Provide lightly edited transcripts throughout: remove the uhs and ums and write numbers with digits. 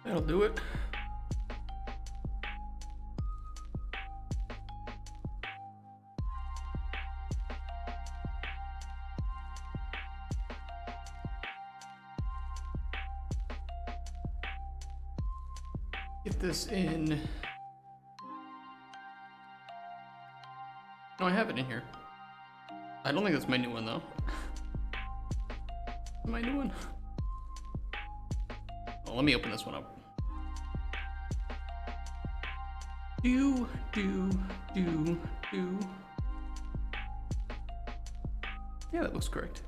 That'll do it. Get this in. No, I have it in here. I don't think that's my new one though. My new one. Oh, let me open this one up. Do. Yeah, that looks correct.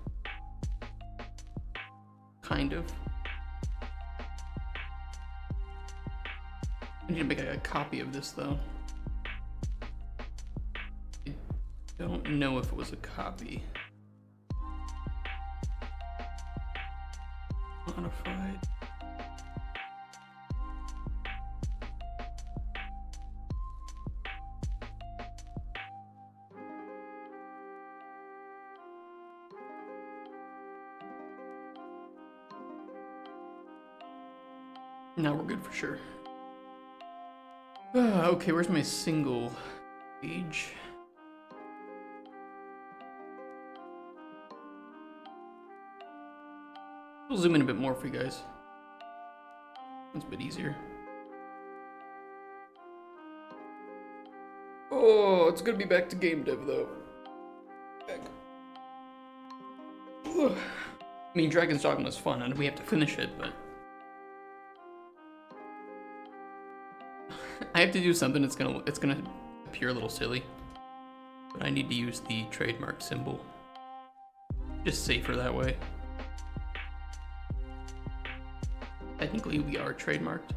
Kind of. I need to make a copy of this though. I don't know if it was a copy. Modified. Now we're good for sure. Okay, where's my single page? We'll zoom in a bit more for you guys. It's a bit easier. Oh, it's gonna be back to game dev though. Back. Ugh. I mean, Dragon's Dogma is fun, and we have to finish it, but I have to do something. It's gonna appear a little silly, but I need to use the trademark symbol. Just safer that way. Technically, we are trademarked.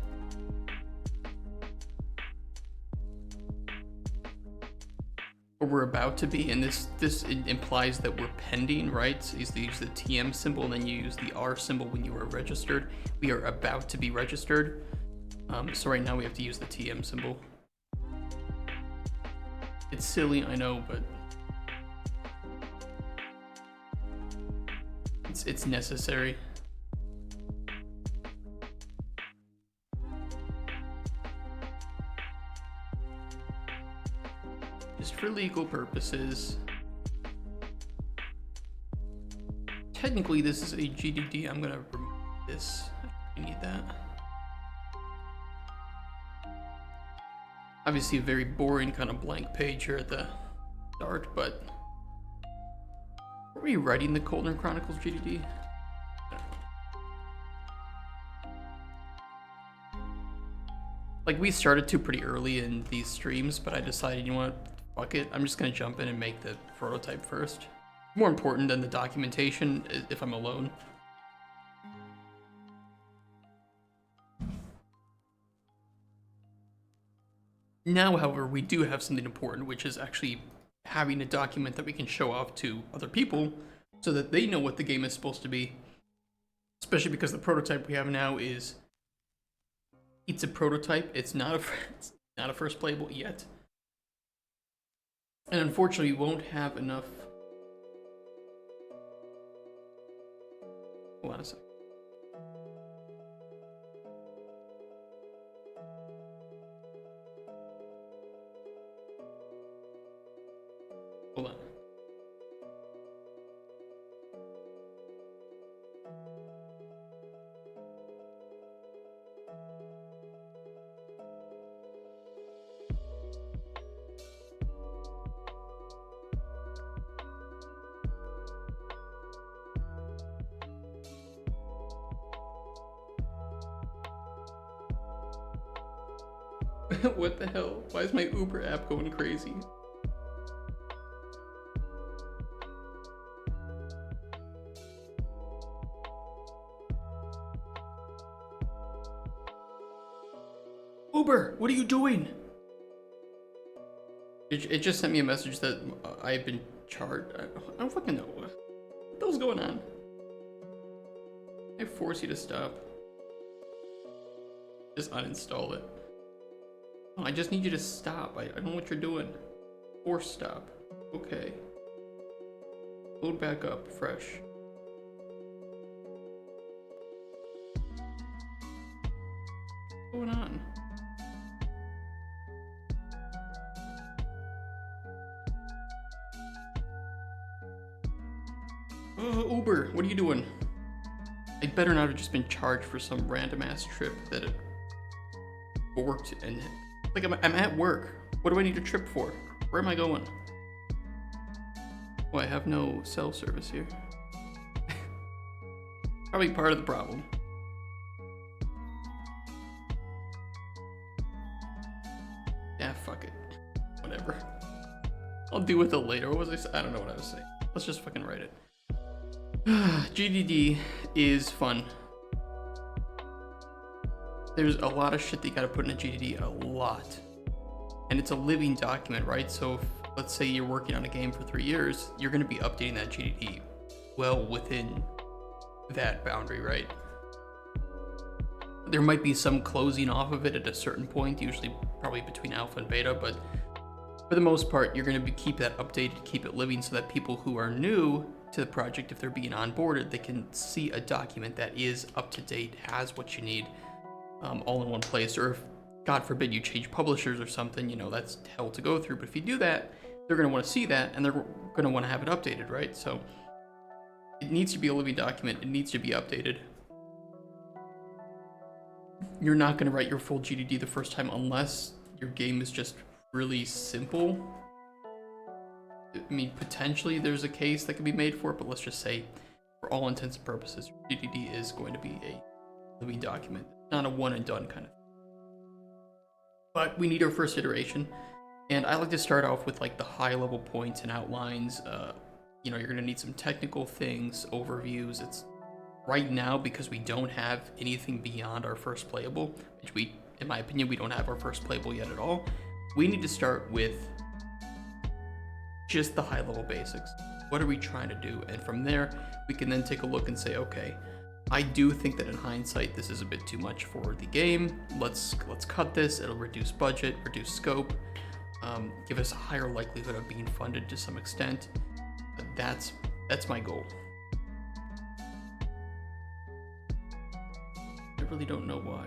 Or we're about to be, and this implies that we're pending, right? So you use the TM symbol, and then you use the R symbol when you are registered. We are about to be registered. So right now we have to use the TM symbol. It's silly, I know, but it's necessary. Just for legal purposes. Technically, this is a GDD. I'm gonna remove this. I need that. Obviously a very boring kind of blank page here at the start, but are we writing the Cauldron Chronicles GDD? Like, we started to pretty early in these streams, but I decided, you know what, fuck it, I'm just gonna jump in and make the prototype first. More important than the documentation if I'm alone. Now, however, we do have something important, which is actually having a document that we can show off to other people so that they know what the game is supposed to be. Especially because the prototype we have now is... It's a prototype. It's not a first playable yet. And unfortunately, we won't have enough... Hold on a second. Hold on. What the hell? Why is my Uber app going crazy? Uber, what are you doing? It just sent me a message that I've been charged. I don't fucking know. What the hell's going on? I force you to stop. Just uninstall it. Oh, I just need you to stop. I don't know what you're doing. Force stop. Okay. Load back up, fresh. going on? Uber, what are you doing? I better not have just been charged for some random ass trip that it worked and like I'm at work. What do I need a trip for? Where am I going? Oh, I have no cell service here. Probably part of the problem. Yeah, fuck it. Whatever. I'll deal with it later. What was I saying? I don't know what I was saying. Let's just fucking write it. GDD is fun. There's a lot of shit that you gotta put in a GDD, a lot. And it's a living document, right? So if, let's say you're working on a game for 3 years, you're gonna be updating that GDD well within that boundary, right? There might be some closing off of it at a certain point, usually probably between alpha and beta, but for the most part, you're gonna keep that updated, keep it living so that people who are new to the project, if they're being onboarded, they can see a document that is up to date, has what you need, all in one place. Or if, God forbid, you change publishers or something, you know, that's hell to go through. But if you do that, they're going to want to see that and they're going to want to have it updated, right? So it needs to be a living document. It needs to be updated. You're not going to write your full GDD the first time unless your game is just really simple. I mean, potentially there's a case that can be made for it, but let's just say, for all intents and purposes, GDD is going to be a living document, not a one and done kind of thing. But we need our first iteration, and I like to start off with like the high level points and outlines. You know, you're going to need some technical things, overviews. It's right now, because we don't have anything beyond our first playable, which we, in my opinion, we don't have our first playable yet at all. We need to start with just the high level basics. What are we trying to do? And from there, we can then take a look and say, okay, I do think that in hindsight, this is a bit too much for the game. Let's cut this. It'll reduce budget, reduce scope, give us a higher likelihood of being funded to some extent. But that's my goal. I really don't know why.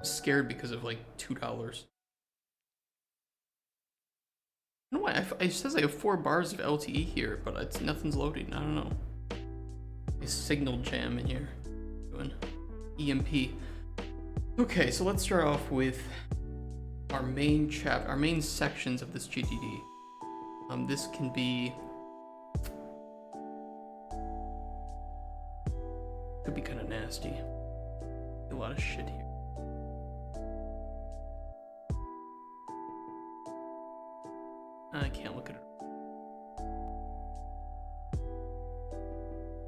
Scared because of like $2. I don't know why. It says I have 4 bars of LTE here, but it's nothing's loading. I don't know. A signal jam in here. Doing EMP. Okay, so let's start off with our main sections of this GDD. This can be could be kind of nasty. A lot of shit here. I can't look at it.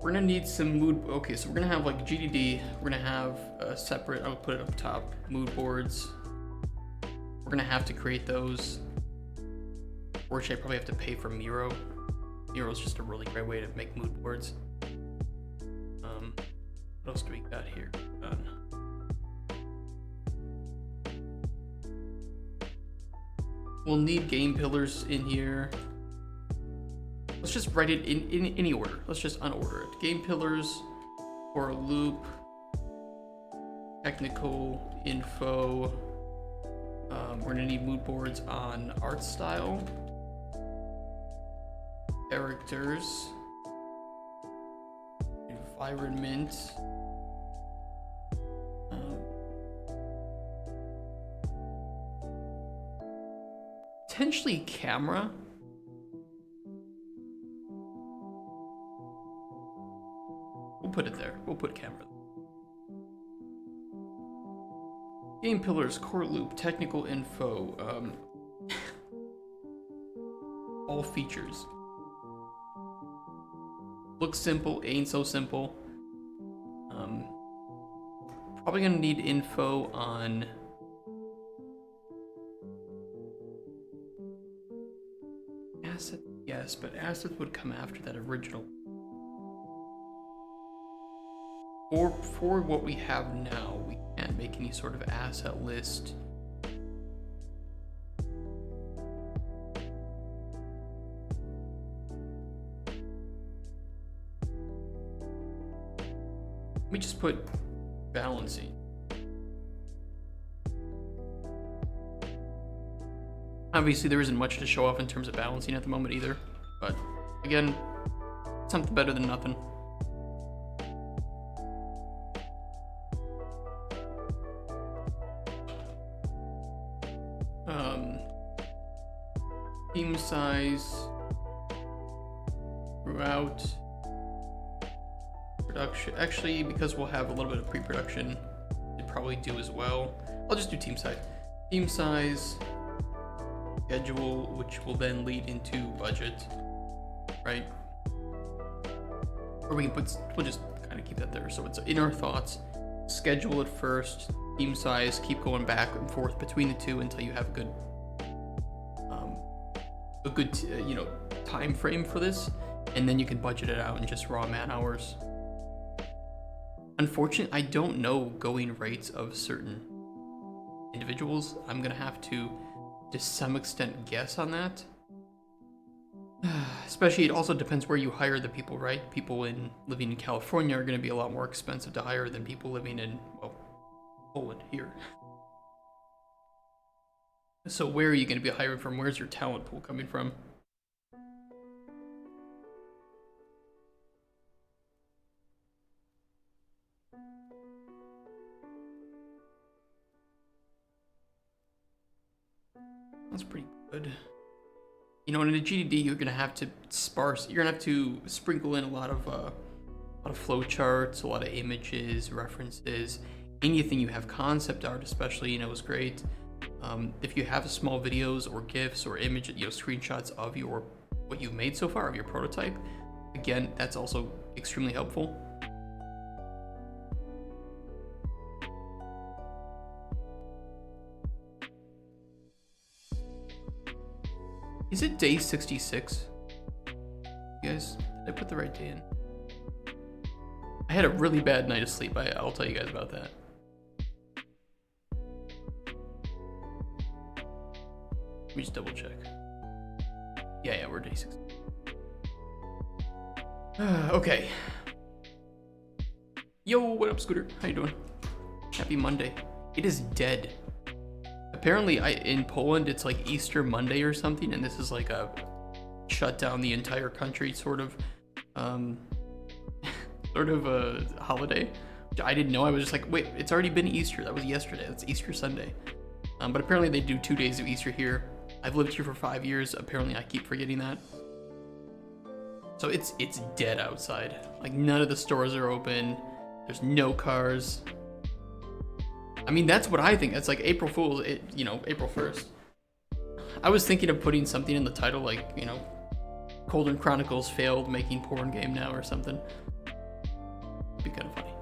We're gonna need some mood. Okay, so we're gonna have like GDD. We're gonna have a separate. I'll put it up top. Mood boards. We're gonna have to create those. Fortunately, I probably have to pay for Miro. Miro is just a really great way to make mood boards. What else do we got here? We'll need game pillars in here. Let's just write it in any order. Let's just unorder it. Game pillars, for a loop, technical info. We're gonna need mood boards on art style, characters, environment, potentially camera. We'll put it there. We'll put camera. Game pillars, core loop, technical info, all features. Looks simple, ain't so simple. Probably gonna need info on asset. Yes, but assets would come after that original. For what we have now, we can't make any sort of asset list We just put balancing. Obviously, there isn't much to show off in terms of balancing at the moment either, but again, something better than nothing. Team size throughout production. Actually, because we'll have a little bit of pre-production, it probably do as well. I'll just do team size. Team size, schedule, which will then lead into budget, right? Or we can put, we'll just kind of keep that there. So it's in our thoughts, schedule it first, team size, keep going back and forth between the two until you have a good you know, time frame for this, and then you can budget it out in just raw man hours. Unfortunately, I don't know going rates of certain individuals. I'm gonna have to some extent guess on that. Especially, it also depends where you hire the people, right? People living in California are gonna be a lot more expensive to hire than people living in, well, Poland here. So where are you going to be hiring from? Where's your talent pool coming from? That's pretty good. You know, in a GDD, you're going to have to you're going to have to sprinkle in a lot of flow charts, a lot of images, references, anything you have concept art, especially, you know, is great. If you have small videos or GIFs or image, you know, screenshots of what you've made so far of your prototype, again, that's also extremely helpful. Is it day 66? You guys, did I put the right day in? I had a really bad night of sleep. I'll tell you guys about that. Let me just double check. Yeah, we're day 6. Okay. Yo, what up, Scooter? How you doing? Happy Monday. It is dead. Apparently, in Poland, it's like Easter Monday or something, and this is like a shut down the entire country sort of a holiday. Which I didn't know. I was just like, wait, it's already been Easter. That was yesterday. That's Easter Sunday. But apparently they do 2 days of Easter here. I've lived here for 5 years. Apparently I keep forgetting that. So it's dead outside. Like, none of the stores are open. There's no cars. I mean, that's what I think. That's like April Fool's, you know, April 1st. I was thinking of putting something in the title like, you know, Cauldron Chronicles failed making porn game now or something. It'd be kind of funny.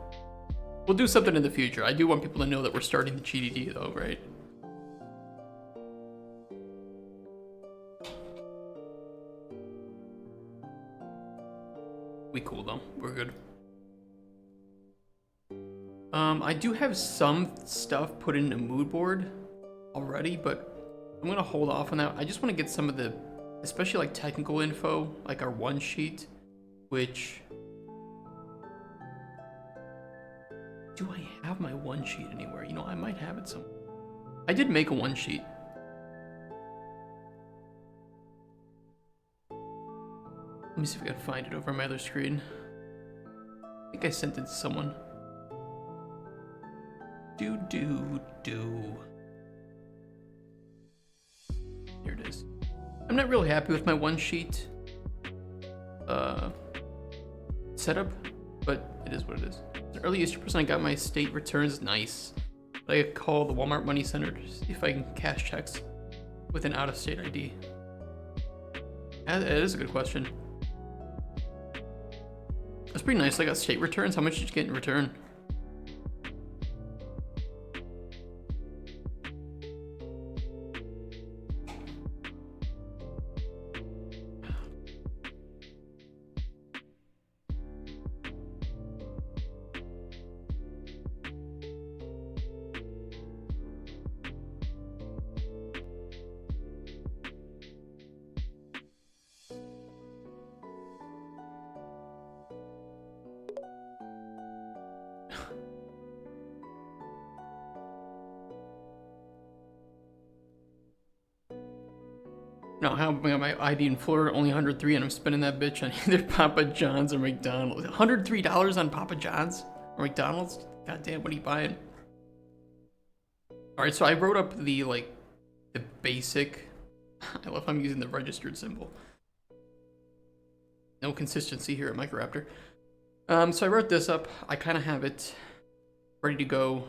We'll do something in the future. I do want people to know that we're starting the GDD though, right? We cool though. We're good. I do have some stuff put in a mood board already, but I'm gonna hold off on that. I just want to get some of the, especially like technical info, like our one sheet, which, do I have my one sheet anywhere? You know, I might have it somewhere. I did make a one sheet. Let me see if I can find it over on my other screen. I think I sent it to someone. Do. Here it is. I'm not really happy with my one sheet setup, but it is what it is. The earliest person I got my state returns, nice. But I call the Walmart Money Center to see if I can cash checks with an out-of-state ID. That is a good question. That's pretty nice. I got state returns. How much did you get in return? No, how I got my ID in Florida, only 103, and I'm spending that bitch on either Papa John's or McDonald's. $103 on Papa John's or McDonald's? God damn, what are you buying? Alright, so I wrote up the basic. I love how I'm using the registered symbol. No consistency here at Microraptor. So I wrote this up. I kind of have it ready to go.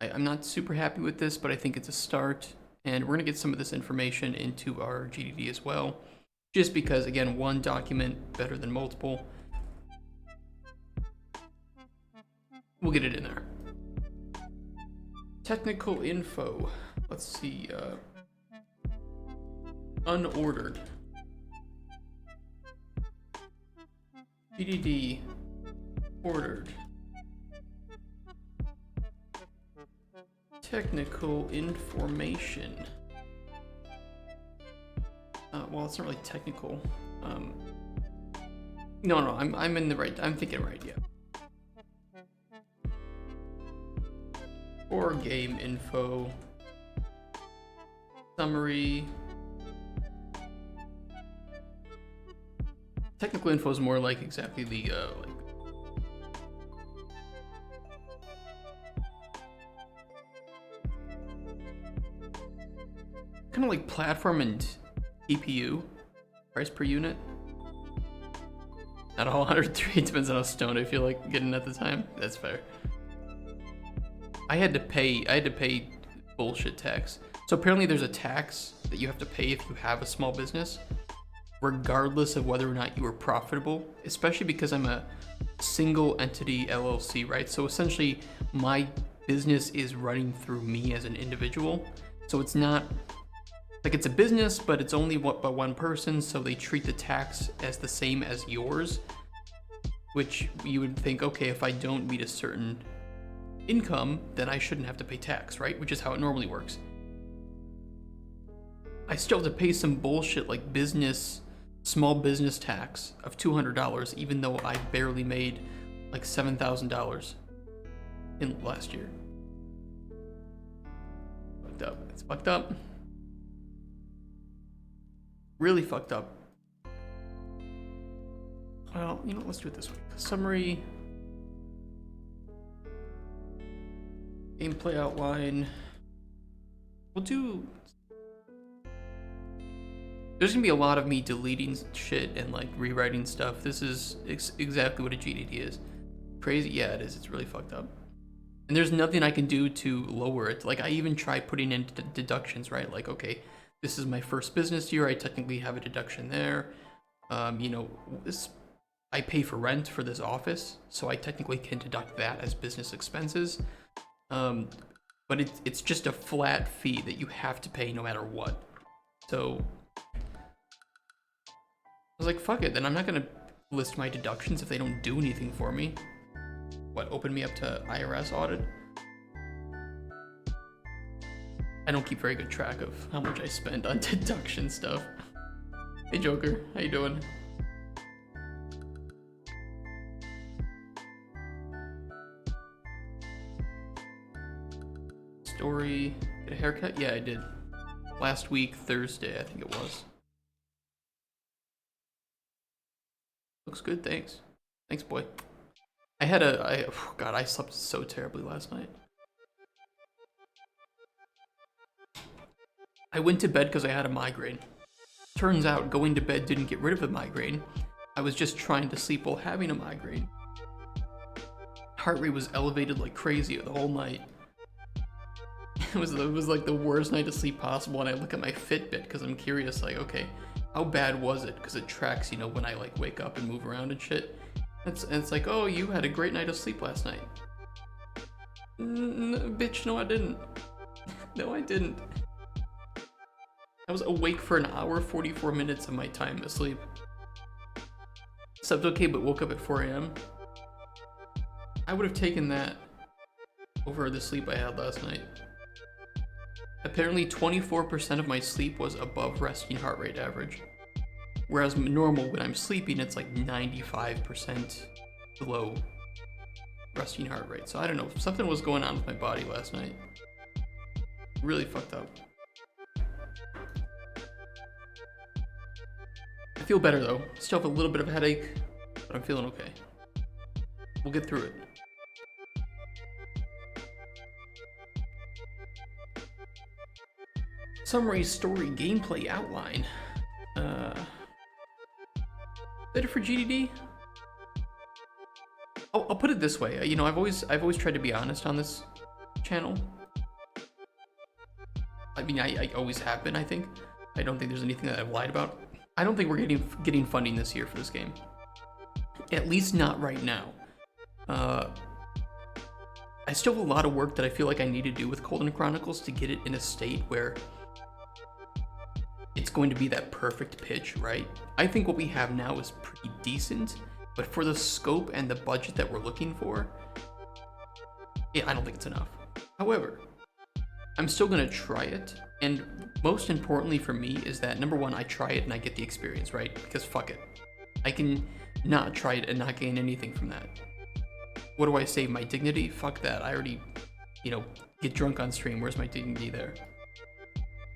I'm not super happy with this, but I think it's a start. And we're going to get some of this information into our GDD as well. Just because, again, one document better than multiple. We'll get it in there. Technical info. Let's see. Unordered. GDD. Ordered. Technical information. Well, it's not really technical. No, I'm in the right. I'm thinking right. Yeah. Or game info. Summary. Technical info is more like exactly the kind of like platform and CPU price per unit. Not all 103. It depends on how stoned I feel like getting at the time. That's fair. I had to pay bullshit tax. So apparently there's a tax that you have to pay if you have a small business, regardless of whether or not you are profitable, especially because I'm a single entity LLC, right? So essentially my business is running through me as an individual. So it's not like it's a business, but it's only by one person. So they treat the tax as the same as yours, which you would think, okay, if I don't meet a certain income, then I shouldn't have to pay tax, right? Which is how it normally works. I still have to pay some bullshit like small business tax of $200, even though I barely made like $7,000 in last year. Fucked up. It's fucked up. Really fucked up. Well, you know, let's do it this way. Summary. Gameplay outline. We'll do. There's gonna be a lot of me deleting shit and like rewriting stuff. This is exactly what a GDD is. Crazy, yeah, it is. It's really fucked up. And there's nothing I can do to lower it. Like I even tried putting in deductions, right? Like, okay, this is my first business year. I technically have a deduction there. You know, I pay for rent for this office, so I technically can deduct that as business expenses. But it's just a flat fee that you have to pay no matter what. So I was like, fuck it, then I'm not gonna list my deductions if they don't do anything for me. What, open me up to IRS audit? I don't keep very good track of how much I spend on deduction stuff. Hey Joker, how you doing? Story, get a haircut? Yeah, I did. Last week, Thursday, I think it was. Looks good, thanks. Thanks, boy. God, I slept so terribly last night. I went to bed because I had a migraine. Turns out going to bed didn't get rid of the migraine. I was just trying to sleep while having a migraine. Heart rate was elevated like crazy the whole night. It was like the worst night of sleep possible, and I look at my Fitbit because I'm curious, like, okay, how bad was it? Because it tracks, you know, when I like wake up and move around and shit. And it's like, oh, you had a great night of sleep last night. Bitch, no I didn't. No I didn't. I was awake for an hour, 44 minutes of my time asleep. Slept okay, but woke up at 4 a.m. I would have taken that over the sleep I had last night. Apparently 24% of my sleep was above resting heart rate average. Whereas normal, when I'm sleeping, it's like 95% below resting heart rate. So I don't know, something was going on with my body last night. Really fucked up. feel better though. Still have a little bit of a headache, but I'm feeling okay. We'll get through it. Summary, story, gameplay, outline. Better for GDD? I'll put it this way. You know, I've always tried to be honest on this channel. I mean, I always have been, I think. I don't think there's anything that I've lied about. I don't think we're getting funding this year for this game. At least not right now. I still have a lot of work that I feel like I need to do with Cauldron Chronicles to get it in a state where it's going to be that perfect pitch, right? I think what we have now is pretty decent, but for the scope and the budget that we're looking for, yeah, I don't think it's enough. However, I'm still gonna try it, and most importantly for me is that, number one, I try it and I get the experience, right? Because fuck it. I can not try it and not gain anything from that. What do I save? My dignity? Fuck that. I already, you know, get drunk on stream. Where's my dignity there?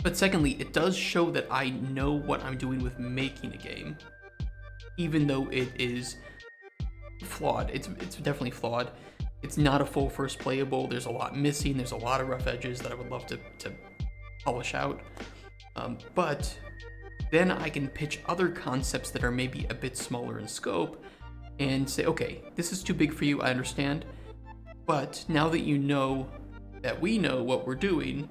But secondly, it does show that I know what I'm doing with making a game, even though it is flawed. It's definitely flawed. It's not a full first playable. There's a lot missing. There's a lot of rough edges that I would love to polish out. But then I can pitch other concepts that are maybe a bit smaller in scope and say, okay, this is too big for you, I understand. But now that you know that we know what we're doing,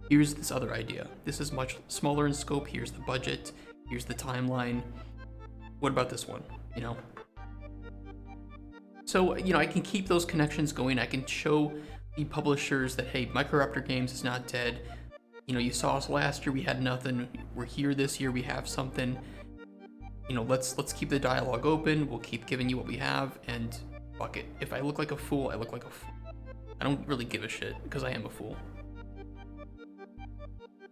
here's this other idea. This is much smaller in scope. Here's the budget. Here's the timeline. What about this one? You know? So, you know, I can keep those connections going. I can show the publishers that, hey, Microraptor Games is not dead. You know, you saw us last year, we had nothing. We're here this year, we have something. You know, let's keep the dialogue open. We'll keep giving you what we have, and fuck it. If I look like a fool, I look like a fool. I don't really give a shit, because I am a fool.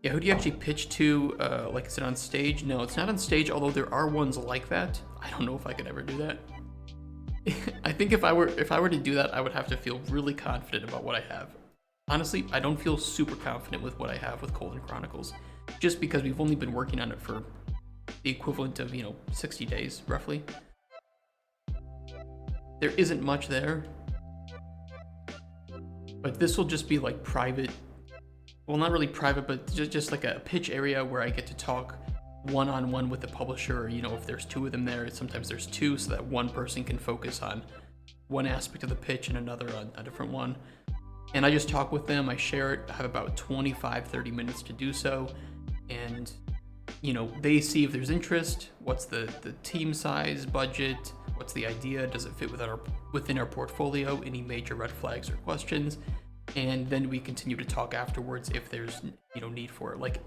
Yeah, who do you actually pitch to? Like, is it on stage? No, it's not on stage, although there are ones like that. I don't know if I could ever do that. I think if I were to do that, I would have to feel really confident about what I have. Honestly, I don't feel super confident with what I have with Cauldron Chronicles, just because we've only been working on it for the equivalent of, you know, 60 days, roughly. There isn't much there. But this will just be like private, well, not really private, but just like a pitch area where I get to talk one-on-one with the publisher. You know, if there's two of them there, sometimes there's two, so that one person can focus on one aspect of the pitch and another on a different one. And I just talk with them, I share it, I have about 25-30 minutes to do so, and you know, they see if there's interest, what's the team size, budget, what's the idea, does it fit within our portfolio, any major red flags or questions, and then we continue to talk afterwards if there's, you know, need for it, like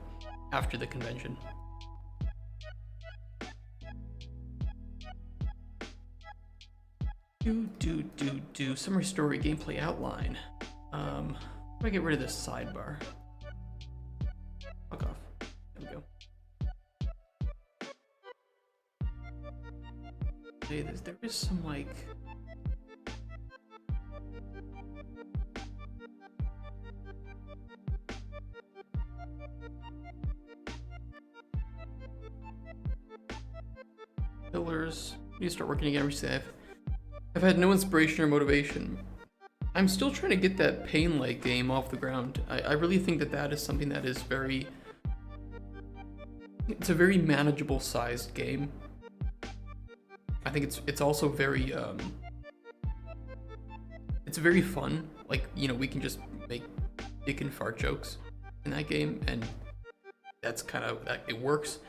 after the convention. Summary, story, gameplay, outline. How do I get rid of this sidebar? Fuck off. There we go. Okay, there is some like... pillars. I need to start working again. I've had no inspiration or motivation. I'm still trying to get that Pain Light game off the ground. I really think that is something that is very... It's a very manageable sized game. I think it's also very it's very fun. Like, you know, we can just make dick and fart jokes in that game, and that's kind of that, it works.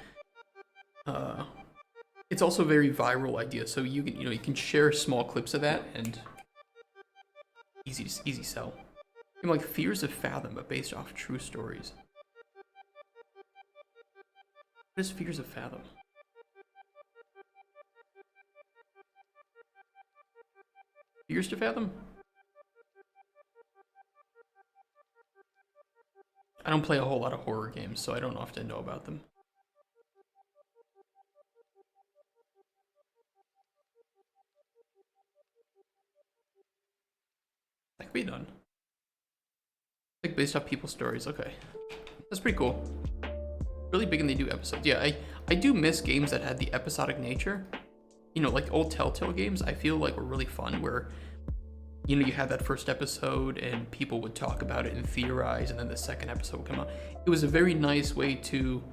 It's also a very viral idea, so you can share small clips of that and easy sell. I'm like Fears of Fathom, but based off true stories. What is Fears of Fathom? Fears to Fathom? I don't play a whole lot of horror games, so I don't often know about them. That could be done. Like based off people's stories, okay. That's pretty cool. Really big in the new episodes. Yeah, I do miss games that had the episodic nature. You know, like old Telltale games, I feel like were really fun where, you know, you had that first episode and people would talk about it and theorize, and then the second episode would come out. It was a very nice way to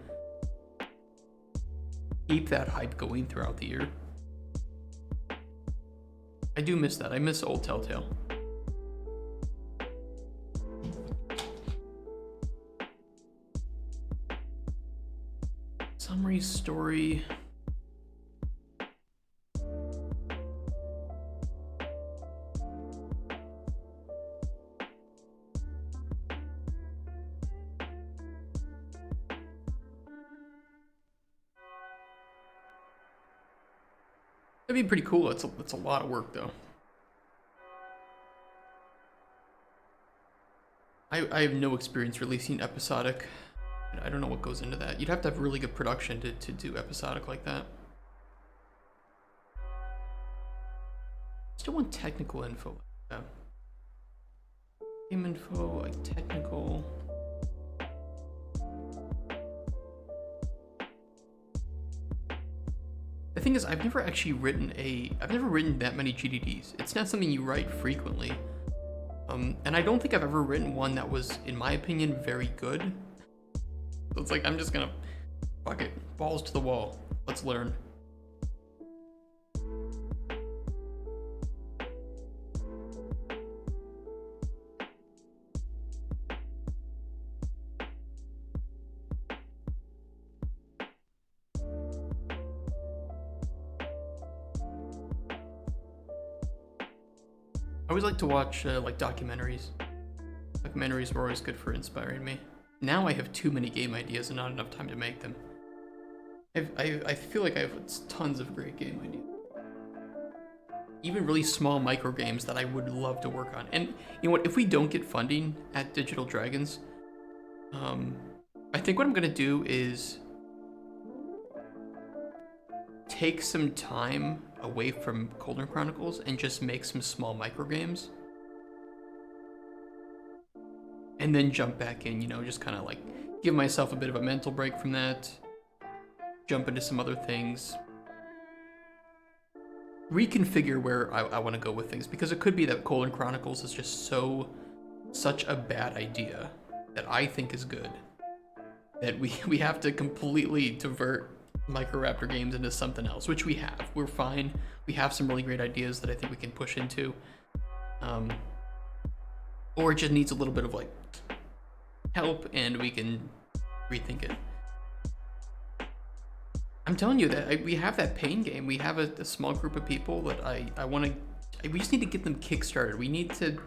keep that hype going throughout the year. I do miss that. I miss old Telltale. Summary story. That'd be pretty cool. It's a lot of work though. I have no experience releasing episodic. I don't know what goes into that. You'd have to have really good production to do episodic like that. Still want technical info. Yeah. Game info, like technical. The thing is, I've never written that many GDDs. It's not something you write frequently. And I don't think I've ever written one that was, in my opinion, very good. So it's like, I'm just gonna, fuck it, balls to the wall. Let's learn. I always like to watch like documentaries. Documentaries were always good for inspiring me. Now I have too many game ideas and not enough time to make them. I feel like I have tons of great game ideas. Even really small micro games that I would love to work on. And you know what, if we don't get funding at Digital Dragons, I think what I'm gonna do is take some time away from Cauldron Chronicles and just make some small micro games. And then jump back in, you know, just kind of like give myself a bit of a mental break from that. Jump into some other things. Reconfigure where I want to go with things, because it could be that Cauldron Chronicles is just such a bad idea that I think is good, that we have to completely divert Microraptor games into something else, which we have. We're fine. We have some really great ideas that I think we can push into. Or it just needs a little bit of like help and we can rethink it. I'm telling you that we have that pain game. We have a small group of people that I want to, we just need to get them kickstarted. We need to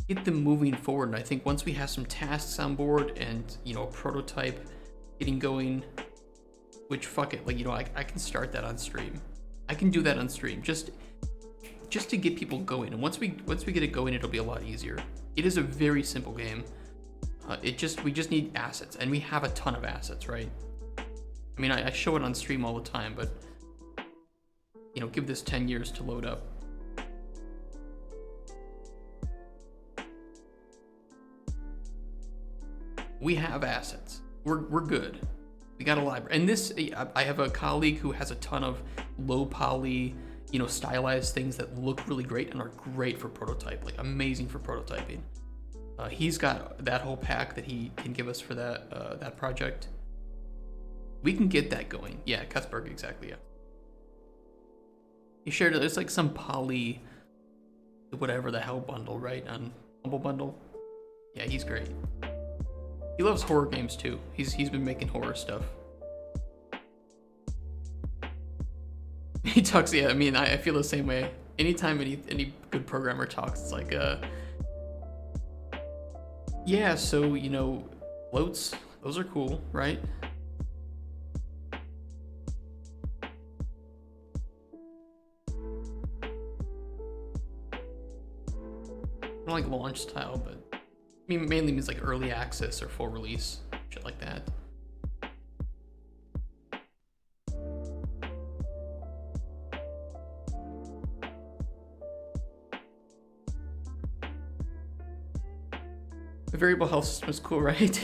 get them moving forward. And I think once we have some tasks on board and, you know, a prototype getting going, which fuck it, like, you know, I can start that on stream. I can do that on stream just to get people going. And once we get it going, it'll be a lot easier. It is a very simple game. We just need assets, and we have a ton of assets, right? I mean, I show it on stream all the time, but you know, give this 10 years to load up. We have assets. We're good. We got a library. And this, I have a colleague who has a ton of low poly, you know, stylized things that look really great and are great for prototype, like amazing for prototyping. He's got that whole pack that he can give us for that project. We can get that going. Yeah, Cuthbert, exactly, yeah. He shared it. It's like some poly, whatever the hell bundle, right? On Humble Bundle. Yeah, he's great. He loves horror games too. He's been making horror stuff. He talks, yeah, I mean, I feel the same way. Anytime any good programmer talks, it's like, yeah, so, you know, floats, those are cool, right? I don't like launch style, but I mean, mainly means like early access or full release, shit like that. The variable health system is cool, right?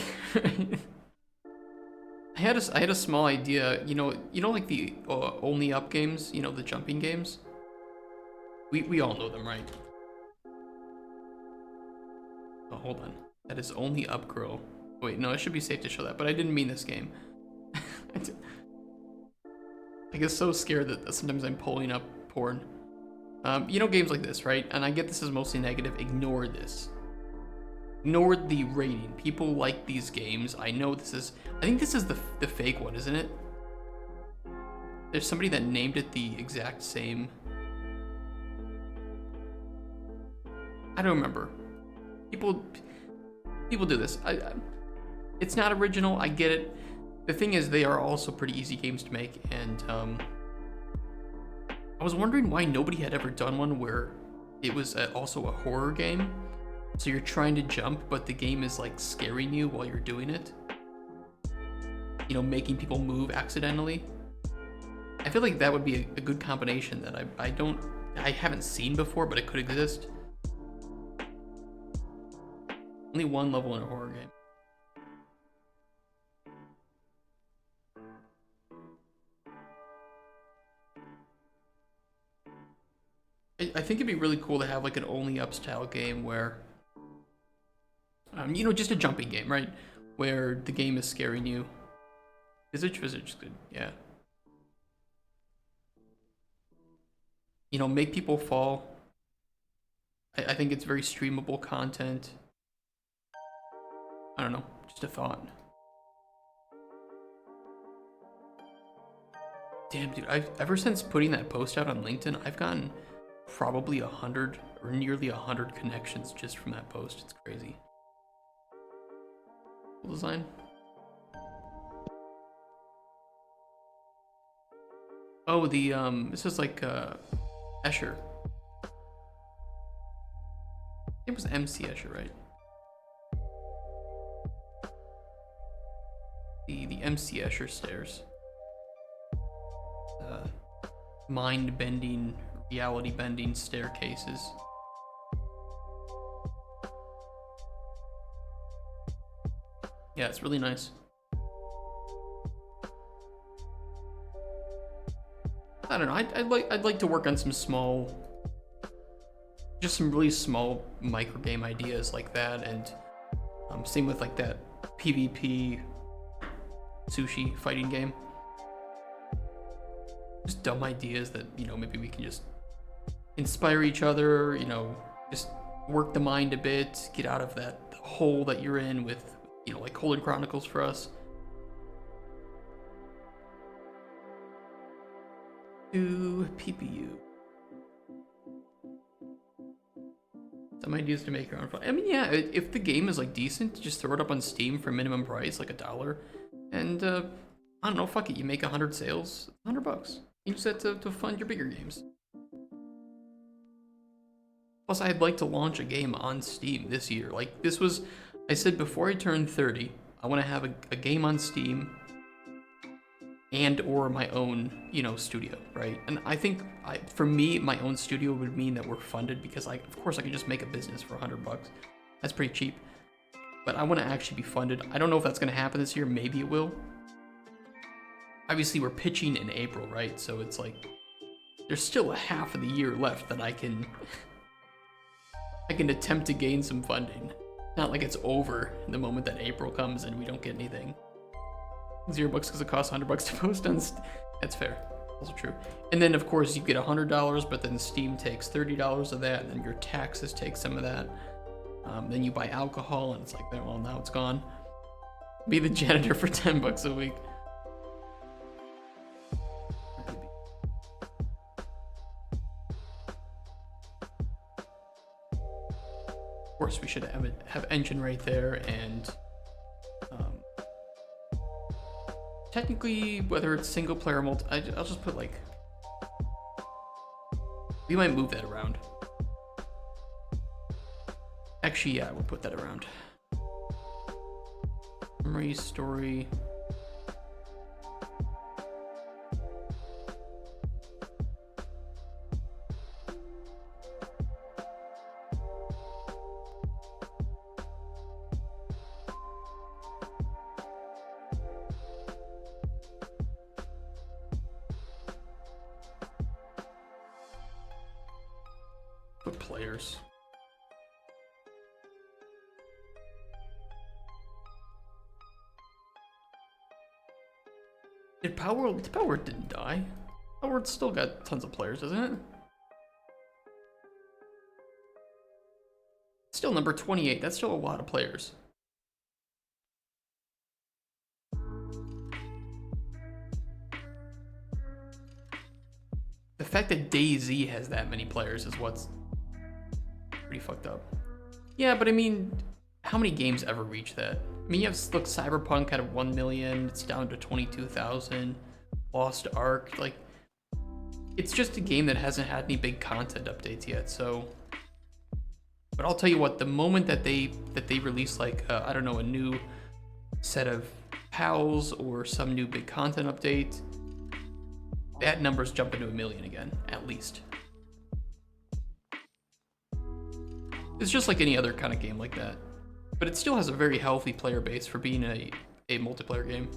I I had a small idea. You know, like the only up games. You know, the jumping games. We all know them, right? Oh, hold on. That is only up girl. Wait, no, it should be safe to show that, but I didn't mean this game. I get so scared that sometimes I'm pulling up porn. You know, games like this, right? And I get this is mostly negative. Ignore this. Ignore the rating. People like these games. I know this is... I think this is the fake one, isn't it? There's somebody that named it the exact same... I don't remember. People do this. It's not original. I get it. The thing is, they are also pretty easy games to make, and I was wondering why nobody had ever done one where it was also a horror game. So you're trying to jump, but the game is like scaring you while you're doing it. You know, making people move accidentally. I feel like that would be a good combination that I haven't seen before, but it could exist. Only one level in a horror game. I think it'd be really cool to have like an only up style game where, you know, just a jumping game, right? Where the game is scaring you. Visage is good, yeah. You know, make people fall. I think it's very streamable content. I don't know, just a thought. Damn, dude, ever since putting that post out on LinkedIn, I've gotten probably 100 or nearly 100 connections just from that post. It's crazy. Cool design. Oh, this is like Escher. It was MC Escher, right? The MC Escher stairs. Mind-bending, reality-bending staircases. Yeah, it's really nice. I don't know. I'd like to work on some small, just some really small micro game ideas like that, and same with like that PvP sushi fighting game. Just dumb ideas that, you know, maybe we can just inspire each other, you know, just work the mind a bit, get out of that hole that you're in with, you know, like Chronicles for us. To PPU. Some ideas to make your own fun. I mean, yeah, if the game is like decent, just throw it up on Steam for minimum price, like $1. And I don't know, fuck it, you make 100 sales, $100. Use that to fund your bigger games. Plus, I'd like to launch a game on Steam this year. Like, this was, I said before I turn 30, I want to have a game on Steam and or my own, you know, studio, right? And I think, for me, my own studio would mean that we're funded because, of course, I could just make a business for $100. That's pretty cheap. But I want to actually be funded. I don't know if that's going to happen this year. Maybe it will. Obviously, we're pitching in April, right? So it's like, there's still a half of the year left that I can attempt to gain some funding. Not like it's over the moment that April comes and we don't get anything. $0 because it costs $100 to post on that's fair. Also true. And then of course you get $100, but then Steam takes $30 of that, and then your taxes take some of that. Then you buy alcohol, and it's like, well, now it's gone. Be the janitor for $10 a week. Of course, we should have engine right there, and technically, whether it's single player or multi, I'll just put like, we might move that around. Actually, yeah, we'll put that around. Memory, story. players. Did Power didn't die? Power still got tons of players, doesn't it? Still number 28. That's still a lot of players. The fact that DayZ has that many players is what's pretty fucked up. Yeah, but I mean, how many games ever reach that? I mean, you have, look, Cyberpunk had 1 million, it's down to 22,000. Lost Ark, like, it's just a game that hasn't had any big content updates yet, so. But I'll tell you what, the moment that they release, like, I don't know, a new set of pals or some new big content update, that number's jumping to 1 million again, at least. It's just like any other kind of game like that. But it still has a very healthy player base for being a multiplayer game.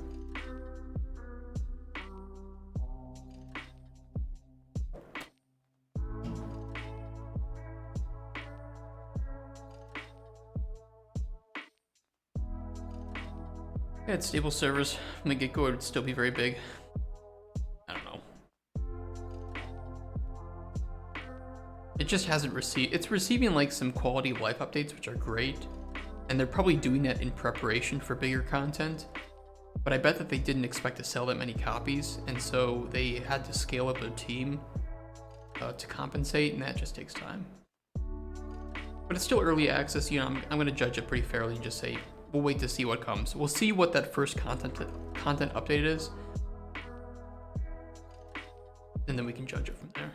Yeah, it's stable servers from the get-go, it would still be very big. I don't know. It just hasn't received, it's receiving like some quality of life updates, which are great. And they're probably doing that in preparation for bigger content. But I bet that they didn't expect to sell that many copies, and so they had to scale up their team to compensate, and that just takes time. But it's still early access, you know, I'm gonna judge it pretty fairly and just say, we'll wait to see what comes. We'll see what that first content update is, and then we can judge it from there.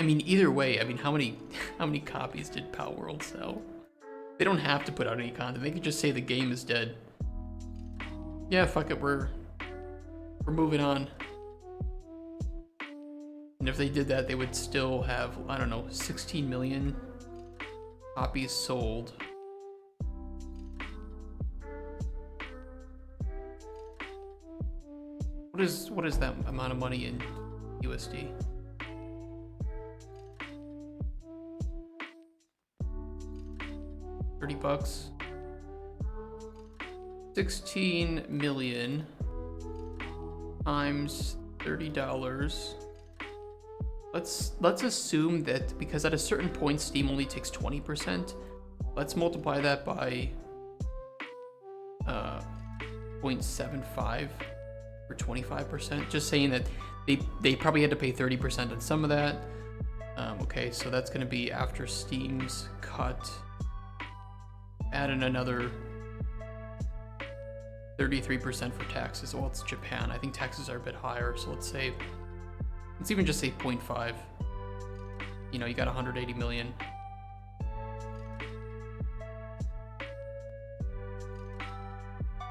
I mean, either way, I mean, how many copies did Power World sell? They don't have to put out any content. They could just say the game is dead. Yeah, fuck it, we're moving on. And if they did that, they would still have, I don't know, 16 million copies sold. What is that amount of money in USD? $30. 16 million times $30. Let's assume that because at a certain point Steam only takes 20%. Let's multiply that by 0.75 for 25%. Just saying that they probably had to pay 30% on some of that. Okay, so that's going to be after Steam's cut. Add in another 33% for taxes. Well, it's Japan. I think taxes are a bit higher, so let's even just say 0.5. You know, you got 180 million.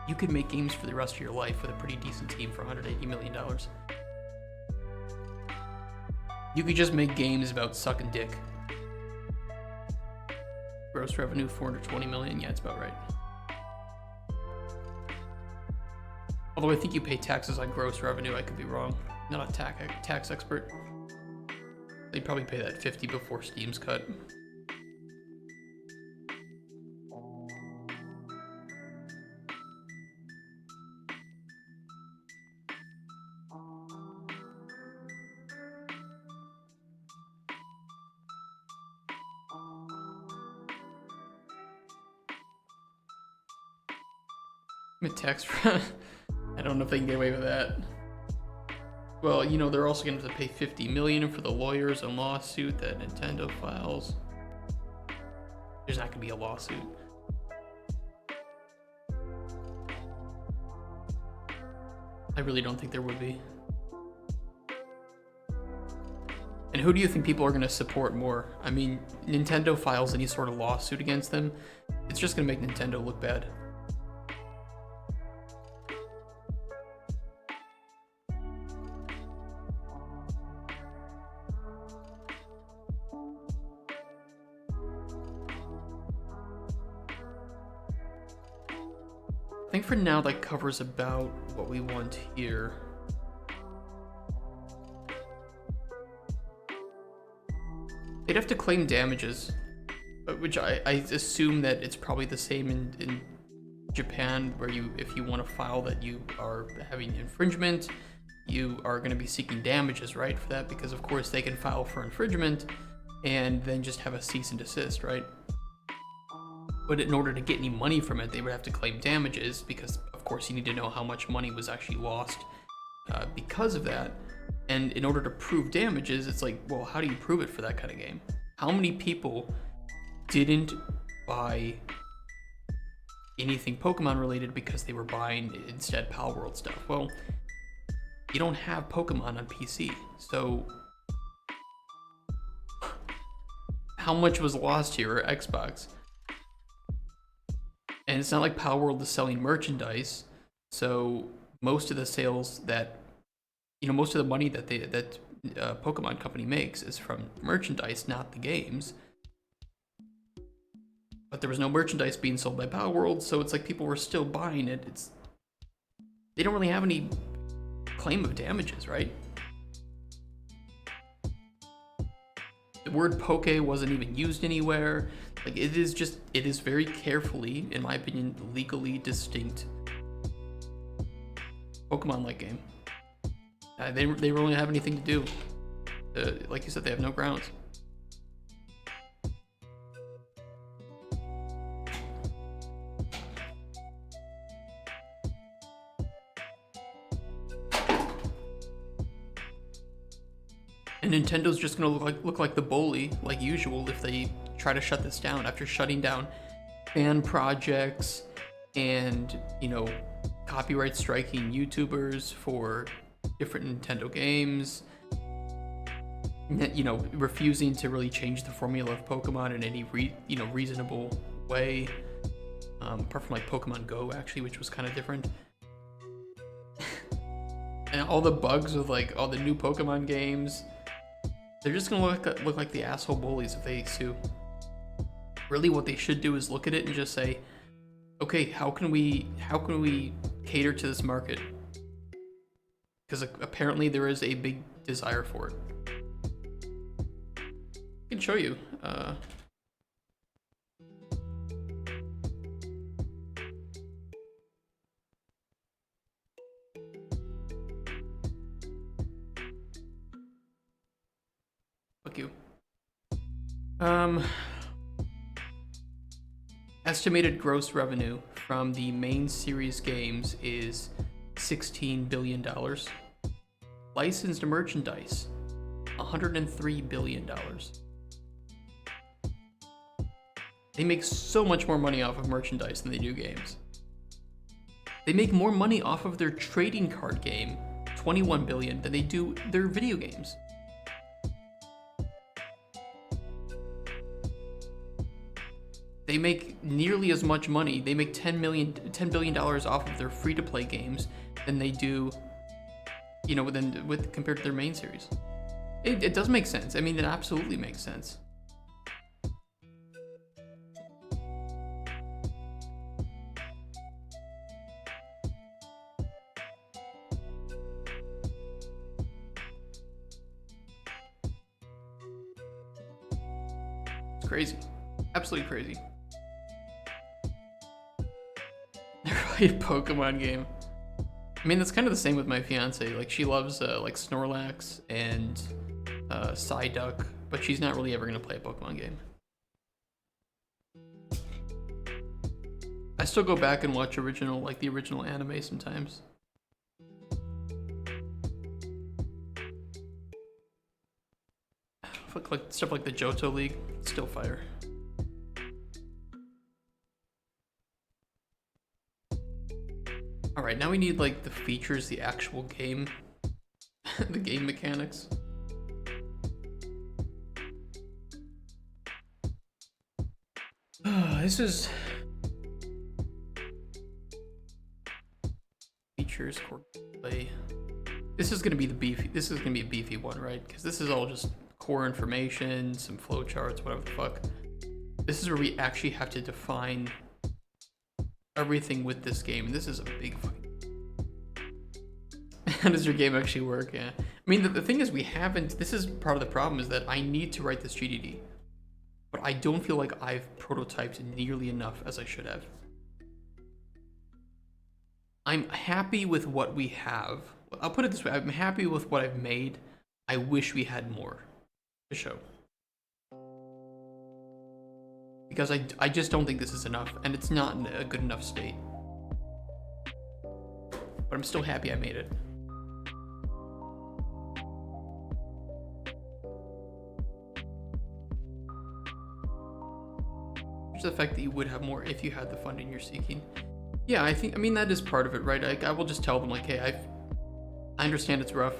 You could make games for the rest of your life with a pretty decent team for $180 million. You could just make games about sucking dick. Gross revenue 420 million. Yeah, it's about right. Although I think you pay taxes on gross revenue. I could be wrong. Not a tax expert. They'd probably pay that 50 before Steam's cut. Mid-tax. I don't know if they can get away with that. Well, you know, they're also going to have to pay $50 million for the lawyers and lawsuit that Nintendo files. There's not going to be a lawsuit. I really don't think there would be. And who do you think people are going to support more? I mean, Nintendo files any sort of lawsuit against them, it's just going to make Nintendo look bad. I think for now that covers about what we want here. They'd have to claim damages, which I assume that it's probably the same in Japan, where if you want to file that you are having infringement, you are going to be seeking damages, right, for that, because of course they can file for infringement and then just have a cease and desist, right? But in order to get any money from it, they would have to claim damages, because of course you need to know how much money was actually lost because of that. And in order to prove damages, it's like, well, how do you prove it for that kind of game? How many people didn't buy anything Pokemon related because they were buying instead Palworld stuff? Well, you don't have Pokemon on PC, so how much was lost here, or Xbox? And it's not like Palworld is selling merchandise, so most of the sales that, most of the money that Pokemon Company makes is from merchandise, not the games. But there was no merchandise being sold by Palworld, so it's like people were still buying it. They don't really have any claim of damages, right? The word poke wasn't even used anywhere. Like, it is very carefully, in my opinion, legally distinct Pokemon-like game. They really don't have anything to do. Like you said, they have no grounds. And Nintendo's just gonna look like the bully, like usual, if they try to shut this down after shutting down fan projects and, copyright striking YouTubers for different Nintendo games. Refusing to really change the formula of Pokemon in any reasonable way. Apart from like Pokemon Go, actually, which was kind of different. And all the bugs with like all the new Pokemon games. They're just gonna look like the asshole bullies if they sue. Really, what they should do is look at it and just say, okay, how can we cater to this market? Because apparently there is a big desire for it. I can show you. Fuck you. Estimated gross revenue from the main series games is $16 billion. Licensed merchandise, $103 billion. They make so much more money off of merchandise than they do games. They make more money off of their trading card game, $21 billion, than they do their video games. They make nearly as much money. They make $10 billion off of their free-to-play games than they do, compared to their main series. It does make sense. I mean, it absolutely makes sense. It's crazy. Absolutely crazy. A Pokemon game. I mean, that's kind of the same with my fiance. Like, she loves like Snorlax and Psyduck, but she's not really ever gonna play a Pokemon game. I still go back and watch the original anime sometimes. Like stuff like the Johto League, still fire. All right, now we need like the features, the actual game, the game mechanics. This is features, core play. This is gonna be a beefy one, right? Because this is all just core information, some flowcharts, whatever the fuck. This is where we actually have to define everything with this game. This is a big fucking... How does your game actually work? Yeah. I mean, the thing is, we haven't. This is part of the problem, is that I need to write this GDD, but I don't feel like I've prototyped nearly enough as I should have. I'm happy with what we have. I'll put it this way: I'm happy with what I've made. I wish we had more to show. Because I just don't think this is enough, and it's not in a good enough state. But I'm still happy I made it. Just the fact that you would have more if you had the funding you're seeking. Yeah, I mean, that is part of it, right? I will just tell them, like, hey, I understand it's rough,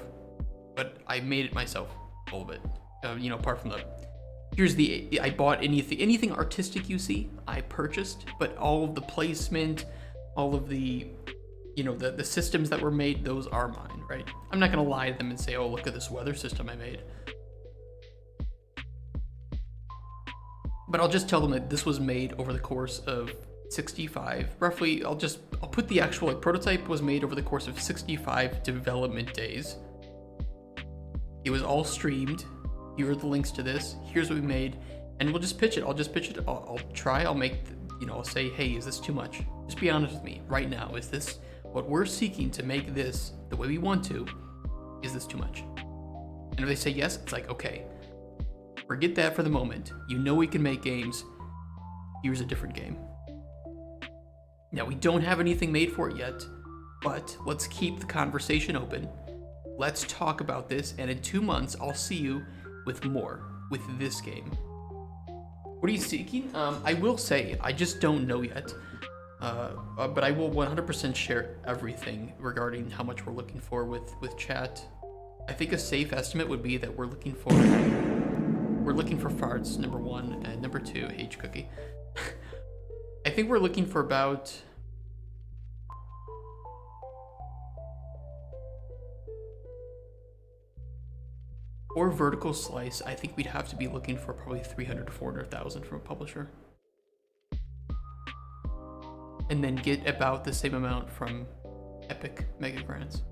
but I made it myself, all of it. You know, apart from the, I bought anything artistic you see, I purchased, but all of the placement, all of the, you know, the systems that were made, those are mine, right? I'm not gonna lie to them and say, oh, look at this weather system I made. But I'll just tell them that this was made over the course of 65, roughly. I'll put the actual, like, prototype was made over the course of 65 development days. It was all streamed. Here are the links to this. Here's what we made, and we'll just pitch it. I'll just pitch it. I'll try. I'll make, you know, I'll say, hey, is this too much? Just be honest with me right now. Is this what we're seeking to make this the way we want to? Is this too much? And if they say yes, it's like, okay, forget that for the moment. You know we can make games. Here's a different game. Now, we don't have anything made for it yet, but let's keep the conversation open. Let's talk about this, and in 2 months, I'll see you with more, with this game. What are you seeking? I will say, I just don't know yet, but I will 100% share everything regarding how much we're looking for with chat. I think a safe estimate would be that we're looking for farts, number 1, and number 2, H cookie. I think we're looking for about or vertical slice. I think we'd have to be looking for probably 300 to 400,000 from a publisher, and then get about the same amount from Epic Mega Grants.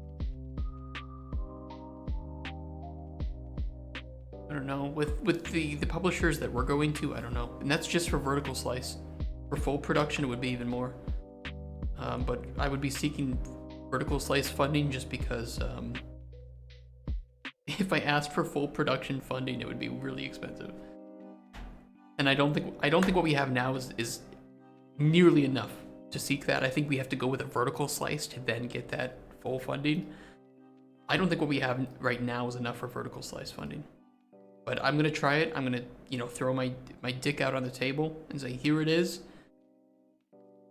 I don't know, with the publishers that we're going to, I don't know, and that's just for vertical slice. For full production, it would be even more. But I would be seeking vertical slice funding just because if I asked for full production funding, it would be really expensive. And I don't think what we have now is nearly enough to seek that. I think we have to go with a vertical slice to then get that full funding. I don't think what we have right now is enough for vertical slice funding. But I'm gonna try it. I'm gonna, you know, throw my dick out on the table and say, here it is.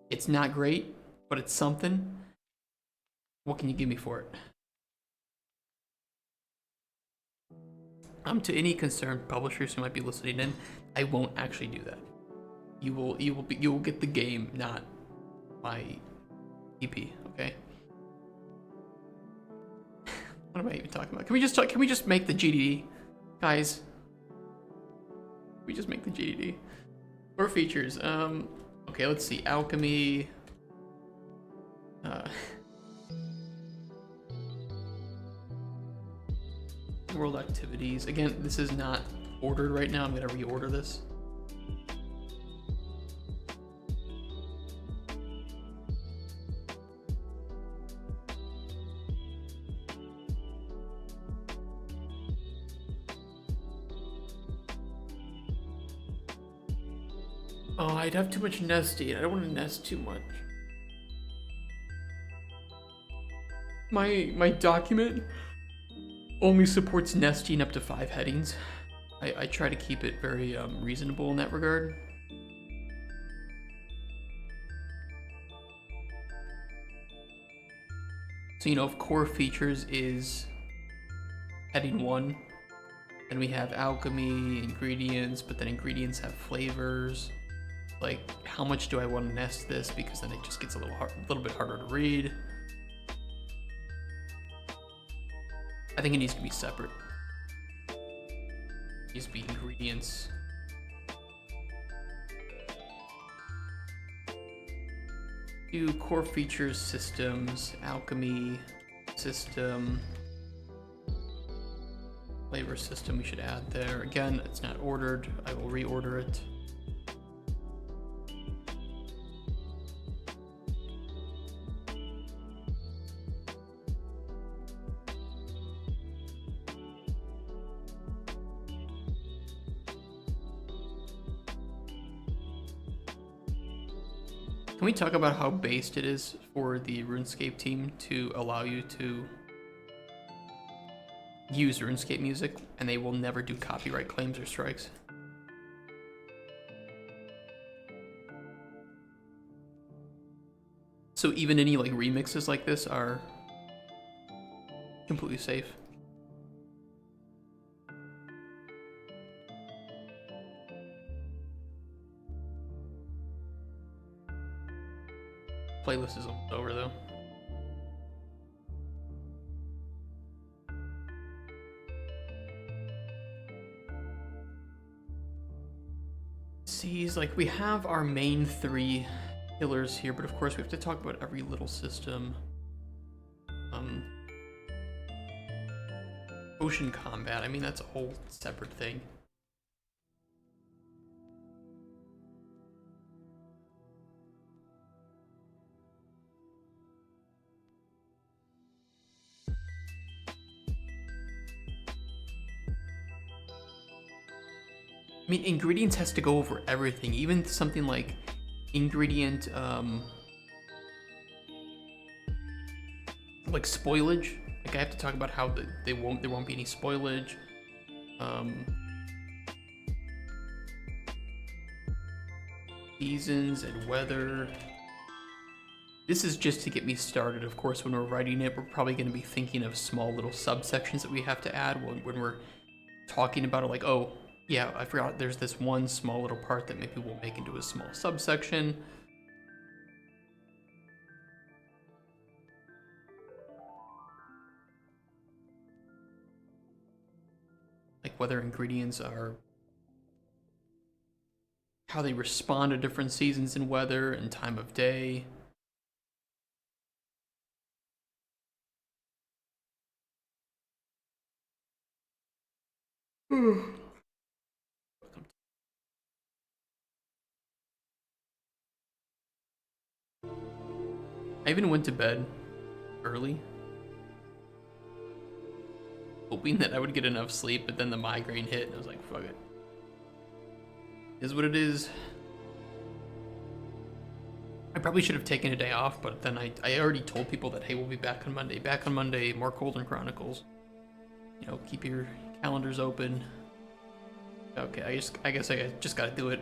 It's not great, but it's something. What can you give me for it? To any concerned publishers who might be listening in, I won't actually do that. You will get the game, not my EP. Okay. What am I even talking about? Can we just make the GDD, guys? Can we just make the GDD? More features. Okay, let's see. Alchemy. World activities. Again, this is not ordered right now. I'm gonna reorder this. Oh, I'd have too much nesting. I don't want to nest too much. My document only supports nesting up to 5 headings. I try to keep it very reasonable in that regard. So, you know, if core features is heading 1, then we have alchemy, ingredients, but then ingredients have flavors. Like, how much do I want to nest this? Because then it just gets a little bit harder to read. I think it needs to be separate. It needs to be ingredients. Do core features, systems, alchemy, system. Flavor system we should add there. Again, it's not ordered. I will reorder it. Can we talk about how based it is for the RuneScape team to allow you to use RuneScape music and they will never do copyright claims or strikes? So even any like remixes like this are completely safe. Playlist is almost over though. See, like we have our main 3 pillars here, but of course we have to talk about every little system. Ocean combat, I mean that's a whole separate thing. I mean, ingredients has to go over everything, even something like ingredient, like spoilage. Like I have to talk about how there won't be any spoilage. Seasons and weather. This is just to get me started. Of course, when we're writing it, we're probably going to be thinking of small little subsections that we have to add when we're talking about it. Like, oh, yeah, I forgot there's this one small little part that maybe we'll make into a small subsection. Like whether ingredients are how they respond to different seasons and weather and time of day. I even went to bed early, hoping that I would get enough sleep, but then the migraine hit and I was like, fuck it. Is what it is. I probably should have taken a day off, but then I already told people that, hey, we'll be back on Monday. Back on Monday, more Cauldron Chronicles. You know, keep your calendars open. Okay, I guess I just gotta do it.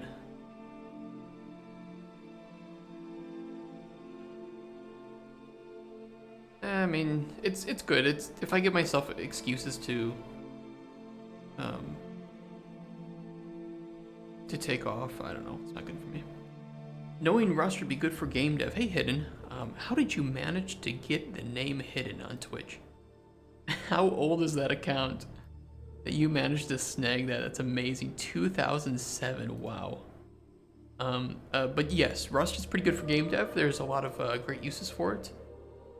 I mean, it's good. It's if I give myself excuses to take off, I don't know. It's not good for me. Knowing Rust would be good for game dev. Hey, Hidden, how did you manage to get the name Hidden on Twitch? How old is that account that you managed to snag that? That's amazing. 2007. Wow. But yes, Rust is pretty good for game dev. There's a lot of great uses for it.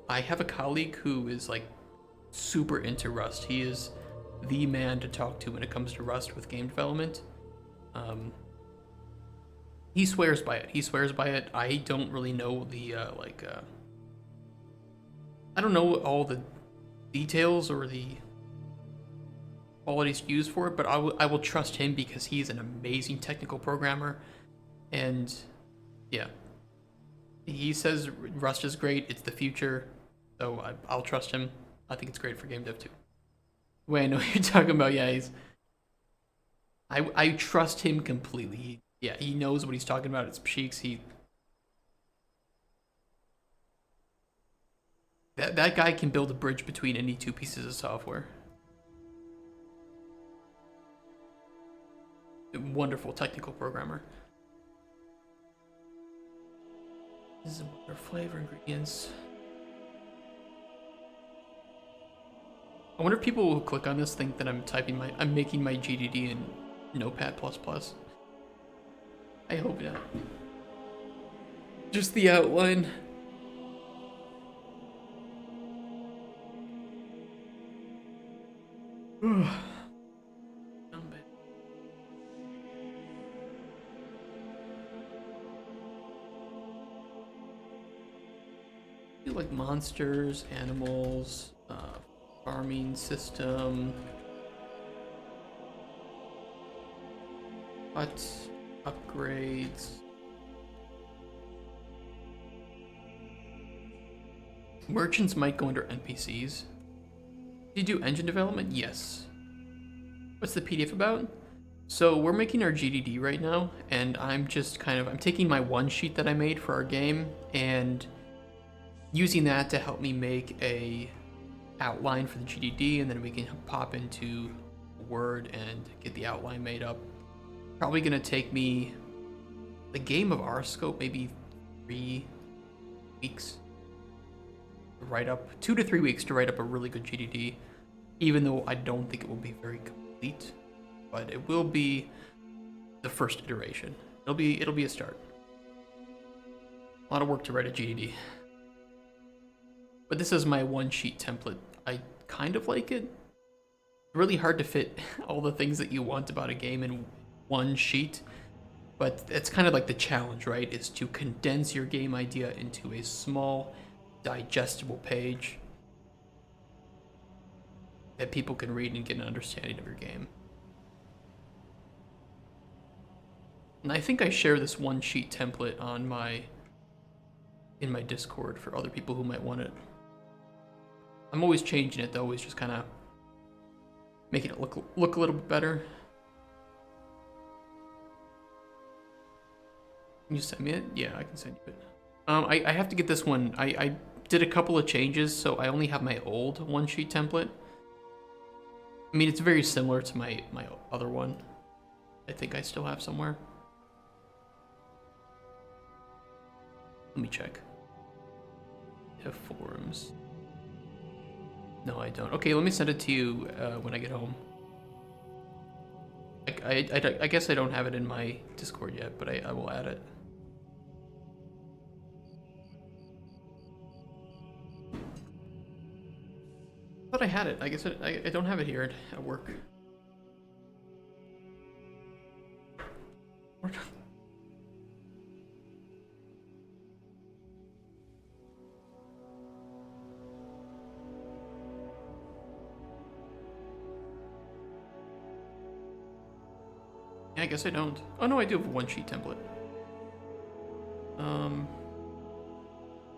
I have a colleague who is like super into Rust. He is the man to talk to when it comes to Rust with game development. He swears by it. He swears by it. I don't really know the I don't know all the details or the qualities used for it, but I will trust him because he's an amazing technical programmer. And yeah, he says Rust is great. It's the future. So I'll trust him. I think it's great for game dev too. Wait, I know what you're talking about. Yeah, I trust him completely. He knows what he's talking about. It's Psheiks. That guy can build a bridge between any 2 pieces of software. A wonderful technical programmer. This is our flavor ingredients. I wonder if people who click on this think that I'm making my GDD in Notepad++. I hope not. Just the outline. like monsters, animals, farming system, hut, upgrades. Merchants might go under NPCs. Do you do engine development? Yes. What's the PDF about? So we're making our GDD right now, and I'm just I'm taking my one sheet that I made for our game and using that to help me make a outline for the GDD, and then we can pop into Word and get the outline made up. Probably gonna take me the game of our scope, maybe 3 weeks to write up, 2 to 3 weeks to write up a really good GDD, even though I don't think it will be very complete, but it will be the first iteration. It'll be a start. A lot of work to write a GDD. But this is my one sheet template. I kind of like it. Really hard to fit all the things that you want about a game in one sheet, but it's kind of like the challenge, right? Is to condense your game idea into a small, digestible page that people can read and get an understanding of your game. And I think I share this one sheet template on in my Discord for other people who might want it. I'm always changing it though, always just kind of making it look a little bit better. Can you send me it? Yeah, I can send you it. I have to get this one. I did a couple of changes, so I only have my old one sheet template. I mean, it's very similar to my other one. I think I still have somewhere. Let me check. I have forums. No, I don't. Okay, let me send it to you when I get home. I guess I don't have it in my Discord yet, but I will add it. I thought I had it. I guess I don't have it here at work. Yeah, I guess I don't. Oh no, I do have a one sheet template.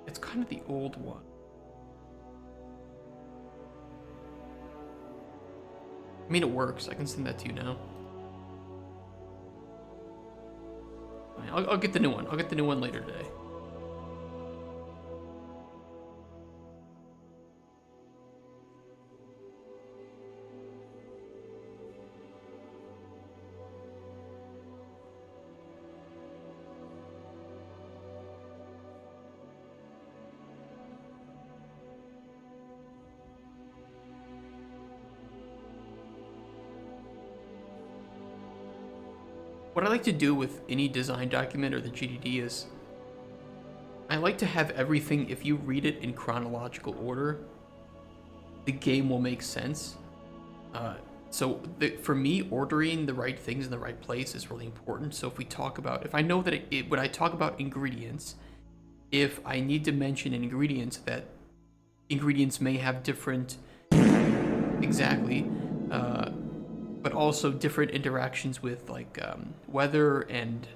It's kind of the old one. I mean, it works. I can send that to you now. I'll get the new one. I'll get the new one later today. What I like to do with any design document or the GDD is I like to have everything, if you read it in chronological order, the game will make sense. For me, ordering the right things in the right place is really important. So if I know that when I talk about ingredients, if I need to mention ingredients, that ingredients may have different, exactly, but also different interactions with weather and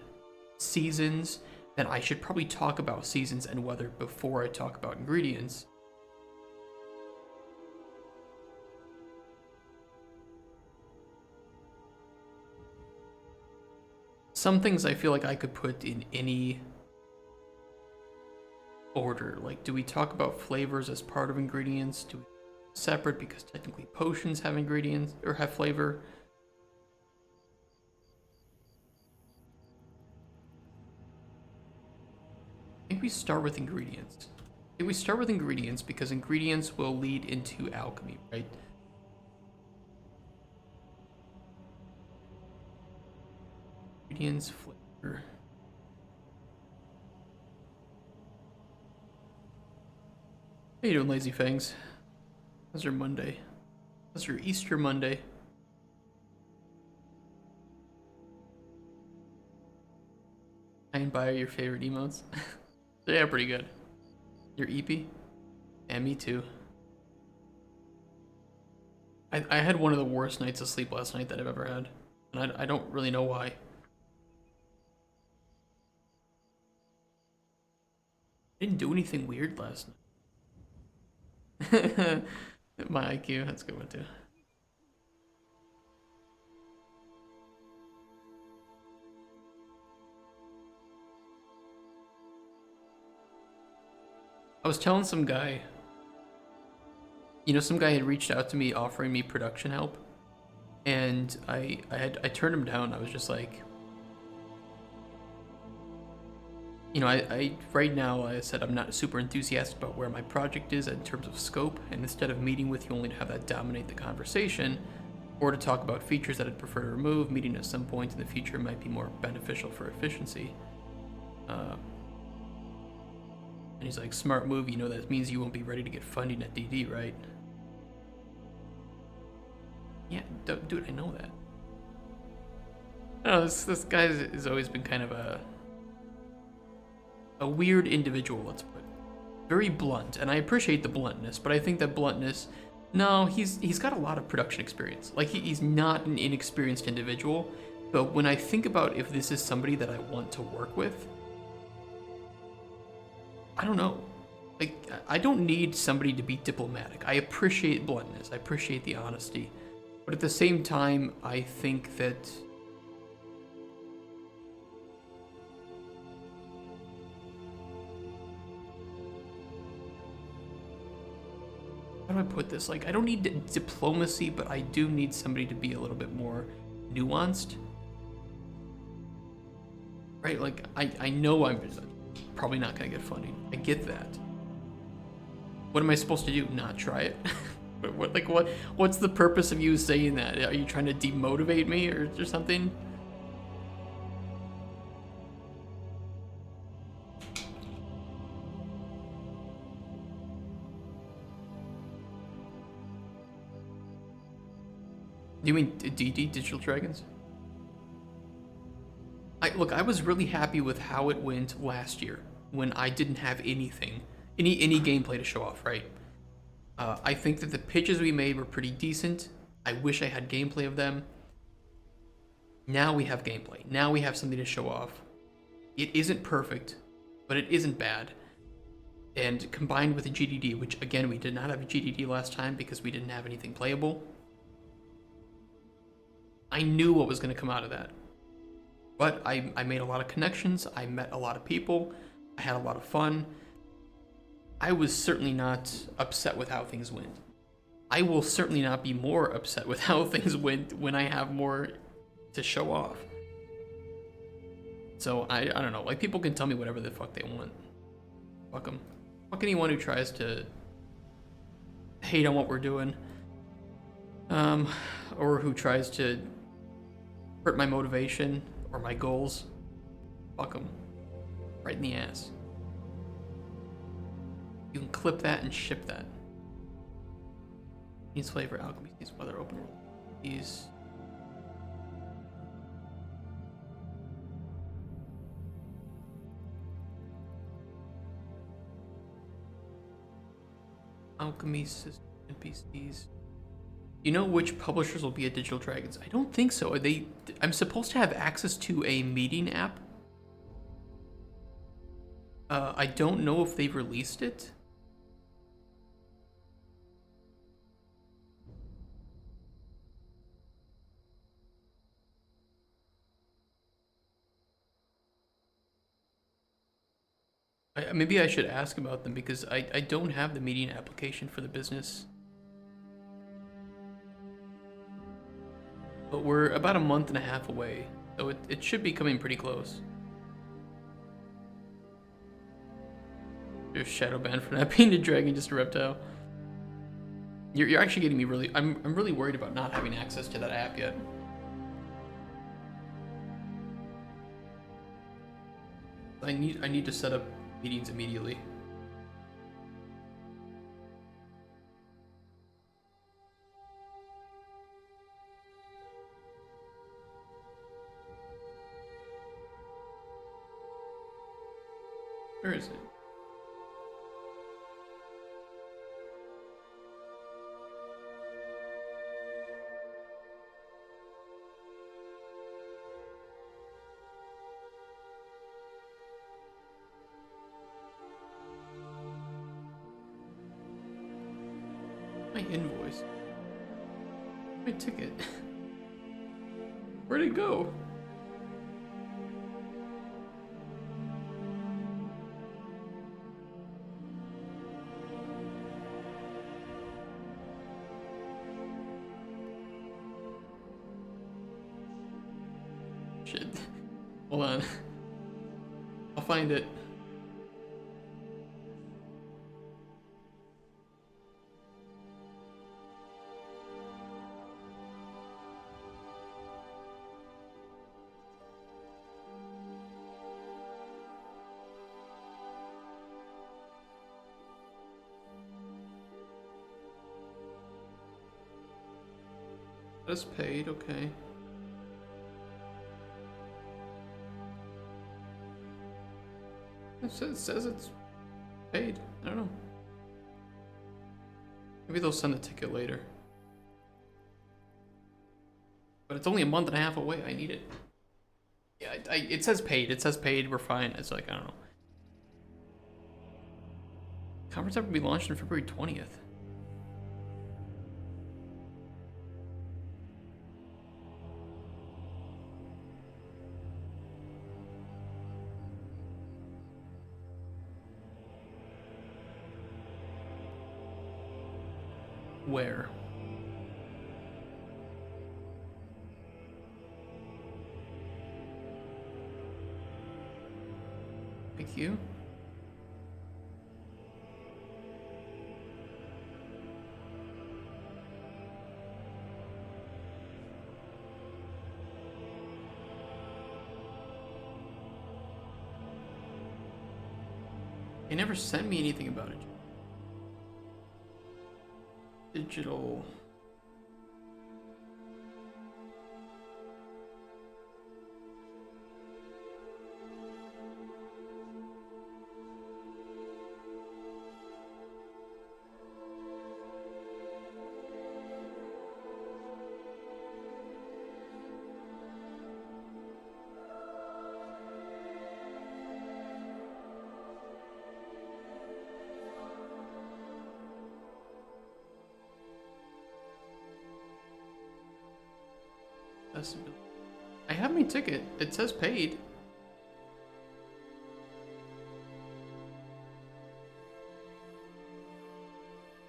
seasons, then I should probably talk about seasons and weather before I talk about ingredients. Some things I feel like I could put in any order. Like, do we talk about flavors as part of ingredients? Do we separate because technically potions have ingredients or have flavor? I think we start with ingredients. I think we start with ingredients because ingredients will lead into alchemy, right? Ingredients, flavor. How you doing, Lazy Fangs? How's your Monday? How's your Easter Monday? Try and buy your favorite emotes. Yeah, pretty good. Your EP? Yeah, me too. I had one of the worst nights of sleep last night that I've ever had. And I don't really know why. I didn't do anything weird last night. My IQ, that's a good one too. I was telling some guy, some guy had reached out to me offering me production help, and I turned him down. I was just like, I right now, I said I'm not super enthusiastic about where my project is in terms of scope, and instead of meeting with you only to have that dominate the conversation, or to talk about features that I'd prefer to remove, meeting at some point in the future might be more beneficial for efficiency. And he's like, smart move, that means you won't be ready to get funding at DD, right? Yeah, dude, I know that. I don't know, this guy has always been kind of a weird individual, let's put it. Very blunt, and I appreciate the bluntness, but I think that bluntness, no, he's got a lot of production experience. Like, he's not an inexperienced individual, but when I think about if this is somebody that I want to work with, I don't know. Like, I don't need somebody to be diplomatic. I appreciate bluntness. I appreciate the honesty. But at the same time, I think that how do I put this? Like, I don't need diplomacy, but I do need somebody to be a little bit more nuanced. Right? Like, I know I'm probably not going to get funding. I get that. What am I supposed to do? Not try it? What's the purpose of you saying that? Are you trying to demotivate me or something? Do you mean DD, Digital Dragons? Look, I was really happy with how it went last year when I didn't have anything, any gameplay to show off, right? I think that the pitches we made were pretty decent. I wish I had gameplay of them. Now we have gameplay. Now we have something to show off. It isn't perfect, but it isn't bad. And combined with the GDD, which again, we did not have a GDD last time because we didn't have anything playable. I knew what was going to come out of that. But I made a lot of connections. I met a lot of people. I had a lot of fun. I was certainly not upset with how things went. I will certainly not be more upset with how things went when I have more to show off. So I don't know. Like, people can tell me whatever the fuck they want. Fuck them. Fuck anyone who tries to hate on what we're doing. Or who tries to hurt my motivation or my goals. Fuck them. Right in the ass. You can clip that and ship that. Needs flavor, alchemy, needs weather, open world. These. Alchemy system NPCs. You know which publishers will be at Digital Dragons? I don't think so. I'm supposed to have access to a meeting app. I don't know if they've released it. Maybe I should ask about them because I don't have the meeting application for the business. But we're about a month and a half away, so it should be coming pretty close. There's shadow banned for not being a dragon, just a reptile. You're actually getting me really. I'm really worried about not having access to that app yet. I need to set up meetings immediately. Where is it? invoice? My ticket. Where'd it go? Shit. Hold on. I'll find it. That's paid, okay. It says it's paid. I don't know. Maybe they'll send the ticket later. But it's only a month and a half away. I need it. Yeah, it says paid. It says paid. We're fine. It's like, I don't know. Conference app will be launched on February 20th. Where? Thank you. They never sent me anything about it. Digital. I have my ticket. It says paid.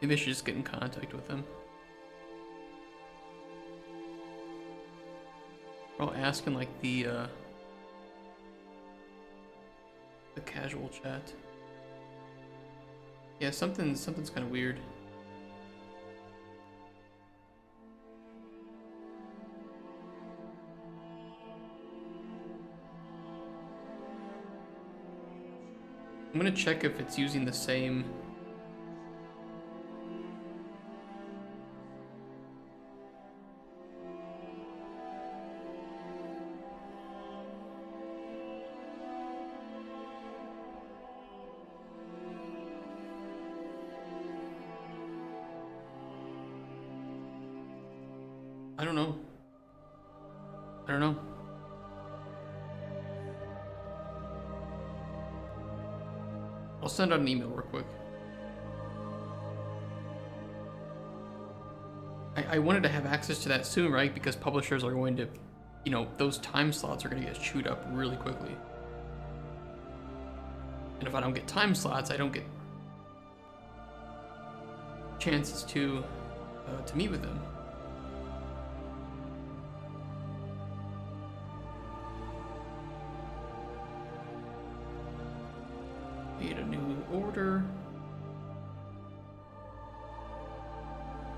Maybe I should just get in contact with them. I'll ask in like the casual chat. Yeah, something's kind of weird. I'm gonna check if it's using the same. I don't know. I don't know. I'll send out an email real quick. I wanted to have access to that soon, right? Because publishers are going to, you know, those time slots are going to get chewed up really quickly. And if I don't get time slots, I don't get chances to meet with them. Need a new order.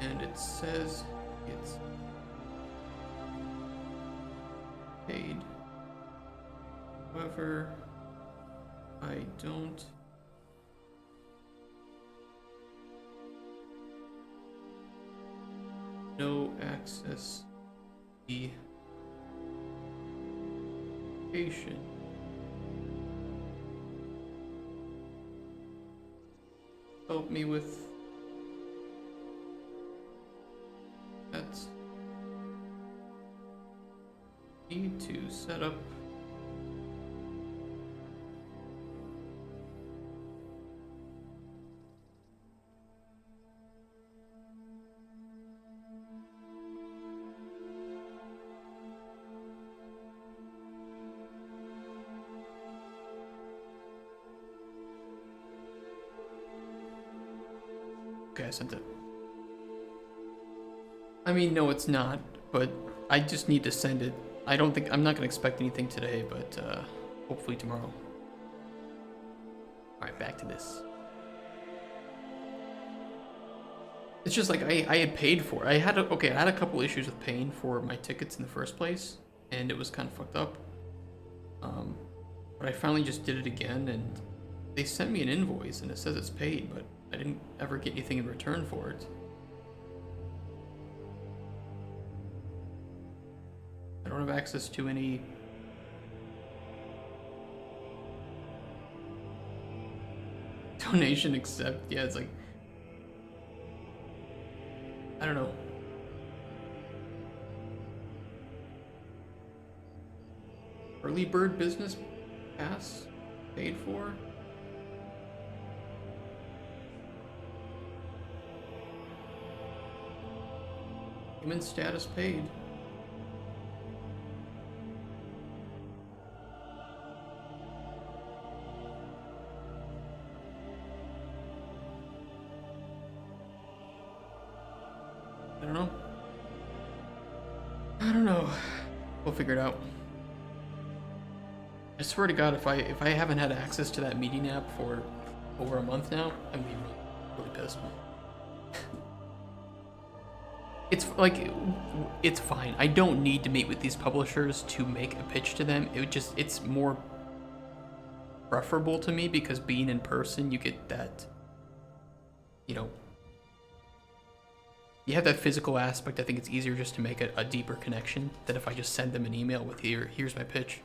And it says it's paid. However, I don't no access the patient. Help me with that. Need to set up Okay, I sent it. I mean, no, it's not, but I just need to send it. I'm not gonna expect anything today, but hopefully tomorrow. Alright, back to this. It's just like I had paid for it. I had a couple issues with paying for my tickets in the first place, and it was kind of fucked up. But I finally just did it again, and they sent me an invoice, and it says it's paid, but I didn't ever get anything in return for it. I don't have access to any donation except, yeah, it's like, I don't know. Early bird business pass paid for? Human status paid. I don't know. We'll figure it out. I swear to God, if I haven't had access to that meeting app for over a month now, I'm gonna be really pissed. It's like, it's fine. I don't need to meet with these publishers to make a pitch to them. It's more preferable to me because being in person, you get that, you know, you have that physical aspect. I think it's easier just to make a deeper connection than if I just send them an email with here's my pitch.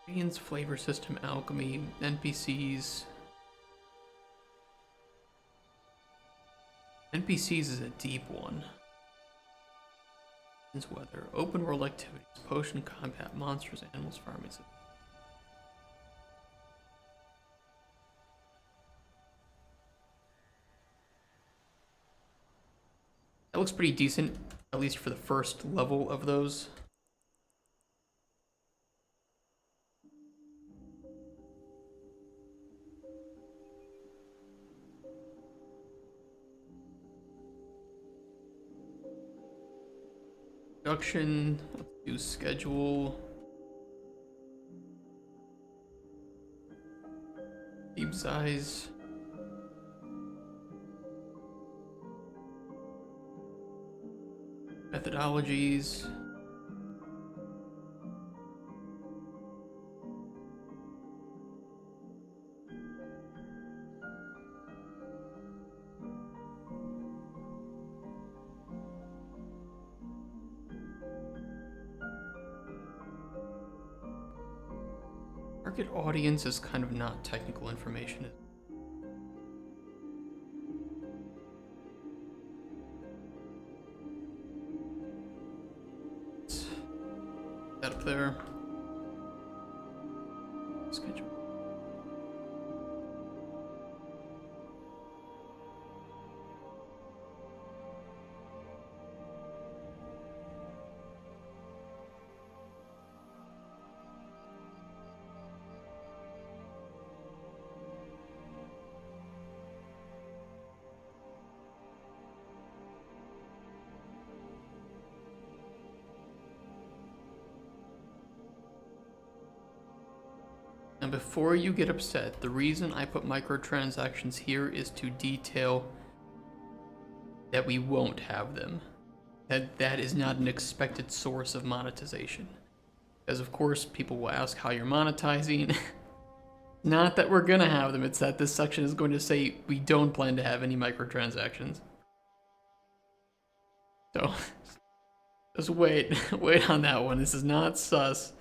Ingredients, flavor system, alchemy, NPCs. NPCs is a deep one. Weather, open world activities, potion combat, monsters, animals, farming. That looks pretty decent, at least for the first level of those. Production, let's do schedule. Team size. Methodologies. Target audience is kind of not technical information. That up there. Schedule. And before you get upset, the reason I put microtransactions here is to detail that we won't have them. That is not an expected source of monetization. Because of course people will ask how you're monetizing. Not that we're gonna have them, it's that this section is going to say we don't plan to have any microtransactions. So just wait on that one. This is not sus.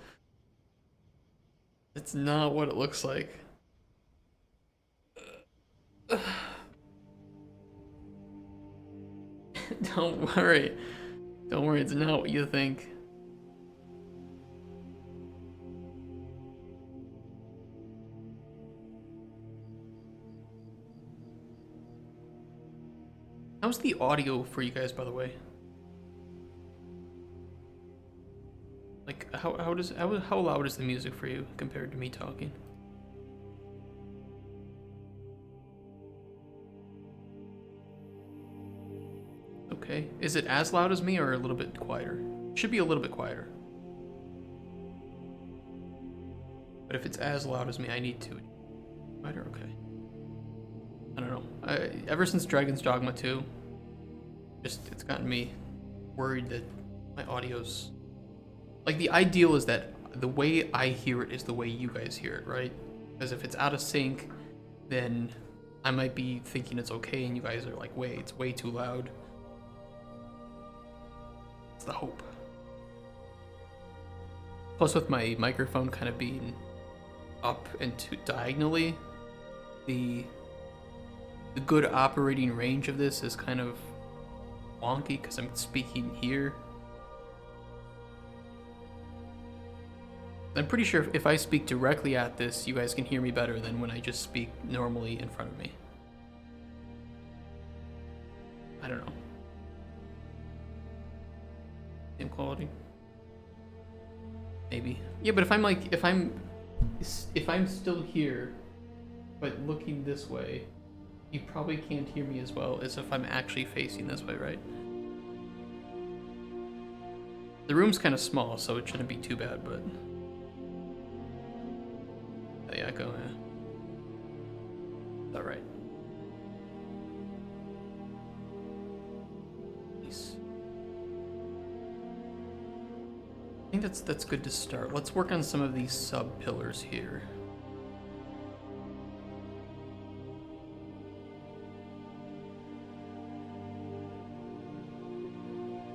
It's not what it looks like. Don't worry. Don't worry, it's not what you think. How's the audio for you guys, by the way? how loud is the music for you compared to me talking? Okay. Is it as loud as me or a little bit quieter? Should be a little bit quieter. But if it's as loud as me, I need to. Quieter? Okay. I don't know. Ever since Dragon's Dogma 2, it's gotten me worried that my audio's... Like, the ideal is that the way I hear it is the way you guys hear it, right? Because if it's out of sync, then I might be thinking it's okay and you guys are like, wait, it's way too loud. It's the hope. Plus with my microphone kind of being up and diagonally, the good operating range of this is kind of wonky because I'm speaking here. I'm pretty sure if I speak directly at this, you guys can hear me better than when I just speak normally in front of me. I don't know. Same quality? Maybe. Yeah, but if I'm still here, but looking this way, you probably can't hear me as well as if I'm actually facing this way, right? The room's kind of small, so it shouldn't be too bad, but... The echo, yeah. Alright. Nice. I think that's good to start. Let's work on some of these sub-pillars here.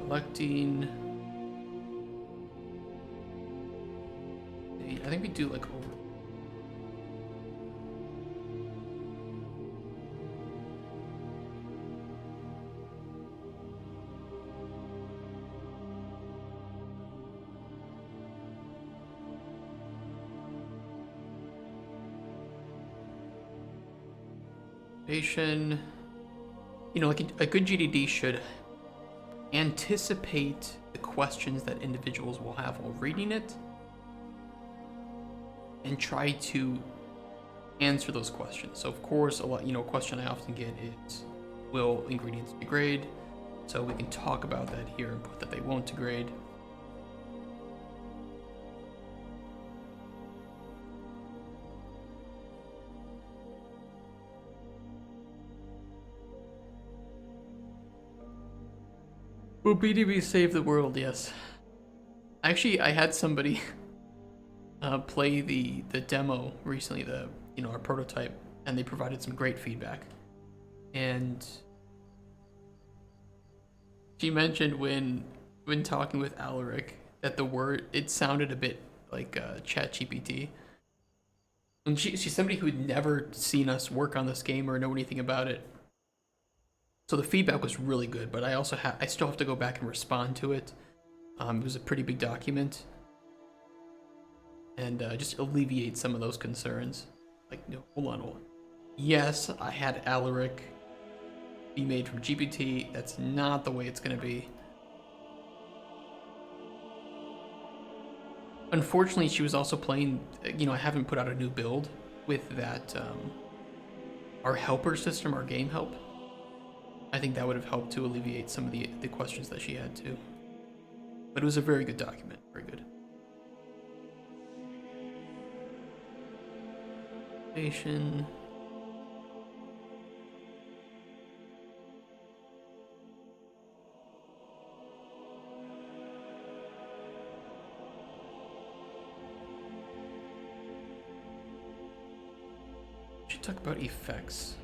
Collecting... I think we do like over... You know, like a good GDD should anticipate the questions that individuals will have while reading it and try to answer those questions. So of course, a question I often get is, will ingredients degrade? So we can talk about that here and put that they won't degrade. Will BDB save the world? Yes. Actually, I had somebody play the demo recently, our prototype, and they provided some great feedback. And she mentioned when talking with Alaric that it sounded a bit like ChatGPT. And she's somebody who had never seen us work on this game or know anything about it. So the feedback was really good, but I still have to go back and respond to it. It was a pretty big document, and just alleviate some of those concerns. Like, no, hold on. Yes, I had Alaric be made from GPT. That's not the way it's gonna be. Unfortunately, she was also playing. I haven't put out a new build with that. Our helper system, our game help. I think that would have helped to alleviate some of the questions that she had too. But it was a very good document, very good. Station. Should talk about effects.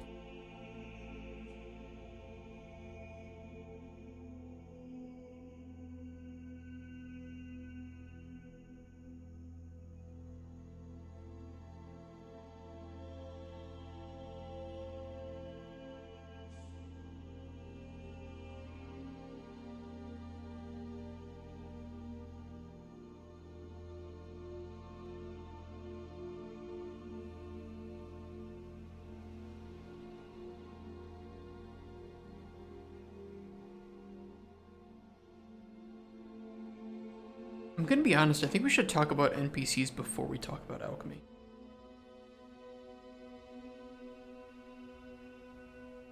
gonna be honest, I think we should talk about NPCs before we talk about alchemy.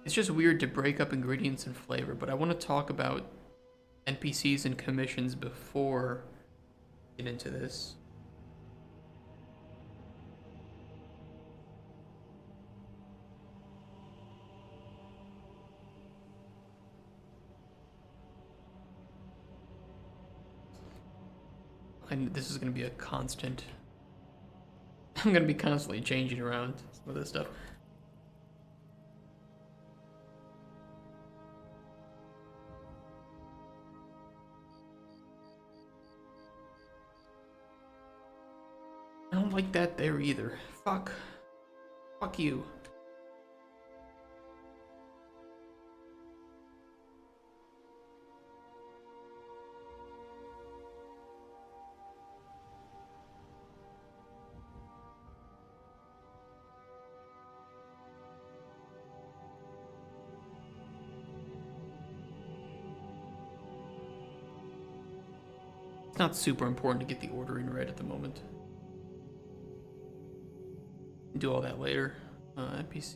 It's just weird to break up ingredients and flavor, but I want to talk about NPCs and commissions before we get into this. And this is going to be a constant. I'm going to be constantly changing around some of this stuff. I don't like that there either. Fuck. Fuck you. It's not super important to get the ordering right at the moment. Do all that later. NPC.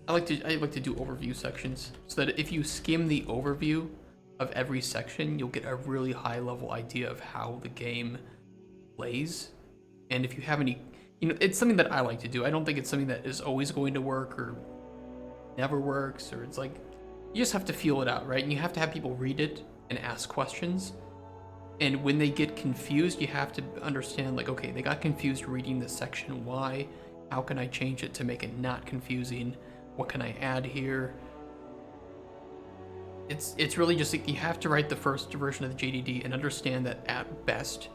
I like to do overview sections so that if you skim the overview of every section, you'll get a really high level idea of how the game plays. And if you have any, it's something that I like to do. I don't think it's something that is always going to work or never works, or it's like you just have to feel it out, right? And you have to have people read it and ask questions. And when they get confused, you have to understand, like, okay, they got confused reading this section. Why? How can I change it to make it not confusing? What can I add here? It's really just like you have to write the first version of the JDD and understand that at best,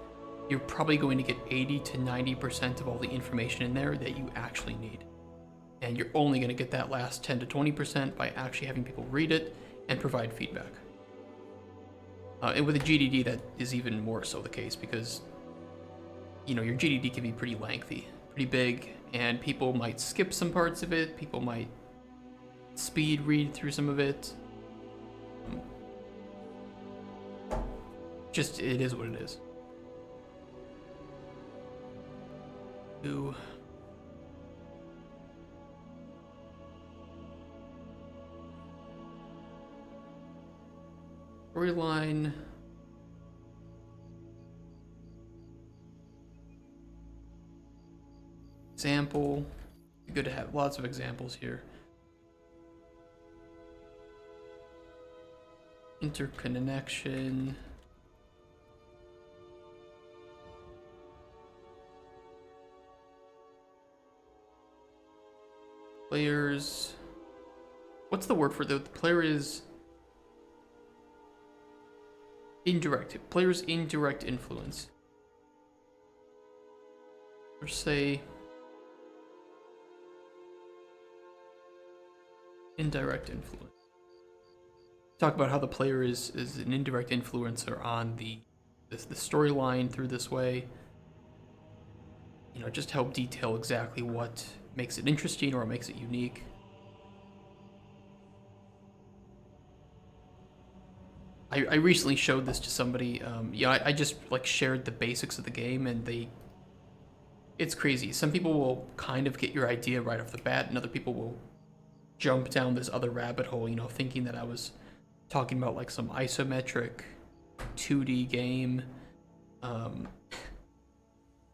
you're probably going to get 80 to 90% of all the information in there that you actually need. And you're only going to get that last 10 to 20% by actually having people read it and provide feedback. And with a GDD, that is even more so the case because, your GDD can be pretty lengthy, pretty big, and people might skip some parts of it. People might speed read through some of it. Just, it is what it is. Ooh. Storyline. Example. Be good to have lots of examples here. Interconnection. Players. What's the word for the player is? Indirect. Player's indirect influence. Or say indirect influence. Talk about how the player is an indirect influencer on the storyline through this way. Just help detail exactly what makes it interesting or makes it unique. I recently showed this to somebody. I just shared the basics of the game, and it's crazy. Some people will kind of get your idea right off the bat, and other people will jump down this other rabbit hole, thinking that I was talking about like some isometric 2D game,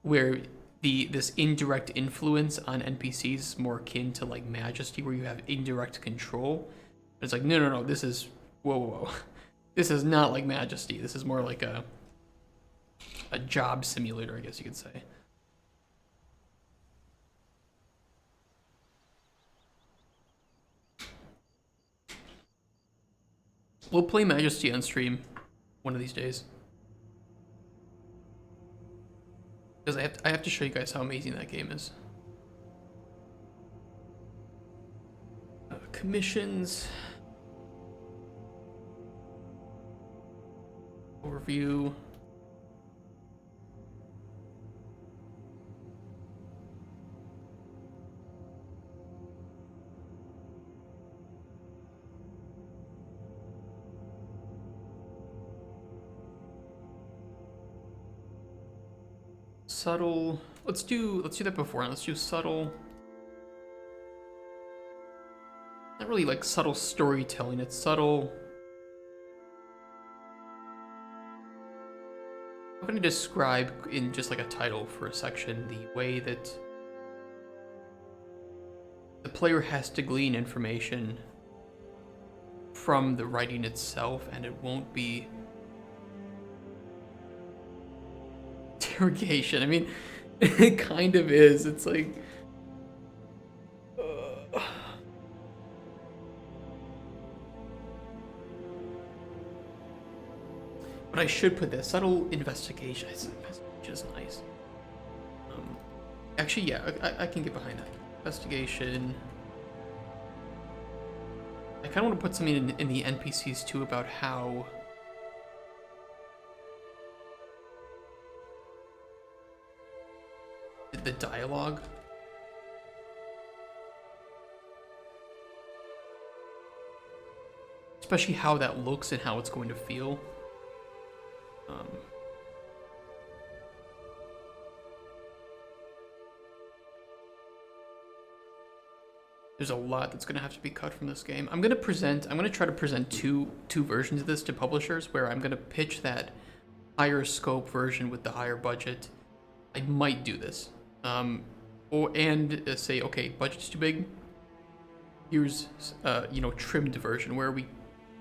where this indirect influence on NPCs is more akin to like Majesty, where you have indirect control. It's like no, this is whoa. This is not like Majesty. This is more like a job simulator, I guess you could say. We'll play Majesty on stream one of these days. Because I have to show you guys how amazing that game is. Commissions. Overview. Subtle. Let's do that beforehand. Let's do subtle. Not really like subtle storytelling. It's subtle. I'm going to describe in just like a title for a section the way that the player has to glean information from the writing itself, and it won't be interrogation. I mean, it kind of is. It's like but I should put this subtle investigation. Investigation is nice. Actually, yeah, I can get behind that. Investigation. I kind of want to put something in the NPCs too about how the dialogue. Especially how that looks and how it's going to feel. There's a lot that's going to have to be cut from this game. I'm going to try to present two versions of this to publishers, where I'm going to pitch that higher scope version with the higher budget. I might do this. Say, okay, budget's too big. Here's, trimmed version where we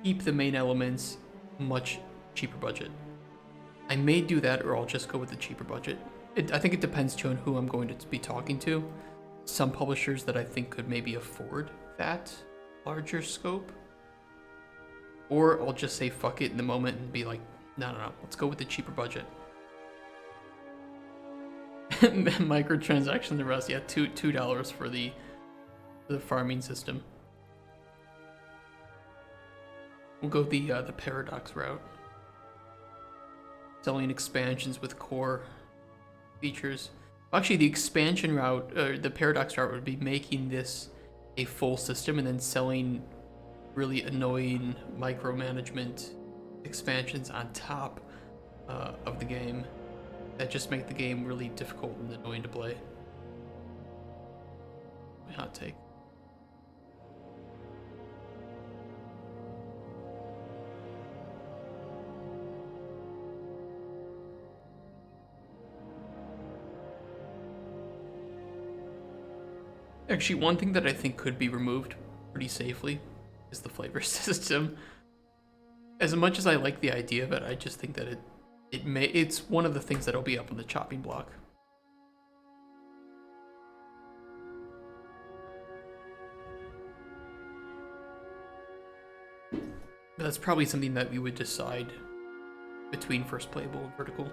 keep the main elements, much cheaper budget. I may do that, or I'll just go with the cheaper budget. I think it depends too on who I'm going to be talking to. Some publishers that I think could maybe afford that larger scope. Or I'll just say fuck it in the moment and be like, no, let's go with the cheaper budget. Microtransactions and Rust, yeah, $2 for the farming system. We'll go the paradox route. Selling expansions with core features. Actually, the expansion route, or the paradox route, would be making this a full system and then selling really annoying micromanagement expansions on top of the game that just make the game really difficult and annoying to play. My hot take. Actually, one thing that I think could be removed pretty safely is the flavor system. As much as I like the idea of it, I just think that it's one of the things that'll be up on the chopping block. But that's probably something that we would decide between first playable and vertical.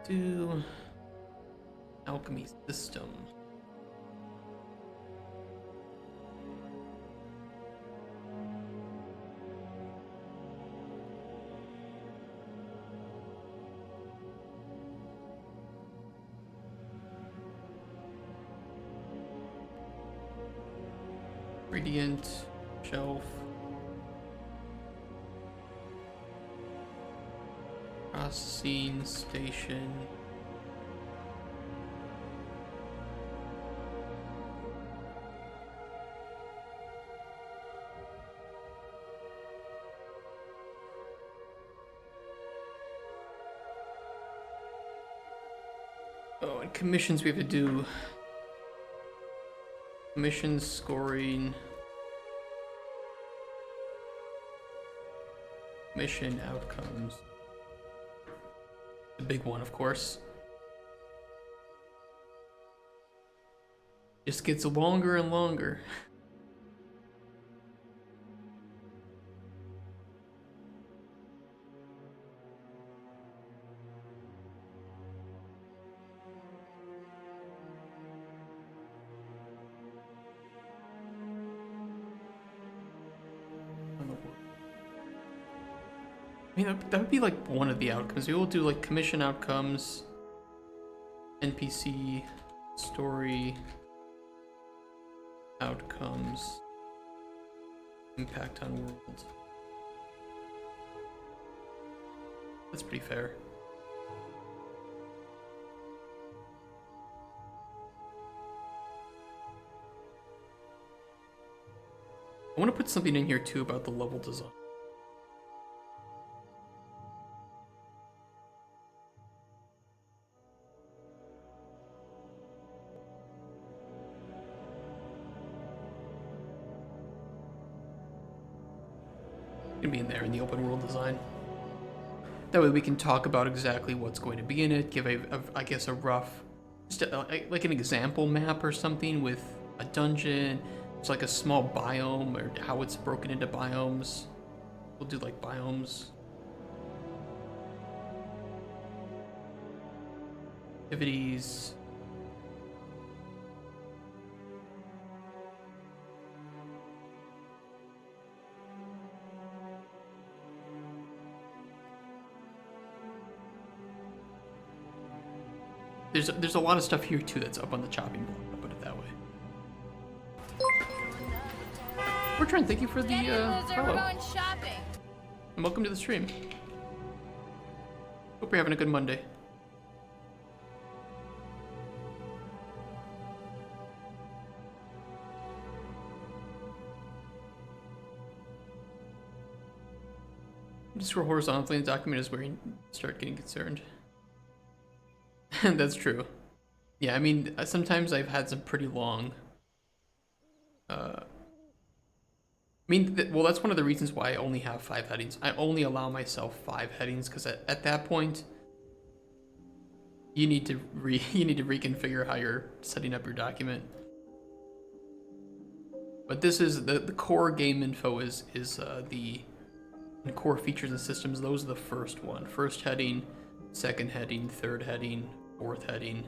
Do alchemy system. Gradient, shelf. Processing station. Oh, and commissions we have to do. Commissions, scoring. Mission outcomes. The big one, of course. Just gets longer and longer. I mean, that would be like one of the outcomes. We will do like commission outcomes, NPC, story, outcomes, impact on world. That's pretty fair. I want to put something in here too about the level design. It's gonna be in there in the open world design. That way we can talk about exactly what's going to be in it, give I guess a rough, just like an example map or something with a dungeon. It's like a small biome or how it's broken into biomes. We'll do like biomes. Activities. There's a lot of stuff here too that's up on the chopping block, I'll put it that way. We're trying to thank you for the follow. And welcome to the stream. Hope you're having a good Monday. Just scroll horizontally and the document is where you start getting concerned. That's true. Yeah, I mean, sometimes I've had some pretty long... well, that's one of the reasons why I only have 5 headings. I only allow myself 5 headings, because at that point, you need to reconfigure how you're setting up your document. But this is, the core game info is the core features and systems. Those are the first one. First heading, second heading, third heading, fourth heading.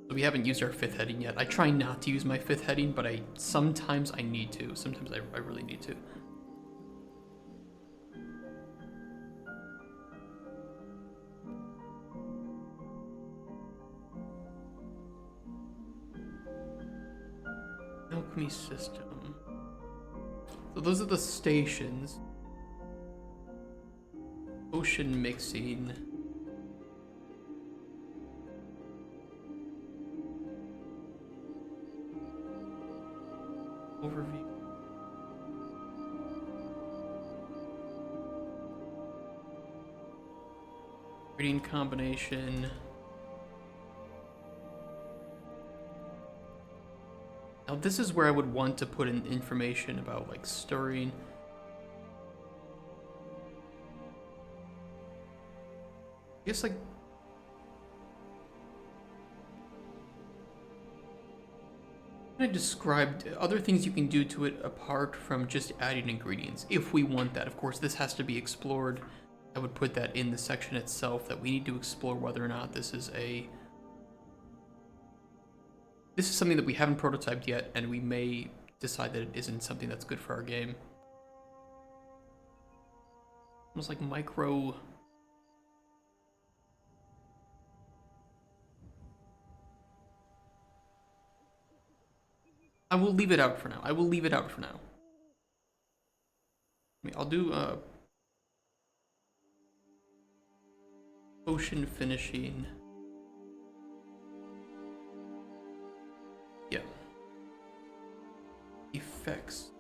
So we haven't used our 5th heading yet. I try not to use my 5th heading, but sometimes I need to. Sometimes I really need to. Alchemy system. So those are the stations. Ocean mixing. Overview. Reading combination. Now this is where I would want to put in information about like stirring. I guess like I described other things you can do to it apart from just adding ingredients, if we want that. Of course, this has to be explored. I would put that in the section itself, that we need to explore whether or not this is something that we haven't prototyped yet, and we may decide that it isn't something that's good for our game. Almost like micro... I will leave it out for now. I will leave it out for now. I mean, I'll do potion finishing. Yeah. Effects.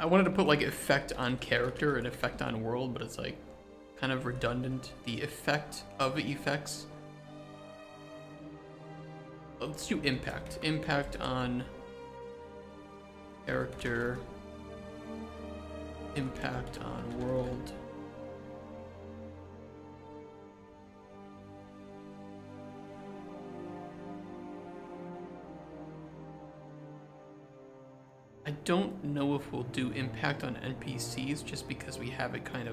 I wanted to put like effect on character and effect on world, but it's like kind of redundant. The effect of effects. Let's do impact. Impact on character. Impact on world. I don't know if we'll do impact on NPCs just because we have it kind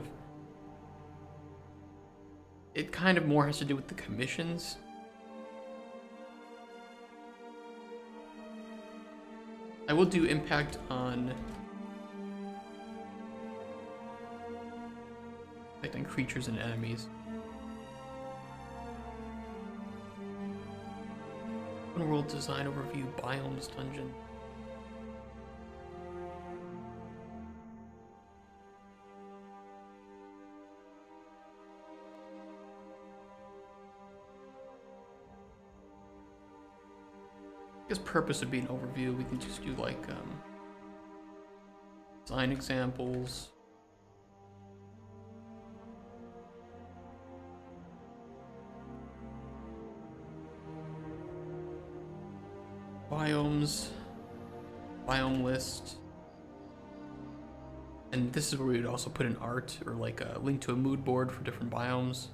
of more has to do with the commissions. I will do impact on creatures and enemies. Open world design overview, biomes, dungeon. I guess purpose would be an overview. We can just do like design examples. Biomes, biome list. And this is where we would also put in art or like a link to a mood board for different biomes.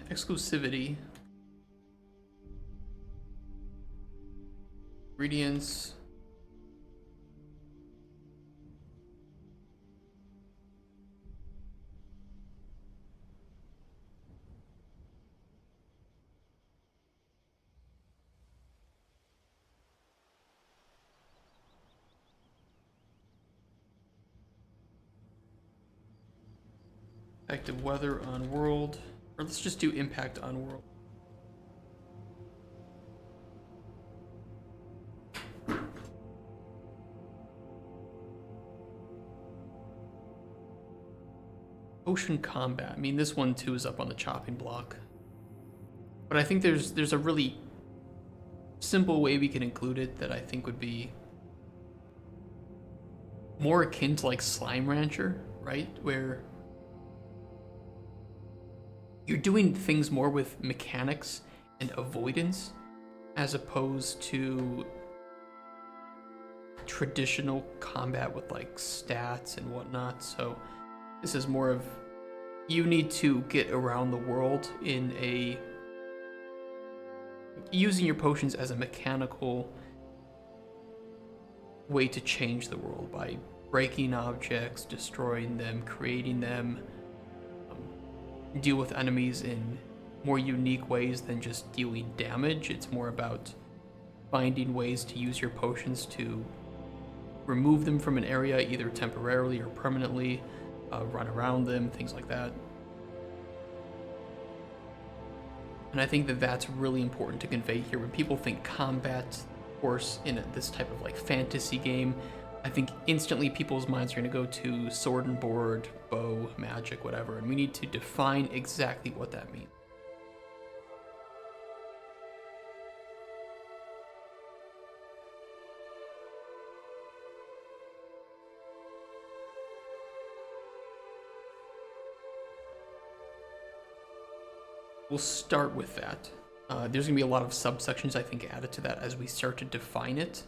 Exclusivity, ingredients, effective weather on world, or let's just do impact on world. Ocean combat. I mean, this one too is up on the chopping block. But I think there's a really simple way we can include it that I think would be more akin to like Slime Rancher, right? Where you're doing things more with mechanics and avoidance as opposed to traditional combat with like stats and whatnot. So this is more of you need to get around the world in a using your potions as a mechanical way to change the world by breaking objects, destroying them, creating them, deal with enemies in more unique ways than just dealing damage. It's more about finding ways to use your potions to remove them from an area, either temporarily or permanently, run around them, things like that. And I think that that's really important to convey here. When people think combat, of course, in this type of like fantasy game, I think instantly people's minds are going to go to sword and board, bow, magic, whatever, and we need to define exactly what that means. We'll start with that. There's going to be a lot of subsections, I think, added to that as we start to define it.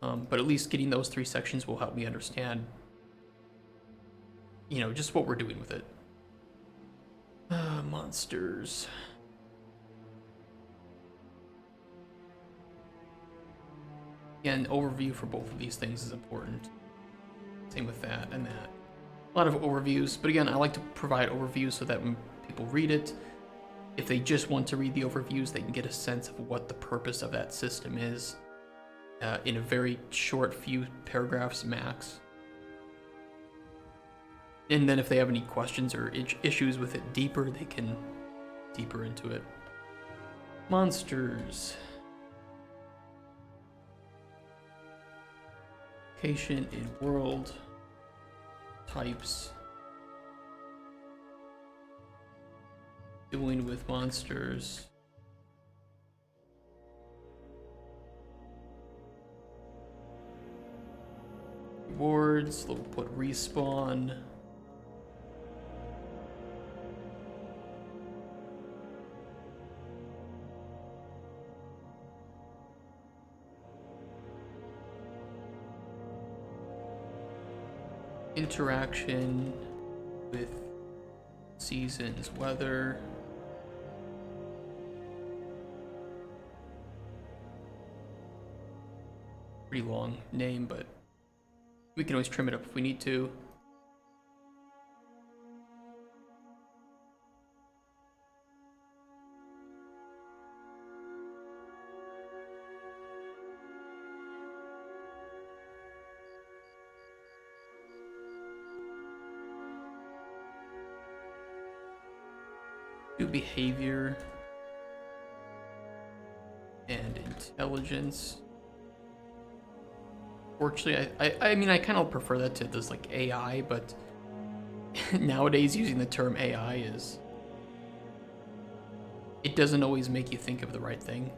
But at least getting those 3 sections will help me understand, you know, just what we're doing with it. Monsters. Again, overview for both of these things is important. Same with that and that. A lot of overviews, but again, I like to provide overviews so that when people read it, if they just want to read the overviews, they can get a sense of what the purpose of that system is in a very short few paragraphs max. And then if they have any questions or issues with it deeper, they can deeper into it. Monsters. Location in world. Types. Doing with monsters. Rewards, we'll put respawn. Interaction with seasons, weather. pretty long name, but we can always trim it up if we need to. Do behavior and intelligence. Fortunately, I mean, I kind of prefer that to this like AI, but nowadays using the term AI is, it doesn't always make you think of the right thing.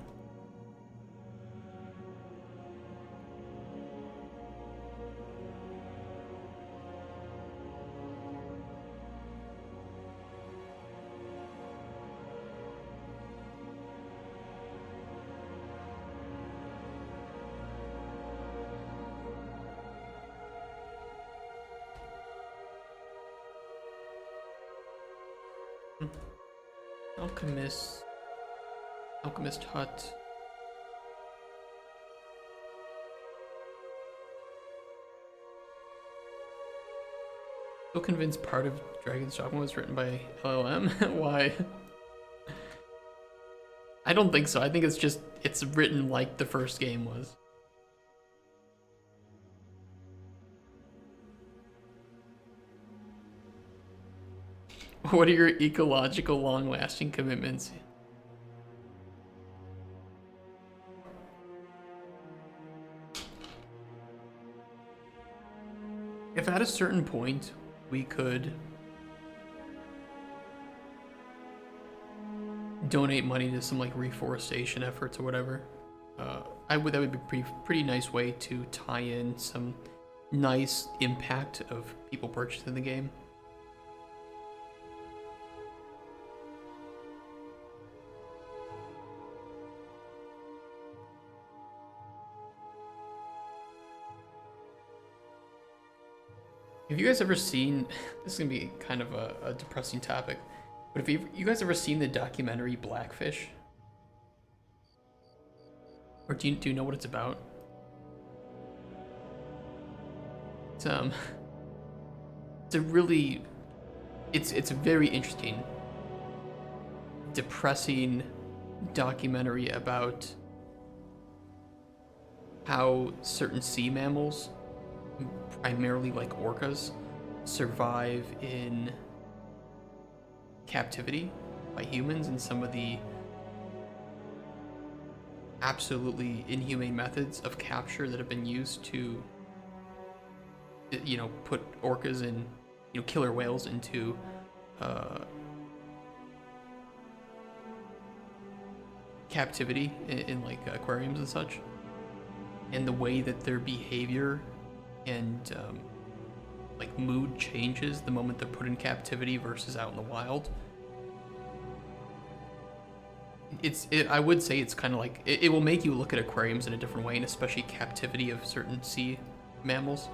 Alchemist hut. So convinced part of Dragon's Dogma was written by LLM. Why? I don't think so. I think it's written like the first game was. What are your ecological long-lasting commitments? If at a certain point we could donate money to some like reforestation efforts or whatever, that would be pretty nice way to tie in some nice impact of people purchasing the game. Have you guys ever seen, this is gonna be kind of a depressing topic, but if you guys ever seen the documentary Blackfish? Or do you know what it's about? It's it's a very interesting, depressing documentary about how certain sea mammals, primarily like orcas, survive in captivity by humans, and some of the absolutely inhumane methods of capture that have been used to, you know, put orcas and, you know, killer whales into captivity in like aquariums and such, and the way that their behavior and like mood changes the moment they're put in captivity versus out in the wild. I would say it's kind of like, it will make you look at aquariums in a different way, and especially captivity of certain sea mammals.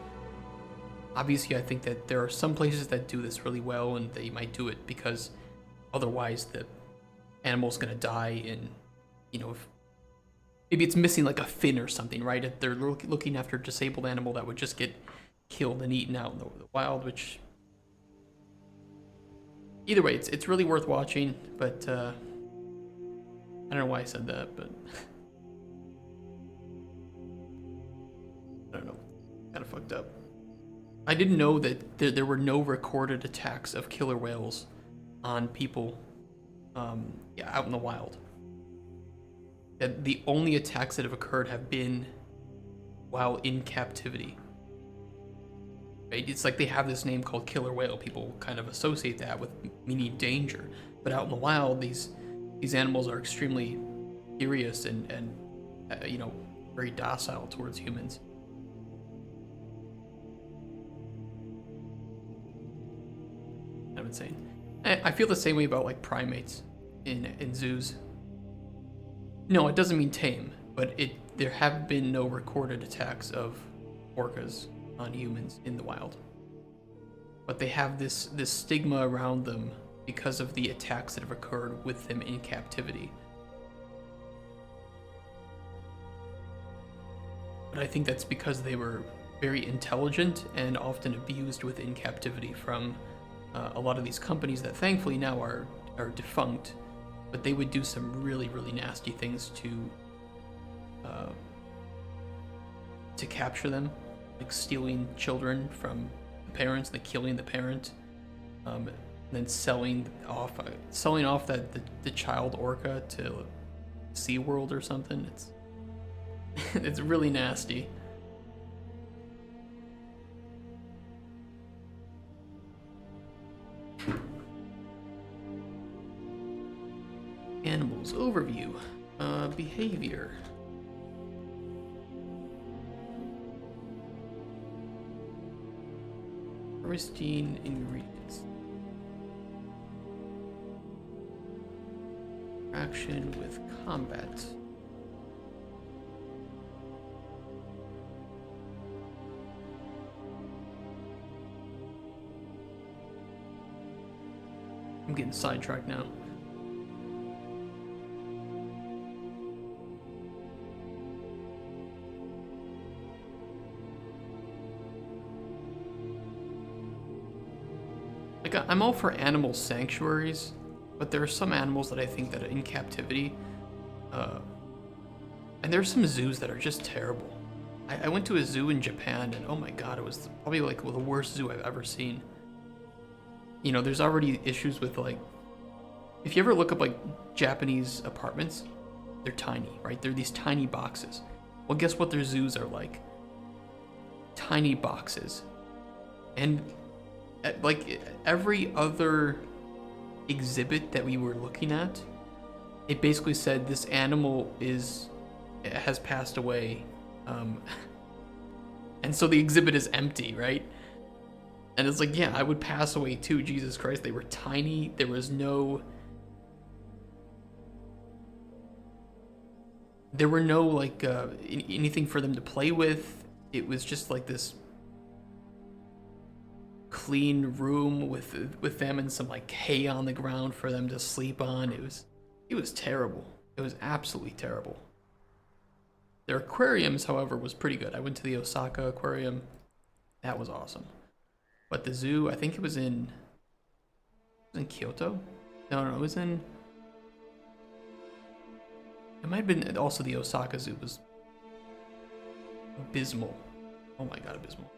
Obviously, I think that there are some places that do this really well, and they might do it because otherwise the animal's gonna die, and, you know, if maybe it's missing like a fin or something, right? If they're looking after a disabled animal that would just get killed and eaten out in the wild, which, either way, it's really worth watching, but I don't know why I said that, but I don't know, kind of fucked up. I didn't know that there were no recorded attacks of killer whales on people yeah, out in the wild. That the only attacks that have occurred have been while in captivity. Right? It's like they have this name called killer whale. People kind of associate that with meaning danger, but out in the wild, these animals are extremely curious and you know, very docile towards humans. Kind of insane. I feel the same way about like primates in zoos. No, it doesn't mean tame, but there have been no recorded attacks of orcas on humans in the wild. But they have this stigma around them because of the attacks that have occurred with them in captivity. but I think that's because they were very intelligent and often abused within captivity from a lot of these companies that thankfully now are defunct, but they would do some really, really nasty things to capture them, like stealing children from the parents, then killing the parent, and then selling off the child orca to SeaWorld or something. It's really nasty. Animals overview. Behavior. Pristine ingredients. Action with combat. I'm getting sidetracked now. Like, I'm all for animal sanctuaries, but there are some animals that I think that are in captivity, and there's some zoos that are just terrible. I went to a zoo in Japan, and oh my god, it was probably like the worst zoo I've ever seen. You know, there's already issues with, like, if you ever look up like Japanese apartments, they're tiny, right? They're these tiny boxes. Well, guess what their zoos are like? Tiny boxes. And like every other exhibit that we were looking at, it basically said this animal has passed away, and so the exhibit is empty, right? And it's like, yeah, I would pass away too. Jesus Christ, they were tiny. There were no like anything for them to play with. It was just like this clean room with them and some like hay on the ground for them to sleep on. It was terrible. It was absolutely terrible. Their aquariums, however, was pretty good. I went to the Osaka aquarium. That was awesome. But the zoo, I think it was in Kyoto? No, it was in, it might have been also the Osaka zoo. Was abysmal. Oh my god, abysmal.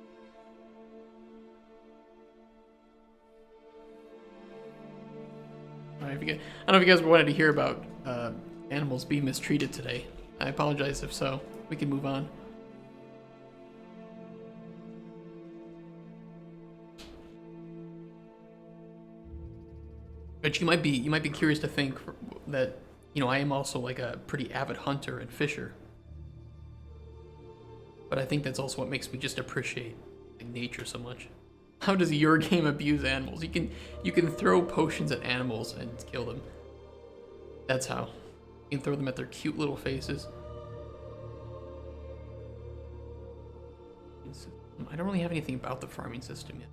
I don't know if you guys wanted to hear about animals being mistreated today. I apologize if so. We can move on. But you might be curious to think that, you know, I am also like a pretty avid hunter and fisher. But I think that's also what makes me just appreciate like nature so much. How does your game abuse animals? You can throw potions at animals and kill them. That's how. You can throw them at their cute little faces. I don't really have anything about the farming system yet.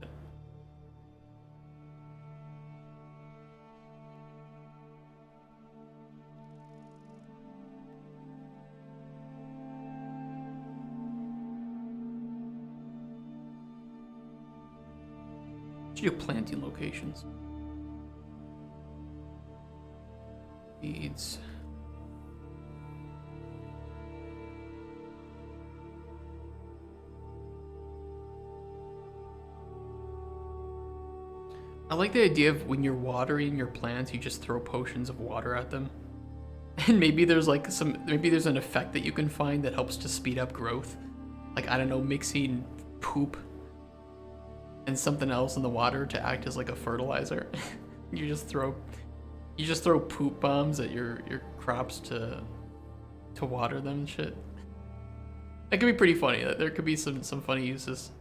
Your planting locations. Seeds. I like the idea of when you're watering your plants, you just throw potions of water at them. And maybe there's like maybe there's an effect that you can find that helps to speed up growth. Like, I don't know, mixing poop and something else in the water to act as like a fertilizer. you just throw poop bombs at your crops to water them and shit. That could be pretty funny. There could be some funny uses.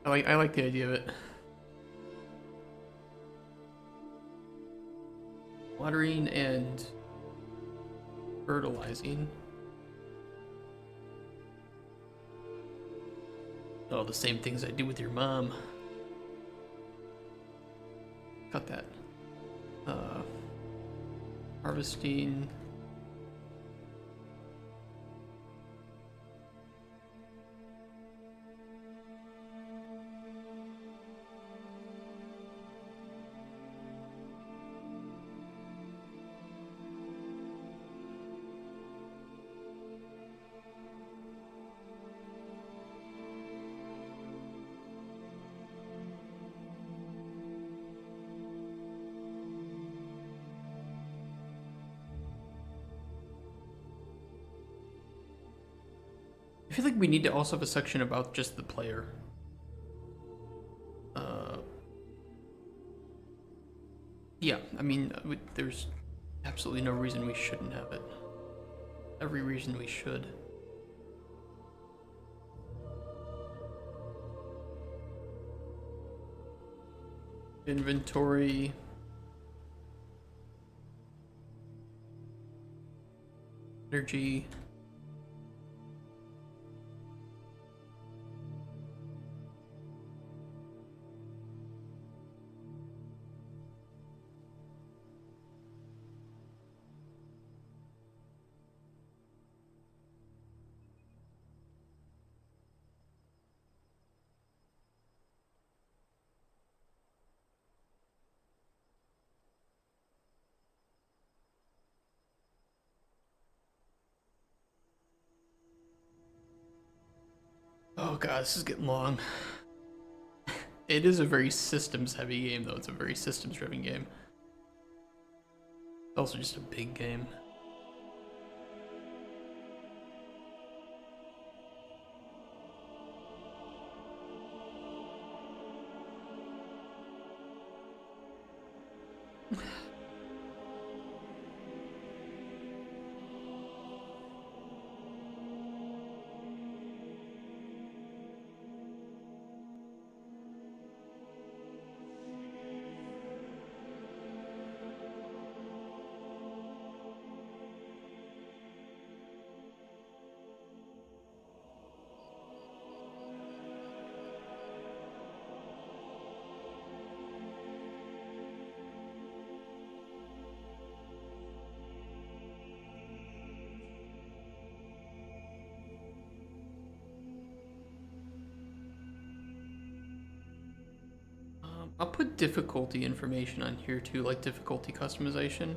I like the idea of it. Watering and fertilizing. Oh, the same things I do with your mom. Cut that. Harvesting. feel like we need to also have a section about just the player. Yeah, I mean, there's absolutely no reason we shouldn't have it. Every reason we should. Inventory. Energy. Oh god, this is getting long. It is a very systems heavy game though. It's a very systems driven game. It's also just a big game. I'll put difficulty information on here too, like difficulty customization.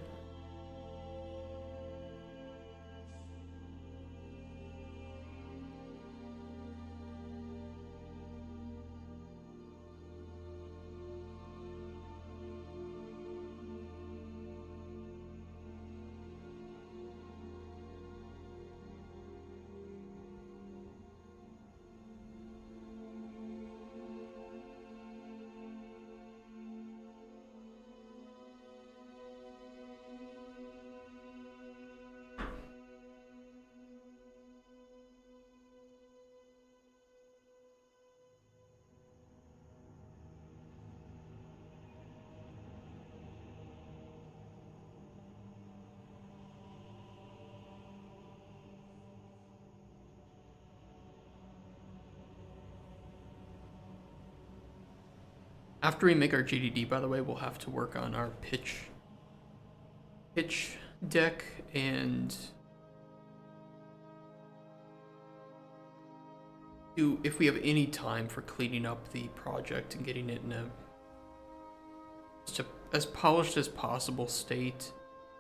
After we make our GDD, by the way, we'll have to work on our pitch deck and do if we have any time for cleaning up the project and getting it in a as polished as possible state.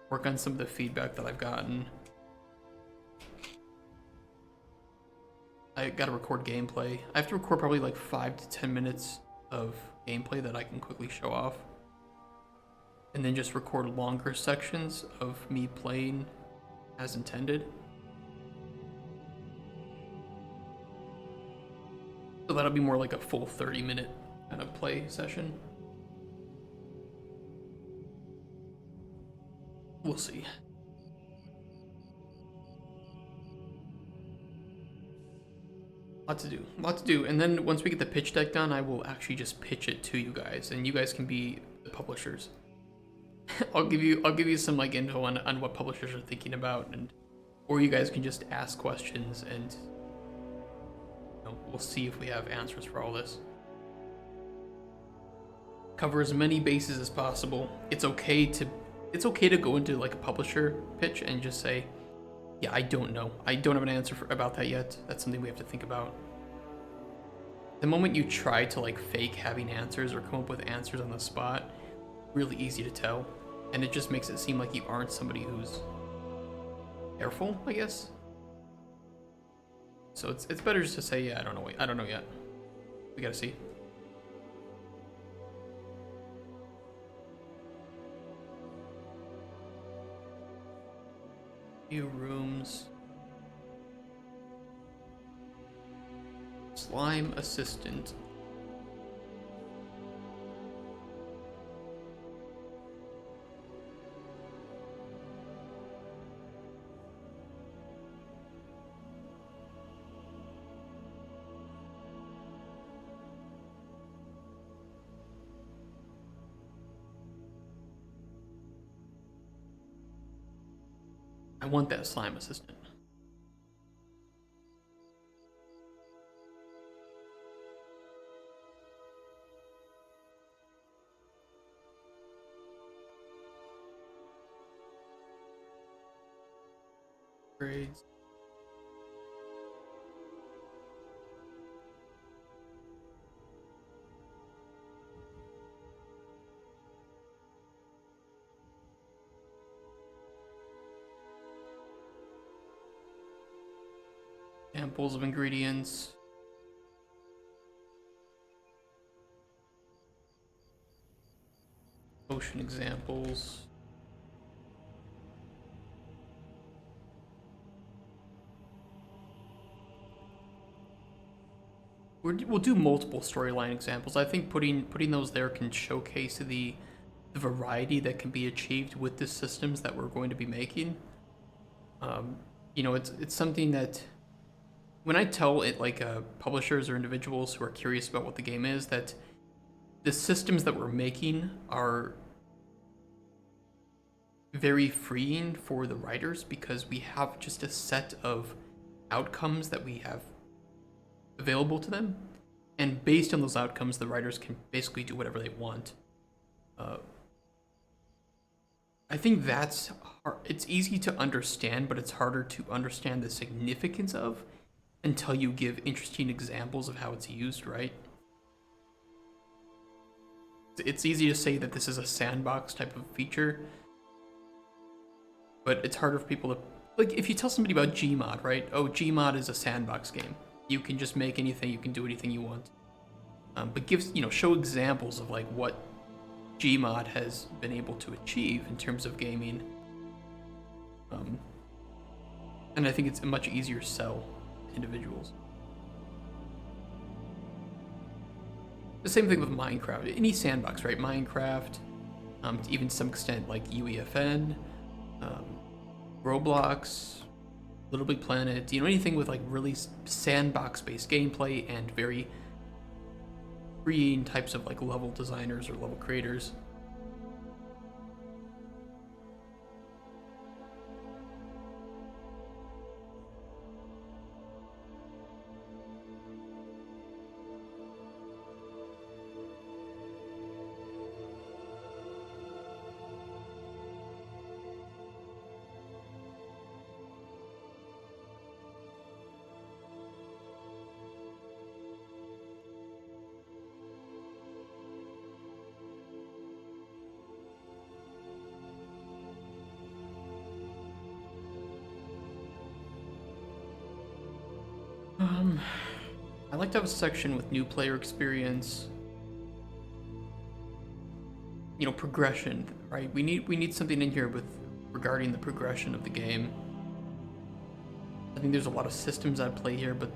Work on some of the feedback that I've gotten. I gotta record gameplay. I have to record probably like 5 to 10 minutes of gameplay that I can quickly show off. And then just record longer sections of me playing as intended. So that'll be more like a full 30-minute kind of play session. We'll see. Lot to do. And then once we get the pitch deck done, I will actually just pitch it to you guys, and you guys can be the publishers. I'll give you some like info on what publishers are thinking about, and or you guys can just ask questions, and we'll see if we have answers for all this. Cover as many bases as possible. It's okay to go into like a publisher pitch and just say, yeah, I don't know. I don't have an answer about that yet. That's something we have to think about. The moment you try to like fake having answers or come up with answers on the spot, really easy to tell. And it just makes it seem like you aren't somebody who's careful, I guess. So it's better just to say, yeah, I don't know yet. We gotta see. Few rooms. slime assistant. I want that slime assistant. Grades. Samples of ingredients. Potion examples. We'll do multiple storyline examples. I think putting those there can showcase the variety that can be achieved with the systems that we're going to be making. You know, it's something that when I tell it like publishers or individuals who are curious about what the game is, that the systems that we're making are very freeing for the writers because we have just a set of outcomes that we have available to them, and based on those outcomes the writers can basically do whatever they want. I think that's hard. It's easy to understand, but it's harder to understand the significance of until you give interesting examples of how it's used, right? It's easy to say that this is a sandbox type of feature, but it's harder for people to, like, if you tell somebody about Gmod, right? Oh, Gmod is a sandbox game. You can just make anything, you can do anything you want. But show examples of like what Gmod has been able to achieve in terms of gaming. And I think it's a much easier sell to individuals. The same thing with Minecraft. Any sandbox, right? Minecraft, to even some extent like UEFN, Roblox, Little Big Planet, anything with like really sandbox-based gameplay and very freeing types of like level designers or level creators. I like to have a section with new player experience. Progression, right? We need something in here with regarding the progression of the game. I think there's a lot of systems at play here, but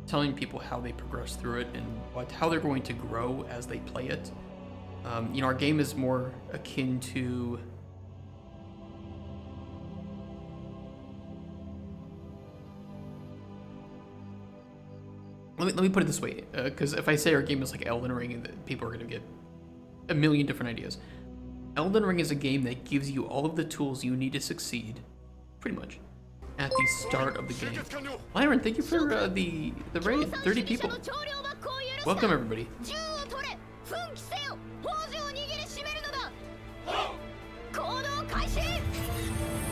telling people how they progress through it and how they're going to grow as they play it. Our game is more akin to let me put it this way, because if I say our game is like Elden Ring, people are going to get a million different ideas. Elden Ring is a game that gives you all of the tools you need to succeed, pretty much, at the start of the game. Myron, thank you for the raid. 30 people. Welcome, everybody.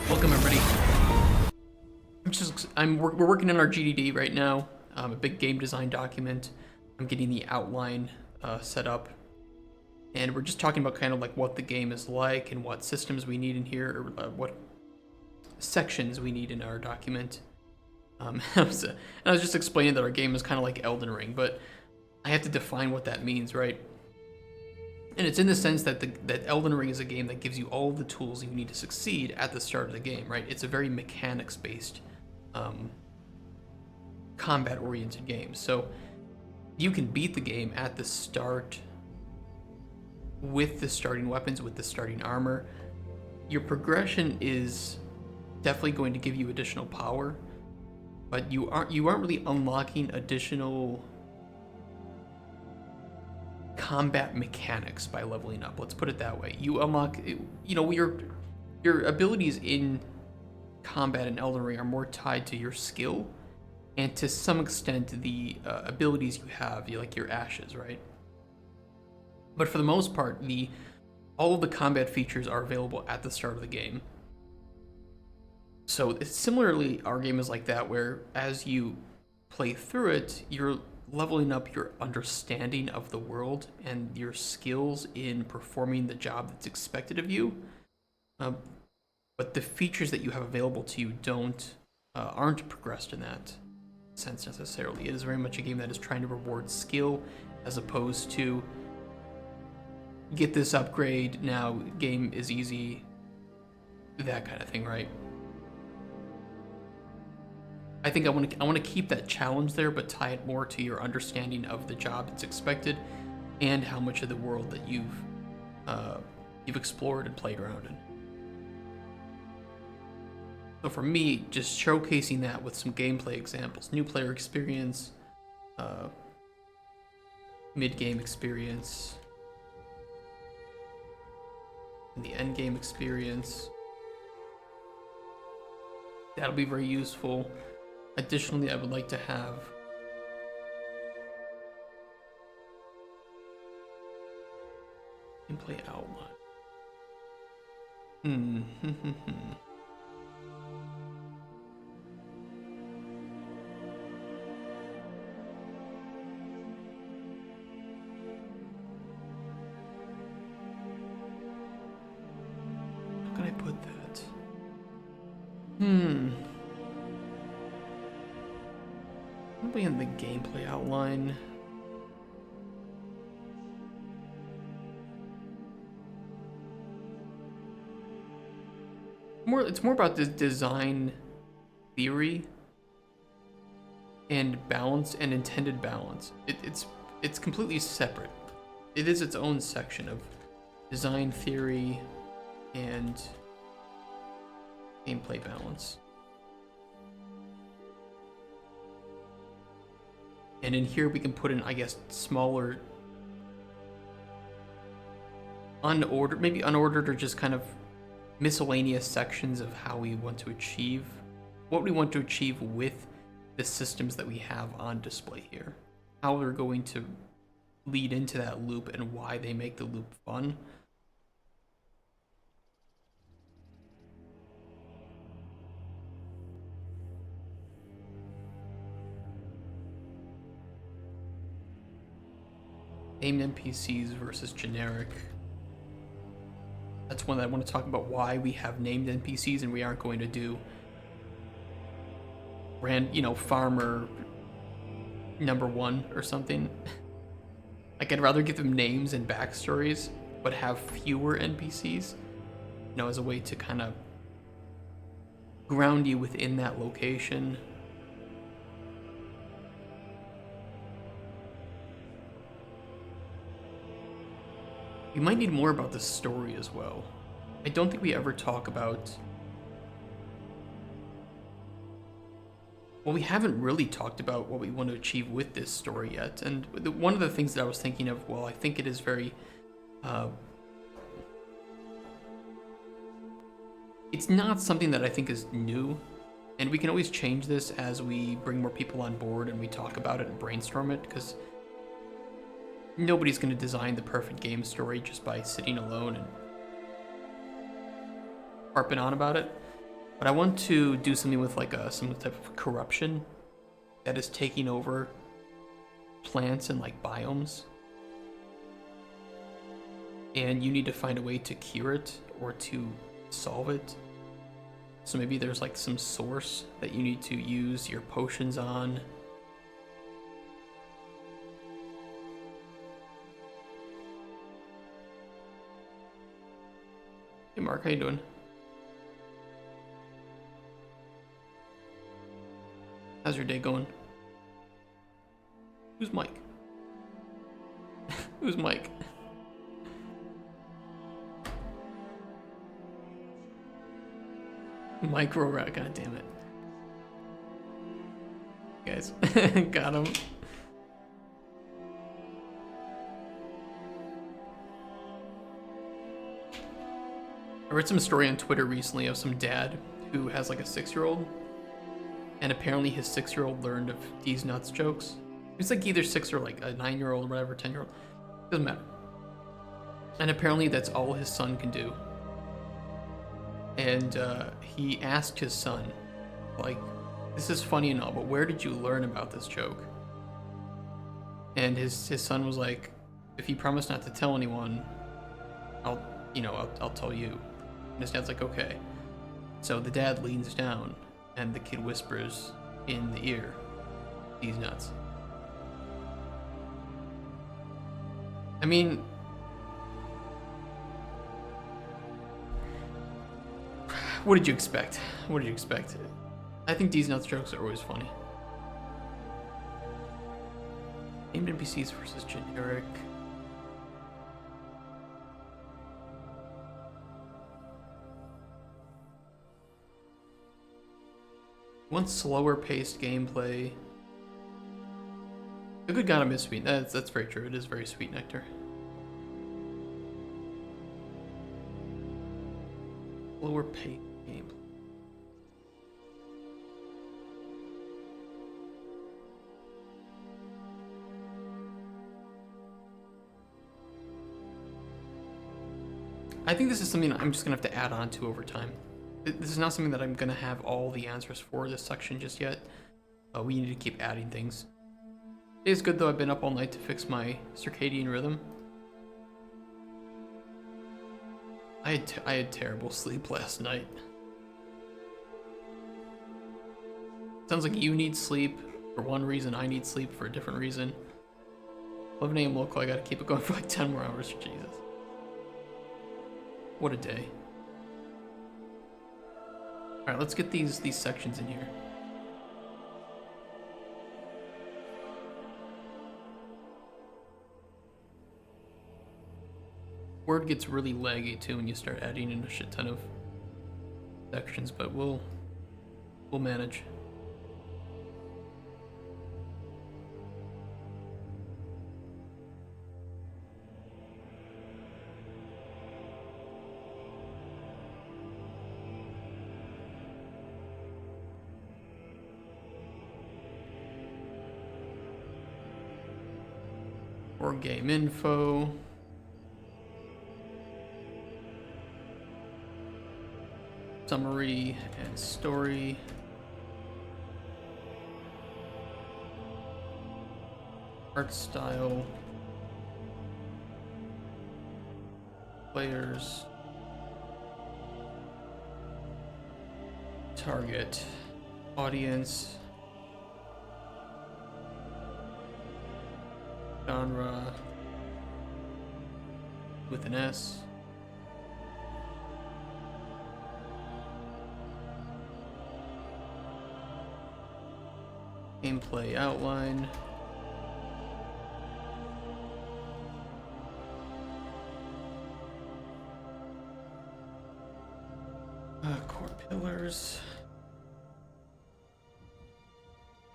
Welcome, everybody. We're working on our GDD right now. A big game design document. I'm getting the outline set up, and we're just talking about kind of like what the game is like and what systems we need in here, or what sections we need in our document. And I was just explaining that our game is kind of like Elden Ring, but I have to define what that means, right? And it's in the sense that that Elden Ring is a game that gives you all of the tools you need to succeed at the start of the game, right? It's a very mechanics-based combat-oriented games. So you can beat the game at the start with the starting weapons, with the starting armor. Your progression is definitely going to give you additional power, but you aren't really unlocking additional combat mechanics by leveling up. Let's put it that way. You unlock, your abilities in combat in Elden Ring are more tied to your skill and to some extent the abilities you have, like your ashes, right? But for the most part, all of the combat features are available at the start of the game. So similarly, our game is like that, where as you play through it, you're leveling up your understanding of the world and your skills in performing the job that's expected of you. But the features that you have available to you aren't progressed in that sense necessarily. It is very much a game that is trying to reward skill as opposed to get this upgrade, now game is easy, that kind of thing, right? I think I want to keep that challenge there, but tie it more to your understanding of the job that's expected and how much of the world that you've explored and played around in. So for me, just showcasing that with some gameplay examples, new player experience, mid-game experience, and the end game experience, that'll be very useful. Additionally, I would like to have gameplay outline. How can I put that? Probably in the gameplay outline. It's more about the design theory and balance and intended balance. It's completely separate. It is its own section of design theory and gameplay balance. And in here we can put in, I guess, smaller, maybe unordered or just kind of miscellaneous sections of how we want to achieve, what we want to achieve with the systems that we have on display here. How we're going to lead into that loop and why they make the loop fun. Named NPCs versus generic. That's one that I want to talk about, why we have named NPCs and we aren't going to do farmer number 1 or something. Like, I'd rather give them names and backstories, but have fewer NPCs, as a way to kind of ground you within that location. We might need more about the story as well. I don't think we ever talk about... Well, we haven't really talked about what we want to achieve with this story yet. And one of the things that I was thinking of, well, I think it is very... it's not something that I think is new. And we can always change this as we bring more people on board and we talk about it and brainstorm it, because nobody's going to design the perfect game story just by sitting alone and harping on about it. But I want to do something with like some type of corruption that is taking over plants and like biomes. And you need to find a way to cure it or to solve it. So maybe there's like some source that you need to use your potions on. Hey Mark, how you doing? How's your day going? Who's Mike? Who's Mike? Micro rat, god damn it. Guys, got him. I read some story on Twitter recently of some dad who has like a 6-year-old, and apparently his 6-year-old learned of these nuts jokes. It's like either 6 or like a 9-year-old or whatever, 10-year-old. Doesn't matter. And apparently that's all his son can do. And he asked his son, like, this is funny and all, but where did you learn about this joke? And his son was like, if you promise not to tell anyone, I'll tell you. And his dad's like, okay. So the dad leans down and the kid whispers in the ear, these nuts. I mean, what did you expect? What did you expect? I think these nuts jokes are always funny. Named NPCs versus generic. Want slower paced gameplay. A good god, I miss sweet. That's very true. It is very sweet nectar. Slower paced gameplay. I think this is something I'm just gonna have to add on to over time. This is not something that I'm gonna have all the answers for this section just yet. We need to keep adding things. It is good though. I've been up all night to fix my circadian rhythm. I had terrible sleep last night. Sounds like you need sleep for one reason. I need sleep for a different reason. 11 a.m. local. I gotta keep it going for like 10 more hours. Jesus. What a day. Alright, let's get these sections in here. Word gets really laggy too when you start adding in a shit ton of sections, but we'll manage. Or game info. Summary and story. Art style. Players. Target. Audience. Genre. With an S. Gameplay outline. Core pillars.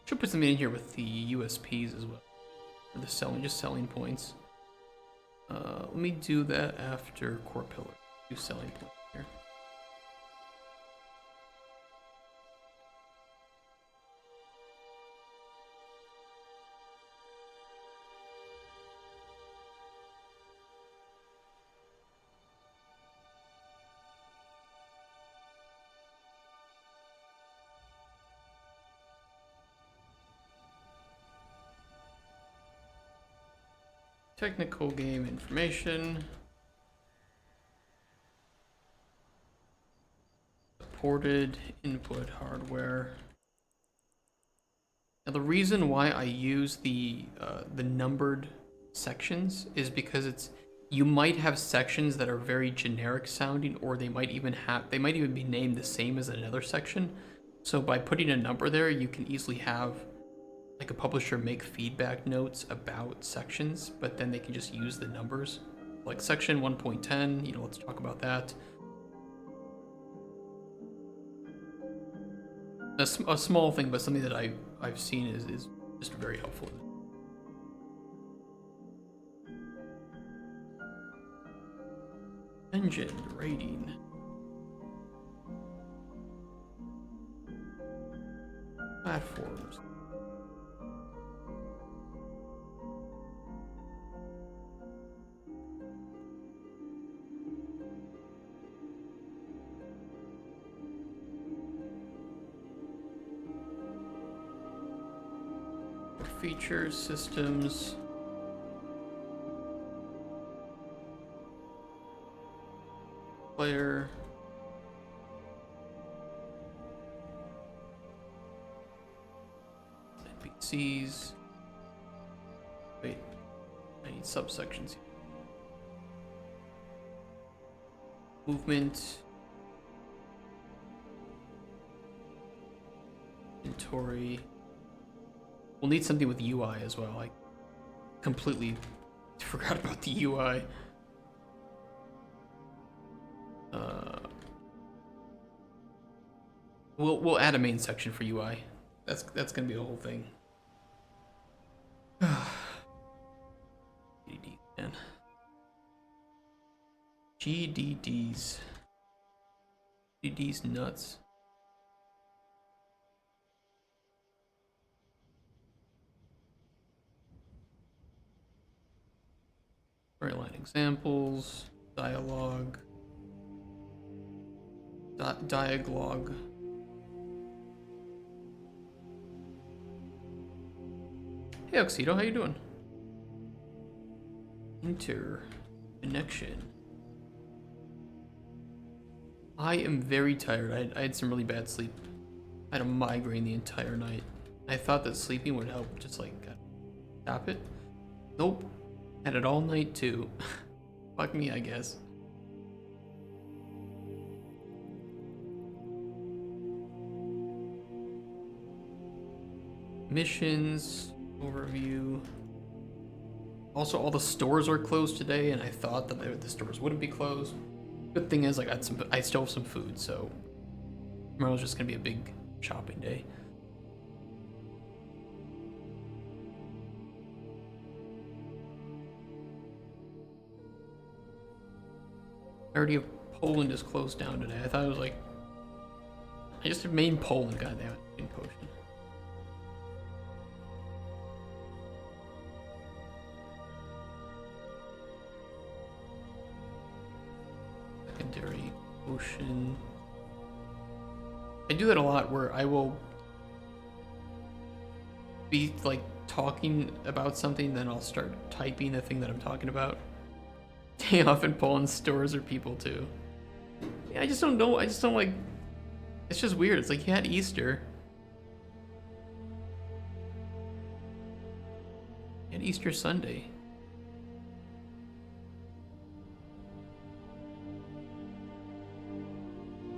Should put something in here with the USPs as well. Or the selling points. Let me do that after core pillar. Do selling points here. Technical game information. Supported input hardware. Now the reason why I use the numbered sections is because you might have sections that are very generic sounding, or they might even be named the same as another section. So by putting a number there, you can easily have like a publisher make feedback notes about sections, but then they can just use the numbers. Like section 1.10, you know, let's talk about that. A small thing, but something that I've seen is just very helpful. Engine rating. Platforms. Features, systems. Player. NPCs. Wait, I need subsections here. Movement. Inventory. We'll need something with UI as well. I completely forgot about the UI. We'll add a main section for UI. That's gonna be a whole thing. GDD, man. GDDs. GDDs nuts. Storyline examples, dialogue, dialogue. Hey Oxido, how you doing? Interconnection. I am very tired. I had some really bad sleep. I had a migraine the entire night. I thought that sleeping would help, just like stop it. Nope. Had it all night too. Fuck me, I guess. Missions, overview. Also, all the stores are closed today, and I thought that the stores wouldn't be closed. Good thing is, like, I still have some food, so tomorrow's just gonna be a big shopping day. Already of Poland is closed down today. I thought it was like I just made Poland. God damn it, in potion. Secondary potion. I do that a lot where I will be like talking about something, then I'll start typing the thing that I'm talking about. They often pull in stores or people too. Yeah, I just don't know. I just don't like. It's just weird. It's like you had Easter. You had Easter Sunday.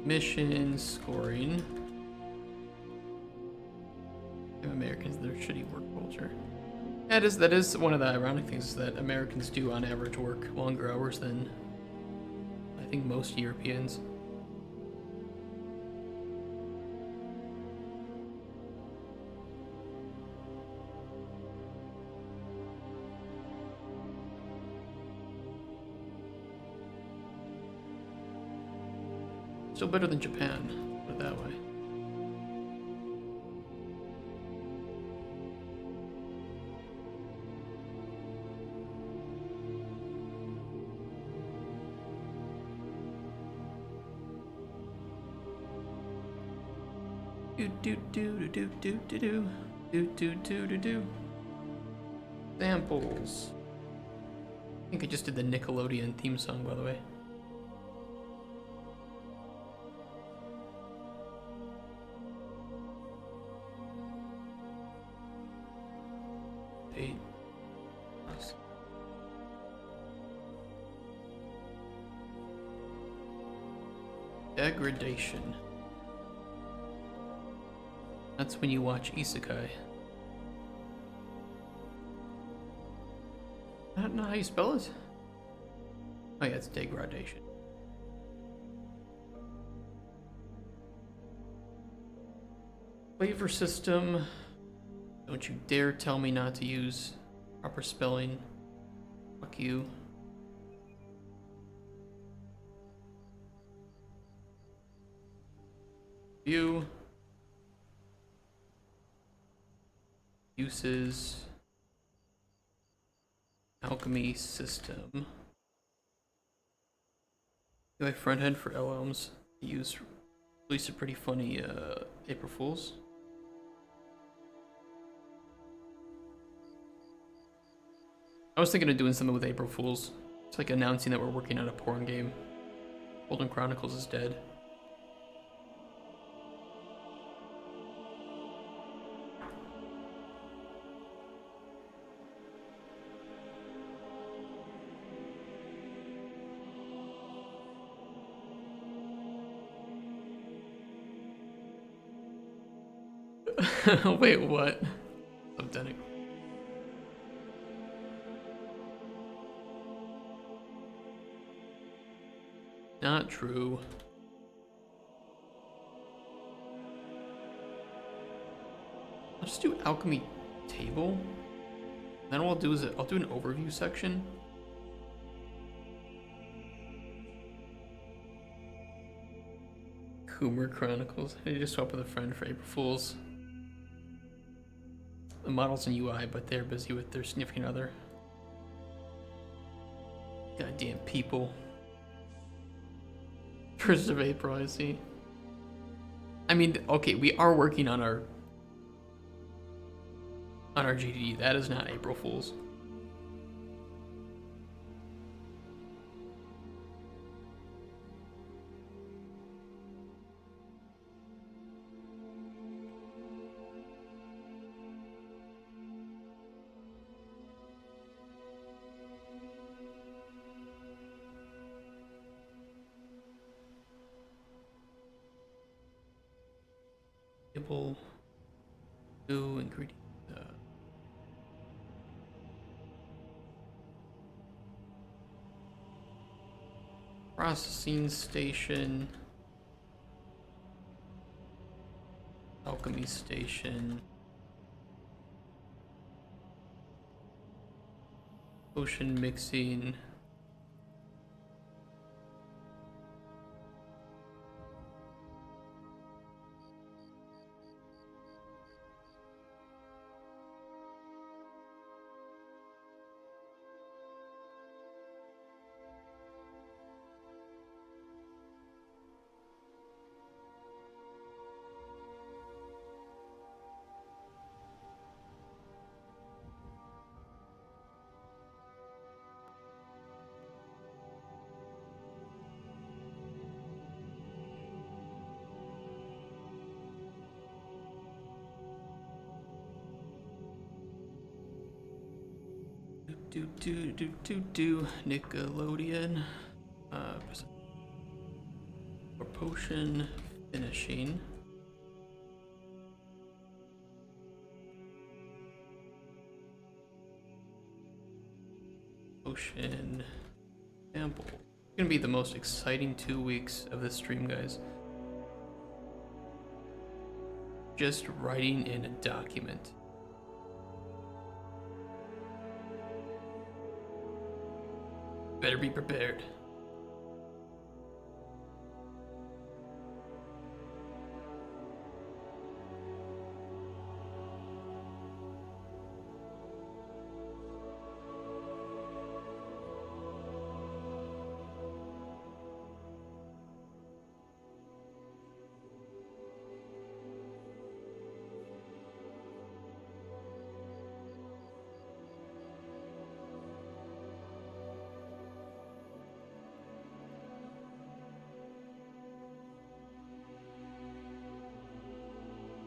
Mission scoring. Americans, their shitty work culture. That is one of the ironic things, that Americans do on average work longer hours than I think most Europeans. Still better than Japan, put it that way. Do. Samples. I think I just did the Nickelodeon theme song, by the way. Degradation. That's when you watch Isekai. Not how you spell it? Oh yeah, it's degradation. Flavor system. Don't you dare tell me not to use proper spelling. Fuck you. View. Uses. Alchemy system. UI fronthead for LLMs. Use release a pretty funny April Fools. I was thinking of doing something with April Fools. It's like announcing that we're working on a porn game. Cauldron Chronicles is dead. Wait, what? Subtenic. Not true. I'll just do alchemy table. Then what I'll do is I'll do an overview section. Coomer Chronicles. I need to swap with a friend for April Fools. The models in UI, but they're busy with their significant other. Goddamn people. 1st of April, I see. I mean, okay, we are working on our GDD. That is not April Fools. New ingredient. Processing station. Alchemy station. Potion mixing. Nickelodeon. For potion finishing. Potion sample. It's gonna be the most exciting 2 weeks of this stream, guys. Just writing in a document. Better be prepared.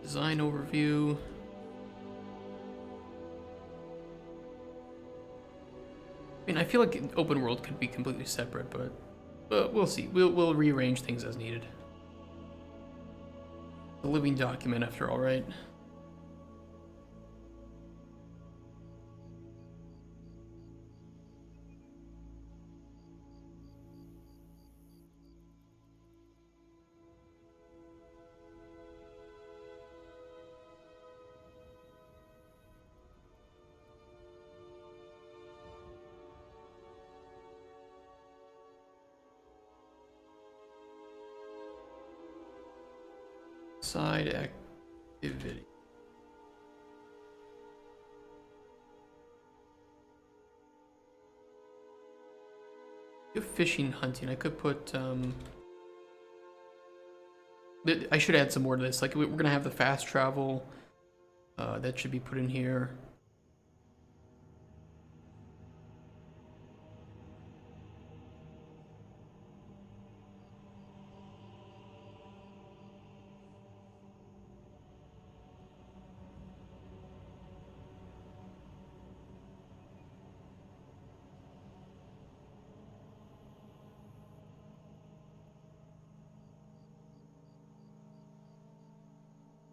Design overview. I mean, I feel like open world could be completely separate, but we'll see. We'll rearrange things as needed. A living document, after all, right? Side activity. Fishing, hunting. I could put I should add some more to this. Like we're gonna have the fast travel. That should be put in here.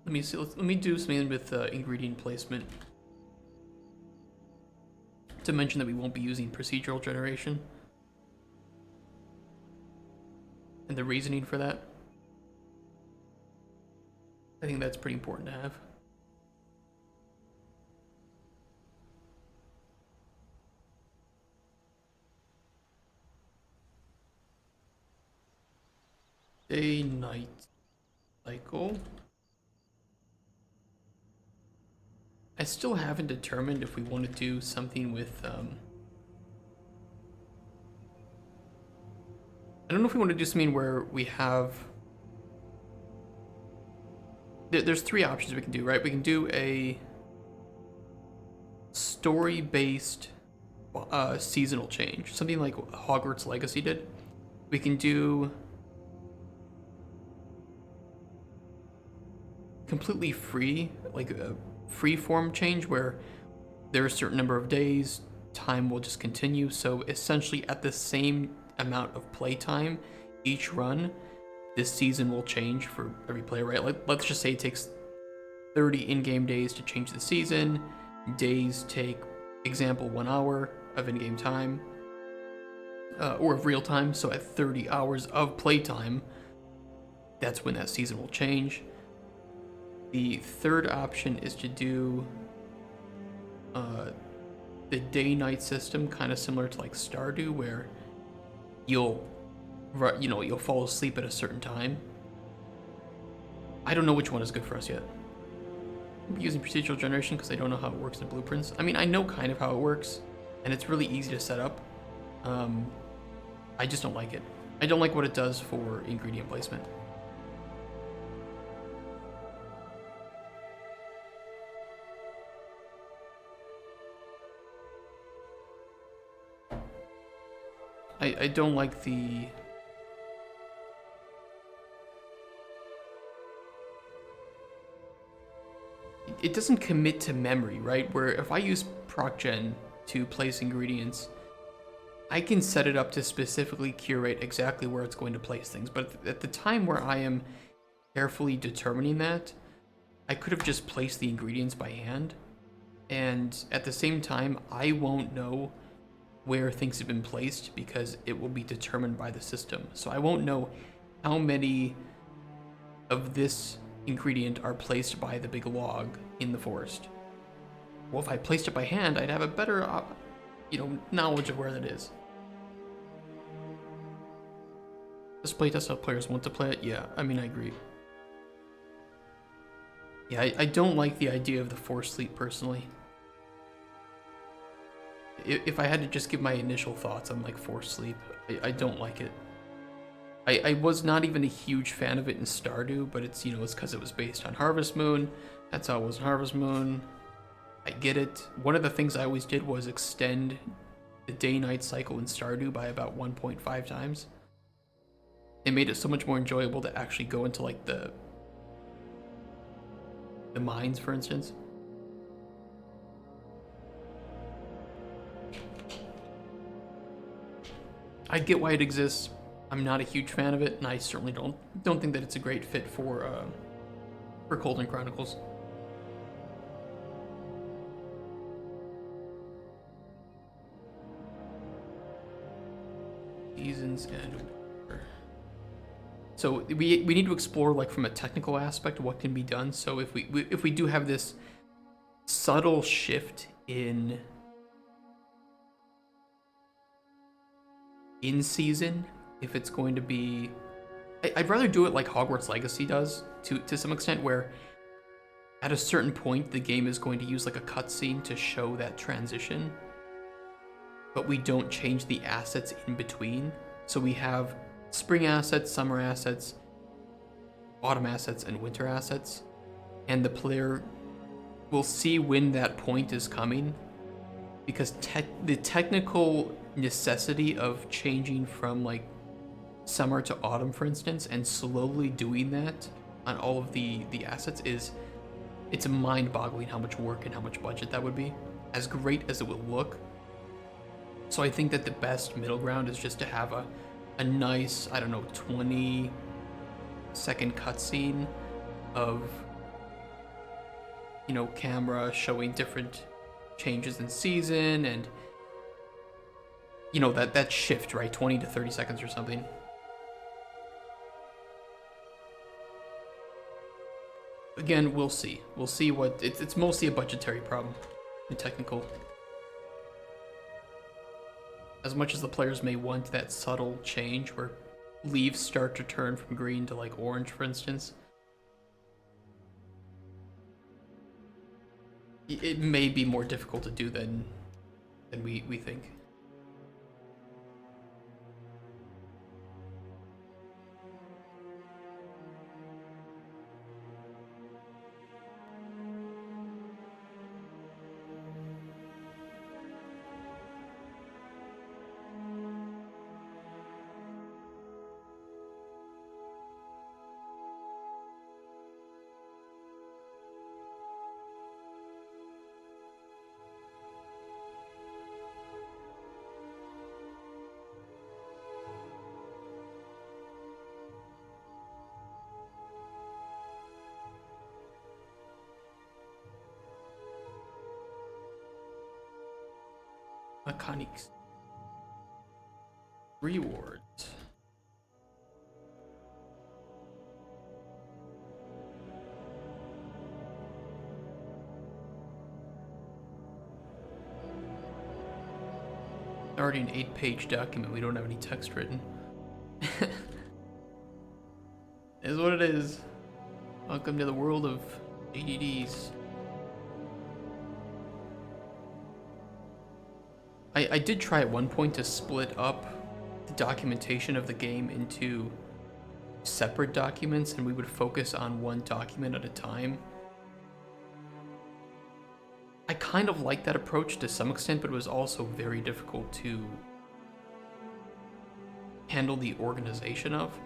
Let me see. Let me do something with ingredient placement. To mention that we won't be using procedural generation. And the reasoning for that. I think that's pretty important to have. Day-night cycle. I still haven't determined if we want to do something with, I don't know if we want to do something where we have, there's three options we can do, right? We can do a story-based seasonal change, something like Hogwarts Legacy did. We can do completely free, like a free form change where there are a certain number of days, time will just continue. So essentially at the same amount of playtime each run, this season will change for every player, right? Let's just say it takes 30 in-game days to change the season. Days take, example, 1 hour of in-game time, or of real time. So at 30 hours of playtime, that's when that season will change. The third option is to do the day-night system, kind of similar to like Stardew, where you'll fall asleep at a certain time. I don't know which one is good for us yet. I'm using procedural generation because I don't know how it works in blueprints. I mean, I know kind of how it works, and it's really easy to set up. I just don't like it. I don't like what it does for ingredient placement. I don't like the... It doesn't commit to memory, right? Where if I use procgen to place ingredients, I can set it up to specifically curate exactly where it's going to place things. But at the time where I am carefully determining that, I could have just placed the ingredients by hand. And at the same time, I won't know where things have been placed because it will be determined by the system. So I won't know how many of this ingredient are placed by the big log in the forest. Well, if I placed it by hand, I'd have a better, knowledge of where that is. This playtest how players want to play it? Yeah, I mean, I agree. Yeah, I don't like the idea of the forced sleep personally. If I had to just give my initial thoughts on like forced sleep, I don't like it. I was not even a huge fan of it in Stardew, but it's it's because it was based on Harvest Moon. That's how it was in Harvest Moon. I get it. One of the things I always did was extend the day-night cycle in Stardew by about 1.5 times. It made it so much more enjoyable to actually go into like the mines, for instance. I get why it exists. I'm not a huge fan of it, and I certainly don't think that it's a great fit for Cauldron Chronicles. Seasons and winter. So we need to explore like from a technical aspect what can be done. So if we do have this subtle shift in season, if it's going to be I'd rather do it like Hogwarts Legacy does, to some extent, where at a certain point the game is going to use like a cutscene to show that transition, but we don't change the assets in between. So we have spring assets, summer assets, autumn assets, and winter assets, and the player will see when that point is coming, because the technical necessity of changing from like summer to autumn, for instance, and slowly doing that on all of the assets it's mind-boggling how much work and how much budget that would be, as great as it will look. So I think that the best middle ground is just to have a nice, I don't know, 20-second cutscene of, you know, camera showing different changes in season, and you know, that shift, right? 20 to 30 seconds or something. Again, we'll see. We'll see what it's mostly a budgetary problem and technical. As much as the players may want that subtle change where leaves start to turn from green to like orange, for instance, it may be more difficult to do than we think. Mechanics. Rewards. Already an 8-page document. We don't have any text written. Is what it is. Welcome to the world of ADDs. I did try at one point to split up the documentation of the game into separate documents, and we would focus on one document at a time. I kind of like that approach to some extent, but it was also very difficult to handle the organization of.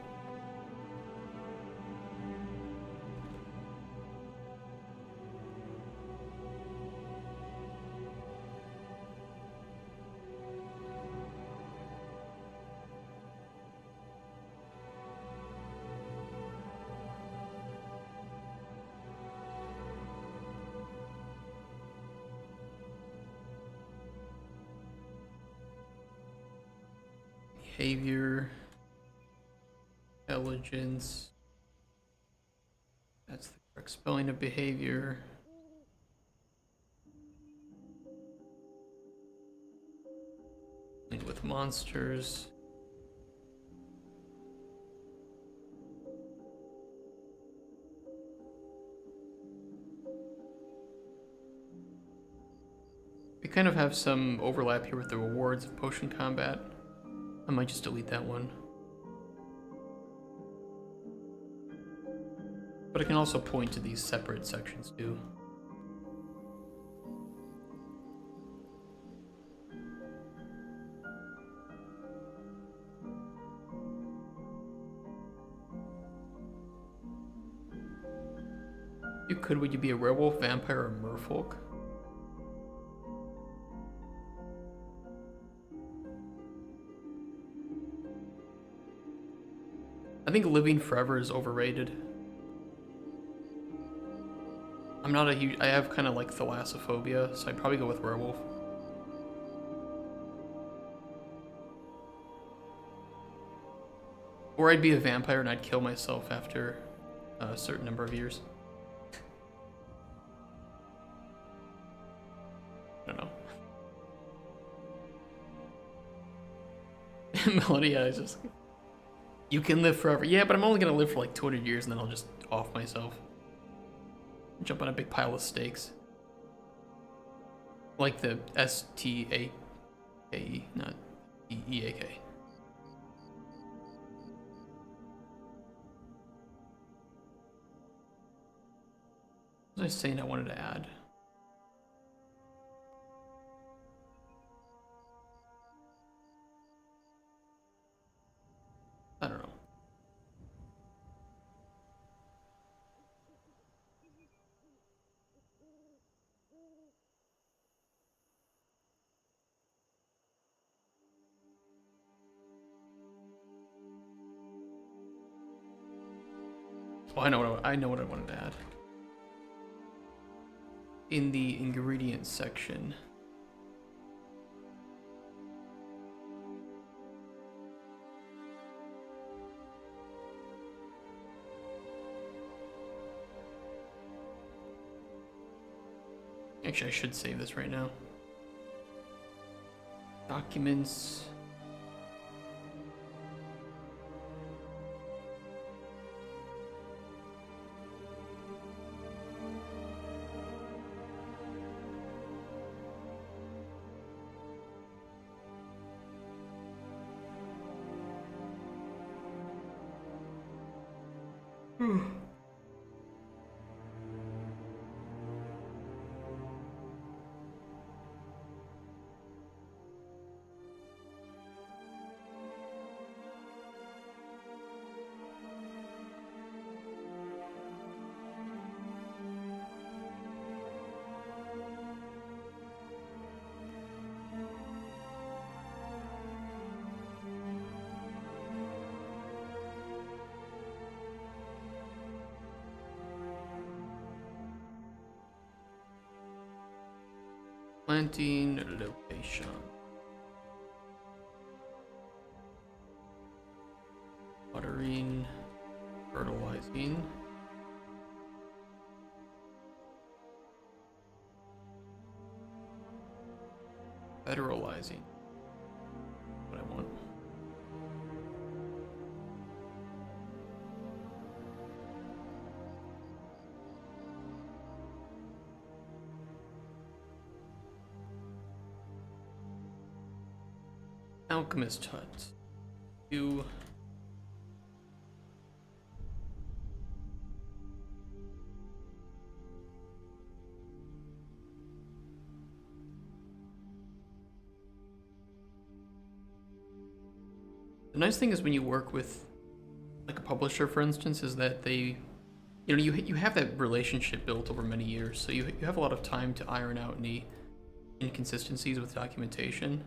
Behavior, intelligence, that's the correct spelling of behavior. Playing with monsters. We kind of have some overlap here with the rewards of potion combat. I might just delete that one. But I can also point to these separate sections too. You could, would you be a werewolf, vampire, or merfolk? I think living forever is overrated. I'm not a huge, I have kind of like thalassophobia, so I'd probably go with werewolf. Or I'd be a vampire and I'd kill myself after a certain number of years. I don't know. Melody, yeah, I just... You can live forever. Yeah, but I'm only gonna live for like 200 years and then I'll just off myself. Jump on a big pile of stakes. Like the S-T-A-K-E, not E-E-A-K. What was I saying I wanted to add? I don't know. Oh, I know what I wanted to add. In the ingredients section. Actually, I should save this right now. Documents. Planting location. Watering, fertilizing. Federalizing. What I want. Alchemist hut. You. The nice thing is when you work with like a publisher, for instance, is that they, you have that relationship built over many years, so you have a lot of time to iron out any inconsistencies with documentation.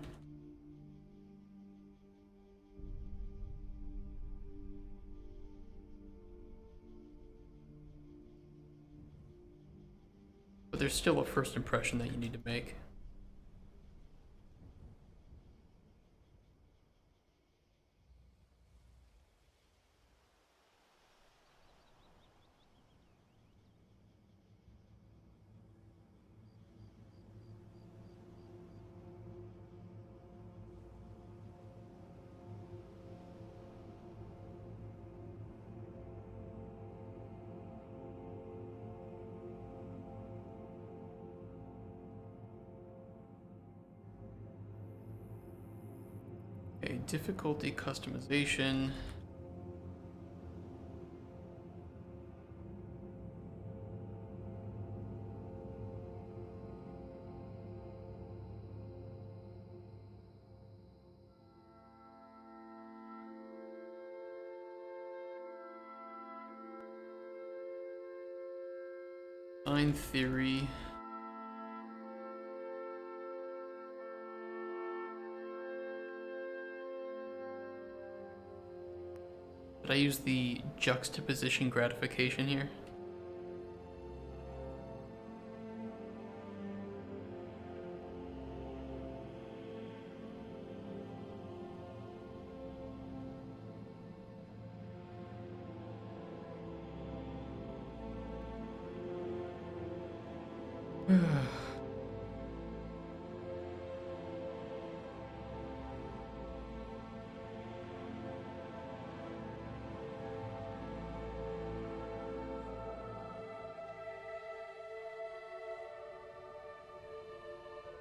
But there's still a first impression that you need to make. Okay, difficulty customization. Design theory. Did I use the juxtaposition gratification here?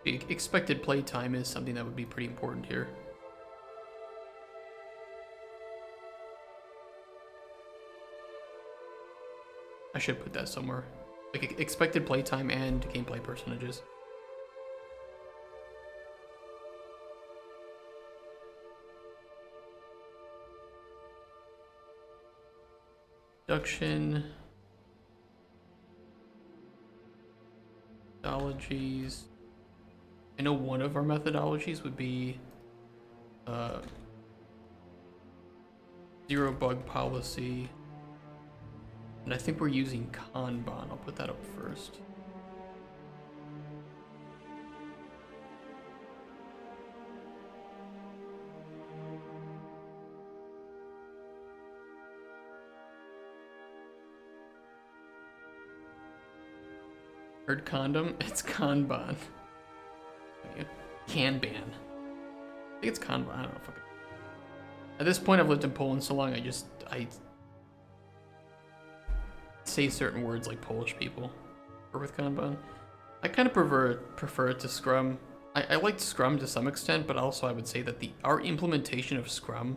Expected playtime is something that would be pretty important here. I should put that somewhere. Like expected playtime and gameplay percentages. Production. Methodologies. I know one of our methodologies would be zero bug policy. And I think we're using Kanban. I'll put that up first. Heard condom? It's Kanban. Kanban. I think it's Kanban. I don't know. Fuck it. At this point, I've lived in Poland so long, I say certain words like Polish people. Or with Kanban. I kind of prefer it to Scrum. I liked Scrum to some extent, but also I would say that our implementation of Scrum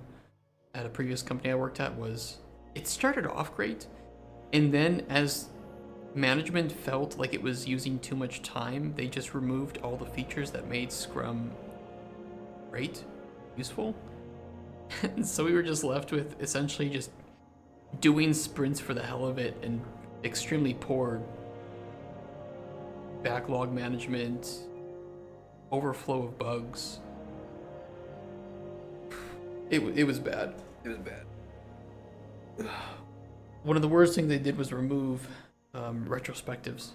at a previous company I worked at it started off great, and then as management felt like it was using too much time, they just removed all the features that made Scrum great, useful. And so we were just left with essentially just doing sprints for the hell of it and extremely poor backlog management, overflow of bugs. It was bad. It was bad. One of the worst things they did was remove retrospectives.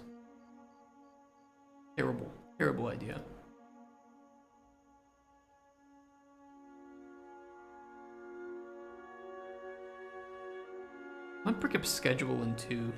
Terrible idea. I might break up schedule into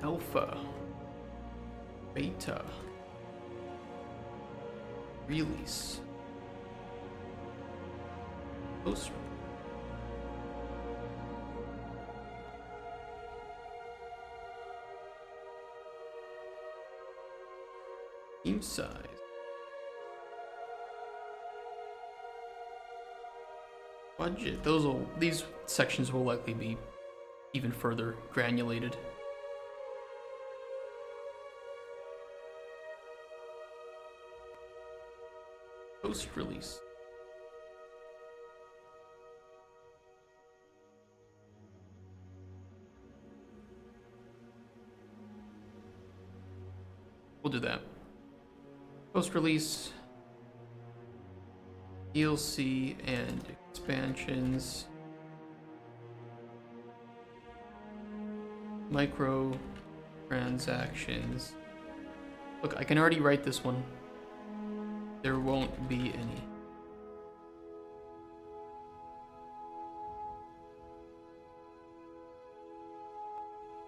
alpha, beta, release, post, team size, budget. These sections will likely be even further granulated. Post-release. We'll do that. Post-release, DLC and expansions, micro transactions. Look, I can already write this one. There won't be any.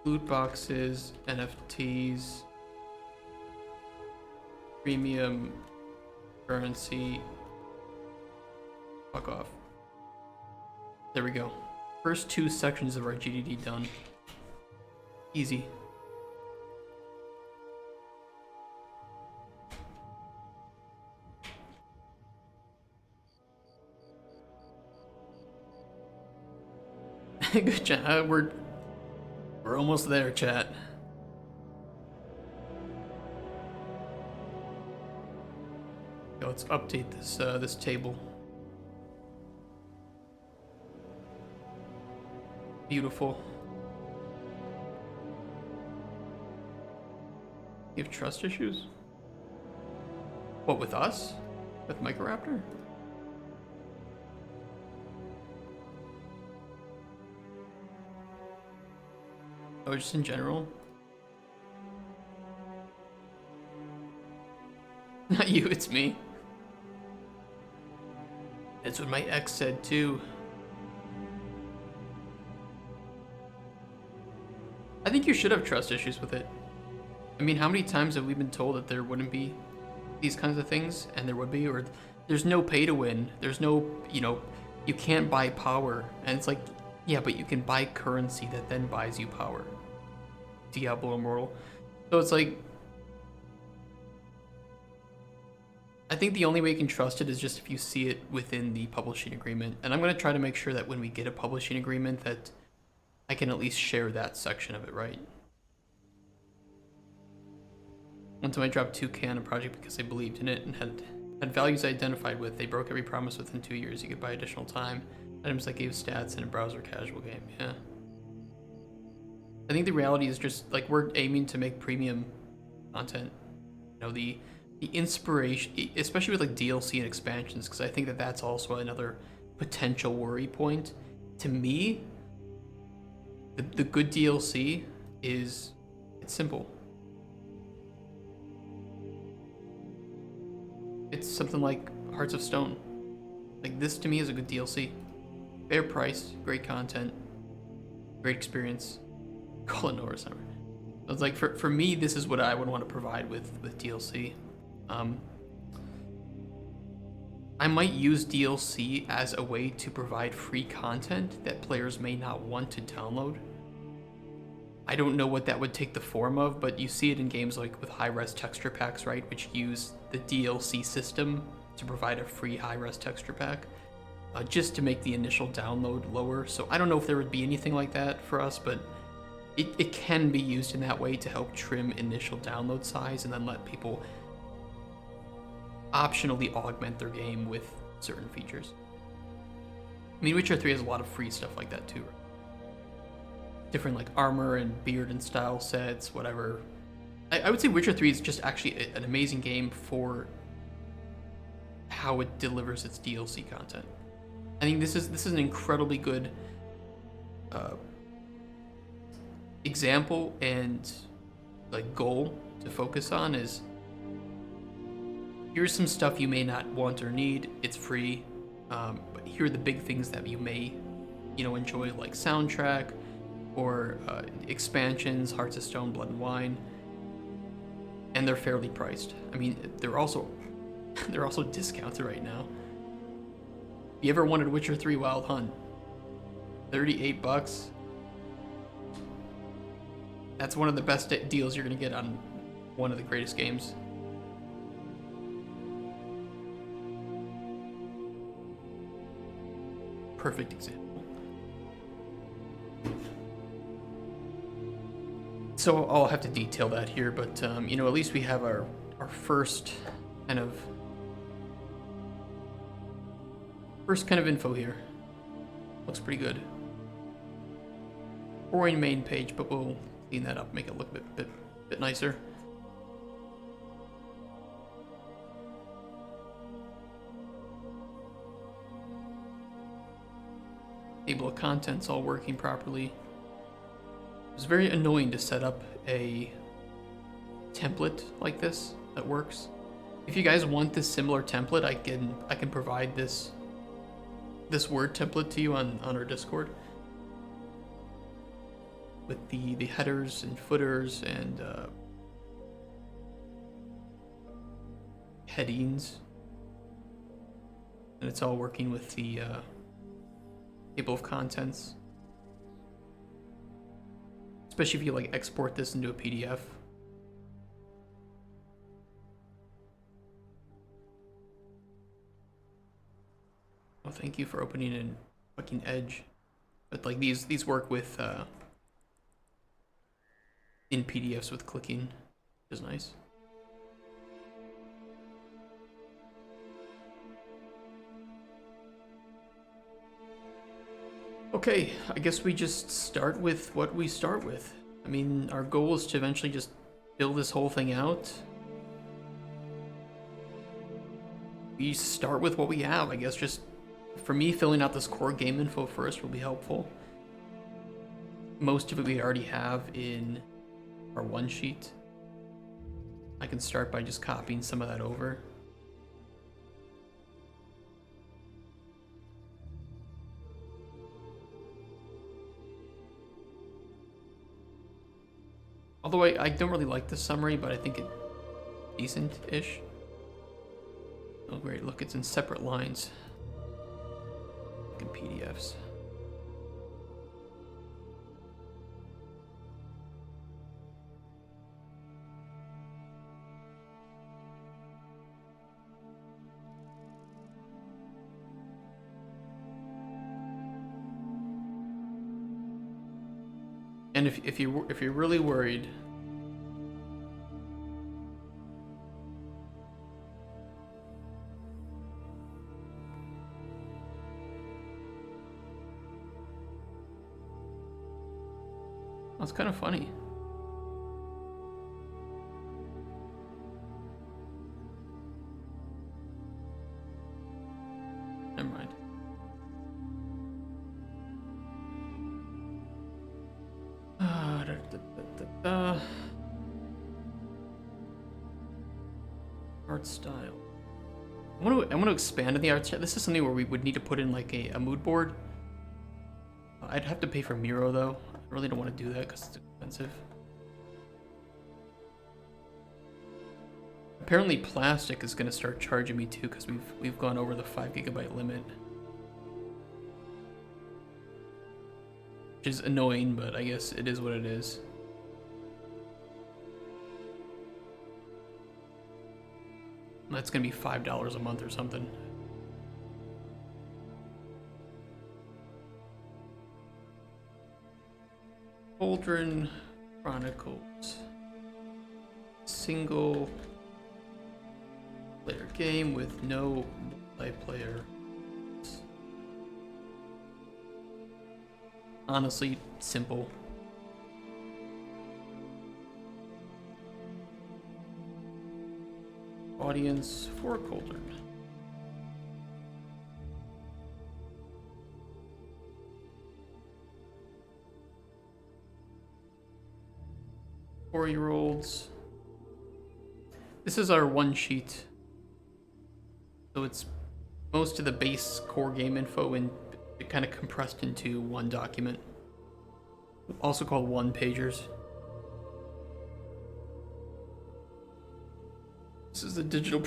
Loot boxes, NFTs, premium currency. Fuck off. There we go. First two sections of our GDD done. Easy. Good chat. We're almost there, chat. Let's update this table. Beautiful. You have trust issues? What, with us? With Microraptor? Oh, just in general? Not you, it's me. That's what my ex said too. I think you should have trust issues with it. I mean, how many times have we been told that there wouldn't be these kinds of things, and there would be, or there's no pay to win, there's no, you can't buy power, and it's like, yeah, but you can buy currency that then buys you power. Diablo Immortal. So it's like, I think the only way you can trust it is just if you see it within the publishing agreement, and I'm going to try to make sure that when we get a publishing agreement that I can at least share that section of it, right? One time I dropped 2K on a project because I believed in it and had values I identified with. They broke every promise within 2 years. You could buy additional time, items that gave stats in a browser casual game. Yeah. I think the reality is just like we're aiming to make premium content. The inspiration, especially with like DLC and expansions, because I think that that's also another potential worry point. To me, the good DLC is it's simple. It's something like Hearts of Stone. Like this to me is a good DLC. Fair price, great content, great experience. Call it Nora Summer. It's like for me, this is what I would want to provide with DLC. I might use DLC as a way to provide free content that players may not want to download. I don't know what that would take the form of, but you see it in games like with high-res texture packs, right? Which use the DLC system to provide a free high-res texture pack, just to make the initial download lower. So I don't know if there would be anything like that for us, but it can be used in that way to help trim initial download size and then let people optionally augment their game with certain features. I mean, Witcher 3 has a lot of free stuff like that too. Different like armor and beard and style sets, whatever. I would say Witcher 3 is just actually an amazing game for how it delivers its DLC content. I think this is an incredibly good example and like goal to focus on is here's some stuff you may not want or need. It's free, but here are the big things that you may, enjoy, like soundtrack or expansions, Hearts of Stone, Blood and Wine, and they're fairly priced. I mean, they're also discounted right now. If you ever wanted Witcher 3 Wild Hunt, $38. That's one of the best deals you're gonna get on one of the greatest games. Perfect example. So I'll have to detail that here, but at least we have our first kind of info here. Looks pretty good. Boring main page, but we'll clean that up, make it look a bit nicer. Table of contents all working properly. It was very annoying to set up a template like this that works. If you guys want this similar template, I can provide this Word template to you on our Discord with the headers and footers and headings, and it's all working with the table of contents. Especially if you like export this into a PDF. Oh, thank you for opening in fucking Edge. But like these work with in PDFs with clicking, which is nice. Okay, I guess we just start with what we start with. I mean, our goal is to eventually just build this whole thing out. We start with what we have, I guess. Just for me, filling out this core game info first will be helpful. Most of it we already have in our one sheet. But like these work with in PDFs with clicking, which is nice. Okay, I guess we just start with what we start with. I mean, our goal is to eventually just build this whole thing out. We start with what we have. I guess just for me, filling out this core game info first will be helpful. Most of it we already have in our one sheet. I can start by just copying some of that over. Although I don't really like the summary, but I think it's decent-ish. Oh great, look, it's in separate lines. Like in PDFs. And if you're really worried, that's kind of funny. Never mind. Art style. I want to expand on the art style. This is something where we would need to put in like a mood board. I'd have to pay for Miro though. I really don't want to do that because it's expensive. Apparently plastic is going to start charging me too because we've gone over the 5 GB limit. Which is annoying, but I guess it is what it is. That's gonna be $5 a month or something. Cauldron Chronicles. Single player game with no multiplayer. Honestly, simple. Audience for Cauldron. Four-year-olds. This is our one sheet. So it's most of the base core game info and kind of compressed into one document. Also called one-pagers. This is the digital.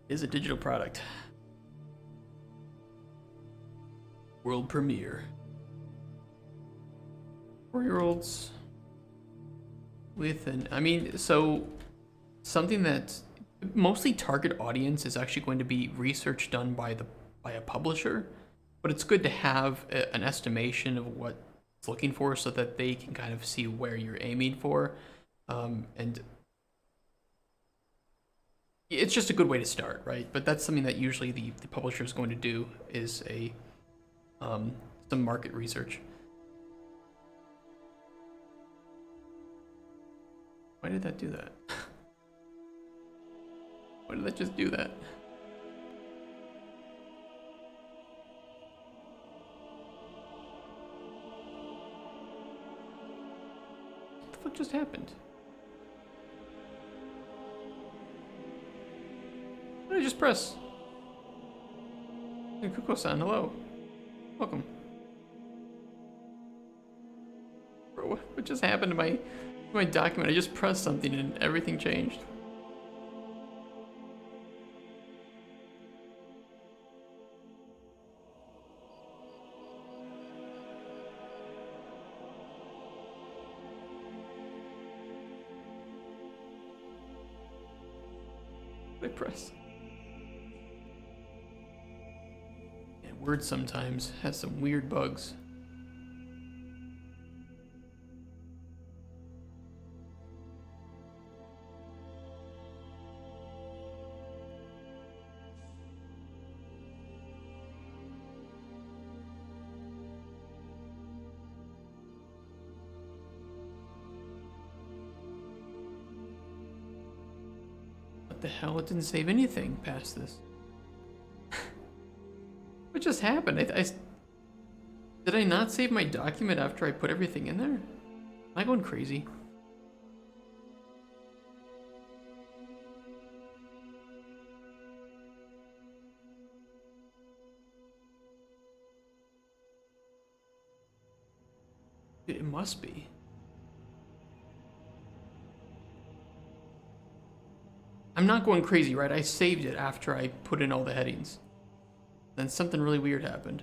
Is a digital product. World premiere. 4-year-olds with an. I mean, so something that's mostly target audience is actually going to be research done by a publisher, but it's good to have an estimation of what it's looking for so that they can kind of see where you're aiming for, and it's just a good way to start, right? But that's something that usually the publisher is going to do is some market research. Why did that do that? Why did that just do that? What the fuck just happened? What did I just press? Hey, Kuko-san, hello. Welcome. Bro, what just happened to my document? I just pressed something and everything changed. What did I press? Yeah, Word sometimes has some weird bugs. What the hell? It didn't save anything past this. What just happened? Did I not save my document after I put everything in there? Am I going crazy? It must be. I'm not going crazy, right? I saved it after I put in all the headings. Then something really weird happened.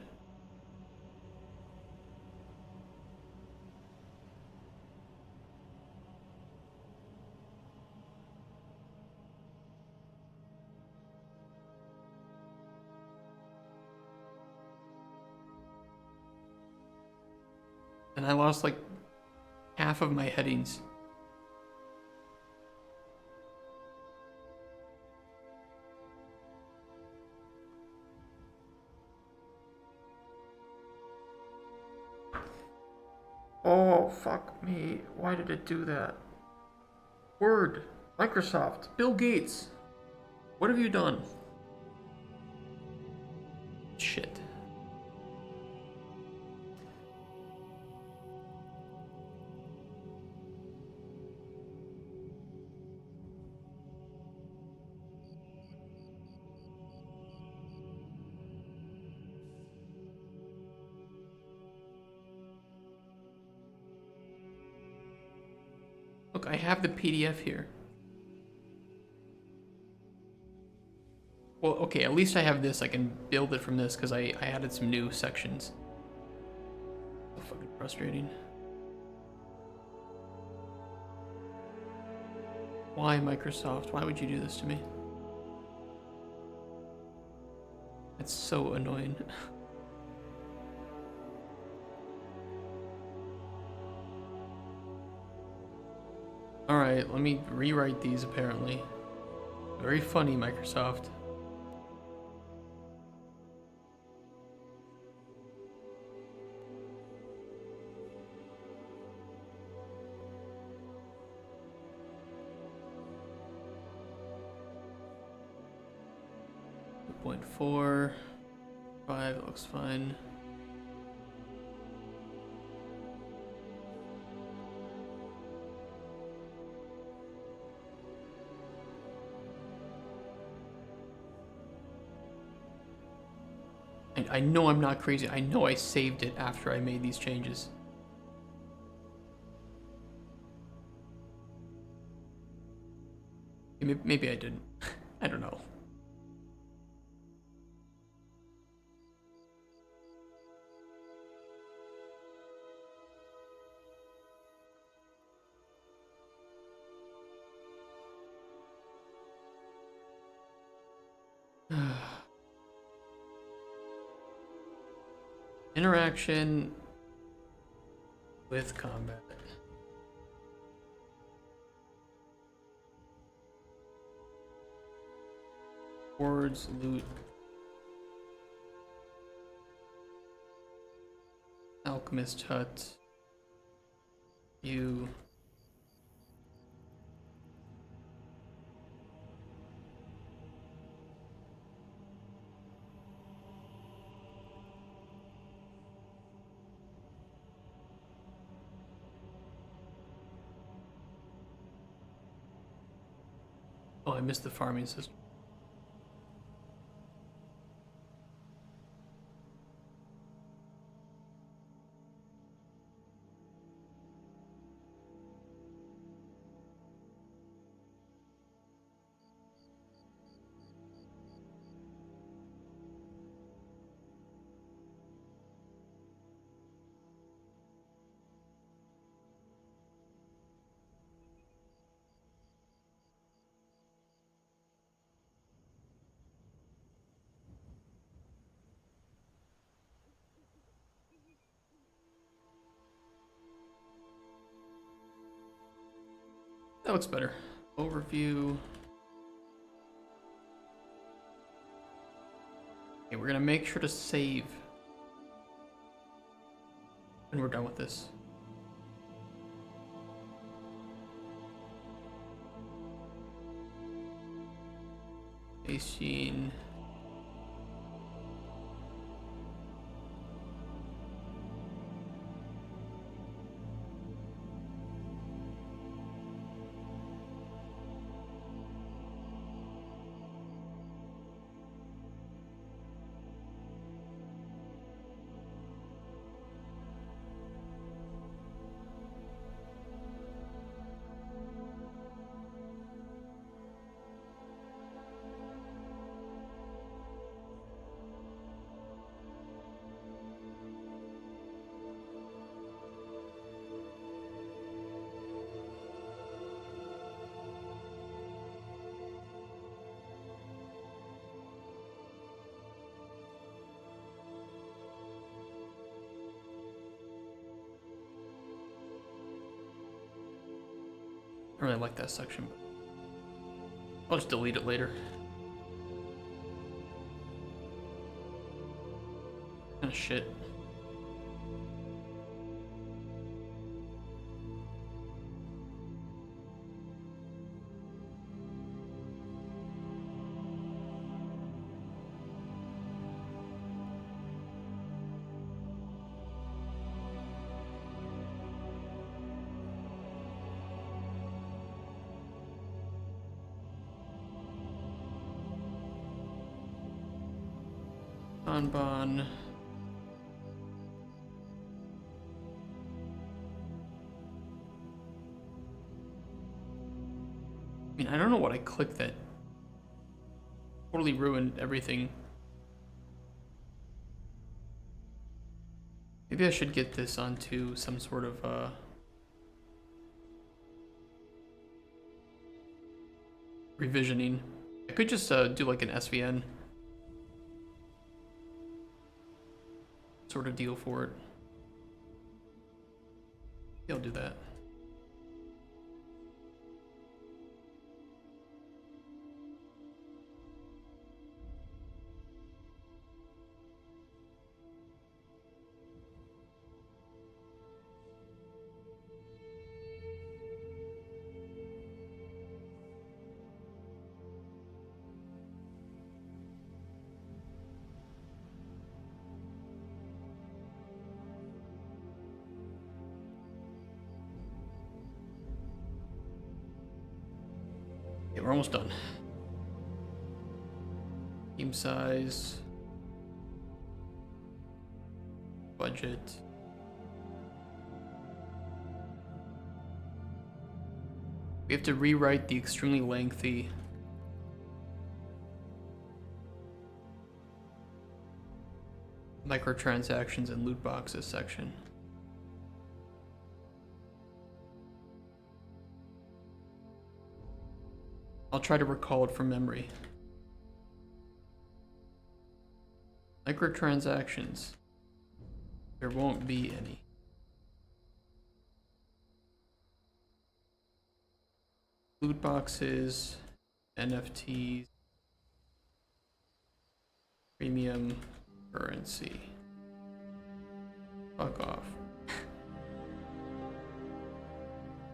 And I lost like half of my headings. Oh, fuck me. Why did it do that? Word. Microsoft. Bill Gates. What have you done? Shit. Look, I have the PDF here. Well, okay, at least I have this. I can build it from this because I added some new sections. So fucking frustrating. Why, Microsoft? Why would you do this to me? That's so annoying. Alright, let me rewrite these apparently. Very funny, Microsoft. Point 4, 5 looks fine. I know I'm not crazy. I know I saved it after I made these changes. Maybe I didn't. I don't know. Interaction with combat. Words, loot. Alchemist hut. You. Oh, I missed the farming system. That looks better. Overview. Okay, we're gonna make sure to save when we're done with this. Base gene. I really like that section, but I'll just delete it later. Kind of shit. Bonbon. I mean, I don't know what I clicked that totally ruined everything. Maybe I should get this onto some sort of revisioning. I could just do like an SVN sort of deal for it. Yeah, I'll do that. Yeah, we're almost done. Team size. Budget. We have to rewrite the extremely lengthy microtransactions and loot boxes section. I'll try to recall it from memory. Microtransactions. There won't be any. Loot boxes, NFTs, premium currency. Fuck off.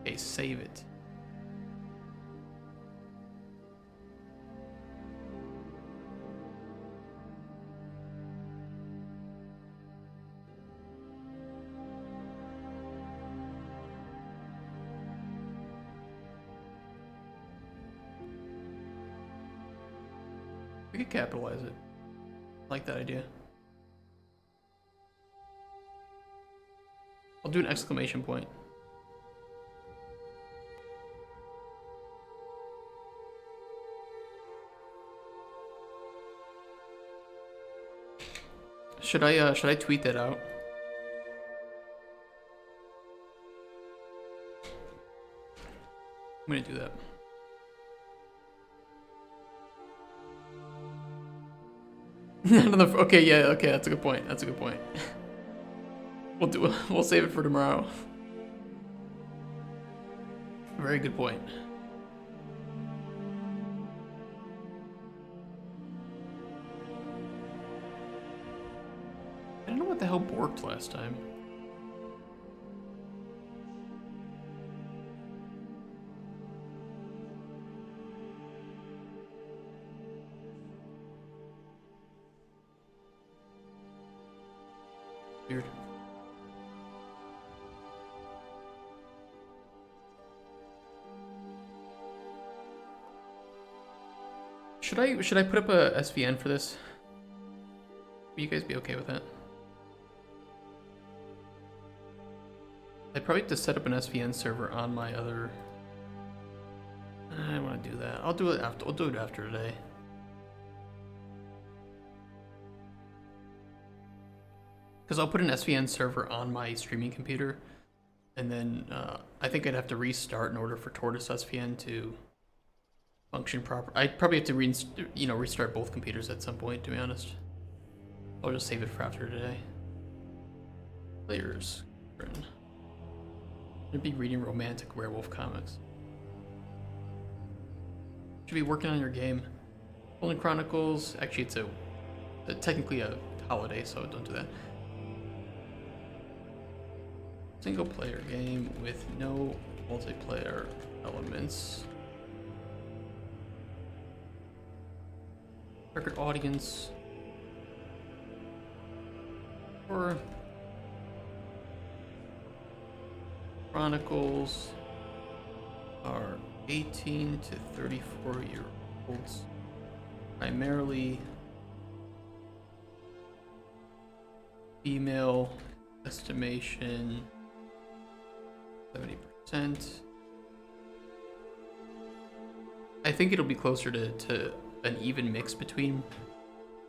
Okay, save it. We could capitalize it. I like that idea. I'll do an exclamation point. Should I tweet that out? I'm gonna do that. Another. Okay, yeah. Okay, that's a good point. That's a good point. We'll save it for tomorrow. Very good point. I don't know what the hell worked last time. Weird. Should I put up a SVN for this? Will you guys be okay with that? I probably have to set up an SVN server on my other. I want to do that. I'll do it after. I'll do it after today. Because I'll put an SVN server on my streaming computer, and then I think I'd have to restart in order for Tortoise SVN to function proper. I'd probably have to restart both computers at some point, to be honest. I'll just save it for after today. Players. I'm gonna be reading romantic werewolf comics. to be working on your game. Cauldron Chronicles. Actually, it's technically a holiday, so don't do that. Single player game with no multiplayer elements. Record audience. Or Chronicles are 18 to 34-year-olds, primarily female, estimation 70%. I think it'll be closer to an even mix between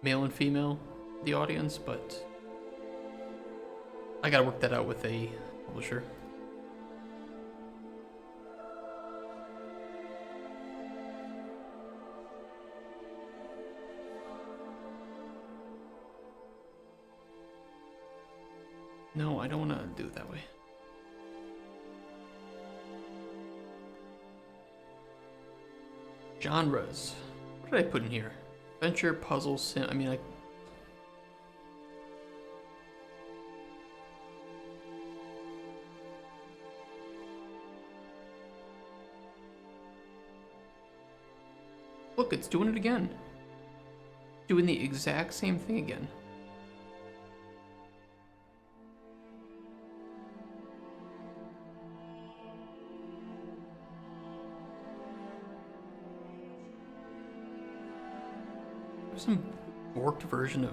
male and female, the audience, but I gotta work that out with a publisher. No, I don't want to do it that way. Genres. What did I put in here? Adventure, puzzle, sim. I mean, look, it's doing it again. Doing the exact same thing again. There's some warped version of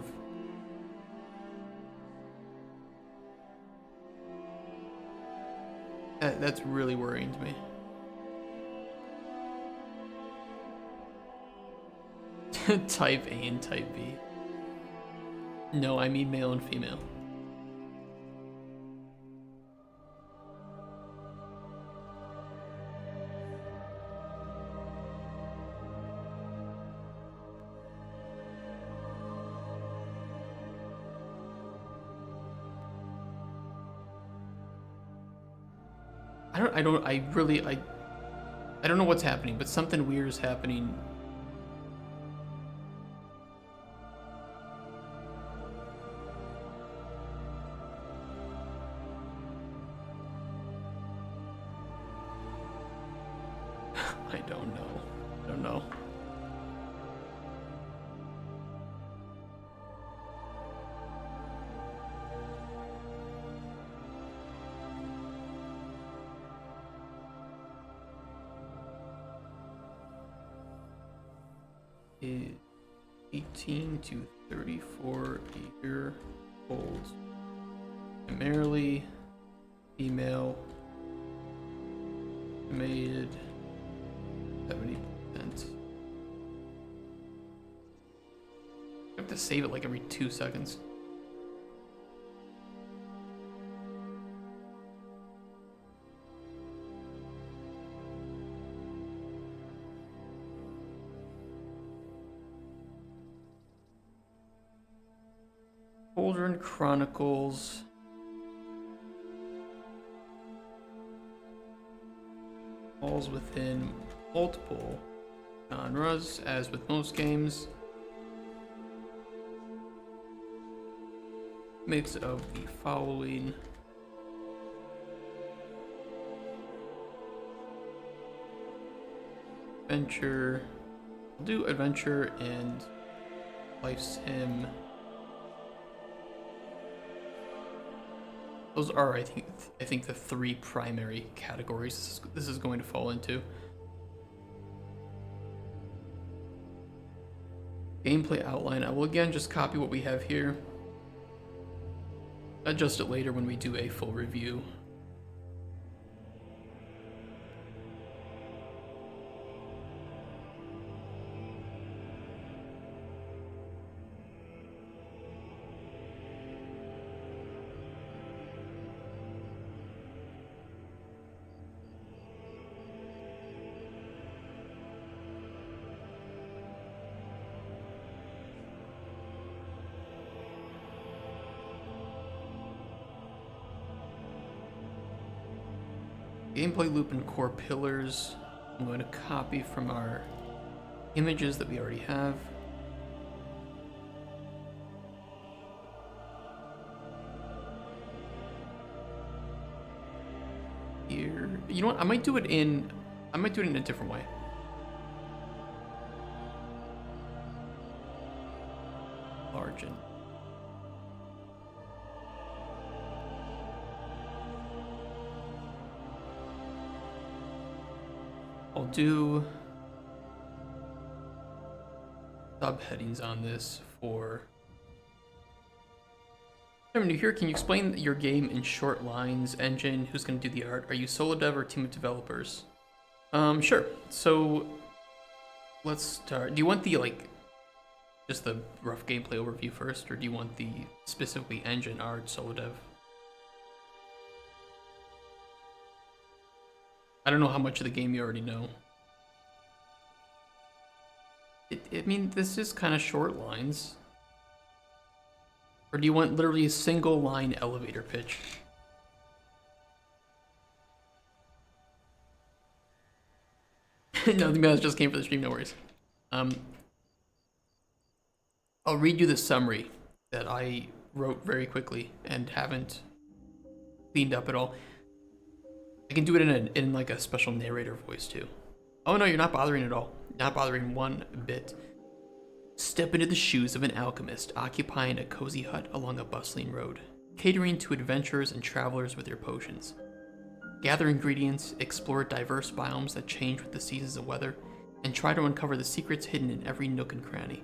that's really worrying to me. Type A and type B. No, I mean male and female. I don't know what's happening, but something weird is happening. I don't know. Is 18 to 34-year-olds, primarily female, estimated 70%. I have to save it like every 2 seconds. Cauldron Chronicles. Falls within multiple genres, as with most games. Mix of the following: adventure. I'll do adventure and life sim. Those are, I think, the three primary categories this is going to fall into. Gameplay outline. I will again just copy what we have here. Adjust it later when we do a full review. Gameplay loop and core pillars. I'm going to copy from our images that we already have. Here, you know what? I might do it in a different way. Margin. I'll do subheadings on this for. I'm new here. Can you explain your game in short lines? Engine, who's going to do the art? Are you solo dev or team of developers? Sure. So let's start. Do you want the just the rough gameplay overview first, or do you want the specifically engine, art, solo dev? I don't know how much of the game you already know. I mean, this is kind of short lines. Or do you want literally a single line elevator pitch? No, the emails just came for the stream, no worries. I'll read you the summary that I wrote very quickly and haven't cleaned up at all. I can do it in like a special narrator voice too. Oh no, you're not bothering at all. Not bothering one bit. Step into the shoes of an alchemist occupying a cozy hut along a bustling road, catering to adventurers and travelers with your potions. Gather ingredients, explore diverse biomes that change with the seasons of weather, and try to uncover the secrets hidden in every nook and cranny.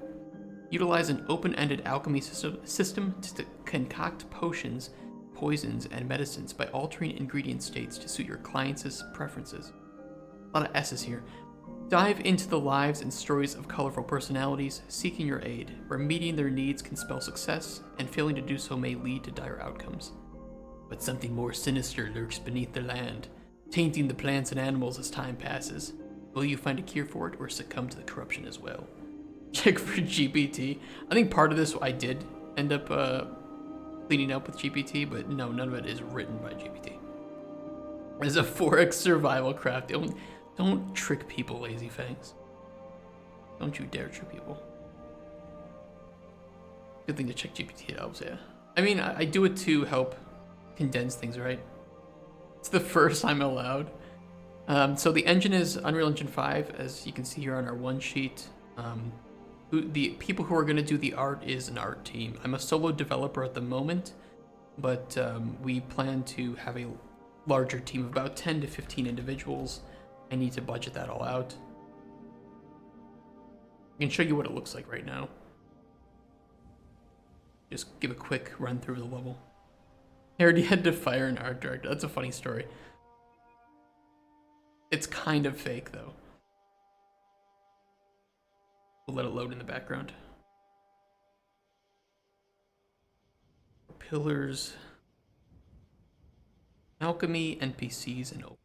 Utilize an open-ended alchemy system to concoct potions, poisons, and medicines by altering ingredient states to suit your clients' preferences. A lot of S's here. Dive into the lives and stories of colorful personalities seeking your aid, where meeting their needs can spell success, and failing to do so may lead to dire outcomes. But something more sinister lurks beneath the land, tainting the plants and animals as time passes. Will you find a cure for it, or succumb to the corruption as well? Check for GPT. I think part of this I did end up cleaning up with GPT, but no, none of it is written by GPT. It's a 4X survival craft. Don't trick people, Lazy Fangs. Don't you dare trick people. Good thing to check GPT, it helps, yeah. I mean, I do it to help condense things, right? It's the first time allowed. So the engine is Unreal Engine 5, as you can see here on our one sheet. The people who are going to do the art is an art team. I'm a solo developer at the moment, but we plan to have a larger team of about 10 to 15 individuals. I need to budget that all out. I can show you what it looks like right now. Just give a quick run through the level. I already had to fire an art director. That's a funny story. It's kind of fake though. We'll let it load in the background. Pillars, alchemy, NPCs, and open.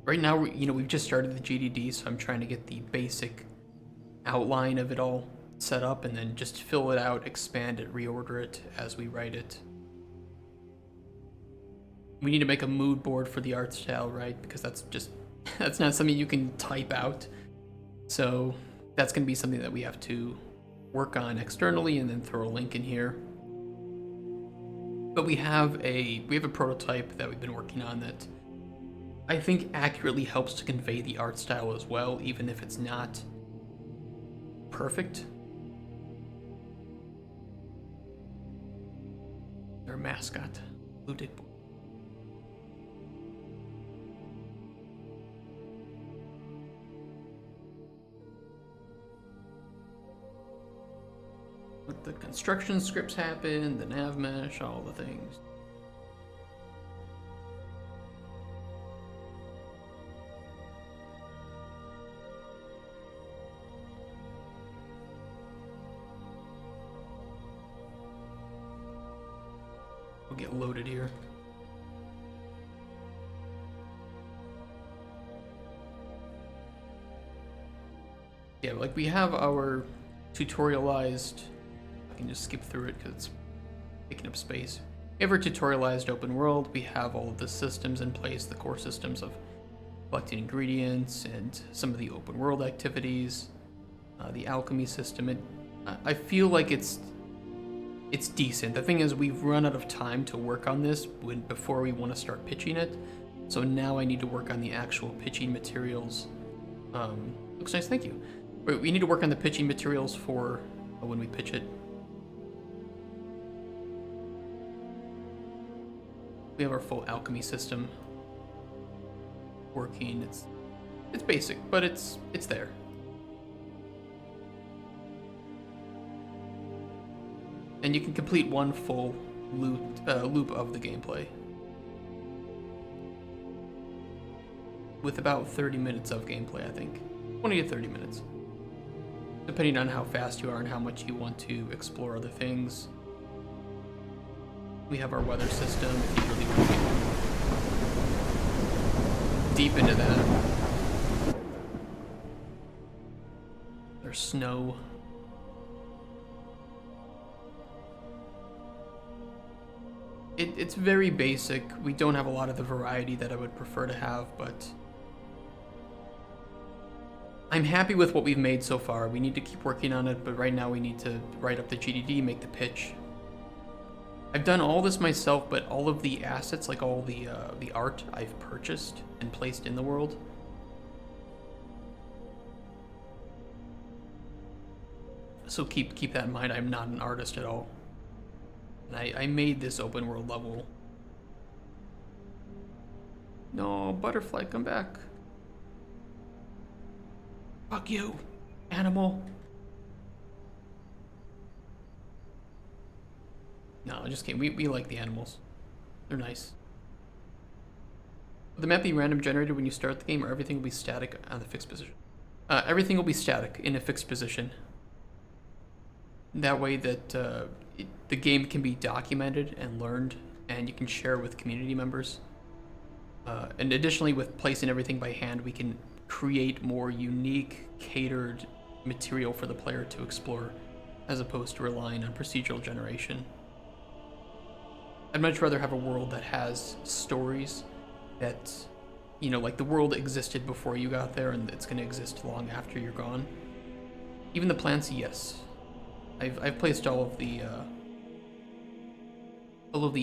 Right now, we've just started the GDD, so I'm trying to get the basic outline of it all set up and then just fill it out, expand it, reorder it as we write it. We need to make a mood board for the art style, right? Because that's not something you can type out. So that's going to be something that we have to work on externally and then throw a link in here. But we have a prototype that we've been working on that I think accurately helps to convey the art style as well, even if it's not perfect. Their mascot, Blue Dick Boy. Let the construction scripts happen, the nav mesh, all the things. We'll get loaded here. Yeah, like we have our tutorialized can just skip through it because it's taking up space. We have our tutorialized open world. We have all of the systems in place, the core systems of collecting ingredients and some of the open world activities, the alchemy system. I feel like it's decent. The thing is, we've run out of time to work on this before we want to start pitching it. So now I need to work on the actual pitching materials. Looks nice, thank you. But we need to work on the pitching materials for when we pitch it. We have our full alchemy system working. It's basic, but it's there. And you can complete one full loop of the gameplay with about 30 minutes of gameplay, I think. 20 to 30 minutes. Depending on how fast you are and how much you want to explore other things. We have our weather system if you really want to get deep into that. There's snow. It's very basic. We don't have a lot of the variety that I would prefer to have, but I'm happy with what we've made so far. We need to keep working on it, but right now we need to write up the GDD, make the pitch. I've done all this myself, but all of the assets, like all the art, I've purchased and placed in the world. So keep that in mind. I'm not an artist at all. And I made this open world level. No, butterfly, come back. Fuck you, animal. No, just kidding. We like the animals. They're nice. Will the map be random generated when you start the game, or everything will be static on the fixed position? Everything will be static in a fixed position. That way that the game can be documented and learned, and you can share with community members. And additionally, with placing everything by hand, we can create more unique, catered material for the player to explore, as opposed to relying on procedural generation. I'd much rather have a world that has stories that, you know, like the world existed before you got there and it's going to exist long after you're gone. Even the plants, yes. I've placed all of the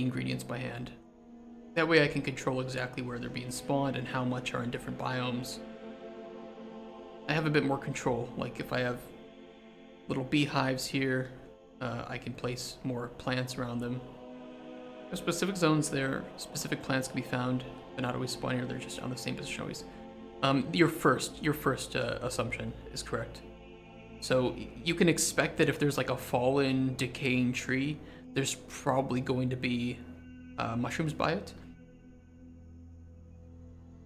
ingredients by hand. That way I can control exactly where they're being spawned and how much are in different biomes. I have a bit more control. Like if I have little beehives here, I can place more plants around them. There's specific zones there, specific plants can be found. They're not always spawning, or they're just on the same position always. Your first assumption is correct. So you can expect that if there's like a fallen, decaying tree, there's probably going to be mushrooms by it.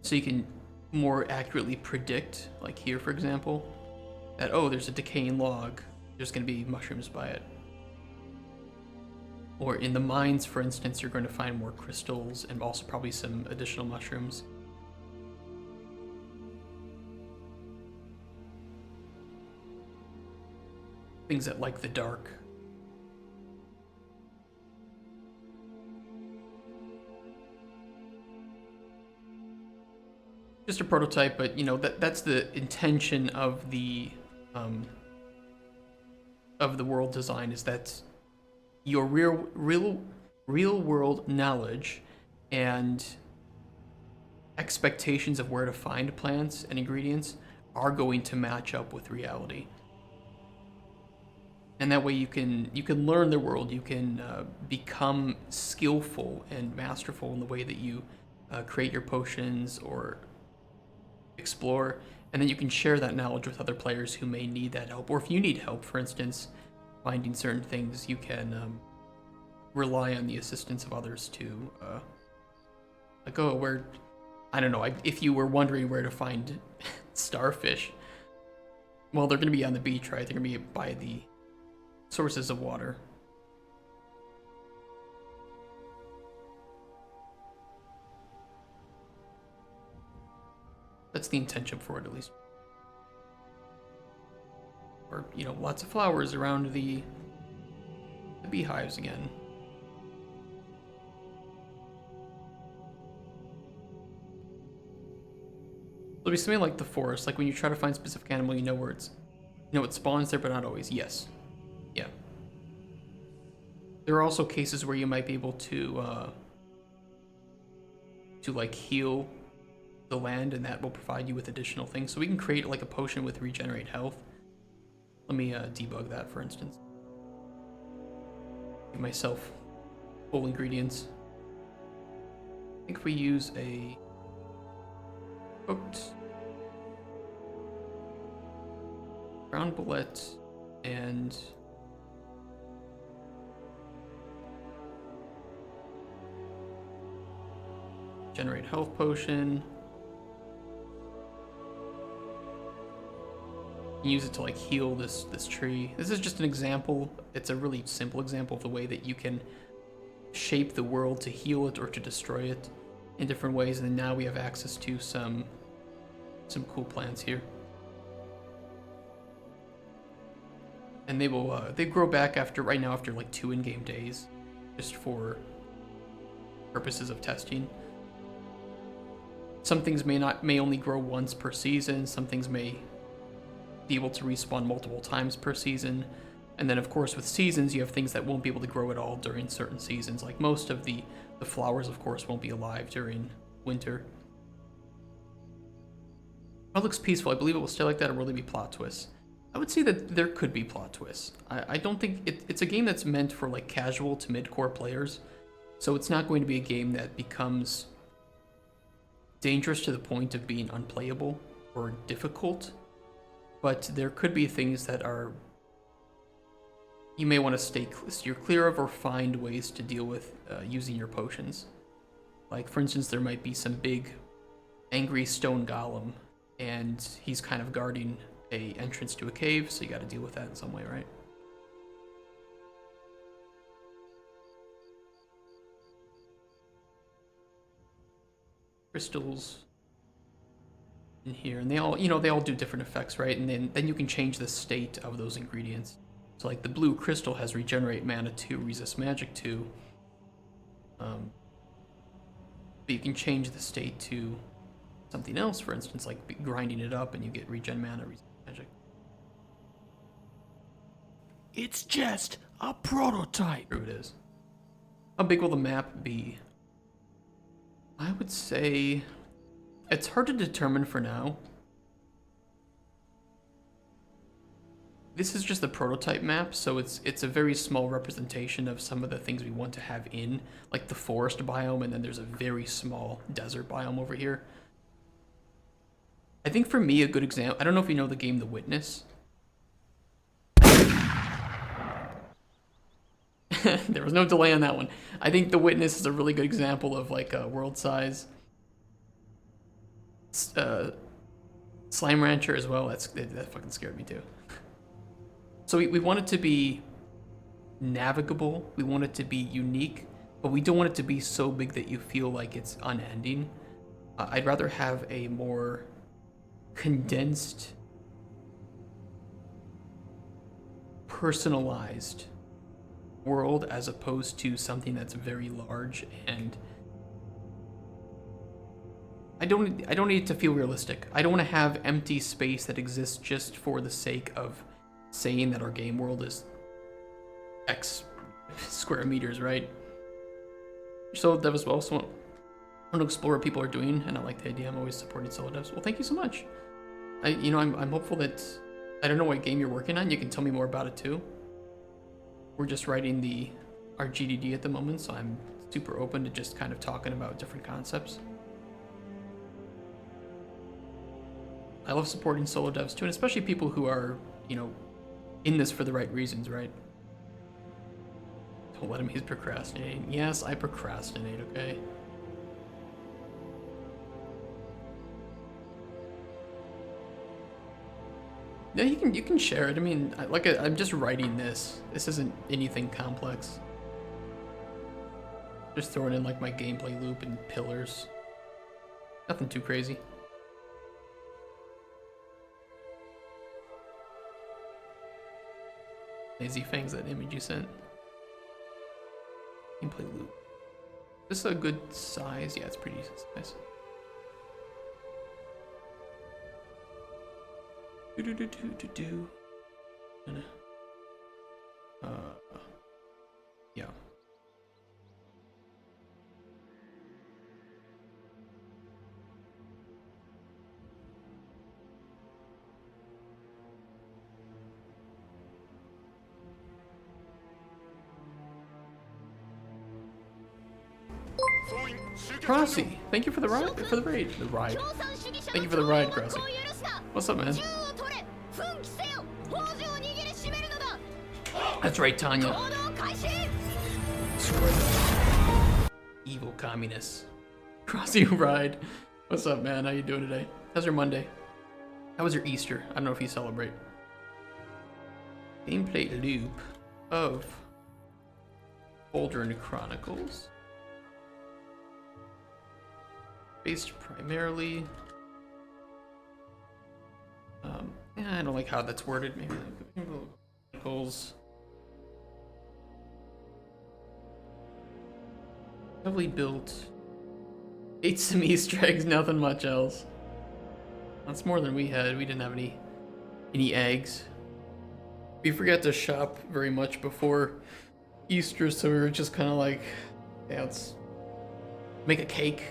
So you can more accurately predict, like here for example, that oh, there's a decaying log, there's going to be mushrooms by it. Or in the mines, for instance, you're going to find more crystals and also probably some additional mushrooms. Things that like the dark. Just a prototype, but you know that's the intention of the world design, is that your real world knowledge and expectations of where to find plants and ingredients are going to match up with reality. And that way you can learn the world, you can become skillful and masterful in the way that you create your potions or explore, and then you can share that knowledge with other players who may need that help. Or if you need help, for instance, finding certain things, you can rely on the assistance of others to like, oh, where, I don't know, if you were wondering where to find starfish, well, they're going to be on the beach, right? They're going to be by the sources of water. That's the intention for it, at least. Or, you know, lots of flowers around the The beehives again. It'll be something like the forest, like when you try to find a specific animal, you know where it's, you know it spawns there, but not always. Yes. Yeah. There are also cases where you might be able to like heal the land, and that will provide you with additional things. So we can create like a potion with regenerate health. Let me debug that, for instance. Give myself full ingredients. I think if we use a cooked ground bullet and generate health potion, use it to like heal this tree. This is just an example. It's a really simple example of the way that you can shape the world to heal it or to destroy it in different ways. And then now we have access to some cool plants here, and they grow back after like 2 in-game days, just for purposes of testing. Some things may only grow once per season. Some things may be able to respawn multiple times per season. And then of course with seasons, you have things that won't be able to grow at all during certain seasons. Like most of the flowers, of course, won't be alive during winter. It looks peaceful. I believe it will stay like that, or will there be plot twists? I would say that there could be plot twists. I don't think it's a game that's meant for like casual to mid-core players. So it's not going to be a game that becomes dangerous to the point of being unplayable or difficult. But there could be things that are you may want to steer clear of, or find ways to deal with using your potions. Like for instance, there might be some big angry stone golem, and he's kind of guarding a entrance to a cave, so you got to deal with that in some way, right? Crystals in here, and they all do different effects, right? And then you can change the state of those ingredients. So like the blue crystal has regenerate mana 2, resist magic 2. But you can change the state to something else, for instance, like grinding it up and you get regen mana, resist magic. It's just a prototype. True it is. How big will the map be? I would say it's hard to determine for now. This is just the prototype map, so it's a very small representation of some of the things we want to have in, like the forest biome, and then there's a very small desert biome over here. I think for me, a good example, I don't know if you know the game The Witness. There was no delay on that one. I think The Witness is a really good example of like a world size. Slime Rancher as well, that fucking scared me too. So we want it to be navigable, we want it to be unique, but we don't want it to be so big that you feel like it's unending. I'd rather have a more condensed, personalized world as opposed to something that's very large, and I don't need it to feel realistic. I don't want to have empty space that exists just for the sake of saying that our game world is X square meters, right? Solo dev as well, so I want to explore what people are doing, and I like the idea. I'm always supporting solo devs. Well, thank you so much. I'm hopeful that, I don't know what game you're working on. You can tell me more about it too. We're just writing our GDD at the moment, so I'm super open to just kind of talking about different concepts. I love supporting solo devs too, and especially people who are, in this for the right reasons, right? Don't let him, he's procrastinating. Yes, I procrastinate, okay? Yeah, you can share it. I mean, I'm just writing this. This isn't anything complex. Just throwing in like my gameplay loop and pillars. Nothing too crazy. Lazy Fangs, that image you sent. Gameplay loop. This is a good size. Yeah, it's pretty decent size. Yeah. Crossy, thank you for the ride. For the raid. The ride. Thank you for the ride, Crossy. What's up, man? That's right, Tanya. Evil communists. Crossy ride. What's up, man? How you doing today? How's your Monday? How was your Easter? I don't know if you celebrate. Gameplay loop of Cauldron Chronicles. Based primarily. Yeah, I don't like how that's worded. Maybe like Chronicles. Heavily built. Ate some Easter eggs, nothing much else. That's more than we had. We didn't have any eggs. We forgot to shop very much before Easter, so we were just kind of like, yeah, let's make a cake.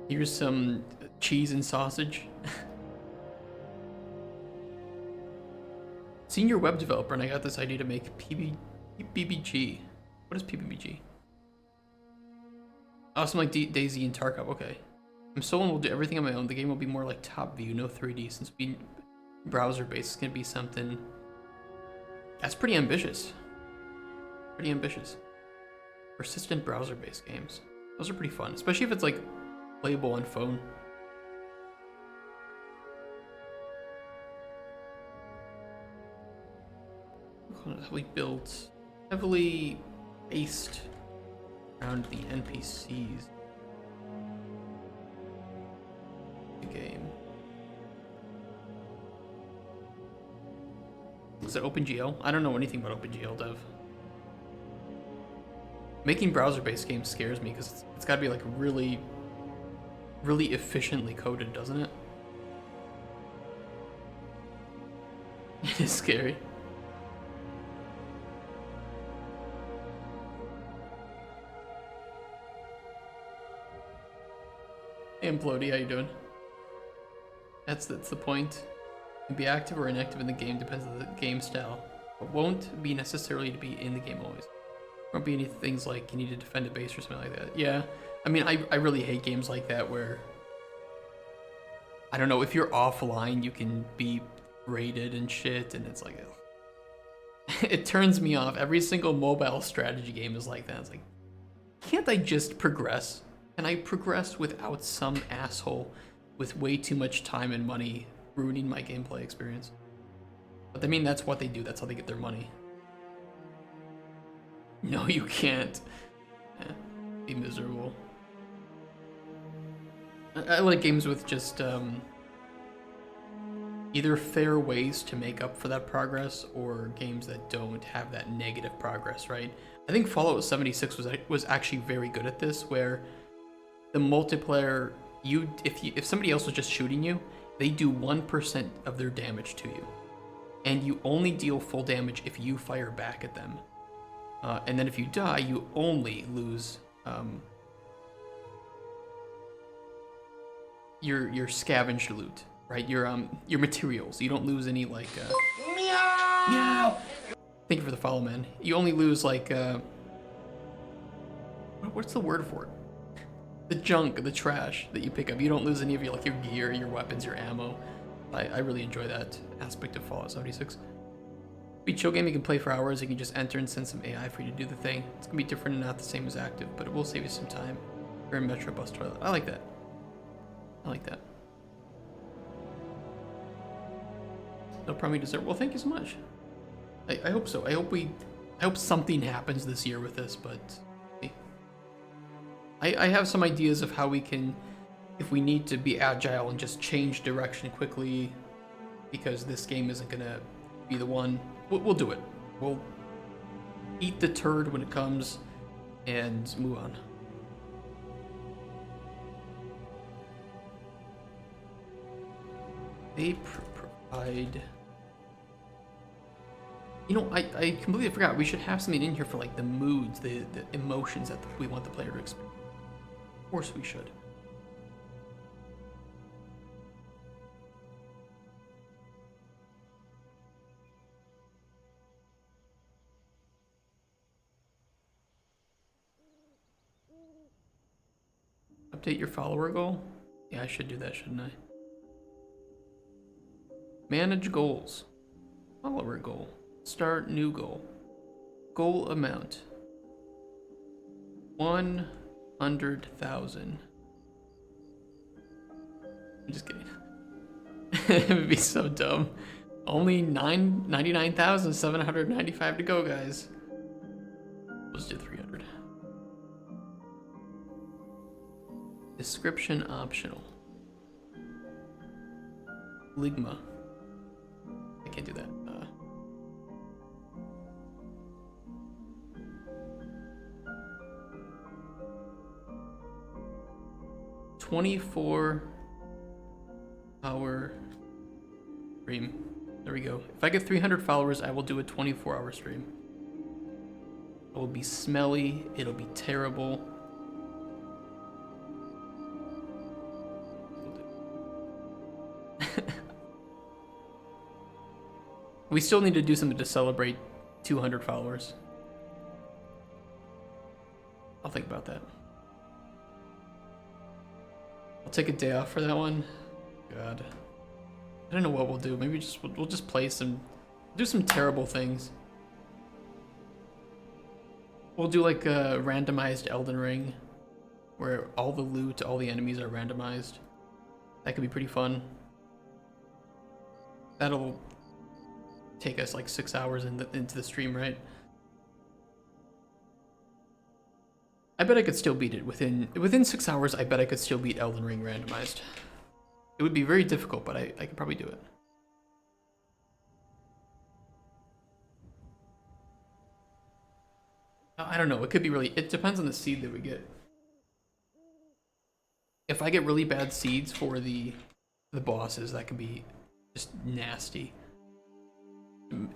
Here's some cheese and sausage. Senior web developer, and I got this idea to make PBG. What is PBG? Oh, something like Daisy and Tarkov. Okay. I'm solo and will do everything on my own. The game will be more like top view, no 3D, since being browser based is gonna be something that's pretty ambitious. Pretty ambitious. Persistent browser based games. Those are pretty fun, especially if it's like playable on phone. Heavily built, heavily based around the NPCs. The game. Is it OpenGL? I don't know anything about OpenGL dev. Making browser-based games scares me because it's got to be like really efficiently coded, doesn't it? It is scary. Hey Implody, how you doing? That's the point. You can be active or inactive in the game, depends on the game style. But won't be necessarily to be in the game always. Won't be any things like you need to defend a base or something like that. Yeah, I mean, I really hate games like that where, I don't know, if you're offline, you can be raided and shit, and it's like, it turns me off. Every single mobile strategy game is like that. It's like, can't I just progress? Can I progress without some asshole with way too much time and money ruining my gameplay experience? But I mean, that's what they do. That's how they get their money. No, you can't. Be miserable. I like games with just either fair ways to make up for that progress, or games that don't have that negative progress, right? I think Fallout 76 was actually very good at this, where the multiplayer, if somebody else was just shooting you, they do 1% of their damage to you, and you only deal full damage if you fire back at them. And then if you die, you only lose your scavenged loot, right? Your materials. You don't lose any like meow. Thank you for the follow, man. You only lose like what's the word for it? The junk, the trash that you pick up. You don't lose any of your like your gear, your weapons, your ammo. I really enjoy that aspect of Fallout 76. Be chill game you can play for hours. You can just enter and send some AI for you to do the thing. It's gonna be different and not the same as active, but it will save you some time. You're in Metro Bus Toilet. I like that. I like that. No problem you deserve. Well, thank you so much. I hope so. I hope something happens this year with this, but I have some ideas of how we can, if we need to be agile and just change direction quickly, because this game isn't gonna be the one. We'll do it. eat the turd when it comes and move on. They provide... You know, I completely forgot. We should have something in here for like the moods, the emotions that we want the player to experience. Of course we should. Update your follower goal? Yeah, I should do that, shouldn't I? Manage goals. Follower goal. Start new goal. Goal amount. 100,000. I'm just kidding. It would be so dumb. Only 99,795 to go, guys. Let's do 300. Description optional. Ligma. I can't do that. 24-hour stream. There we go. If I get 300 followers, I will do a 24-hour stream. It will be smelly. It'll be terrible. We still need to do something to celebrate 200 followers. I'll think about that. I'll take a day off for that one. God. I don't know what we'll do. Maybe we'll just play do some terrible things. We'll do like a randomized Elden Ring where all the loot, all the enemies are randomized. That could be pretty fun. That'll take us like 6 hours into the stream, right? I bet I could still beat it within 6 hours. I bet I could still beat Elden Ring randomized. It would be very difficult, but I could probably do it. I don't know. It could be really. It depends on the seed that we get. If I get really bad seeds for the bosses, that could be just nasty.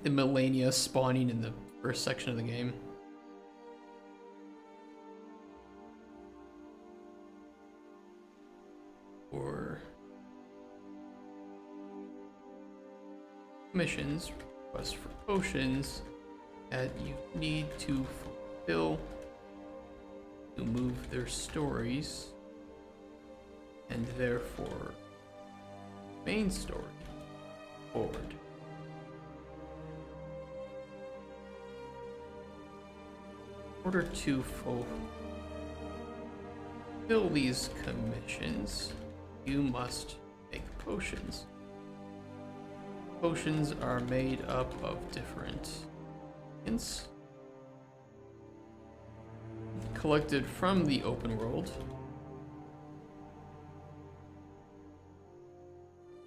Melania spawning in the first section of the game. Or missions, requests for potions that you need to fulfill to move their stories and therefore main story forward. In order to fulfill these commissions, you must make potions. Potions are made up of different hints collected from the open world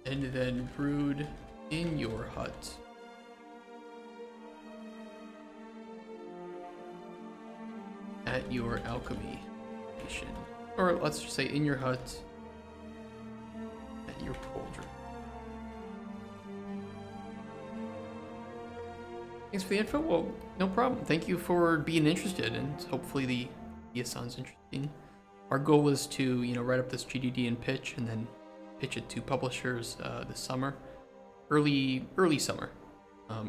and then brewed in your hut. At your alchemy station. Or let's just say in your hut at your cauldron. Thanks for the info. Well, no problem. Thank you for being interested, and hopefully the idea sounds interesting. Our goal is to, write up this GDD and pitch, and then pitch it to publishers this summer, early summer,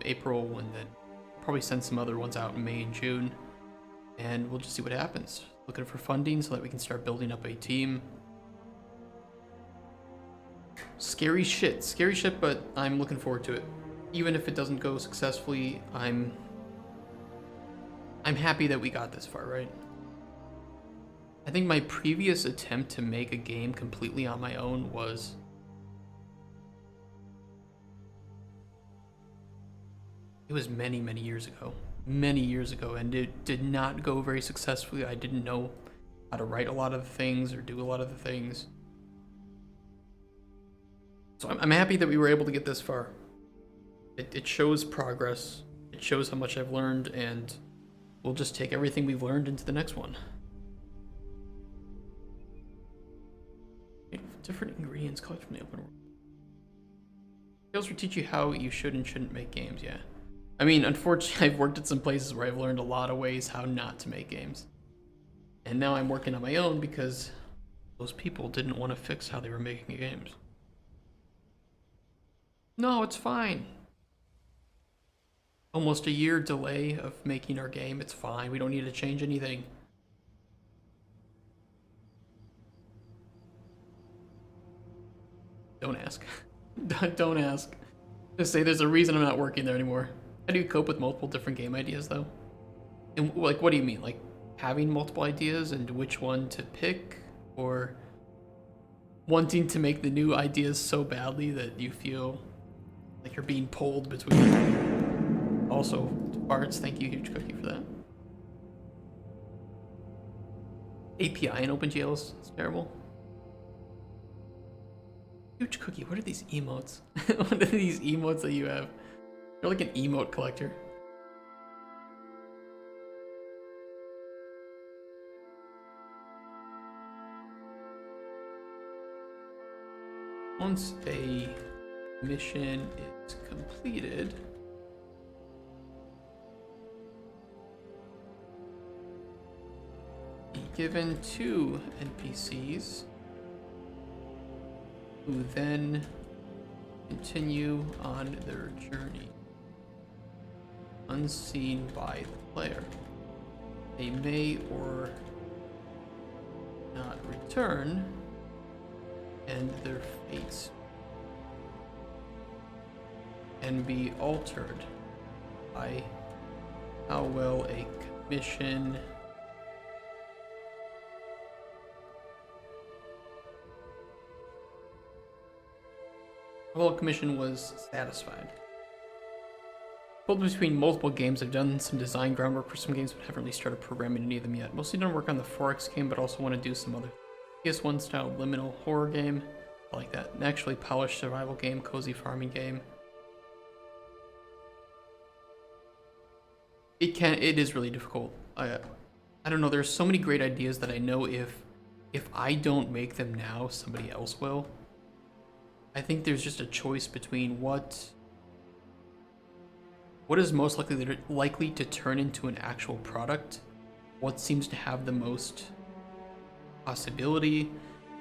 April, and then probably send some other ones out in May and June, and we'll just see what happens. Looking for funding so that we can start building up a team. Scary shit, but I'm looking forward to it. Even if it doesn't go successfully, I'm happy that we got this far, right? I think my previous attempt to make a game completely on my own was many, many years ago. And it did not go very successfully. I didn't know how to write a lot of the things or do a lot of the things. So I'm happy that we were able to get this far. It shows progress. It shows how much I've learned, and we'll just take everything we've learned into the next one. Different ingredients collected from the open world. Skills will teach you how you should and shouldn't make games, yeah. I mean, unfortunately, I've worked at some places where I've learned a lot of ways how not to make games. And now I'm working on my own because those people didn't want to fix how they were making games. No, it's fine. Almost a year delay of making our game, it's fine. We don't need to change anything. Don't ask. Don't ask. Just say there's a reason I'm not working there anymore. How do you cope with multiple different game ideas, though? And, like, what do you mean? Like, having multiple ideas and which one to pick? Or wanting to make the new ideas so badly that you feel like you're being pulled between? Also, Bards, thank you, Huge Cookie, for that. API in OpenGL is terrible. Huge Cookie, what are these emotes? What are these emotes that you have? You're like an emote collector. Once a mission is completed, be given 2 NPCs who then continue on their journey, unseen by the player. They may or not return, and their fates can be altered by how well a commission was satisfied. Pulled between multiple games, I've done some design groundwork for some games, but haven't really started programming any of them yet. Mostly done work on the 4X game, but also want to do some other PS1 style liminal horror game. I like that. An actually polished survival game, cozy farming game. It is really difficult. I don't know, there's so many great ideas that I know if I don't make them now, somebody else will. I think there's just a choice between what is most likely to turn into an actual product, what seems to have the most possibility,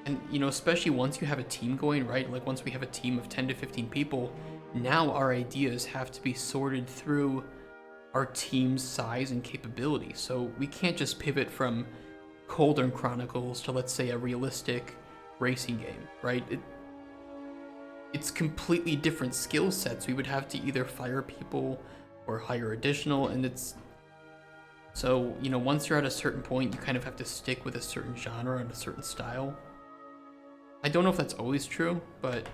and you know, especially once you have a team going, right? Like once we have a team of 10 to 15 people, now our ideas have to be sorted through our team's size and capability. So we can't just pivot from Cauldron Chronicles to, let's say, a realistic racing game, right? It's completely different skill sets. We would have to either fire people or hire additional, and it's so, you know, once you're at a certain point, you kind of have to stick with a certain genre and a certain style. I don't know if that's always true, but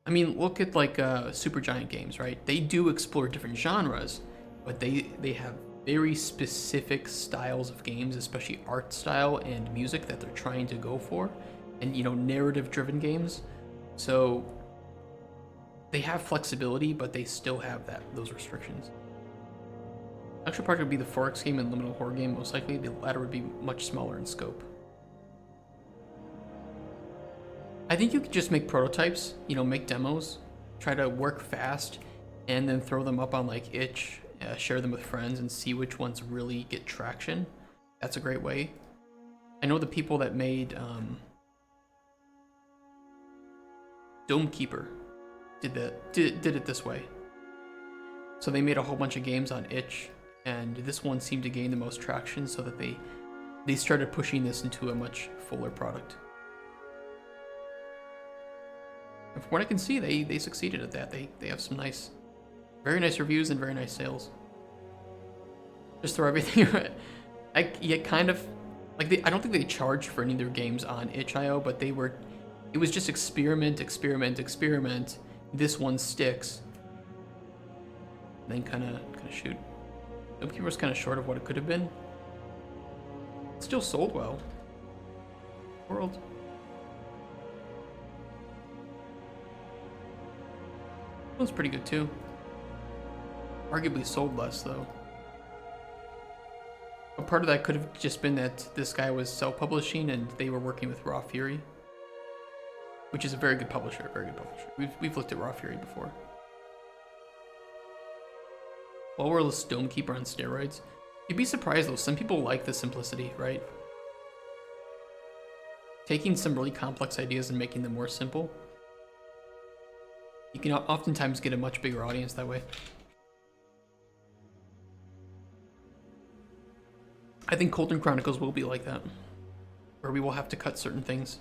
I mean, look at like Supergiant Games, right? They do explore different genres, but they have very specific styles of games, especially art style and music that they're trying to go for, and you know, narrative driven games. So they have flexibility, but they still have those restrictions. Actual part would be the 4X game and liminal horror game, most likely. The latter would be much smaller in scope. I think you could just make prototypes, you know, make demos, try to work fast, and then throw them up on like itch, share them with friends, and see which ones really get traction. That's a great way. I know the people that made Dome Keeper did it this way. So they made a whole bunch of games on itch, and this one seemed to gain the most traction, so that they started pushing this into a much fuller product. And from what I can see, they succeeded at that. They have some very nice reviews and very nice sales. Just throw everything. Yeah, kind of like I don't think they charged for any of their games on itch.io, but it was just experiment. This one sticks. And then kind of shoot. Dome Keeper was kind of short of what it could have been. It still sold well. World. One's pretty good too. arguably sold less though. But part of that could have just been that this guy was self-publishing and they were working with Raw Fury, which is a very good publisher, very good publisher. We've looked at Raw Fury before. Walrus Stonekeeper on steroids. You'd be surprised though, some people like the simplicity, right? Taking some really complex ideas and making them more simple. You can oftentimes get a much bigger audience that way. I think Cauldron Chronicles will be like that, where we will have to cut certain things.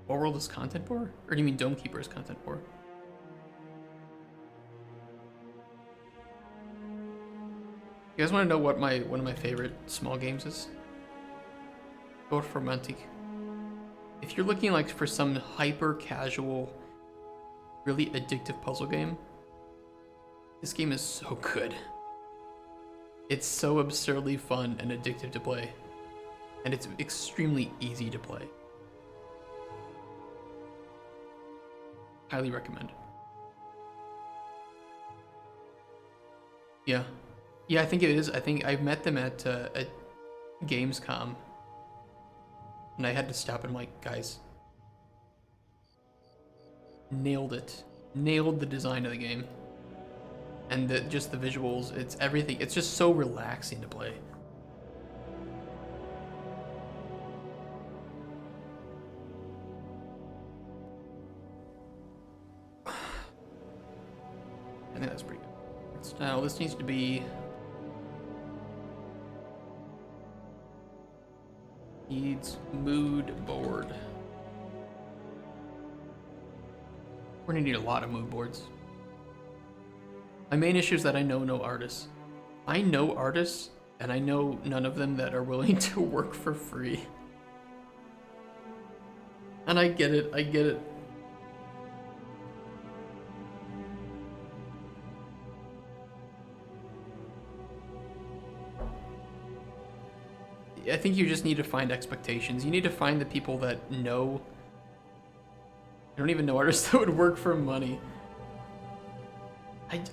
What world is content for? Or do you mean Domekeeper is content for? You guys want to know what one of my favorite small games is? Go for Romantic. If you're looking like for some hyper casual, really addictive puzzle game, this game is so good. It's so absurdly fun and addictive to play, and it's extremely easy to play. Highly recommend. Yeah, I think it is. I think I met them at Gamescom, and I had to stop and like, guys, nailed it. Nailed the design of the game. And just the visuals, it's everything. It's just so relaxing to play. I think that's pretty good. Now this needs to be... Needs mood board. We're gonna need a lot of mood boards. My main issue is that I know no artists. I know artists, and I know none of them that are willing to work for free. And I get it, I get it. I think you just need to find expectations. You need to find the people that know. I don't even know artists that would work for money.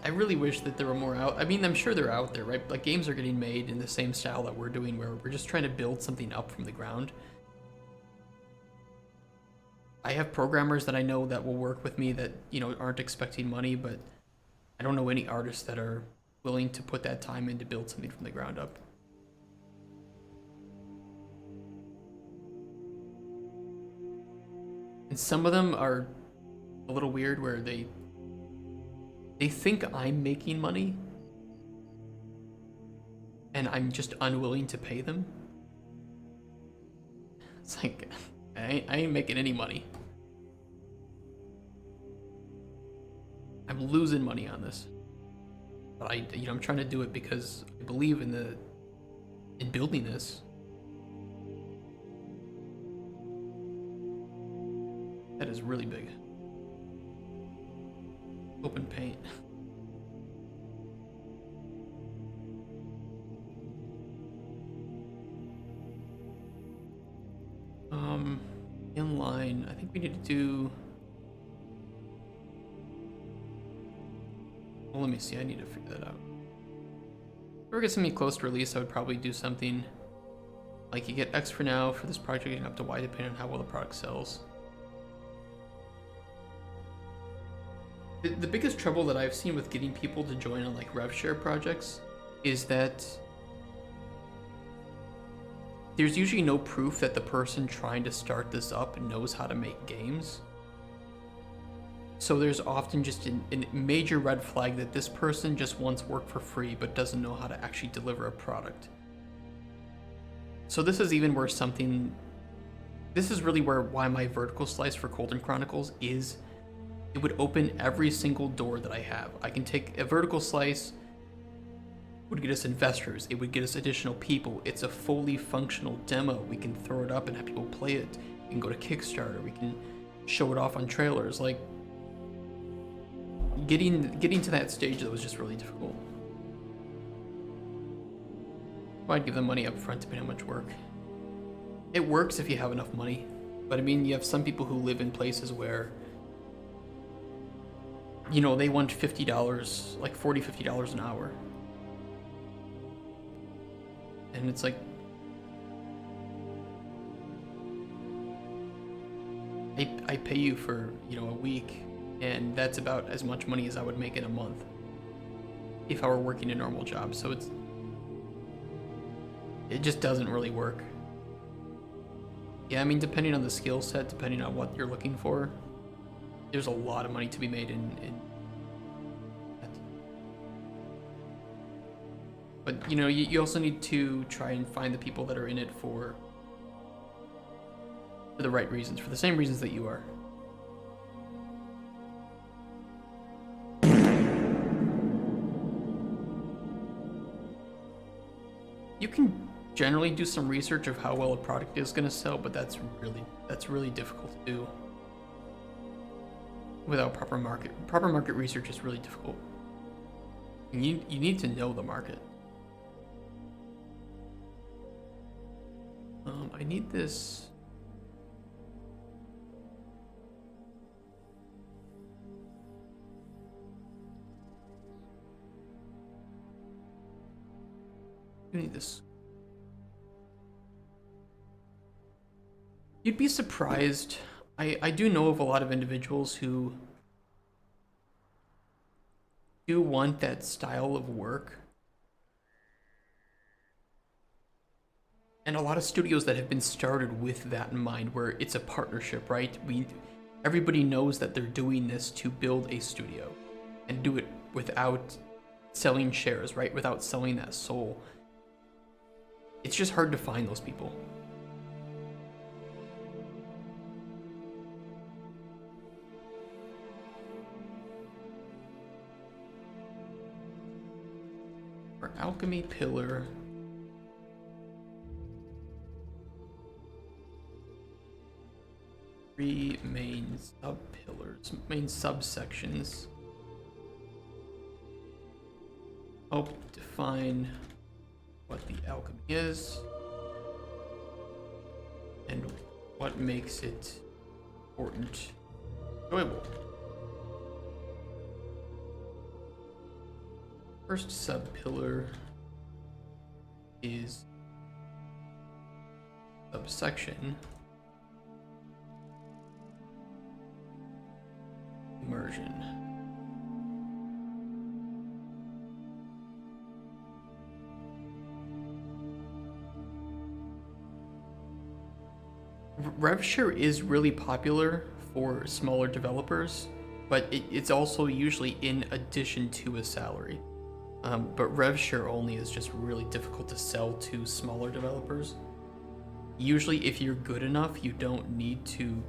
I really wish that there were more out. I mean, I'm sure they're out there, right? Like, games are getting made in the same style that we're doing, where we're just trying to build something up from the ground. I have programmers that I know that will work with me that, you know, aren't expecting money, but I don't know any artists that are willing to put that time in to build something from the ground up. And some of them are a little weird, where they think I'm making money and I'm just unwilling to pay them. It's like, I ain't making any money. I'm losing money on this. But I'm trying to do it because I believe in building this. That is really big. Open paint. Inline. I think we need to do. Well, let me see. I need to figure that out. If we get something close to release, I would probably do something like you get X for now for this project, and up to Y depending on how well the product sells. The biggest trouble that I've seen with getting people to join on like rev share projects is that there's usually no proof that the person trying to start this up knows how to make games. So there's often just a major red flag that this person just wants work for free but doesn't know how to actually deliver a product. So this is even where this is really why my vertical slice for Cauldron Chronicles is, it would open every single door that I have. I can take a vertical slice, would get us investors, it would get us additional people. It's a fully functional demo. We can throw it up and have people play it. We can go to Kickstarter, we can show it off on trailers. Like, getting to that stage, that was just really difficult. I'd give them money up front depending on how much work. It works if you have enough money, but I mean, you have some people who live in places where you know, they want $50, like $40, $50 an hour. And it's like, I pay you for, you know, a week, and that's about as much money as I would make in a month if I were working a normal job. So it just doesn't really work. Yeah, I mean, depending on the skill set, depending on what you're looking for, there's a lot of money to be made in that. But, you know, you also need to try and find the people that are in it for the right reasons, for the same reasons that you are. You can generally do some research of how well a product is going to sell, but that's really difficult to do without proper market research is really difficult. And you need to know the market. I need this. I need this. You'd be surprised. I do know of a lot of individuals who do want that style of work. And a lot of studios that have been started with that in mind, where it's a partnership, right? Everybody knows that they're doing this to build a studio and do it without selling shares, right? Without selling that soul. It's just hard to find those people. For alchemy pillar. Three main sub-pillars, main subsections. Help define what the alchemy is and what makes it important, enjoyable. First sub-pillar is subsection immersion. RevShare is really popular for smaller developers, but it's also usually in addition to a salary. But RevShare only is just really difficult to sell to smaller developers. Usually, if you're good enough, you don't need to.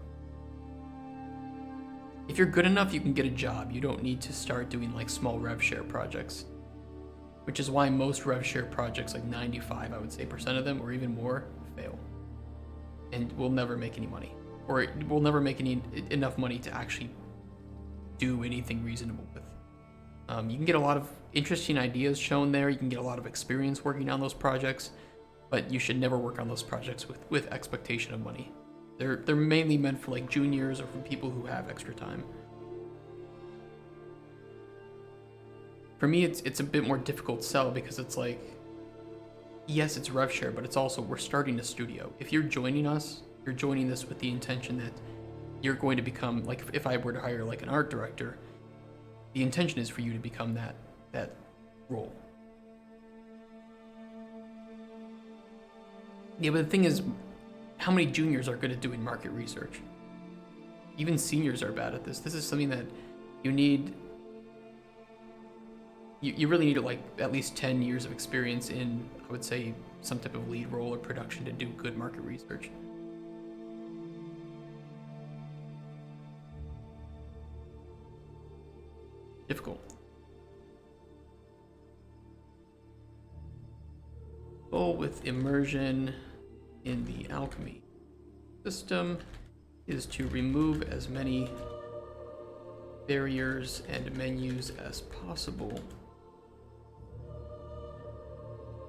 If you're good enough, you can get a job. You don't need to start doing like small RevShare projects, which is why most RevShare projects, like 95, I would say, % of them, or even more, fail, and will never make any money, or it will never make enough money to actually do anything reasonable with. You can get a lot of interesting ideas shown there. You can get a lot of experience working on those projects, but you should never work on those projects with expectation of money. They're mainly meant for like juniors or for people who have extra time. For me, it's a bit more difficult sell because it's like, yes, it's RevShare, but it's also we're starting a studio. If you're joining us, you're joining this with the intention that you're going to become, like if I were to hire like an art director, the intention is for you to become that role. Yeah, but the thing is, how many juniors are good at doing market research? Even seniors are bad at this. This is something that you need. You really need like at least 10 years of experience in, I would say, some type of lead role or production to do good market research. Difficult. Goal with immersion in the alchemy system is to remove as many barriers and menus as possible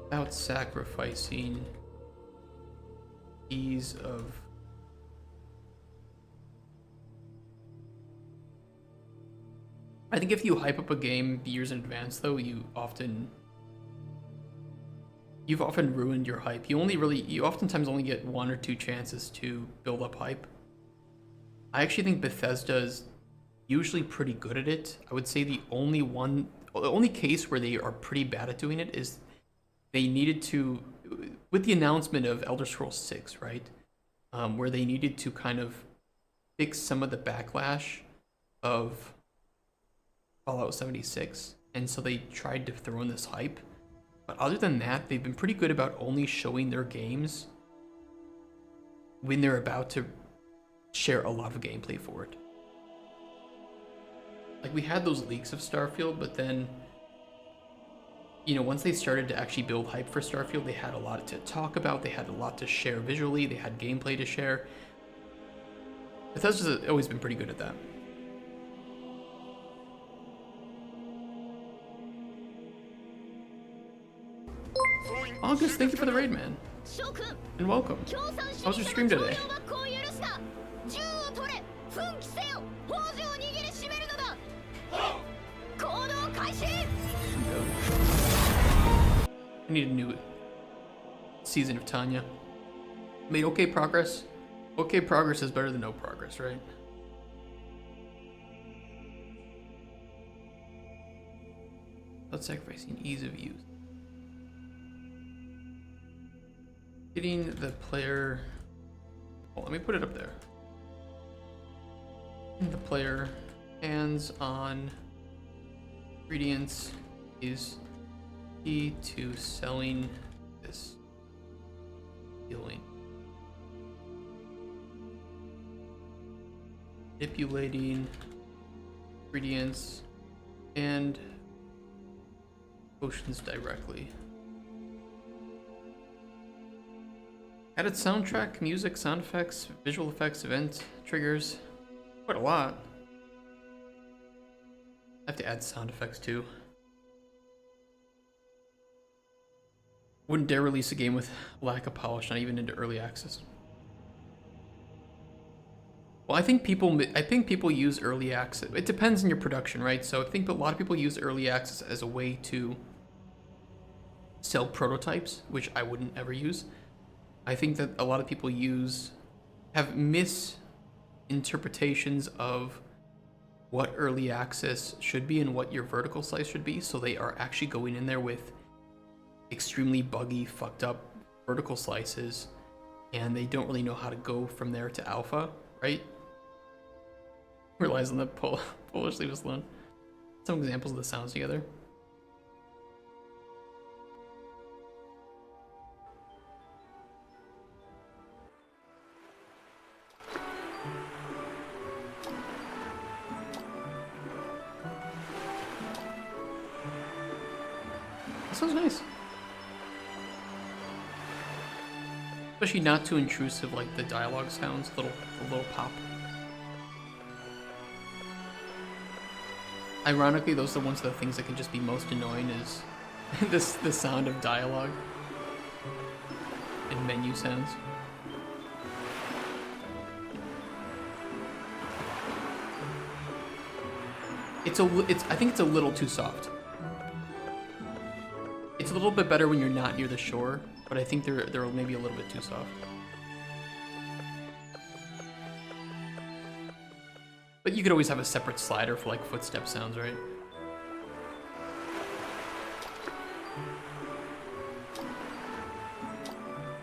without sacrificing ease of I think if you hype up a game years in advance, though, you've often ruined your hype. You oftentimes only get 1 or 2 chances to build up hype. I actually think Bethesda is usually pretty good at it. I would say the only case where they are pretty bad at doing it is they needed to, with the announcement of Elder Scrolls 6, right? Where they needed to kind of fix some of the backlash of Fallout 76, and so they tried to throw in this hype. But other than that, they've been pretty good about only showing their games when they're about to share a lot of gameplay for it. Like, we had those leaks of Starfield, but then, once they started to actually build hype for Starfield, they had a lot to talk about, they had a lot to share visually, they had gameplay to share. Bethesda's always been pretty good at that. August, thank you for the raid, man. And welcome. How was your stream today? I need a new season of Tanya. Made okay progress. Okay progress is better than no progress, right? Without sacrificing ease of use. Getting the player... Oh, let me put it up there. Getting the player hands-on ingredients is key to selling this healing. Manipulating ingredients and potions directly. Added soundtrack, music, sound effects, visual effects, event triggers. Quite a lot. I have to add sound effects too. Wouldn't dare release a game with lack of polish, not even into early access. Well, I think people use early access. It depends on your production, right? So I think a lot of people use early access as a way to sell prototypes, which I wouldn't ever use. I think that a lot of people have misinterpretations of what early access should be and what your vertical slice should be, so they are actually going in there with extremely buggy, fucked up vertical slices, and they don't really know how to go from there to alpha, right? Relies on the Polish, leave us alone. Some examples of the sounds together. That sounds nice. Especially not too intrusive, like the dialogue sounds, a little pop. Ironically, those are the things that can just be most annoying is the sound of dialogue and menu sounds. I think it's a little too soft. It's a little bit better when you're not near the shore, but I think they're maybe a little bit too soft. But you could always have a separate slider for like footstep sounds, right?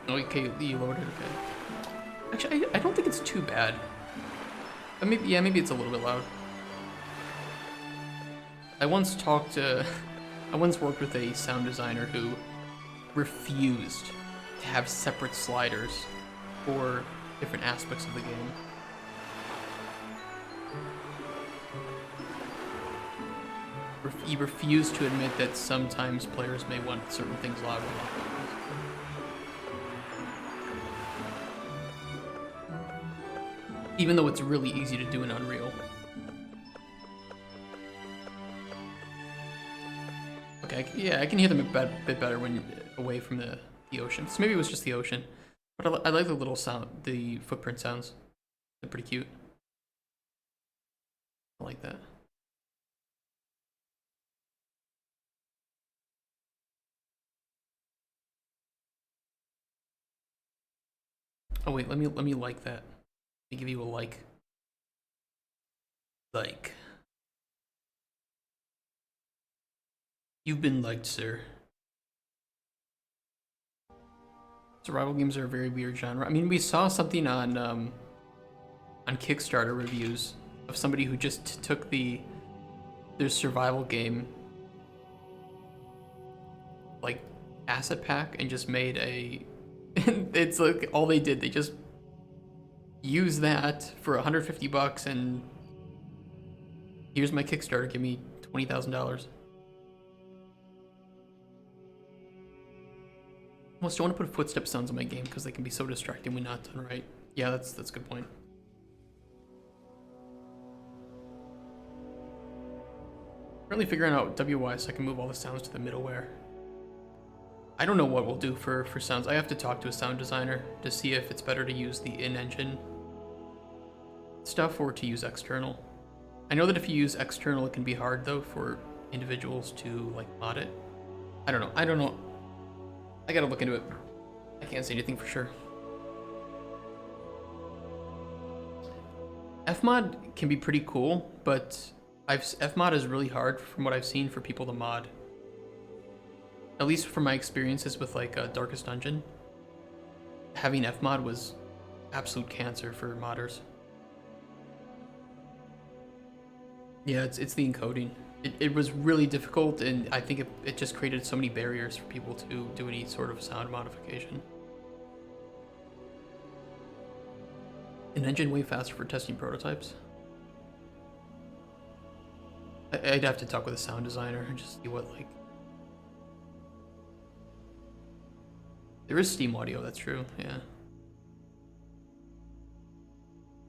Okay, you lowered it, okay. Actually, I don't think it's too bad. But maybe it's a little bit loud. I once worked with a sound designer who refused to have separate sliders for different aspects of the game. He refused to admit that sometimes players may want certain things louder. Even though it's really easy to do in Unreal. Okay, yeah, I can hear them a bit better when you're away from the ocean. So maybe it was just the ocean. But I like the little sound, the footprint sounds. They're pretty cute. I like that. Oh wait, let me like that. Let me give you a like. Like. You've been liked, sir. Survival games are a very weird genre. I mean, we saw something on Kickstarter reviews of somebody who just took their survival game like asset pack and just made a it's like all they did, they just used that for $150 and here's my Kickstarter, give me $20,000. Almost don't want to put footstep sounds in my game because they can be so distracting when not done right. Yeah, that's a good point. Currently figuring out WY so I can move all the sounds to the middleware. I don't know what we'll do for sounds. I have to talk to a sound designer to see if it's better to use the in-engine stuff or to use external. I know that if you use external, it can be hard though for individuals to like mod it. I don't know. I gotta look into it. I can't say anything for sure. Fmod can be pretty cool, but Fmod is really hard from what I've seen for people to mod. At least from my experiences with like Darkest Dungeon, having Fmod was absolute cancer for modders. Yeah, it's the encoding. It was really difficult, and I think it just created so many barriers for people to do any sort of sound modification. An engine way faster for testing prototypes. I'd have to talk with a sound designer and just see what like. There is Steam audio, that's true, yeah.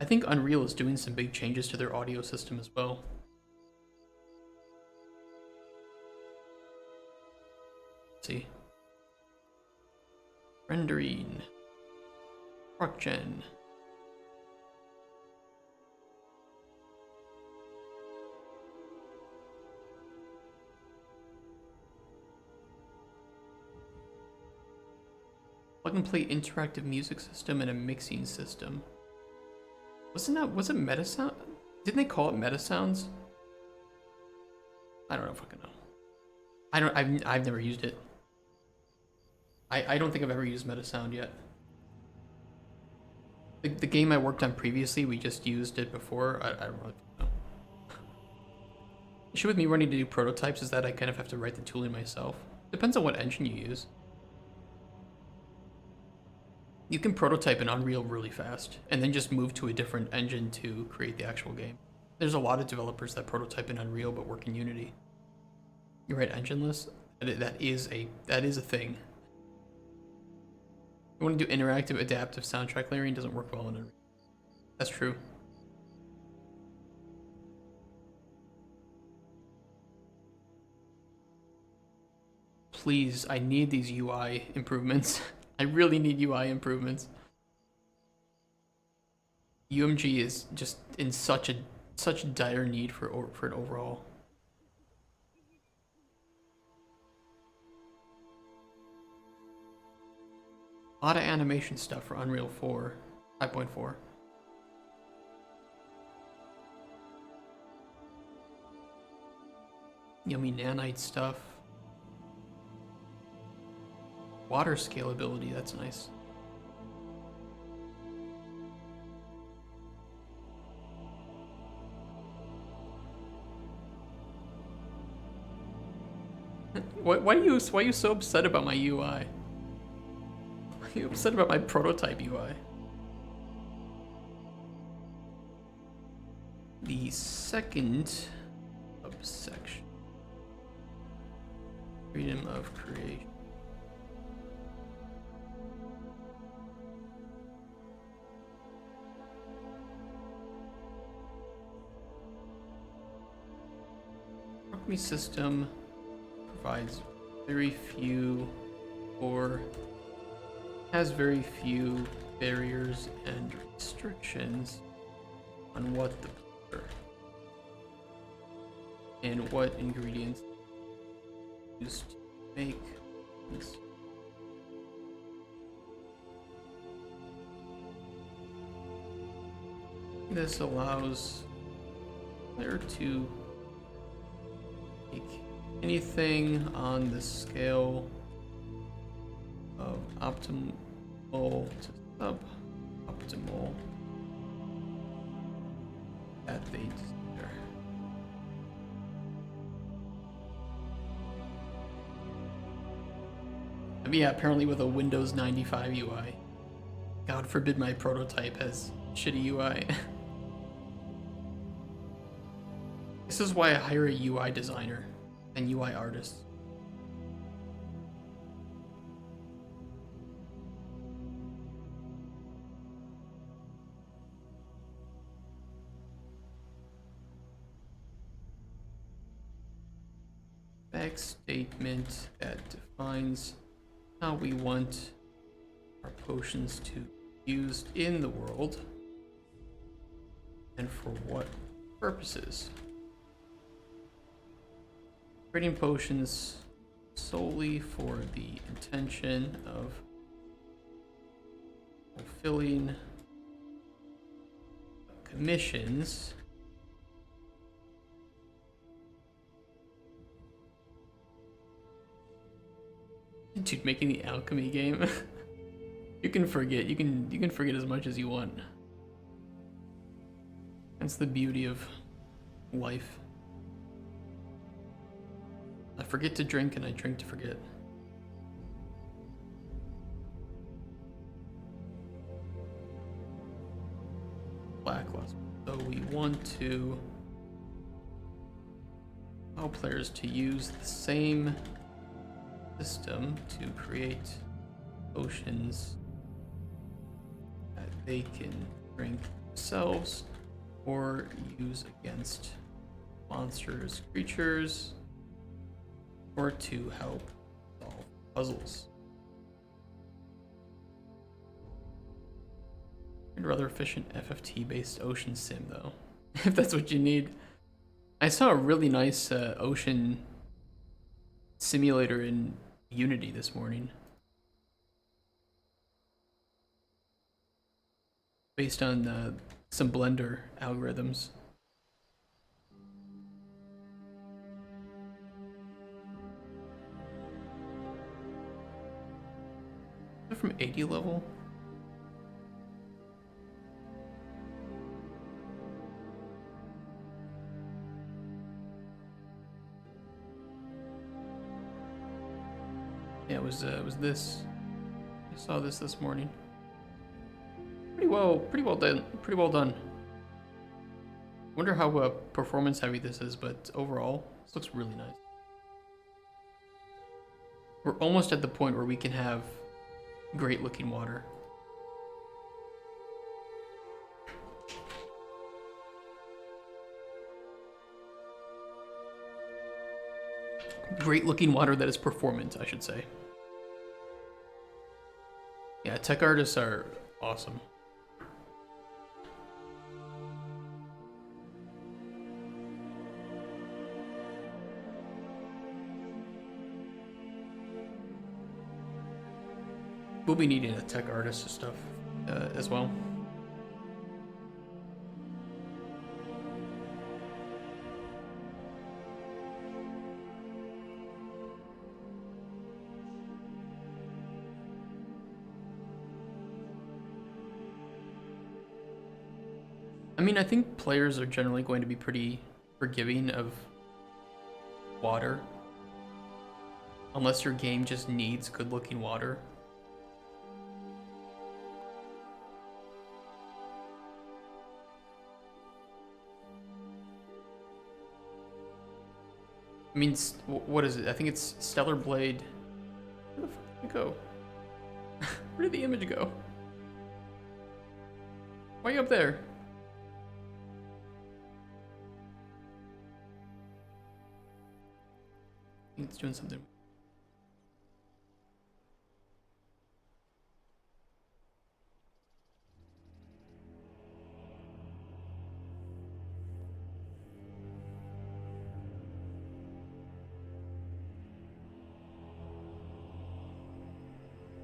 I think Unreal is doing some big changes to their audio system as well. Let's see. Rendering. ProcGen. Plug and play interactive music system and a mixing system. Was it meta sound? Didn't they call it meta sounds? I don't know if I can know. I've never used it. I don't think I've ever used meta sound yet. The game I worked on previously, we just used it before. I don't really know. The issue with me running to do prototypes is that I kind of have to write the tooling myself. Depends on what engine you use. You can prototype in Unreal really fast, and then just move to a different engine to create the actual game. There's a lot of developers that prototype in Unreal but work in Unity. You're right, engineless? That is a thing. You want to do interactive adaptive soundtrack layering, doesn't work well in Unreal. That's true. Please, I need these UI improvements. I really need UI improvements. UMG is just in such dire need for an overhaul. A lot of animation stuff for Unreal 4, 5.4. Yummy nanite stuff. Water scalability, that's nice. Why are you so upset about my UI? Why are you upset about my prototype UI? The second subsection. Freedom of creation. Alchemy system provides very few or has very few barriers and restrictions on what the player and what ingredients used to make things. This allows player to take anything on the scale of optimal to suboptimal that they desire. I mean, yeah, apparently with a Windows 95 UI. God forbid my prototype has shitty UI. This is why I hire a UI designer and UI artist. Spec statement that defines how we want our potions to be used in the world and for what purposes. Creating potions solely for the intention of fulfilling commissions dude, making the alchemy game. You can forget as much as you want. That's the beauty of life. I forget to drink and I drink to forget. Lackluster. So we want to allow players to use the same system to create potions that they can drink themselves or use against monsters, creatures, or to help solve puzzles. I'd rather efficient FFT-based ocean sim though, if that's what you need. I saw a really nice ocean simulator in Unity this morning, based on some Blender algorithms. Is it from 80 level? Yeah, it was this. I saw this morning. Pretty well done. Wonder how performance heavy this is, but overall, this looks really nice. We're almost at the point where we can have great looking water. Great looking water that is performant, I should say. Yeah, tech artists are awesome. We'll be needing a tech artist and stuff as well. I mean, I think players are generally going to be pretty forgiving of water, unless your game just needs good-looking water. I mean, what is it? I think it's Stellar Blade. Where the fuck did it go? Where did the image go? Why are you up there? I think it's doing something.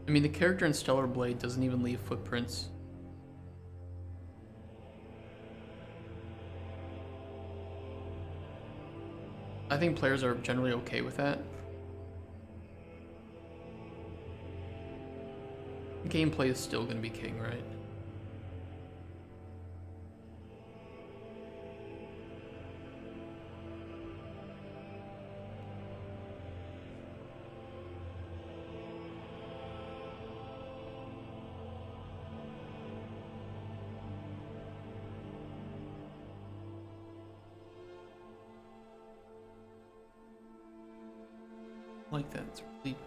I mean, the character in Stellar Blade doesn't even leave footprints. I think players are generally okay with that. Gameplay is still going to be king, right? I like that. It's really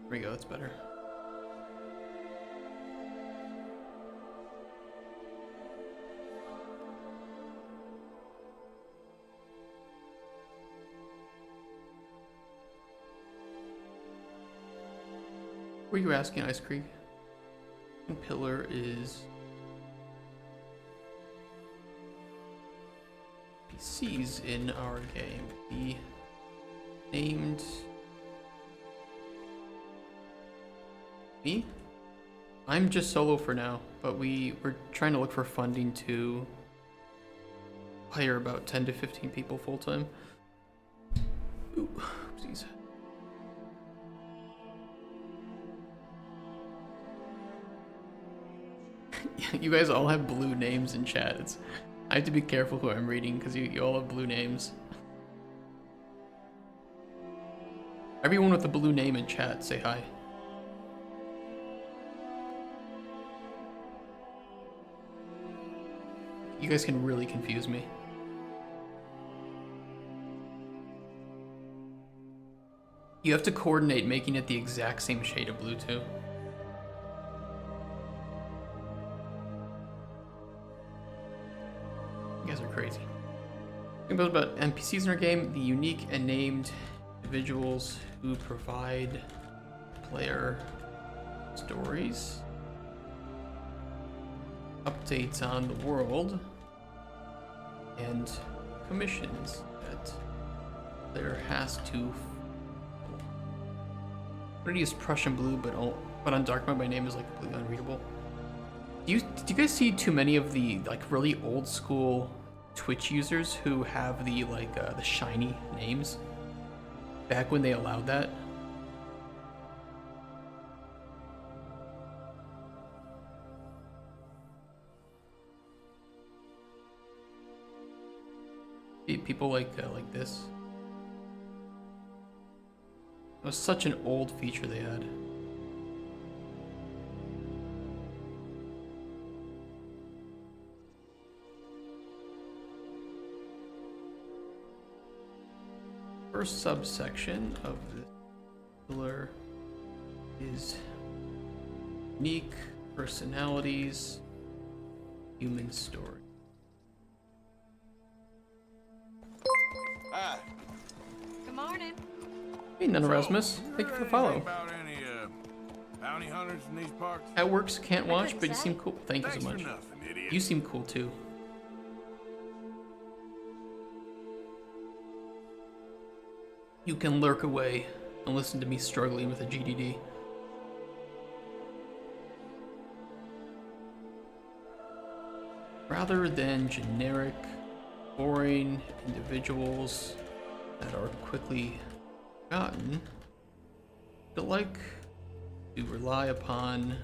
there we go, that's better. Were you asking, Ice Creek? Pillar is PCs in our game. Be named me? I'm just solo for now, but we're trying to look for funding to hire about 10 to 15 people full time. Ooh, oopsies. You guys all have blue names in chat. I have to be careful who I'm reading because you all have blue names. Everyone with a blue name in chat, say hi. You guys can really confuse me. You have to coordinate making it the exact same shade of blue too. You guys are crazy. Think about NPCs in our game, the unique and named individuals who provide player stories, updates on the world, and commissions that player has to. I'm gonna use Prussian blue, but on dark mode my name is like completely unreadable. Do you guys see too many of the like really old school Twitch users who have the like the shiny names? Back when they allowed that. People like this. It was such an old feature they had. First subsection of this pillar is unique personalities, human story. Hi. Good morning. Hey, None Erasmus. Thank you for the follow. About any bounty hunters in these parts? At works can't I watch, couldn't but you say. seem cool. Thank you Thanks so for much. nothing, idiot. You seem cool too. You can lurk away and listen to me struggling with a GDD. Rather than generic, boring individuals that are quickly forgotten, I like to rely upon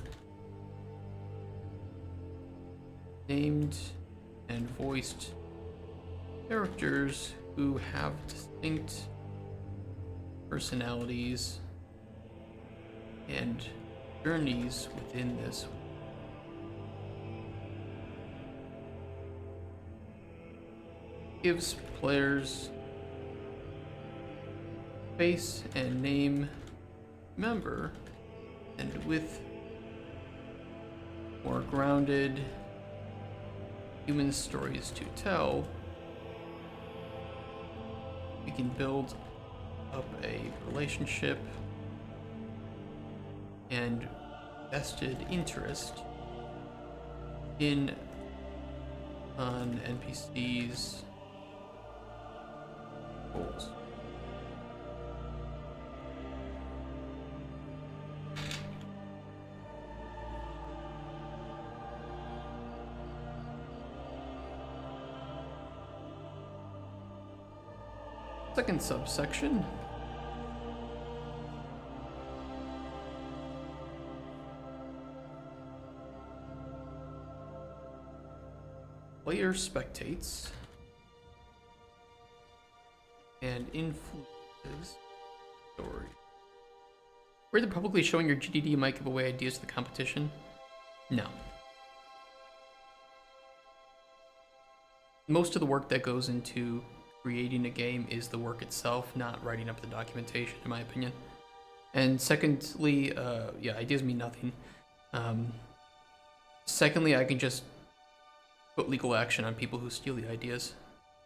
named and voiced characters who have distinct personalities and journeys within this. Gives players face and name member, and with more grounded human stories to tell, we can build up a relationship and vested interest on NPCs goals. Second subsection. Player spectates and influences story. Were they publicly showing your GDD might give away ideas to the competition? No. Most of the work that goes into creating a game is the work itself, not writing up the documentation, in my opinion. And secondly, yeah, ideas mean nothing. Secondly, I can just put legal action on people who steal the ideas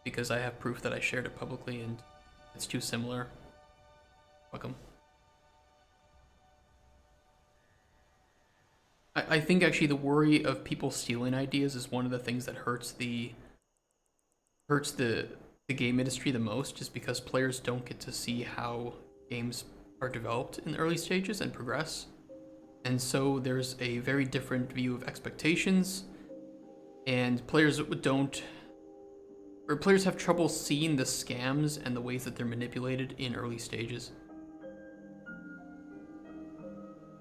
because I have proof that I shared it publicly and it's too similar. Fuck 'em. I think actually the worry of people stealing ideas is one of the things that hurts the game industry the most, just because players don't get to see how games are developed in the early stages and progress. And so there's a very different view of expectations, and players have trouble seeing the scams and the ways that they're manipulated in early stages.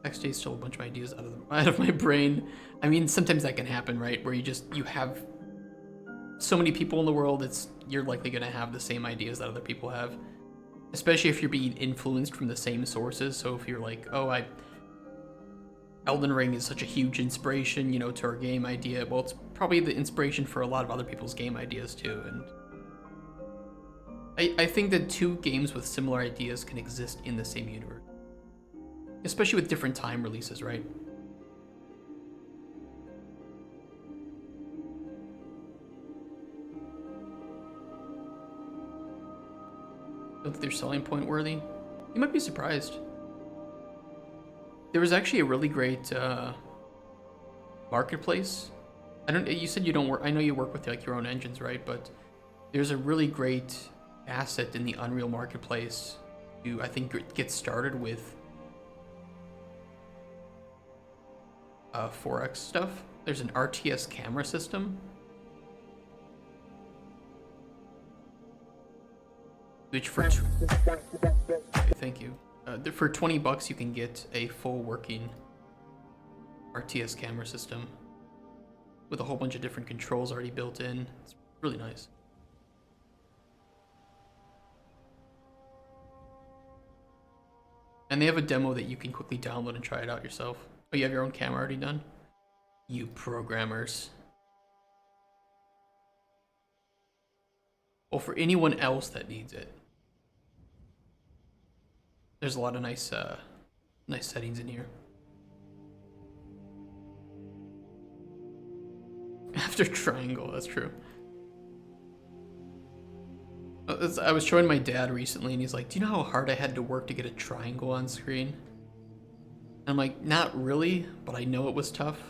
XJ stole a bunch of ideas out of my brain. I mean, sometimes that can happen, right? Where you have so many people in the world, you're likely gonna have the same ideas that other people have. Especially if you're being influenced from the same sources. So if you're like, oh, Elden Ring is such a huge inspiration, you know, to our game idea. Well, it's probably the inspiration for a lot of other people's game ideas too. And I think that two games with similar ideas can exist in the same universe. Especially with different time releases, right? Don't think they're selling point worthy. You might be surprised. There was actually a really great marketplace. You said you don't work. I know you work with like your own engines, right? But there's a really great asset in the Unreal marketplace to, I think, get started with 4X stuff. There's an RTS camera system, which thank you. For $20 you can get a full working RTS camera system with a whole bunch of different controls already built in. It's really nice. And they have a demo that you can quickly download and try it out yourself. Oh, you have your own camera already done? You programmers. Well, for anyone else that needs it. There's a lot of nice settings in here. After triangle, that's true. I was showing my dad recently and he's like, do you know how hard I had to work to get a triangle on screen? And I'm like, not really, but I know it was tough.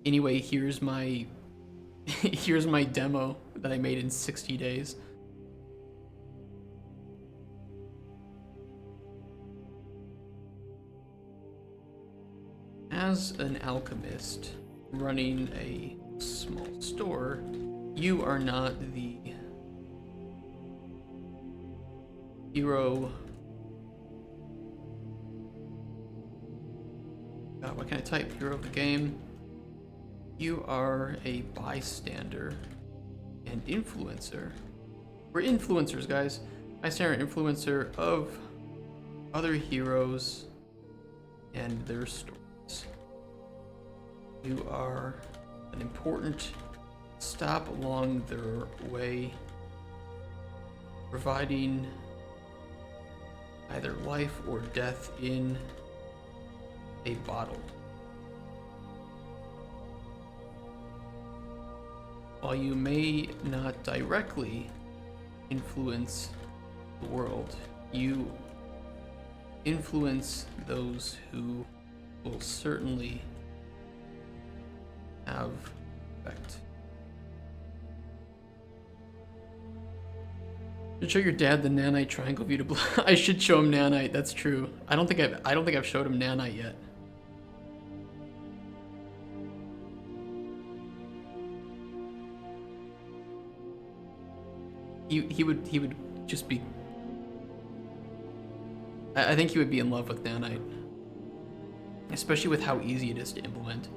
Anyway, here's my here's my demo that I made in 60 days. As an alchemist running a small store, you are not the hero. God, what can I type? Hero of the game. You are a bystander and influencer. We're influencers, guys. Bystander and influencer of other heroes and their stories. You are an important stop along their way, providing either life or death in a bottle. While you may not directly influence the world, you influence those who will certainly have effect. Should show your dad the nanite triangle view to I should show him nanite. That's true. I don't think I've showed him nanite yet. He would just be. I think he would be in love with nanite, especially with how easy it is to implement.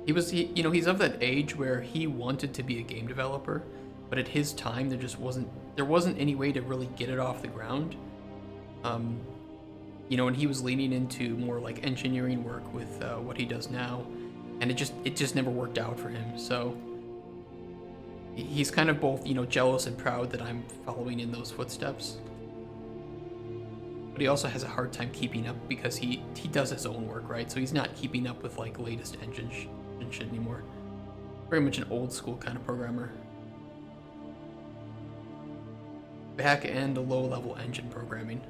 He's of that age where he wanted to be a game developer, but at his time there wasn't any way to really get it off the ground. And he was leaning into more like engineering work with what he does now, and it just never worked out for him. So he's kind of both, jealous and proud that I'm following in those footsteps. But he also has a hard time keeping up because he does his own work, right? So he's not keeping up with like latest engine shit anymore. Very much an old school kind of programmer. Back end low level engine programming.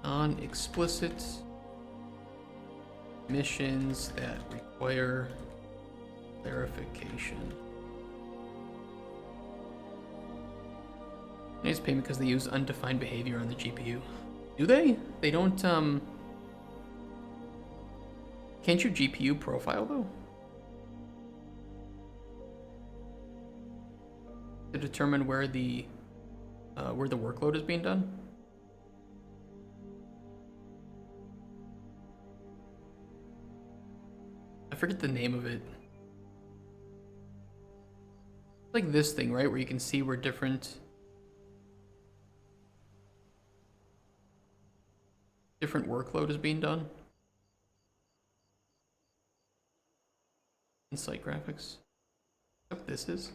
Non-explicit missions that require clarification. They just pay me because they use undefined behavior on the GPU. Do they? They don't, Can't you GPU profile, though? To determine where the workload is being done? I forget the name of it. Like this thing, right? Where you can see where different workload is being done. Insight graphics. What this is.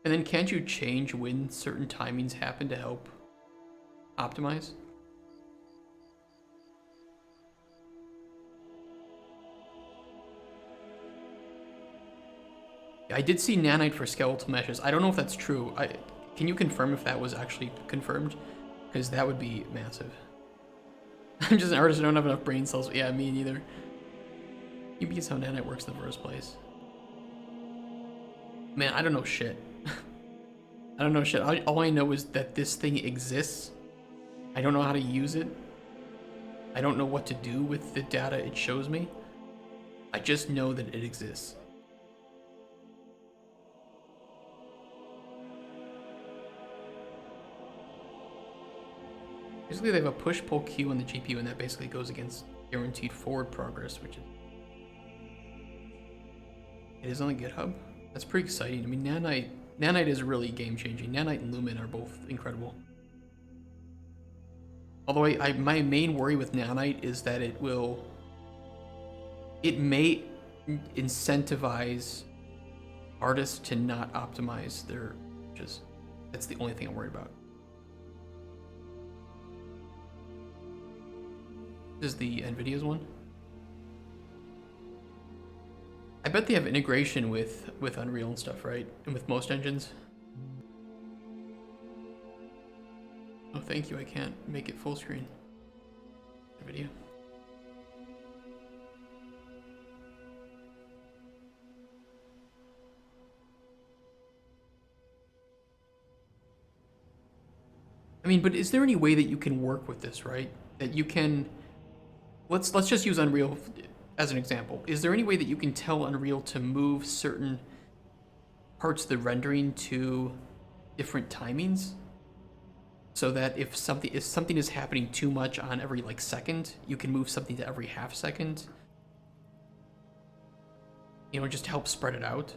And then can't you change when certain timings happen to help optimize? I did see nanite for skeletal meshes. I don't know if that's true. Can you confirm if that was actually confirmed? Because that would be massive. I'm just an artist, I don't have enough brain cells. Yeah, me neither. You beats how nanite works in the first place. Man, I don't know shit. I don't know shit. All I know is that this thing exists. I don't know how to use it. I don't know what to do with the data it shows me. I just know that it exists. Basically, they have a push-pull queue on the GPU, and that basically goes against guaranteed forward progress, which is... It is on the GitHub. That's pretty exciting. I mean, nanite is really game-changing. Nanite and Lumen are both incredible. Although my main worry with nanite is that it may incentivize artists to not optimize their images. That's the only thing I'm worried about. This is the NVIDIA's one. I bet they have integration with Unreal and stuff, right? And with most engines. Oh, thank you. I can't make it full screen. NVIDIA. I mean, but is there any way that you can work with this, right? That you can... Let's just use Unreal as an example. Is there any way that you can tell Unreal to move certain parts of the rendering to different timings? So that if something is happening too much on every like second, you can move something to every half second. Just help spread it out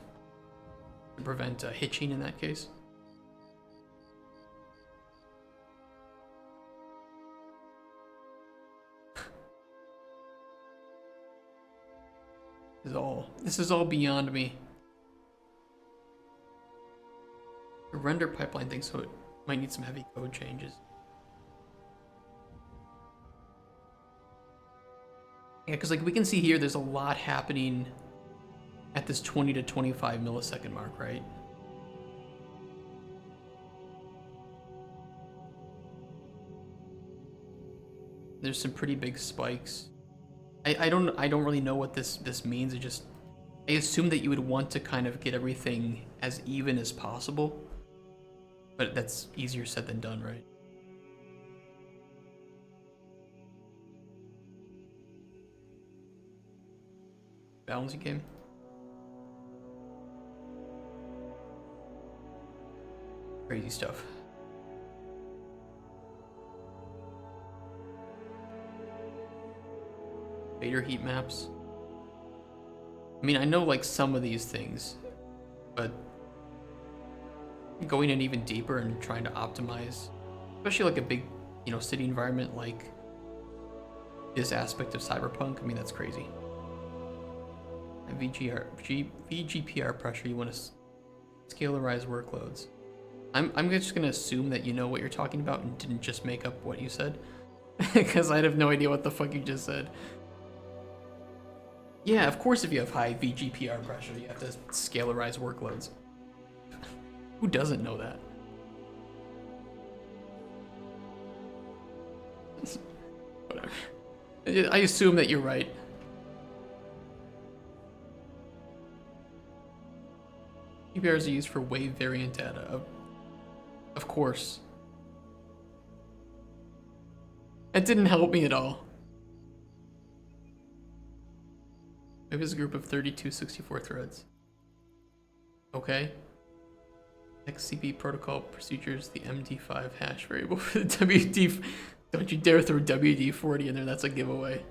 to prevent hitching in that case. This is all beyond me. The render pipeline thing, so it might need some heavy code changes. Yeah, because like we can see here, there's a lot happening at this 20 to 25 millisecond mark, right? There's some pretty big spikes. I don't really know what this means. I assume that you would want to kind of get everything as even as possible, but that's easier said than done, right? Balancing game. Crazy stuff. Vader heat maps. I mean, I know like some of these things, but going in even deeper and trying to optimize, especially like a big, city environment like this aspect of Cyberpunk, I mean, that's crazy. And VGPR pressure, you want to scalarize workloads. I'm just gonna assume that you know what you're talking about and didn't just make up what you said, because I'd have no idea what the fuck you just said. Yeah, of course, if you have high VGPR pressure, you have to scalarize workloads. Who doesn't know that? Whatever. I assume that you're right. GPRs are used for wave variant data. Of course. It didn't help me at all. Maybe it's a group of 3264 threads. Okay. XCP protocol procedures, the MD5 hash variable for the WD. Don't you dare throw WD-40 in there, that's a giveaway.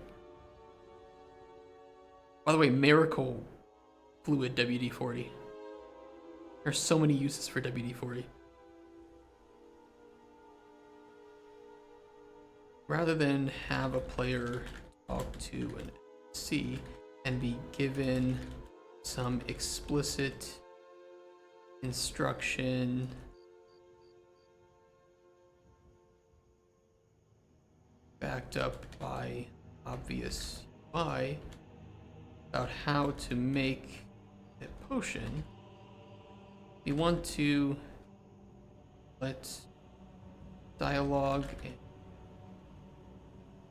By the way, Miracle Fluid WD-40. There's so many uses for WD-40. Rather than have a player talk to an NPC and be given some explicit instruction backed up by obvious UI about how to make a potion, we want to let dialogue and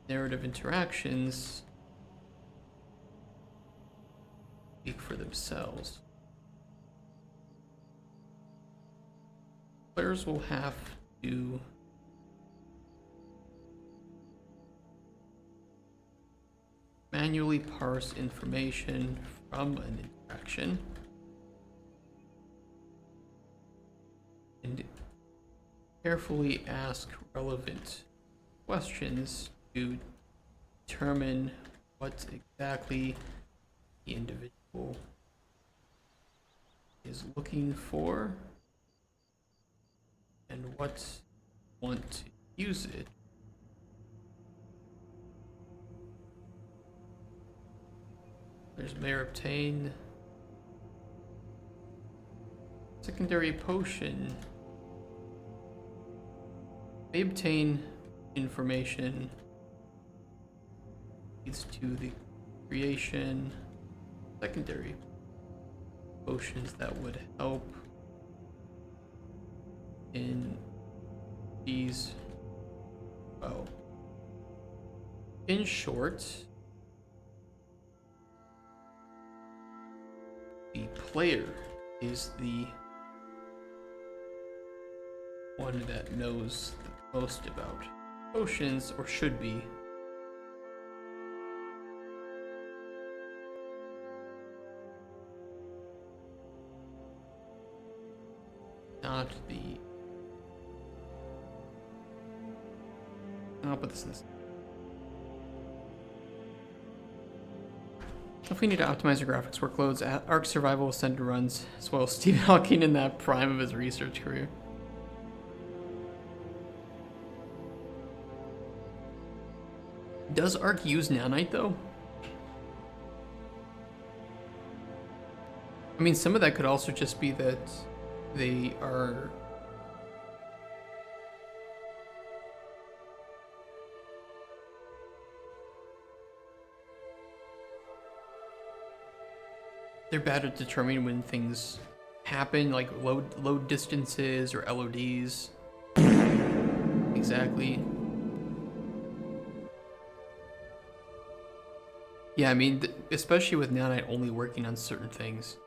narrative interactions speak for themselves. Players will have to manually parse information from an interaction and carefully ask relevant questions to determine what exactly the individual is looking for and what want to use it. There's may obtain secondary potion. May obtain information leads to the creation secondary potions that would help in these. Well, in short, the player is the one that knows the most about potions, or should be. Not the... I'll put this in this. If we need to optimize your graphics workloads, Arc Survival Ascended runs, as well as Stephen Hawking in that prime of his research career. Does Arc use nanite though? I mean, some of that could also just be that they are... They're bad at determining when things happen, like load distances or LODs. Exactly. Yeah, I mean, especially with nanite only working on certain things.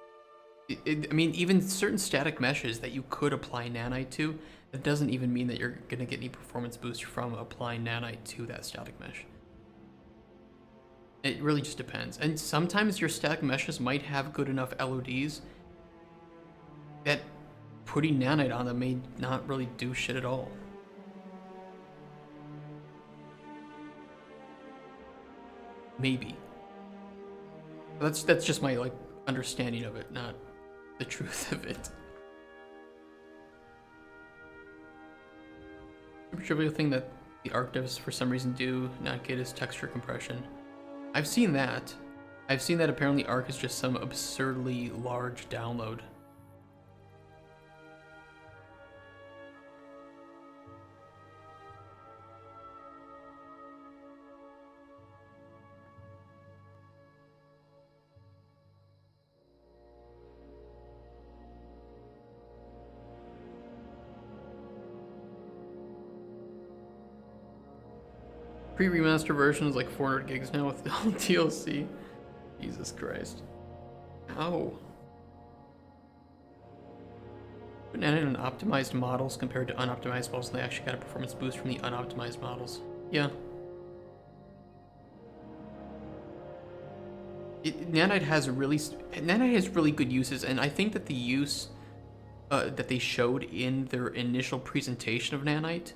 I mean, even certain static meshes that you could apply nanite to, that doesn't even mean that you're going to get any performance boost from applying nanite to that static mesh. It really just depends. And sometimes your static meshes might have good enough LODs that putting nanite on them may not really do shit at all. Maybe. That's just my like understanding of it, not the truth of it. Super trivial thing that the Arc devs for some reason do not get is texture compression. I've seen that. I've seen that apparently Arc is just some absurdly large download. Pre-remaster version is like 400 gigs now with all DLC. Jesus Christ. Ow. Putting in optimized models compared to unoptimized models, and they actually got a performance boost from the unoptimized models. Yeah. Nanite has really good uses, and I think that the use that they showed in their initial presentation of Nanite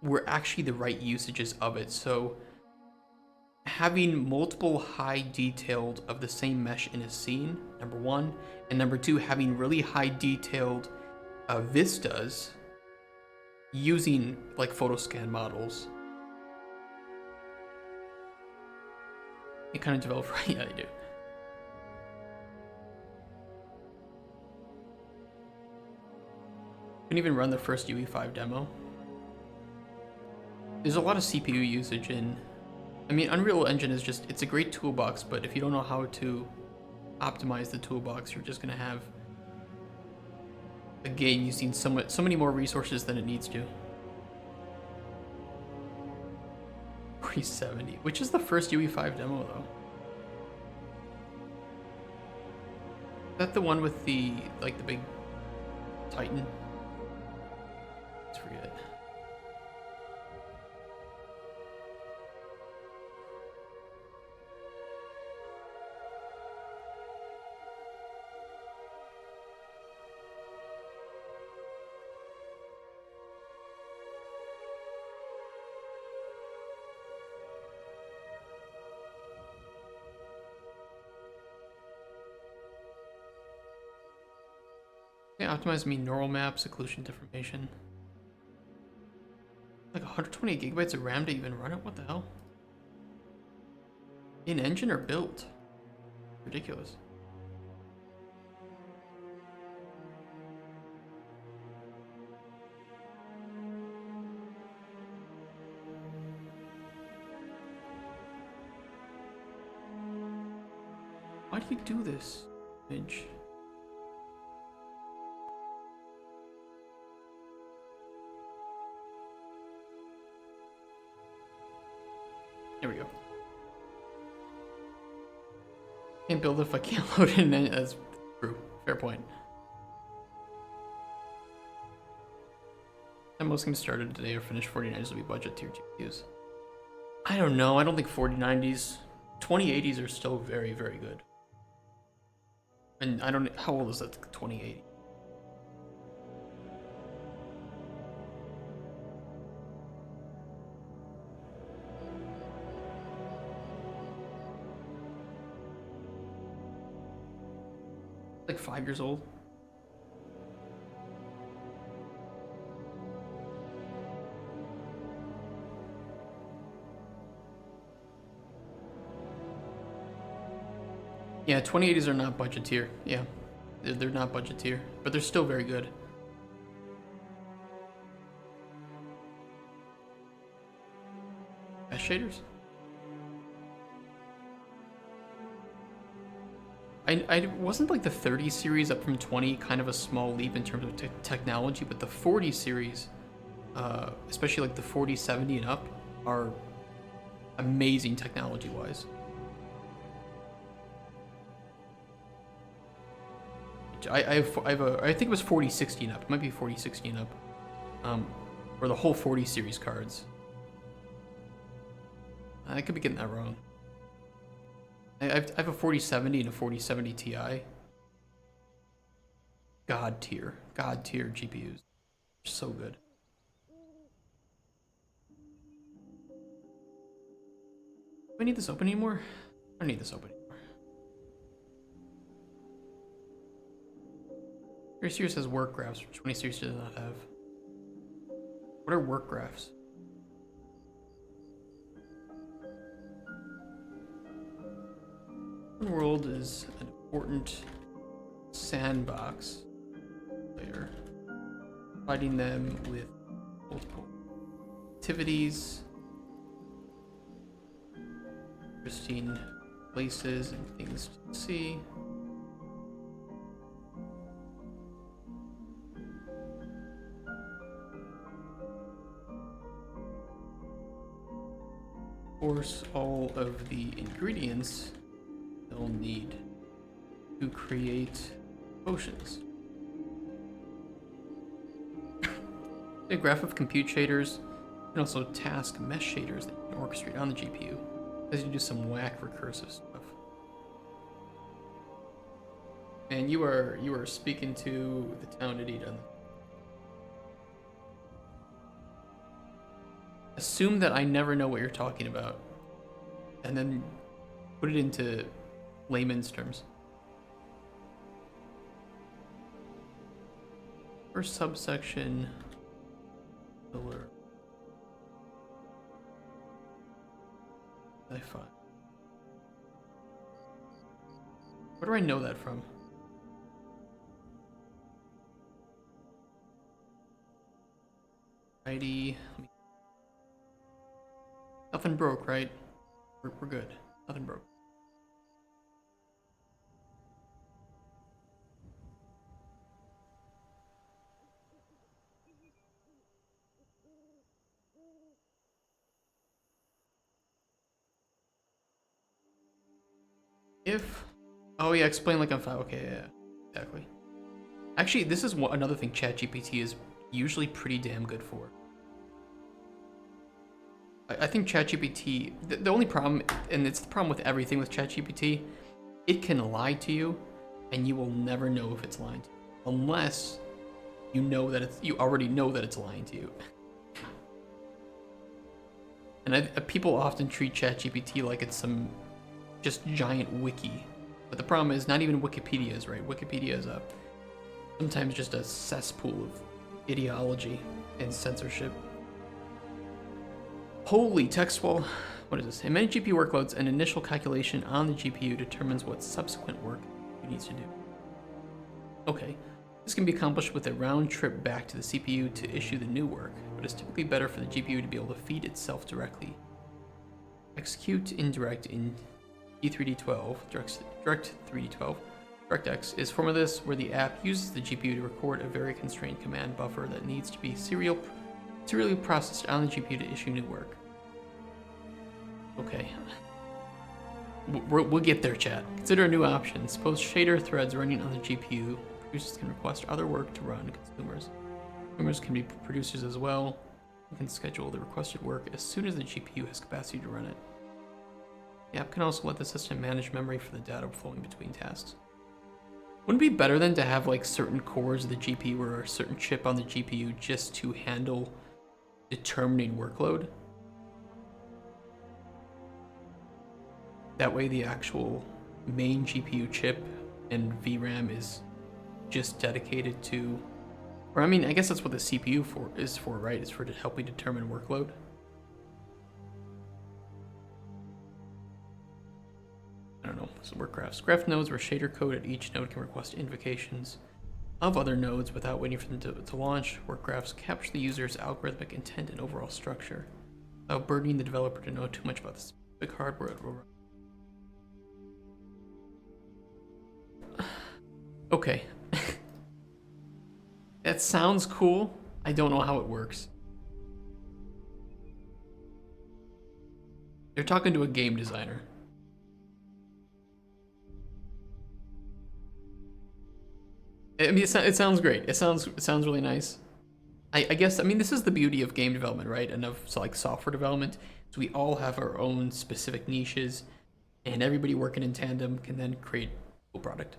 were actually the right usages of it. So having multiple high detailed of the same mesh in a scene, number one, and number two, having really high detailed vistas using like photoscan models. It kind of developed right. Yeah, they do. Couldn't even run the first UE5 demo. There's a lot of CPU usage in, I mean, Unreal Engine is just, it's a great toolbox, but if you don't know how to optimize the toolbox, you're just gonna have a game using so many more resources than it needs to. 370, which is the first UE5 demo though. Is that the one with the, like the big Titan? Let's forget. They optimize me neural maps, occlusion deformation. Like 120 gigabytes of RAM to even run it? What the hell? In engine or built? Ridiculous. Why do you do this, Midge? There we go. Can't build if I can't load it in. That's true. Fair point. And most games started today or finished 4090s will be budget tier GPUs. I don't know. I don't think 4090s. 2080s are still very, very good. And I don't. How old is that 2080? Like 5 years old. Yeah, 2080s are not budget tier. Yeah, they're not budget tier, but they're still very good. Best shaders? I wasn't like the 30 series up from 20 kind of a small leap in terms of technology, but the 40 series, especially like the 40, 70 and up, are amazing technology-wise. I think it was 4060 and up. It might be 4060 and up. Or the whole 40 series cards. I could be getting that wrong. I have a 4070 and a 4070 Ti. God tier GPUs. They're so good. Do I need this open anymore? I don't need this open anymore. Your series has work graphs, which 20 series does not have. What are work graphs? Open world is an important sandbox layer, providing them with multiple activities, interesting places and things to see. Of course, all of the ingredients they'll need to create potions. A graph of compute shaders and also task mesh shaders that you can orchestrate on the GPU as you do some whack recursive stuff. And you are speaking to the town at Eden. Assume that I never know what you're talking about, and then put it into layman's terms. First subsection, pillar. I5. Where do I know that from? ID. Nothing broke, right? We're good. Nothing broke. If... Oh yeah, explain like on 5. Okay, yeah, exactly. Actually, this is another thing ChatGPT is usually pretty damn good for. I think ChatGPT, the only problem, and it's the problem with everything with ChatGPT, it can lie to you, and you will never know if it's lying to you, unless you know that you already know that it's lying to you. And people often treat ChatGPT like it's some just giant wiki, but the problem is not even Wikipedia is right. Wikipedia is sometimes just a cesspool of ideology and censorship. Holy text wall. What is this? In many GPU workloads, an initial calculation on the GPU determines what subsequent work it needs to do. Okay, this can be accomplished with a round trip back to the CPU to issue the new work, but it's typically better for the GPU to be able to feed itself directly. Execute indirect in D3D12, direct 3D12. DirectX is form of this where the app uses the GPU to record a very constrained command buffer that needs to be serially processed on the GPU to issue new work. Okay. We'll get there, chat. Consider a new option. Suppose shader threads running on the GPU. Producers can request other work to run consumers. Consumers can be producers as well. You can schedule the requested work as soon as the GPU has capacity to run it. The app can also let the system manage memory for the data flowing between tasks. Wouldn't it be better than to have like certain cores of the GPU or a certain chip on the GPU just to handle determining workload? That way the actual main GPU chip and VRAM is just dedicated to, or I mean, I guess that's what the CPU is for, right? It's for helping determine workload. I don't know, so work graphs. Graph nodes where shader code at each node can request invocations of other nodes without waiting for them to launch. Work graphs capture the user's algorithmic intent and overall structure without burdening the developer to know too much about the specific hardware it will run. Okay. That sounds cool. I don't know how it works. You're talking to a game designer. I mean, it sounds great. It sounds really nice. I guess, I mean, this is the beauty of game development, right? And of like software development. So we all have our own specific niches, and everybody working in tandem can then create a cool product.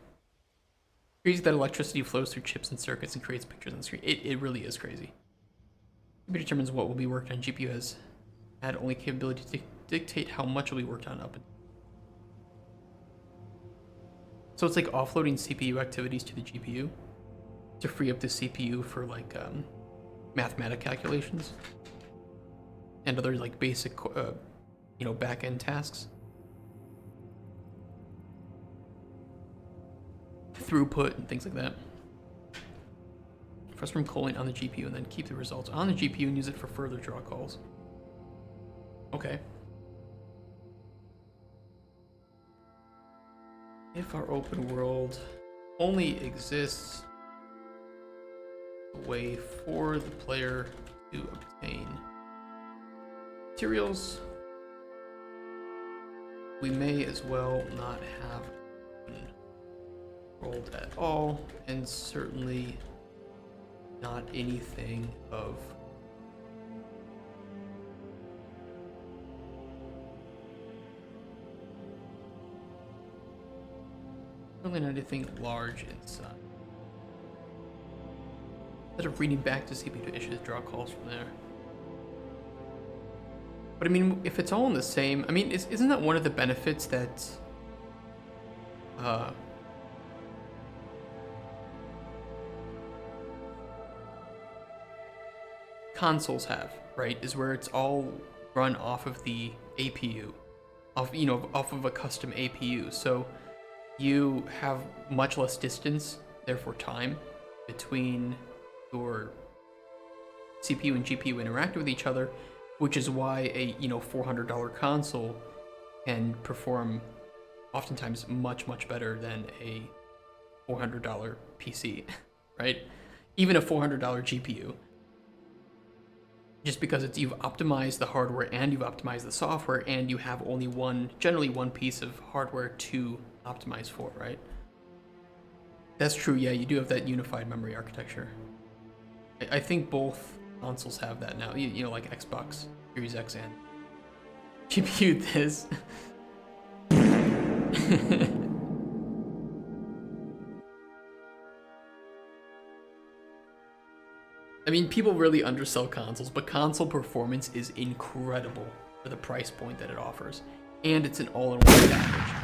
Crazy that electricity flows through chips and circuits and creates pictures on the screen. It really is crazy. It determines what will be worked on. GPU has had only capability to dictate how much will be worked on up. So it's like offloading CPU activities to the GPU to free up the CPU for like mathematic calculations and other like basic, back-end tasks. Throughput and things like that. First from calling on the GPU and then keep the results on the GPU and use it for further draw calls. Okay. If our open world only exists a way for the player to obtain materials, we may as well not have open world at all, and certainly not anything of certainly not anything large inside. Instead of reading back to CPU to issue draw calls from there. But I mean, if it's all in the same, I mean, isn't that one of the benefits that consoles have, right? Is where it's all run off of the APU, off of a custom APU. So you have much less distance, therefore time, between your CPU and GPU interact with each other, which is why a $400 console can perform oftentimes much better than a $400 PC, right? Even a $400 GPU. Just because you've optimized the hardware and you've optimized the software and you have only generally one piece of hardware to optimize for, right? That's true, yeah, you do have that unified memory architecture. I think both consoles have that now, like Xbox Series X and GPU this. I mean, people really undersell consoles, but console performance is incredible for the price point that it offers. And it's an all-in-one package.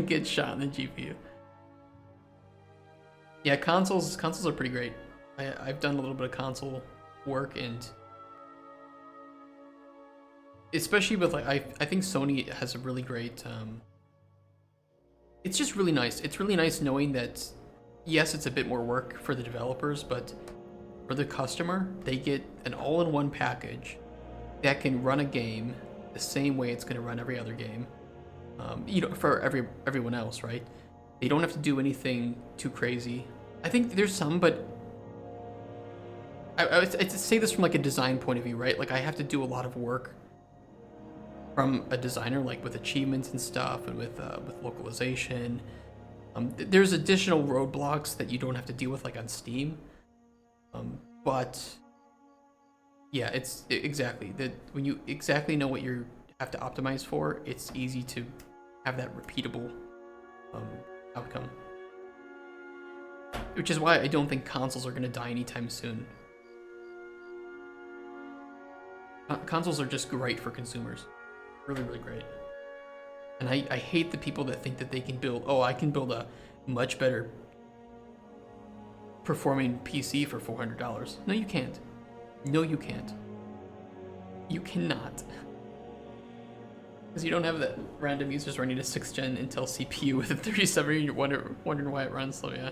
Get shot in the GPU. Yeah, consoles are pretty great. I've done a little bit of console work, and especially with I think Sony has a really great it's just really nice. It's really nice knowing that yes, it's a bit more work for the developers, but for the customer, they get an all-in-one package that can run a game the same way it's going to run every other game. For everyone else, right? They don't have to do anything too crazy. I think there's some, but I'd say this from like a design point of view, right? Like I have to do a lot of work from a designer, like with achievements and stuff, and with localization. There's additional roadblocks that you don't have to deal with, like on Steam. But yeah, it's exactly that when you exactly know what you have to optimize for, it's easy to have that repeatable outcome. Which is why I don't think consoles are going to die anytime soon. Consoles are just great for consumers. Really, really great. And I hate the people that think that they can build, I can build a much better performing PC for $400. No, you can't. No, you can't. You cannot. Because you don't have that random users running a 6th gen Intel CPU with a 37, and you're wondering why it runs slow, yeah.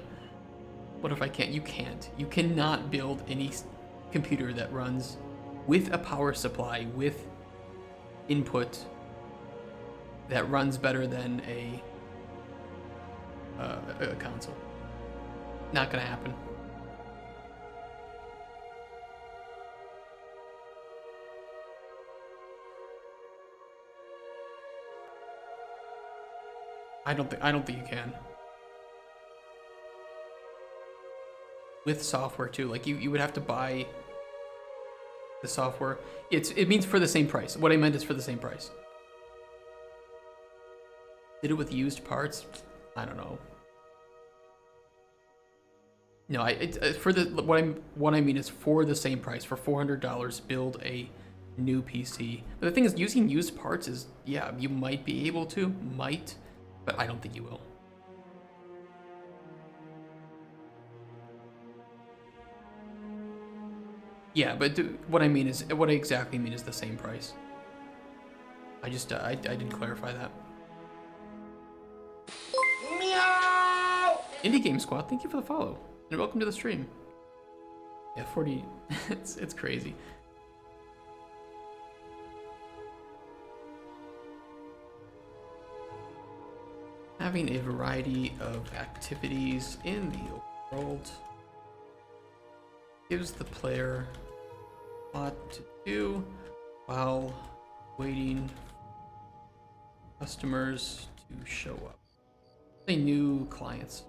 What if I can't? You can't. You cannot build any computer that runs with a power supply, with input, that runs better than a console. Not gonna happen. I don't think you can. with software too. Like you would have to buy the software. It means for the same price. What I meant is for the same price. Did it with used parts? I don't know. No, for the what I mean is for the same price, for $400, build a new PC. But the thing is, using used parts is, yeah, you might be able to, but I don't think you will. Yeah, but what I exactly mean is the same price. I just I didn't clarify that. Meow. Indie Game Squad, thank you for the follow and welcome to the stream. Yeah, 40. it's crazy. Having a variety of activities in the open world gives the player a lot to do while waiting for customers to show up. Say new clients.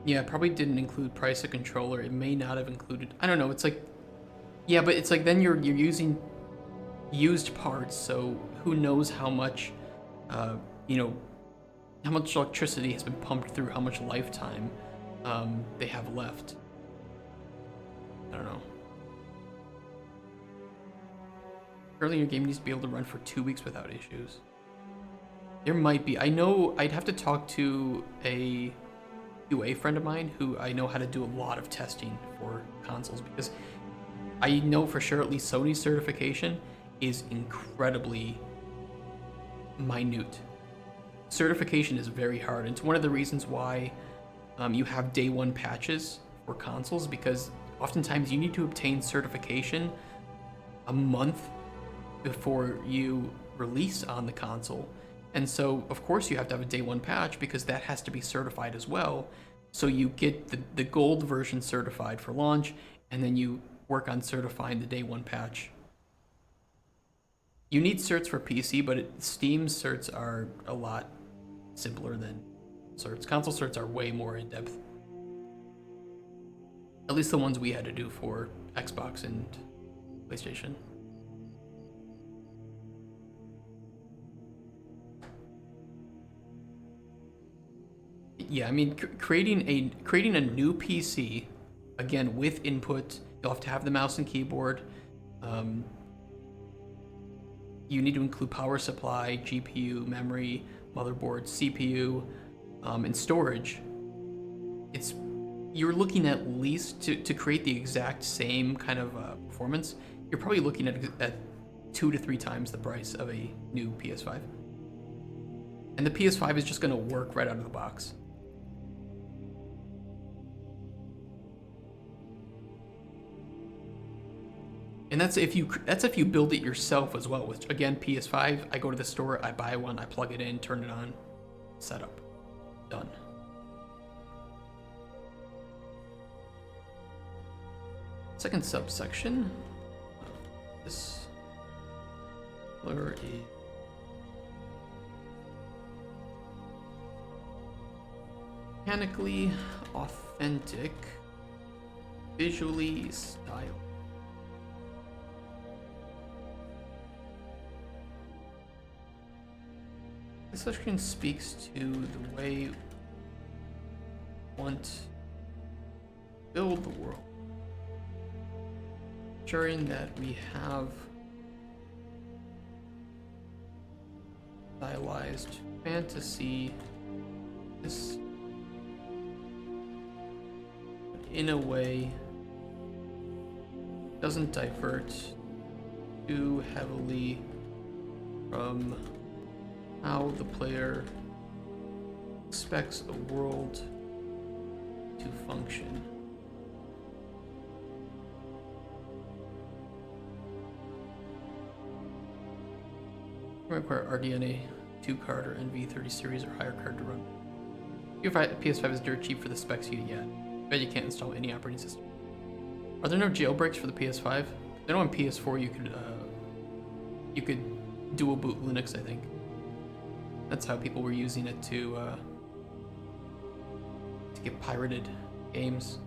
Yeah, probably didn't include price of controller. It may not have included. I don't know. It's like, yeah, but it's like then you're using used parts, so who knows how much, you know, how much electricity has been pumped through, how much lifetime they have left. I don't know. Currently, your game needs to be able to run for 2 weeks without issues. There might be. I know I'd have to talk to a QA friend of mine who I know how to do a lot of testing for consoles, because I know for sure at least Sony's certification is incredibly minute. Certification is very hard. It's one of the reasons why you have day one patches for consoles, because oftentimes you need to obtain certification a month before you release on the console. And so, of course, you have to have a day one patch because that has to be certified as well. So you get the gold version certified for launch, and then you work on certifying the day one patch. You need certs for PC, but Steam certs are a lot simpler than certs. Console certs are way more in depth. At least the ones we had to do for Xbox and PlayStation. Yeah, I mean, creating a new PC, again with input, you'll have to have the mouse and keyboard. You need to include power supply, GPU, memory, motherboard, CPU, and storage. You're looking at least to create the exact same kind of performance. You're probably looking at 2 to 3 times the price of a new PS5. And the PS5 is just going to work right out of the box. And that's if you build it yourself as well. Which again, PS5, I go to the store, I buy one, I plug it in, turn it on, setup, done. Second subsection of this color is mechanically authentic, visually styled. This section speaks to the way we want to build the world, ensuring that we have stylized fantasy, this in a way doesn't divert too heavily from how the player expects a world to function. We require RDNA 2 card or NV30 series or higher card to run. PS5 is dirt cheap for the specs you get. Bet you can't install any operating system. Are there no jailbreaks for the PS5? I know on PS4 you could dual boot Linux, I think. That's how people were using it to get pirated games.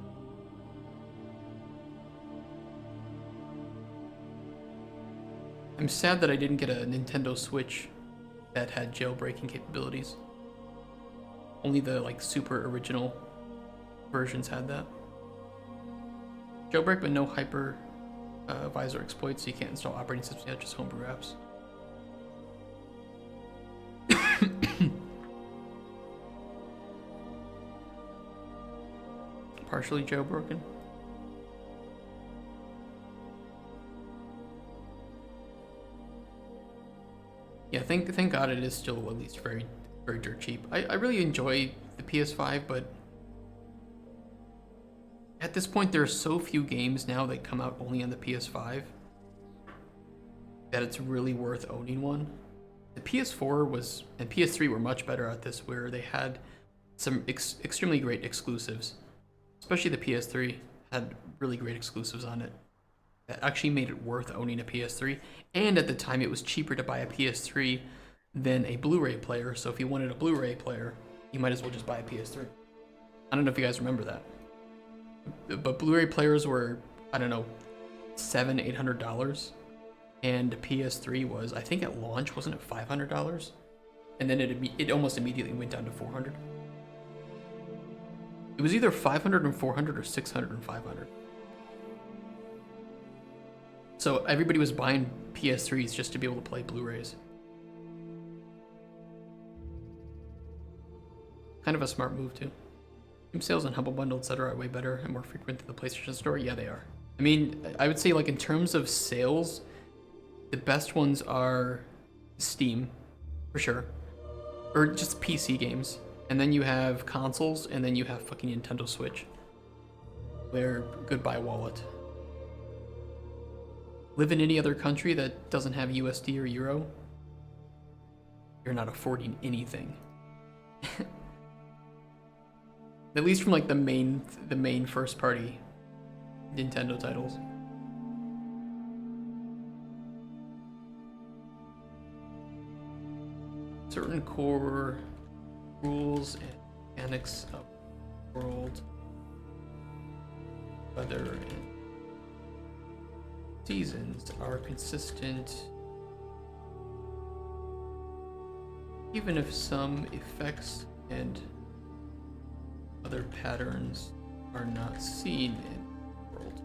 I'm sad that I didn't get a Nintendo Switch that had jailbreaking capabilities. Only the like super original versions had that. Jailbreak, but no hyper visor exploits, so you can't install operating systems yet, just homebrew apps. Partially jailbroken. Yeah, thank God it is still at least very dirt cheap. I really enjoy the PS5, but at this point there are so few games now that come out only on the PS5 that it's really worth owning one. The PS4 was and PS3 were much better at this, where they had some extremely great exclusives. Especially the PS3 had really great exclusives on it that actually made it worth owning a PS3. And at the time, it was cheaper to buy a PS3 than a Blu-ray player. So if you wanted a Blu-ray player, you might as well just buy a PS3. I don't know if you guys remember that, but Blu-ray players were, I don't know, $700-800, and the PS3 was, I think at launch, wasn't it $500? And then it almost immediately went down to $400. It was either 500 and 400 or 600 and 500. So everybody was buying PS3s just to be able to play Blu-rays. Kind of a smart move too. Game sales on Humble Bundle, etc. are way better and more frequent than the PlayStation Store. Yeah, they are. I mean, I would say like in terms of sales, the best ones are Steam, for sure, or just PC games. And then you have consoles, and then you have fucking Nintendo Switch. Where goodbye wallet. Live in any other country that doesn't have USD or Euro, you're not affording anything. At least from like the main first party Nintendo titles. Certain core rules and mechanics of the world, weather, and seasons are consistent, even if some effects and other patterns are not seen in the world.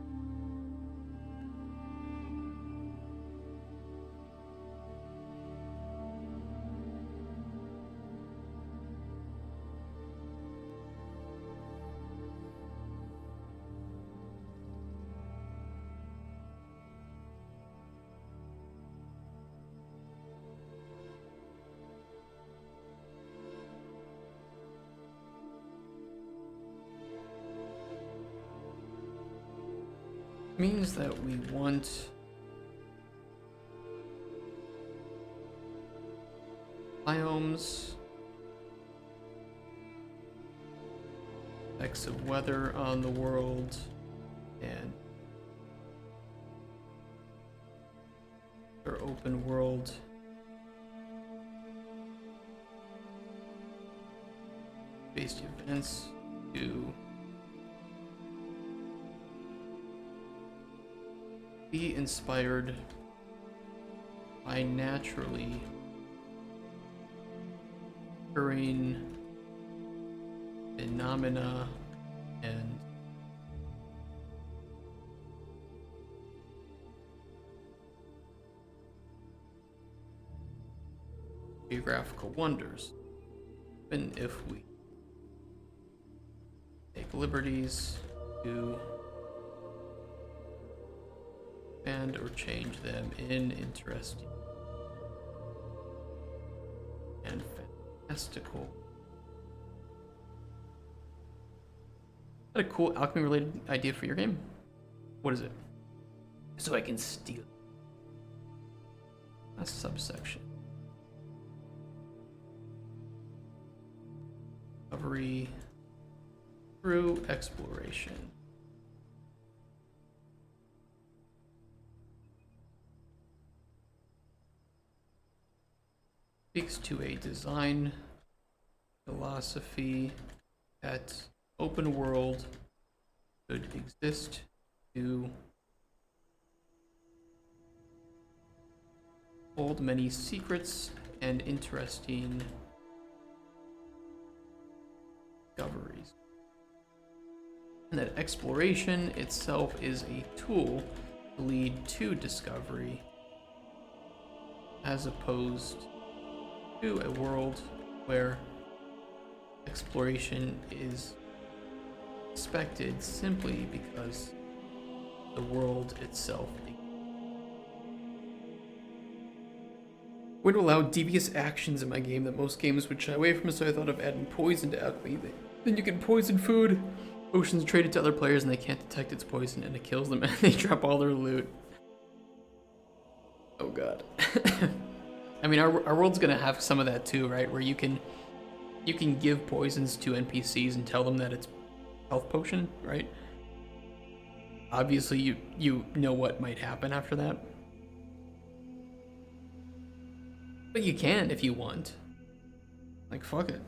Means that we want biomes, effects of weather on the world, and our open world based events to be inspired by naturally occurring phenomena and geographical wonders, even if we take liberties to expand or change them in interesting and fantastical. Is that a cool alchemy related idea for your game? What is it? So I can steal it. A subsection. Discovery through exploration. speaks to a design philosophy that open world should exist to hold many secrets and interesting discoveries. And that exploration itself is a tool to lead to discovery, as opposed to a world where exploration is expected simply because the world itself would allow devious actions in my game that most games would shy away from, so I thought of adding poison to alchemy. Then you can poison food. Potions traded to other players and they can't detect its poison and it kills them and they drop all their loot. Oh god. I mean, our world's gonna have some of that too, right? Where you can give poisons to NPCs and tell them that it's health potion, right? Obviously, you know what might happen after that. But you can if you want. Like, fuck it.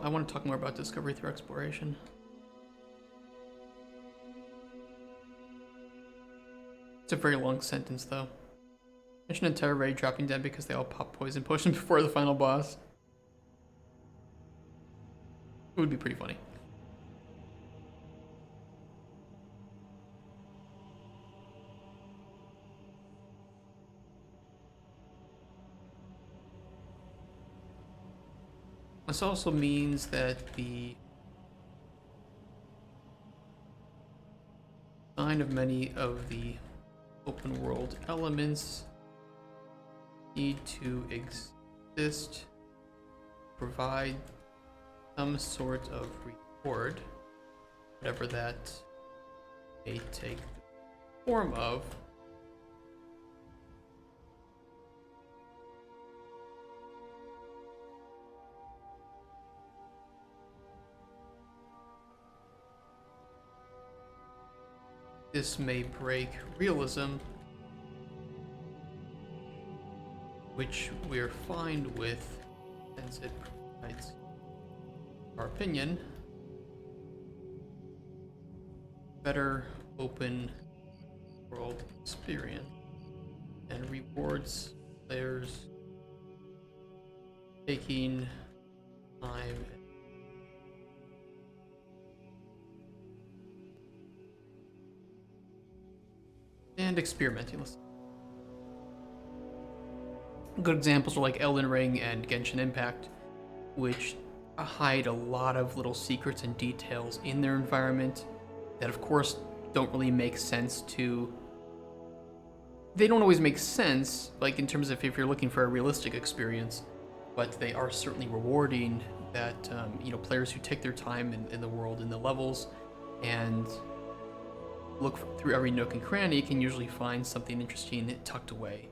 I want to talk more about discovery through exploration. It's a very long sentence, though. Mention an entire raid dropping dead because they all pop poison potion before the final boss. It would be pretty funny. This also means that the design of many of the open world elements need to exist, provide some sort of reward, whatever that may take the form of. This may break realism, which we're fine with, since it provides our opinion better open world experience and rewards players taking time and experimenting. Good examples are like Elden Ring and Genshin Impact, which hide a lot of little secrets and details in their environment that of course don't really make sense to... They don't always make sense, like in terms of if you're looking for a realistic experience, but they are certainly rewarding that, you know, players who take their time in the world, in the levels, and look through every nook and cranny can usually find something interesting tucked away.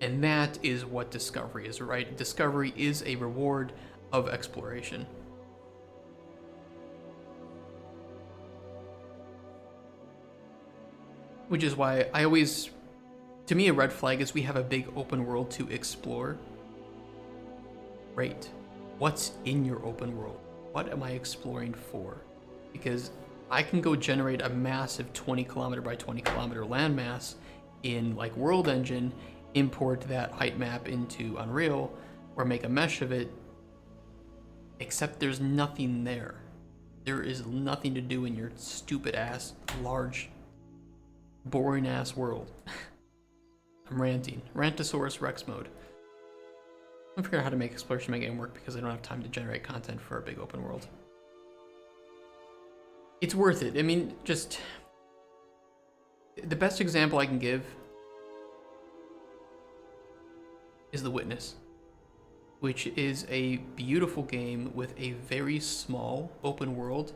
And that is what discovery is, right? Discovery is a reward of exploration. Which is why I always, to me, a red flag is we have a big open world to explore. Great. What's in your open world? What am I exploring for? Because I can go generate a massive 20 kilometer by 20 kilometer landmass in like World Engine, import that height map into Unreal, or make a mesh of it, except there's nothing there. There is nothing to do in your stupid ass, large, boring ass world. I'm ranting. Rantosaurus Rex mode. I'm figuring out how to make exploration in my game work because I don't have time to generate content for a big open world. It's worth it. I mean, just... The best example I can give is The Witness. which is a beautiful game with a very small open world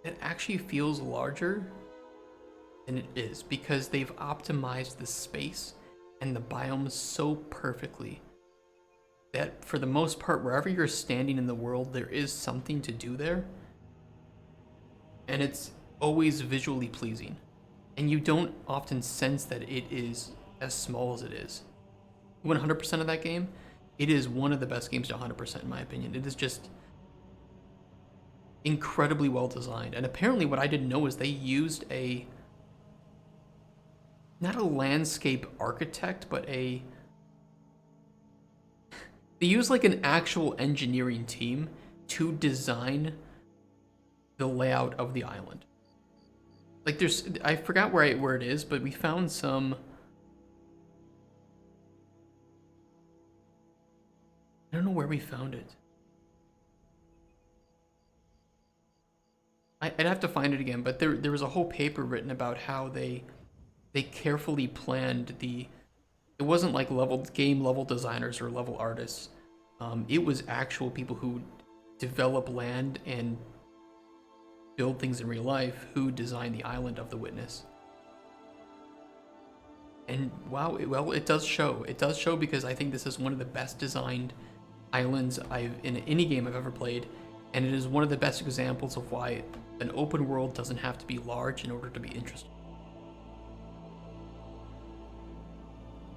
that actually feels larger than it is because they've optimized the space and the biomes so perfectly that for the most part, wherever you're standing in the world, there is something to do there. And it's always visually pleasing. And you don't often sense that it is as small as it is. 100% of that game, it is one of the best games to 100% in my opinion. It is just incredibly well designed. And apparently what I didn't know is they used not a landscape architect, but they use like an actual engineering team to design the layout of the island. Like I forgot where it is, but we found some. I don't know where we found it. I'd have to find it again, but there was a whole paper written about how they carefully planned the. It wasn't like game level designers or level artists. It was actual people who develop land and build things in real life who designed the island of the Witness. And wow, it does show. It does show because I think this is one of the best designed islands in any game I've ever played, and it is one of the best examples of why an open world doesn't have to be large in order to be interesting.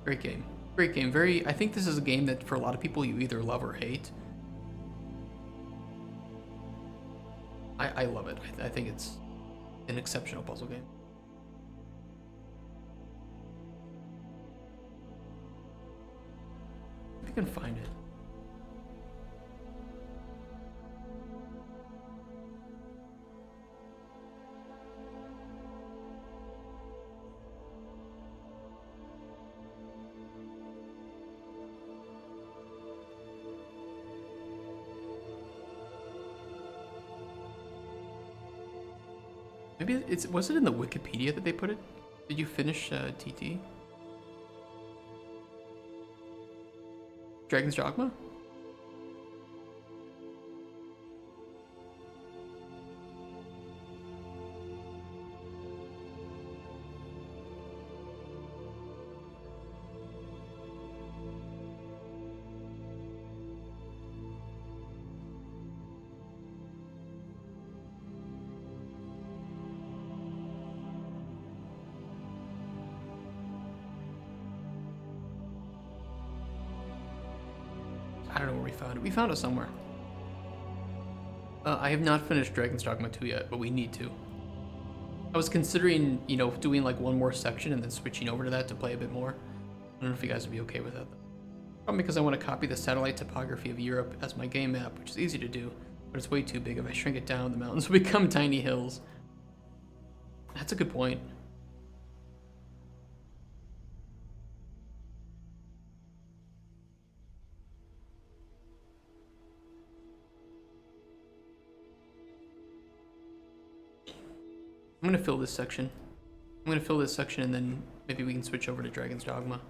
Great game. Great game. I think this is a game that for a lot of people you either love or hate. I love it. I think it's an exceptional puzzle game. If you can find it. Maybe was it in the Wikipedia that they put it? Did you finish TT? Dragon's Dogma? I don't know where we found it. We found it somewhere. I have not finished Dragon's Dogma 2 yet, but we need to. I was considering, doing like one more section and then switching over to that to play a bit more. I don't know if you guys would be okay with that though. Probably because I want to copy the satellite topography of Europe as my game map, which is easy to do, but it's way too big. If I shrink it down, the mountains will become tiny hills. That's a good point. I'm gonna fill this section. And then maybe we can switch over to Dragon's Dogma.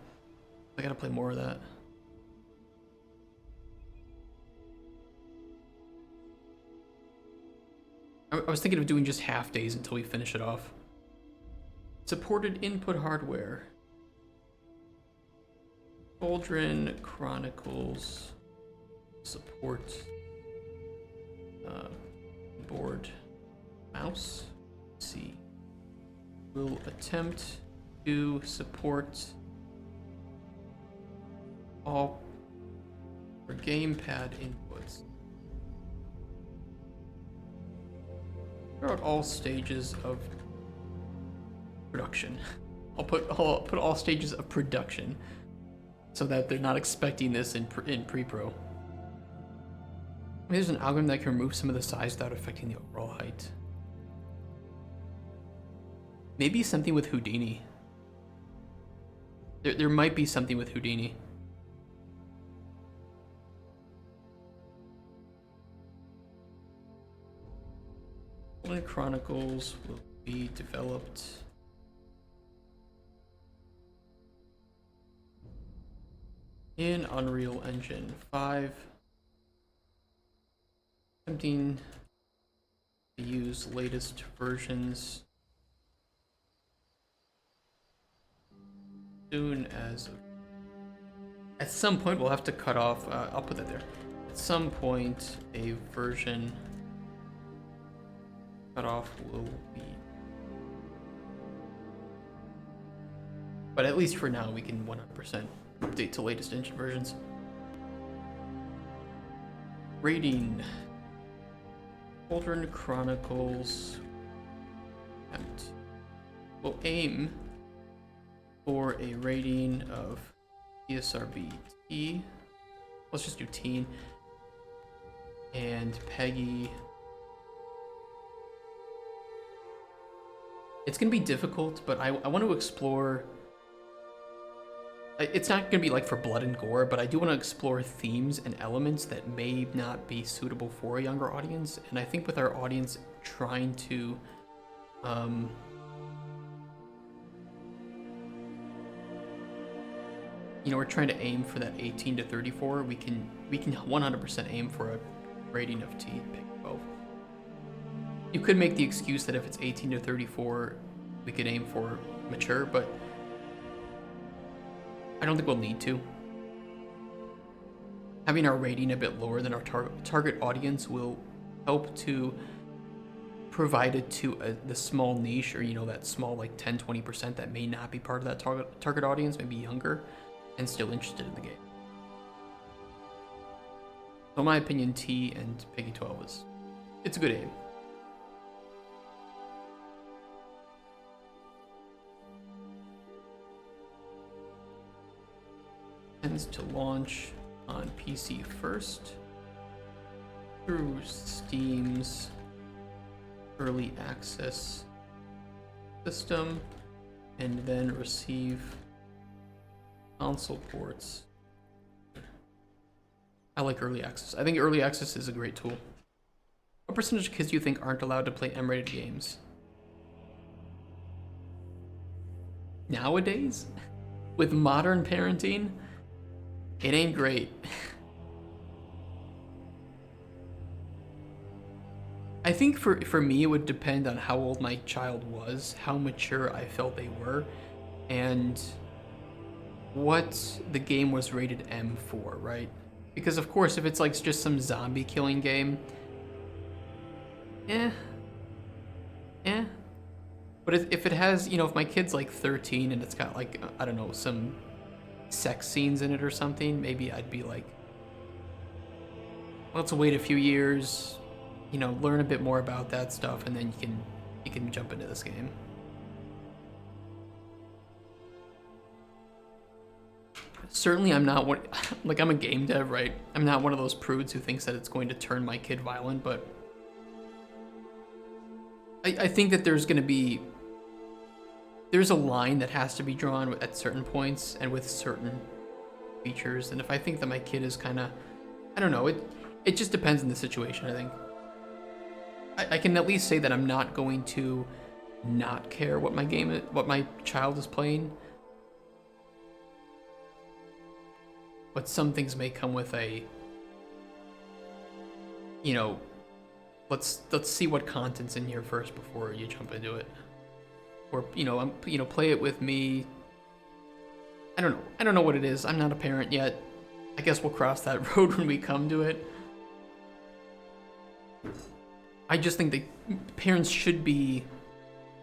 I gotta play more of that. I was thinking of doing just half days until we finish it off. Supported input hardware. Cauldron, Chronicles, support, board, mouse. Let's see. We'll attempt to support all for gamepad inputs throughout all stages of production. I'll put all stages of production so that they're not expecting this in pre-pro. There's an algorithm that can remove some of the size without affecting the overall height. Maybe something with Houdini. There might be something with Houdini. Chronicles will be developed. in Unreal Engine 5. Attempting to use latest versions soon as at some point we'll have to cut off I'll put that there. At some point a version cutoff will be, but at least for now we can 100% update to latest engine versions. Rating Cauldron Chronicles attempt. We'll aim for a rating of ESRB T. Let's just do teen. And Peggy. It's gonna be difficult, but I want to explore. It's not gonna be like for blood and gore, but I do want to explore themes and elements that may not be suitable for a younger audience. And I think with our audience trying to, we're trying to aim for that 18 to 34. We can 100% aim for a rating of T, pick 12. You could make the excuse that if it's 18 to 34, we could aim for mature, but I don't think we'll need to. Having our rating a bit lower than our target audience will help to provide it to the small niche, or that small like 10-20% that may not be part of that target audience, maybe younger, and still interested in the game. So in my opinion, T and Peggy 12 it's a good aim. Tends to launch on PC first through Steam's early access system, and then receive console ports. I like early access. I think early access is a great tool. What percentage of kids do you think aren't allowed to play M-rated games? Nowadays? With modern parenting? It ain't great. I think for me it would depend on how old my child was, how mature I felt they were, and what the game was rated M for, right? Because of course if it's like just some zombie killing game, but if it has, if my kid's like 13 and it's got like, I don't know, some sex scenes in it or something, maybe I'd be like, let's wait a few years, learn a bit more about that stuff, and then you can jump into this game. Certainly I'm not I'm a game dev, right? I'm not one of those prudes who thinks that it's going to turn my kid violent, but I think that there's a line that has to be drawn at certain points and with certain features. And if I think that my kid is kind of, I don't know, it just depends on the situation, I think. I can at least say that I'm not going to not care what my child is playing. But some things may come with a, let's see what content's in here first before you jump into it. Or, play it with me. I don't know what it is. I'm not a parent yet. I guess we'll cross that road when we come to it. I just think that parents should be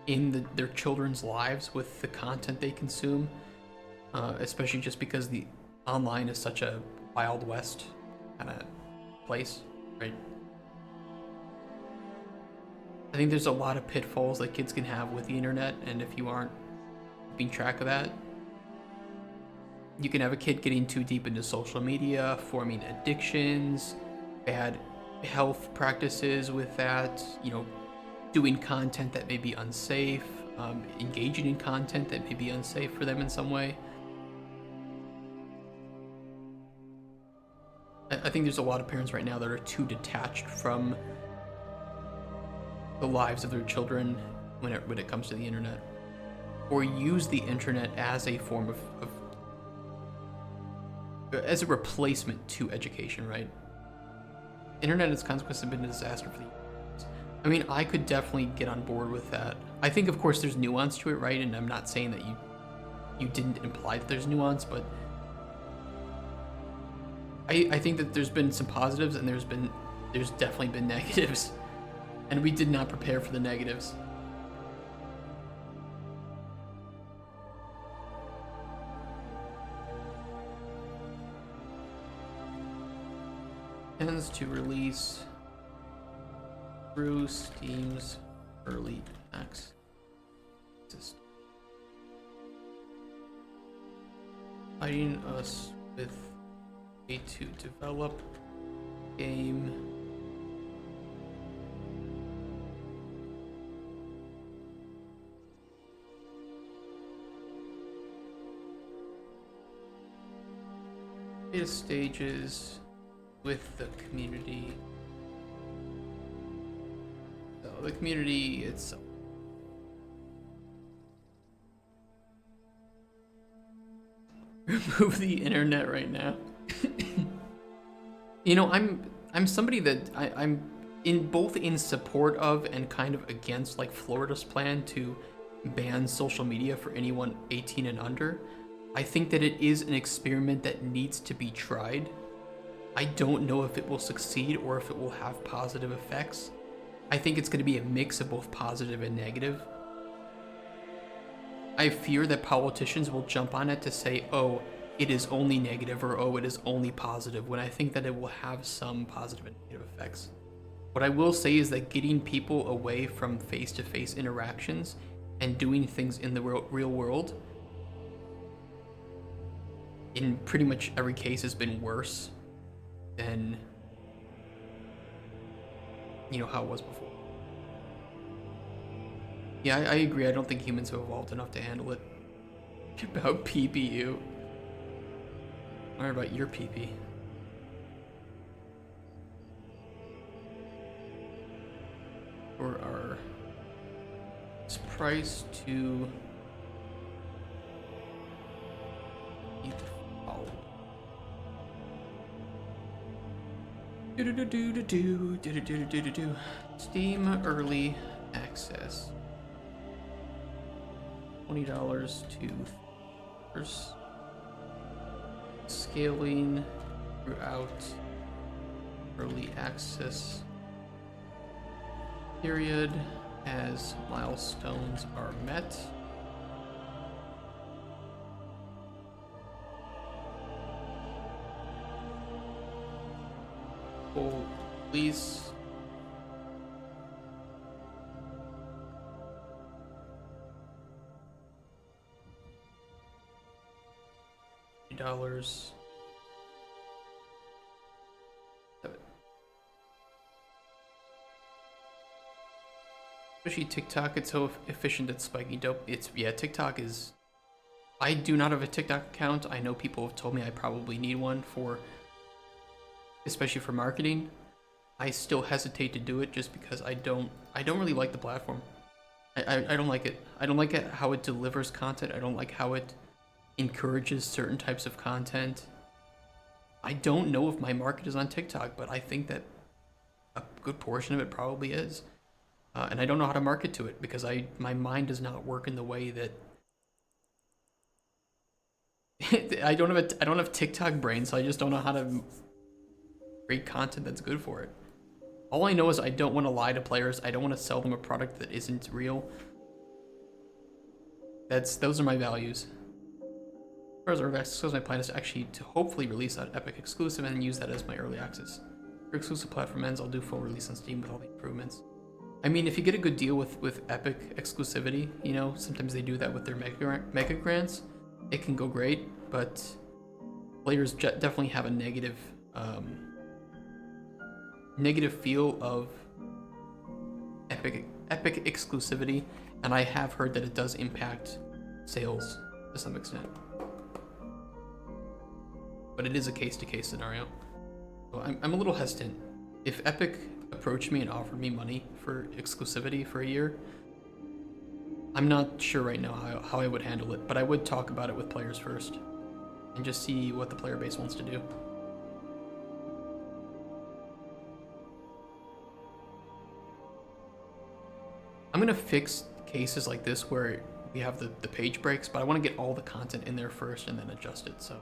in their children's lives with the content they consume, especially just because the online is such a Wild West kind of place, right? I think there's a lot of pitfalls that kids can have with the internet, and if you aren't keeping track of that, you can have a kid getting too deep into social media, forming addictions, bad health practices with that, doing content that may be unsafe, engaging in content that may be unsafe for them in some way. I think there's a lot of parents right now that are too detached from the lives of their children when it comes to the internet, or use the internet as a form of as a replacement to education, right? Internet and its consequences have been a disaster for the youth. I mean, I could definitely get on board with that. I think, of course, there's nuance to it, right? And I'm not saying that you didn't imply that there's nuance, but I think that there's been some positives and there's definitely been negatives, and we did not prepare for the negatives. Tends to release through Steam's early access system, providing us with a to develop game beta stages with the community. So the community itself. Remove the internet right now. You know, I'm somebody that I'm both in support of and kind of against like Florida's plan to ban social media for anyone 18 and under. I think that it is an experiment that needs to be tried. I don't know if it will succeed or if it will have positive effects. I think it's going to be a mix of both positive and negative. I fear that politicians will jump on it to say, oh, it is only negative, or oh, it is only positive, when I think that it will have some positive and negative effects. What I will say is that getting people away from face-to-face interactions and doing things in the real world, in pretty much every case, has been worse than, you know, how it was before. Yeah, I agree. I don't think humans have evolved enough to handle it. About PPU. Or about your PP. Or our price to eat the fowl. Do. Steam early access. $20 to first. Scaling throughout early access period as milestones are met. Full release. $50. Especially TikTok, it's so efficient at spiking dope. TikTok is. I do not have a TikTok account. I know people have told me I probably need one for, especially for marketing. I still hesitate to do it just because I don't really like the platform. I don't like it. I don't like it how it delivers content. I don't like how it encourages certain types of content. I don't know if my market is on TikTok, but I think that a good portion of it probably is. And I don't know how to market to it because my mind does not work in the way that I don't have TikTok brain, so I just don't know how to create content that's good for it. All I know is I don't want to lie to players. I don't want to sell them a product that isn't real. Those are my values. As far as early access, my plan is actually to hopefully release that Epic exclusive and use that as my early access. If your exclusive platform ends, I'll do full release on Steam with all the improvements. I mean, if you get a good deal with Epic exclusivity, you know, sometimes they do that with their mega grants. It can go great, but players definitely have a negative feel of Epic exclusivity, and I have heard that it does impact sales to some extent. But it is a case-to-case scenario. So I'm a little hesitant. If Epic approached me and offered me money for exclusivity for a year, I'm not sure right now how I would handle it, but I would talk about it with players first. and just see what the player base wants to do. I'm gonna fix cases like this where we have the page breaks, but I want to get all the content in there first and then adjust it. So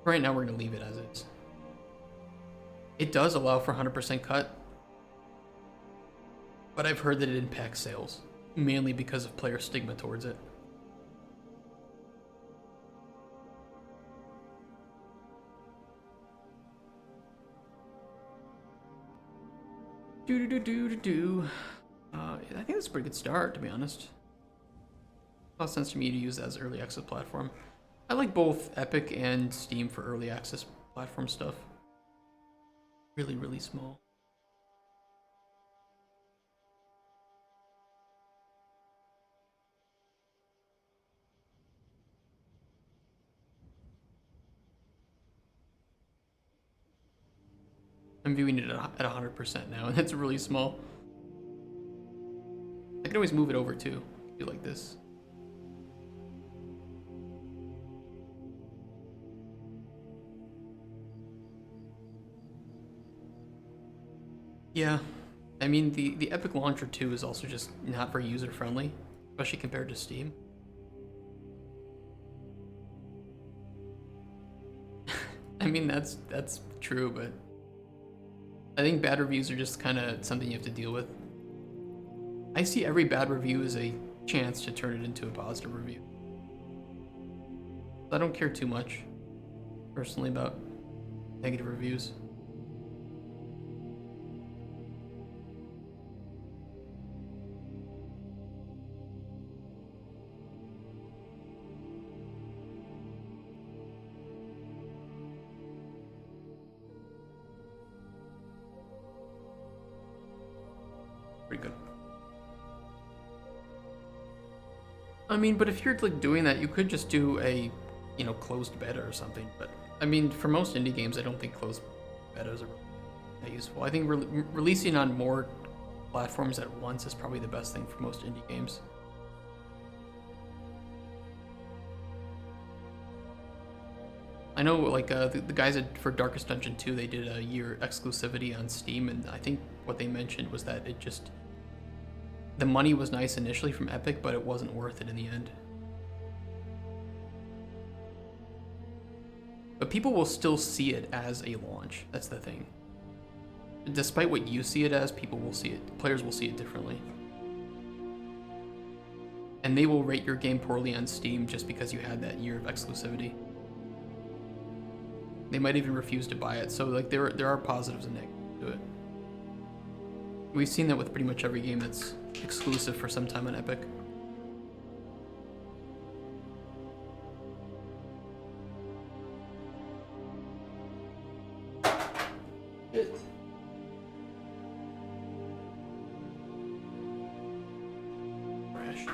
right now we're gonna leave it as is. It does allow for 100% cut, but I've heard that it impacts sales, mainly because of player stigma towards it. I think that's a pretty good start, to be honest. A lot of sense to me to use that as early access platform. I like both Epic and Steam for early access platform stuff. Really, really small. I'm viewing it at 100% now, and it's really small. I can always move it over too, do like this. Yeah, I mean the Epic Launcher 2 is also just not very user friendly, especially compared to Steam. I mean that's true, but I think bad reviews are just kind of something you have to deal with. I see every bad review as a chance to turn it into a positive review. I don't care too much, personally, about negative reviews. Pretty good. I mean, but if you're like doing that, you could just do a, you know, closed beta or something. But I mean, for most indie games, I don't think closed betas are that useful. I think releasing on more platforms at once is probably the best thing for most indie games. I know, like, the guys for Darkest Dungeon 2, they did a year exclusivity on Steam, and I think what they mentioned was that it just... the money was nice initially from Epic, but it wasn't worth it in the end. But people will still see it as a launch. That's the thing. Despite what you see it as, people will see it. Players will see it differently. And they will rate your game poorly on Steam just because you had that year of exclusivity. They might even refuse to buy it. So like there are positives and negatives to it. We've seen that with pretty much every game that's exclusive for some time on Epic. Crash.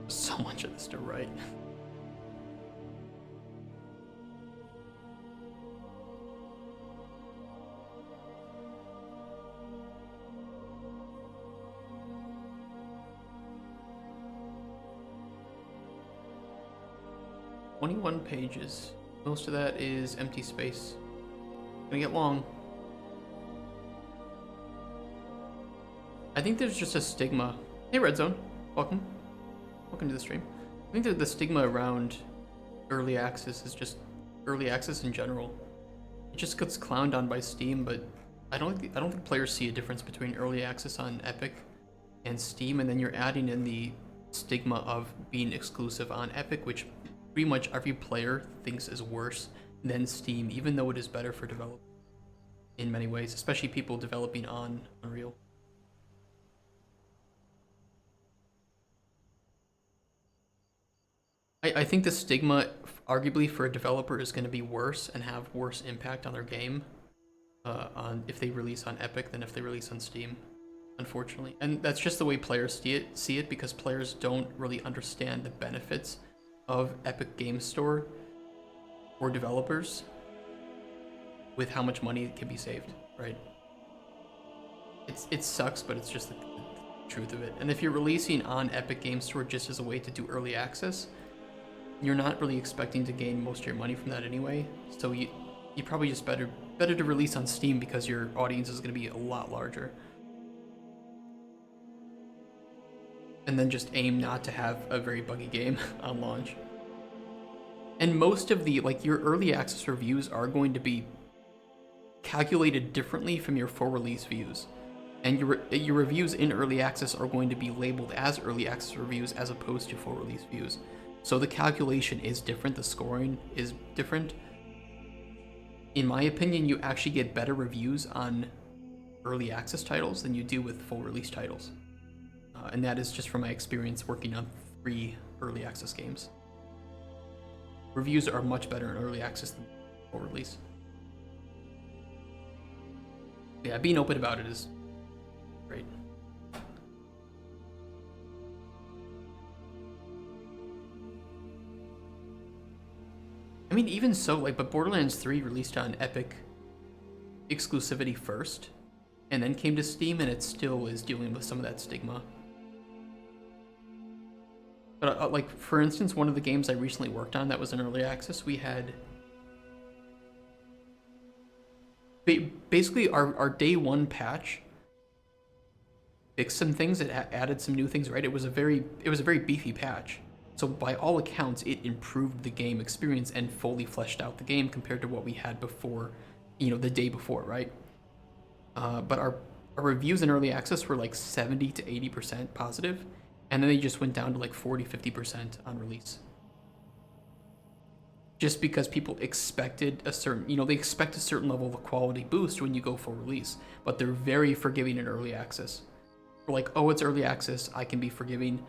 So much of this to write. "21 pages. Most of that is empty space. Gonna get long. I think there's just a stigma. Hey, Red Zone. Welcome. Welcome to the stream. I think that the stigma around early access is just early access in general. It just gets clowned on by Steam, but I don't think players see a difference between early access on Epic and Steam, and then you're adding in the stigma of being exclusive on Epic, which pretty much every player thinks is worse than Steam, even though it is better for developers in many ways, especially people developing on Unreal. I think the stigma, arguably, for a developer is going to be worse and have worse impact on their game on if they release on Epic than if they release on Steam. unfortunately. And that's just the way players see it because players don't really understand the benefits of Epic Game Store or developers with how much money can be saved, right? It sucks, but it's just the truth of it. And if you're releasing on Epic Game Store just as a way to do early access, you're not really expecting to gain most of your money from that anyway. So you probably just better to release on Steam because your audience is going to be a lot larger. And then just aim not to have a very buggy game on launch. And most of the, like, your early access reviews are going to be calculated differently from your full release views. And your reviews in early access are going to be labeled as early access reviews as opposed to full release views. So the calculation is different, the scoring is different. In my opinion, you actually get better reviews on early access titles than you do with full release titles. And that is just from my experience working on 3 early access games. Reviews are much better in early access than full release. Yeah, being open about it is great. I mean, even so, like, but Borderlands 3 released on Epic exclusivity first, and then came to Steam, and it still is dealing with some of that stigma. But, like, for instance, one of the games I recently worked on that was in early access, we had... Basically, our day 1 patch fixed some things, it added some new things, right? It was a very beefy patch. So by all accounts, it improved the game experience and fully fleshed out the game compared to what we had before, you know, the day before, right? But our reviews in early access were like 70 to 80% positive, and then they just went down to like 40-50% on release. Just because people expected a certain, you know, they expect a certain level of a quality boost when you go full release, but they're very forgiving in early access. We're like, oh, it's early access, I can be forgiving.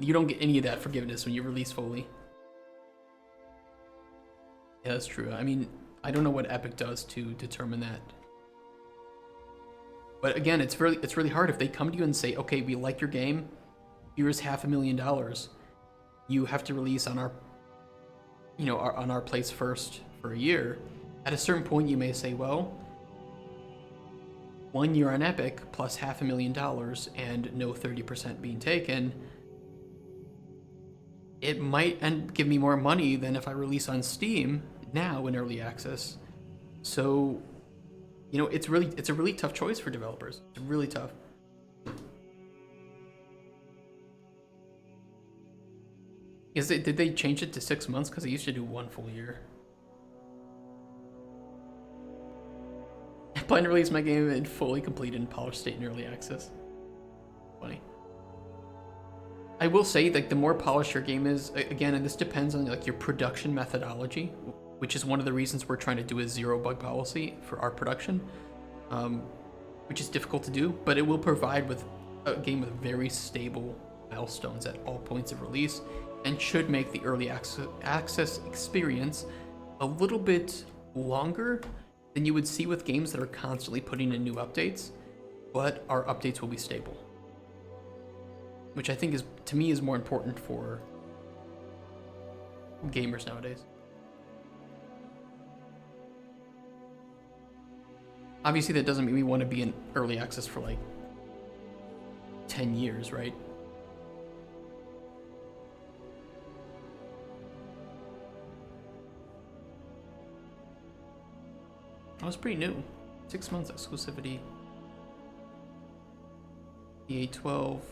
You don't get any of that forgiveness when you release fully. Yeah, that's true. I mean, I don't know what Epic does to determine that. But again, it's really hard if they come to you and say, okay, we like your game, here's $500,000. You have to release on our, you know, on our place first for a year. At a certain point, you may say, well, 1 year on Epic plus $500,000 and no 30% being taken, it might give me more money than if I release on Steam now in early access. So, you know, it's a really tough choice for developers. It's really tough. Did they change it to 6 months? Because they used to do 1 full year. I plan to release my game in fully completed and polished state in early access. Funny. I will say, like, the more polished your game is, again, and this depends on like your production methodology, which is one of the reasons we're trying to do a 0 bug policy for our production, which is difficult to do, but it will provide with a game with very stable milestones at all points of release, and should make the early access experience a little bit longer than you would see with games that are constantly putting in new updates, but our updates will be stable. Which I think is, to me, is more important for gamers nowadays. Obviously, that doesn't mean we want to be in early access for like 10 years, right? That was pretty new. 6 months exclusivity. EA 12.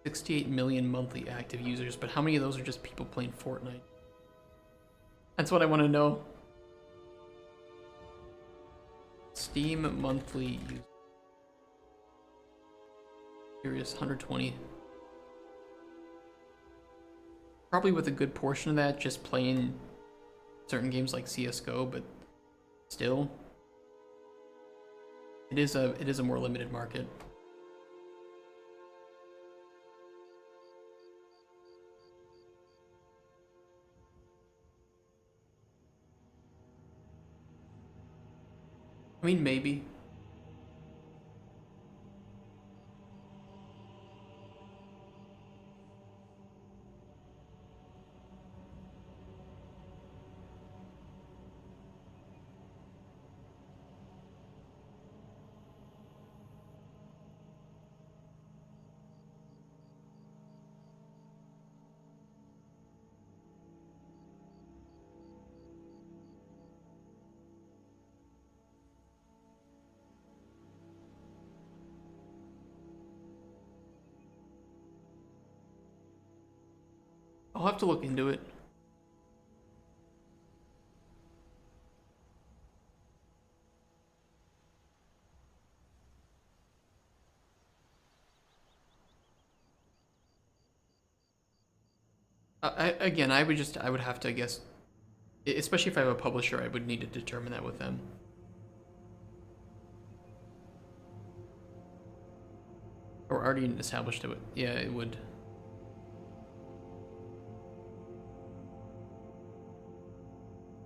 $68 million monthly active users, but how many of those are just people playing Fortnite? That's what I want to know. Steam monthly users. Curious, 120. Probably with a good portion of that just playing certain games like CS:GO, but still, it is a more limited market. I mean, maybe. I'll have to look into it. Again, I would have to, I guess, especially if I have a publisher, I would need to determine that with them. Or already established it. Yeah, it would.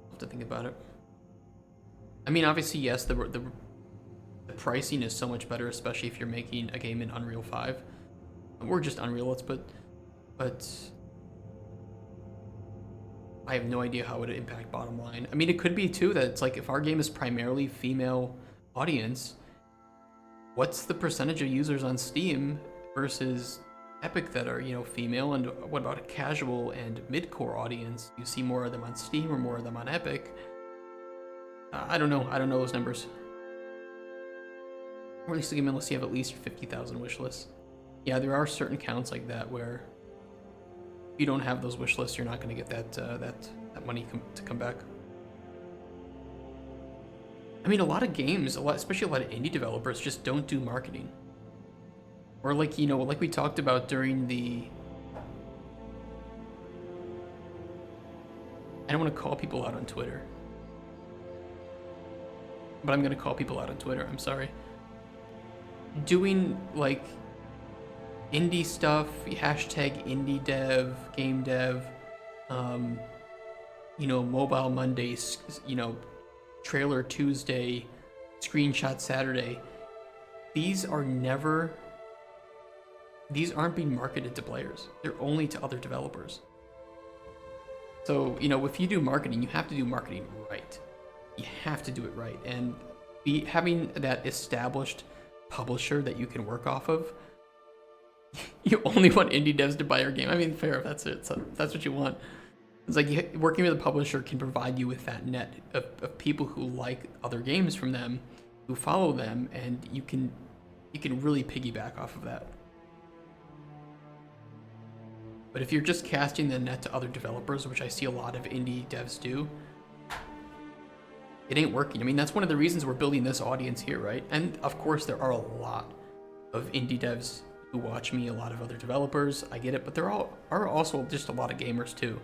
I'll have to think about it. I mean, obviously, yes, the pricing is so much better, especially if you're making a game in Unreal 5. Or just Unreal, but I have no idea how it would impact bottom line. I mean, it could be too that it's like if our game is primarily female audience, what's the percentage of users on Steam versus Epic that are, female, and what about a casual and mid-core audience? You see more of them on Steam or more of them on Epic? I don't know. I don't know those numbers. Or at least the game unless you have at least 50,000 wish lists. Yeah, there are certain counts like that where if you don't have those wish lists, you're not going to get that money to come back. I mean, a lot of games, especially a lot of indie developers, just don't do marketing. Or like, like we talked about during the... I don't want to call people out on Twitter. But I'm going to call people out on Twitter, I'm sorry. Doing, like, indie stuff, hashtag indie dev, game dev, Mobile Mondays, Trailer Tuesday, Screenshot Saturday. These aren't being marketed to players. They're only to other developers. So, if you do marketing, you have to do marketing right. You have to do it right. And having that established publisher that you can work off of, you only want indie devs to buy your game. I mean, fair, if that's it. So that's what you want. It's like working with a publisher can provide you with that net of people who like other games from them, who follow them, and you can really piggyback off of that. But if you're just casting the net to other developers, which I see a lot of indie devs do, it ain't working. I mean, that's one of the reasons we're building this audience here, right? And of course, there are a lot of indie devs who watch me, a lot of other developers. I get it, but there are also just a lot of gamers too.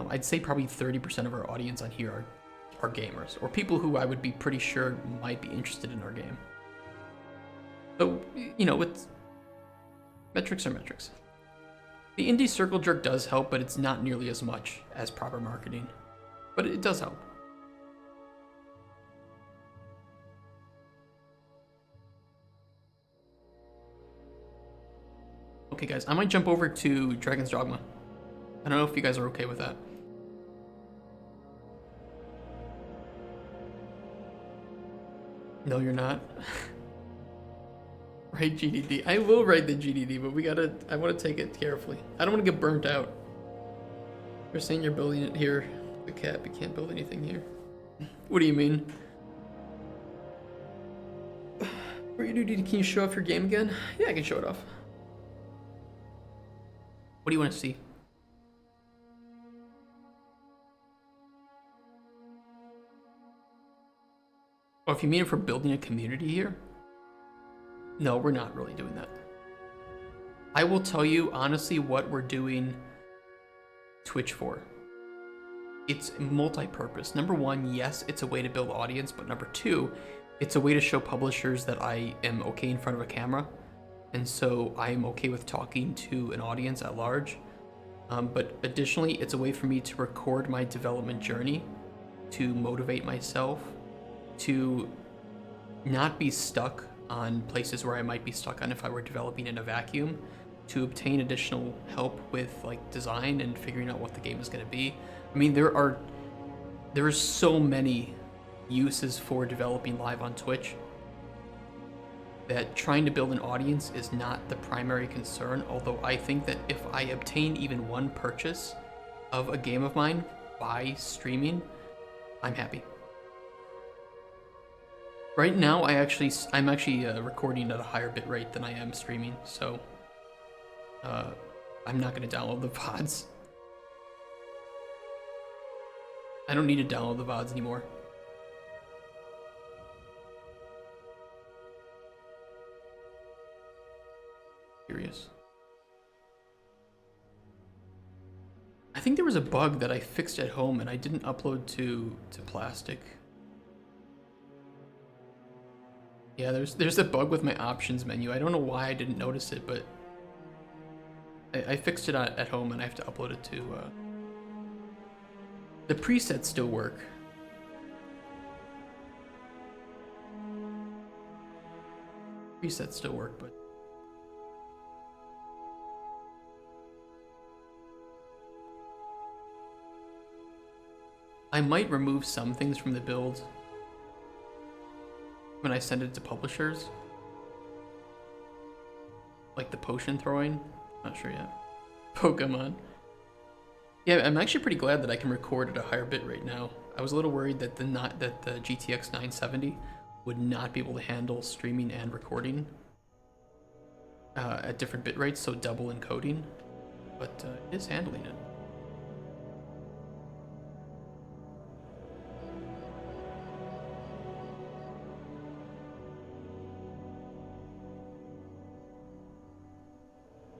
I'd say probably 30% of our audience on here are gamers, or people who I would be pretty sure might be interested in our game. So, it's metrics are metrics. The indie circle jerk does help, but it's not nearly as much as proper marketing. But it does help. Okay, guys, I might jump over to Dragon's Dogma. I don't know if you guys are okay with that. No, you're not. Write GDD. I will write the GDD, but I want to take it carefully. I don't want to get burnt out. You're saying you're building it here. The cap, you can't build anything here. What do you mean? Can you show off your game again? Yeah, I can show it off. What do you want to see? Oh, if you mean it for building a community here? No, we're not really doing that. I will tell you honestly what we're doing Twitch for. It's multi-purpose. Number one, yes, it's a way to build audience, but number two, it's a way to show publishers that I am okay in front of a camera. And so I'm okay with talking to an audience at large. But additionally, it's a way for me to record my development journey, to motivate myself, to not be stuck on places where I might be stuck on if I were developing in a vacuum, to obtain additional help with like design and figuring out what the game is going to be. I mean, there are so many uses for developing live on Twitch that trying to build an audience is not the primary concern, although I think that if I obtain even one purchase of a game of mine by streaming, I'm happy. Right now, I'm actually recording at a higher bit rate than I am streaming, so I'm not going to download the VODs. I don't need to download the VODs anymore. Curious. I think there was a bug that I fixed at home and I didn't upload to Plastic. Yeah, there's a bug with my options menu. I don't know why I didn't notice it, but I fixed it at home and I have to upload it to... The presets still work. Presets still work, but... I might remove some things from the build when I send it to publishers. Like the potion throwing. Not sure yet. Pokemon. Yeah, I'm actually pretty glad that I can record at a higher bit rate now. I was a little worried that the GTX 970 would not be able to handle streaming and recording at different bit rates, so double encoding, but it is handling it.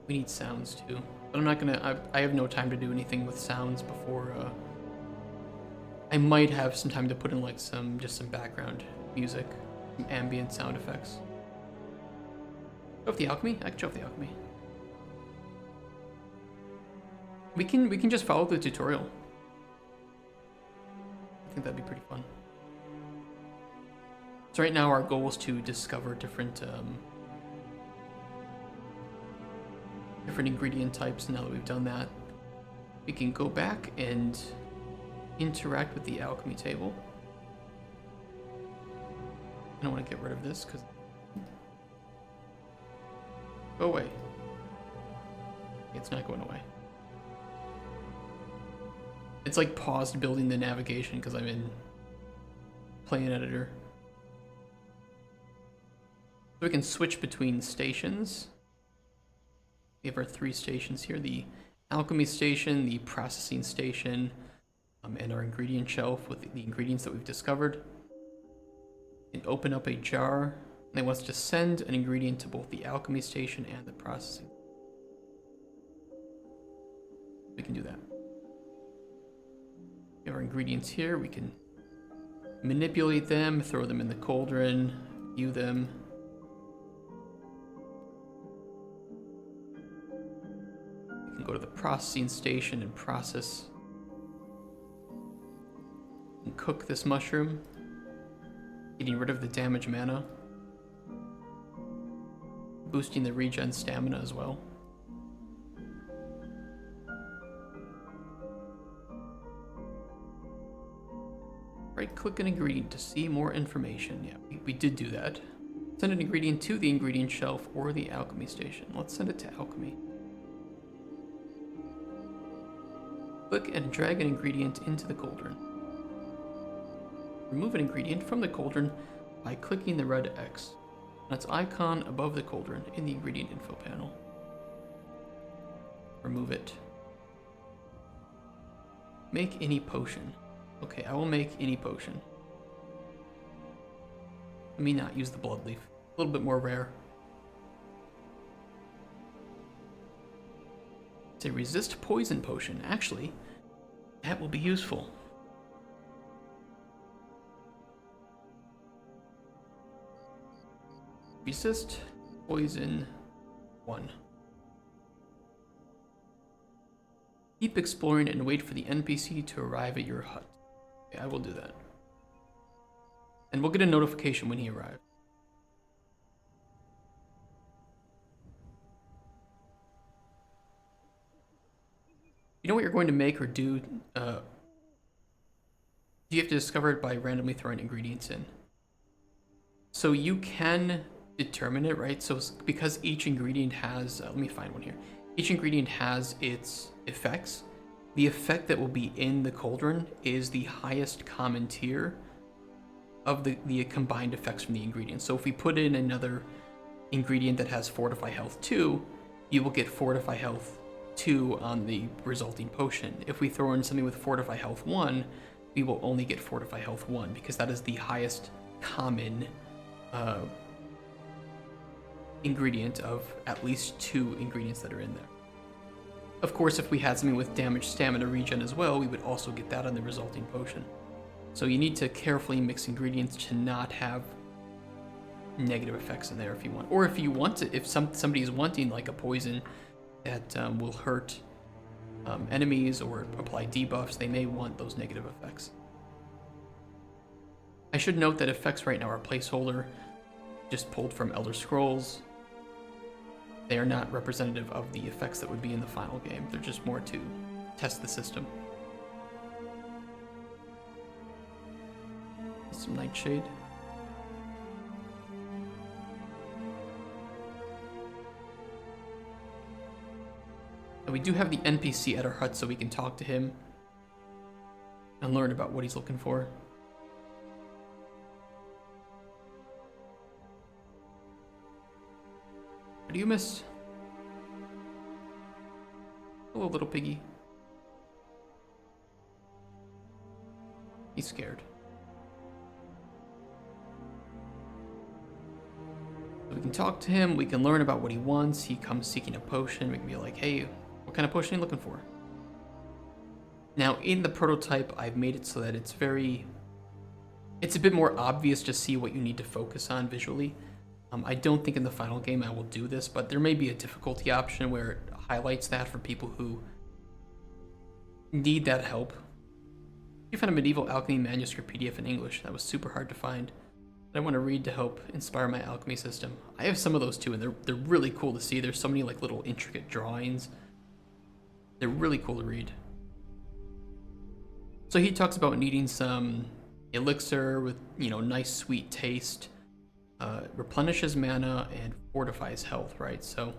We need sounds too, but I'm not gonna. I have no time to do anything with sounds before. I might have some time to put in like just some background music, some ambient sound effects. Show off the alchemy? I can show off the alchemy. We can just follow the tutorial. I think that'd be pretty fun. So right now our goal is to discover different ingredient types. Now that we've done that, we can go back and interact with the alchemy table. I don't want to get rid of this because... Go away. It's not going away. It's like paused building the navigation because I'm in Play Editor. So we can switch between stations. We have our 3 stations here, the alchemy station, the processing station, and our ingredient shelf with the ingredients that we've discovered. And open up a jar, and it wants to send an ingredient to both the alchemy station and the processing. We can do that. We have our ingredients here, we can manipulate them, throw them in the cauldron, view them. Go to the processing station and process and cook this mushroom, getting rid of the damage mana, boosting the regen stamina as well. Right click an ingredient to see more information. Yeah, we did do that. Send an ingredient to the ingredient shelf or the alchemy station. Let's send it to alchemy. Click and drag an ingredient into the cauldron. Remove an ingredient from the cauldron by clicking the red X on its icon above the cauldron in the ingredient info panel. Remove it. Make any potion. Okay, I will make any potion. Let me not use the blood leaf. A little bit more rare. It's a resist poison potion. Actually, that will be useful. Resist poison 1. Keep exploring and wait for the NPC to arrive at your hut. Okay, I will do that. And we'll get a notification when he arrives. You know what you're going to make or do? You have to discover it by randomly throwing ingredients in. So you can determine it, right? So because each ingredient has, let me find one here. Each ingredient has its effects. The effect that will be in the cauldron is the highest common tier of the combined effects from the ingredients. So if we put in another ingredient that has Fortify Health 2, you will get Fortify Health 2 on the resulting potion. If we throw in something with Fortify Health 1, we will only get Fortify Health 1 because that is the highest common ingredient of at least 2 ingredients that are in there. Of course, if we had something with damage stamina regen as well, we would also get that on the resulting potion. So you need to carefully mix ingredients to not have negative effects in there if you want. Or if you want to, if somebody is wanting like a poison that will hurt enemies or apply debuffs, they may want those negative effects. I should note that effects right now are placeholder, just pulled from Elder Scrolls. They are not representative of the effects that would be in the final game. They're just more to test the system. Some Nightshade. And we do have the NPC at our hut, so we can talk to him and learn about what he's looking for. What do you miss? Hello, little piggy. He's scared. So we can talk to him, we can learn about what he wants. He comes seeking a potion. We can be like, hey, what kind of potion are you looking for? Now, in the prototype, I've made it so that it's a bit more obvious to see what you need to focus on visually. I don't think in the final game I will do this, but there may be a difficulty option where it highlights that for people who need that help. You found a medieval alchemy manuscript PDF in English. That was super hard to find. I want to read to help inspire my alchemy system. I have some of those too, and they're really cool to see. There's so many like little intricate drawings. They're really cool to read. So he talks about needing some elixir with, nice sweet taste. Replenishes mana and fortifies health, right? So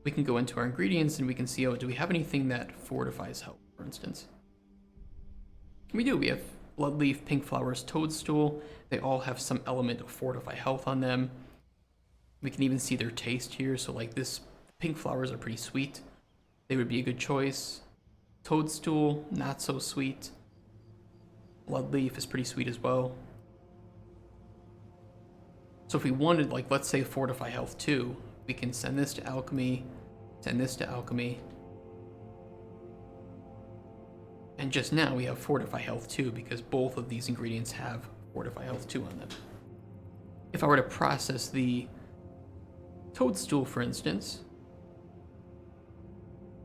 we can go into our ingredients and we can see, do we have anything that fortifies health, for instance? We do. We have Bloodleaf, Pink Flowers, Toadstool. They all have some element of fortify health on them. We can even see their taste here. So like this, Pink Flowers are pretty sweet. They would be a good choice. Toadstool, not so sweet. Bloodleaf is pretty sweet as well. So if we wanted, like, let's say Fortify Health 2, we can send this to Alchemy, send this to Alchemy. And just now we have Fortify Health 2 because both of these ingredients have Fortify Health 2 on them. If I were to process the Toadstool, for instance,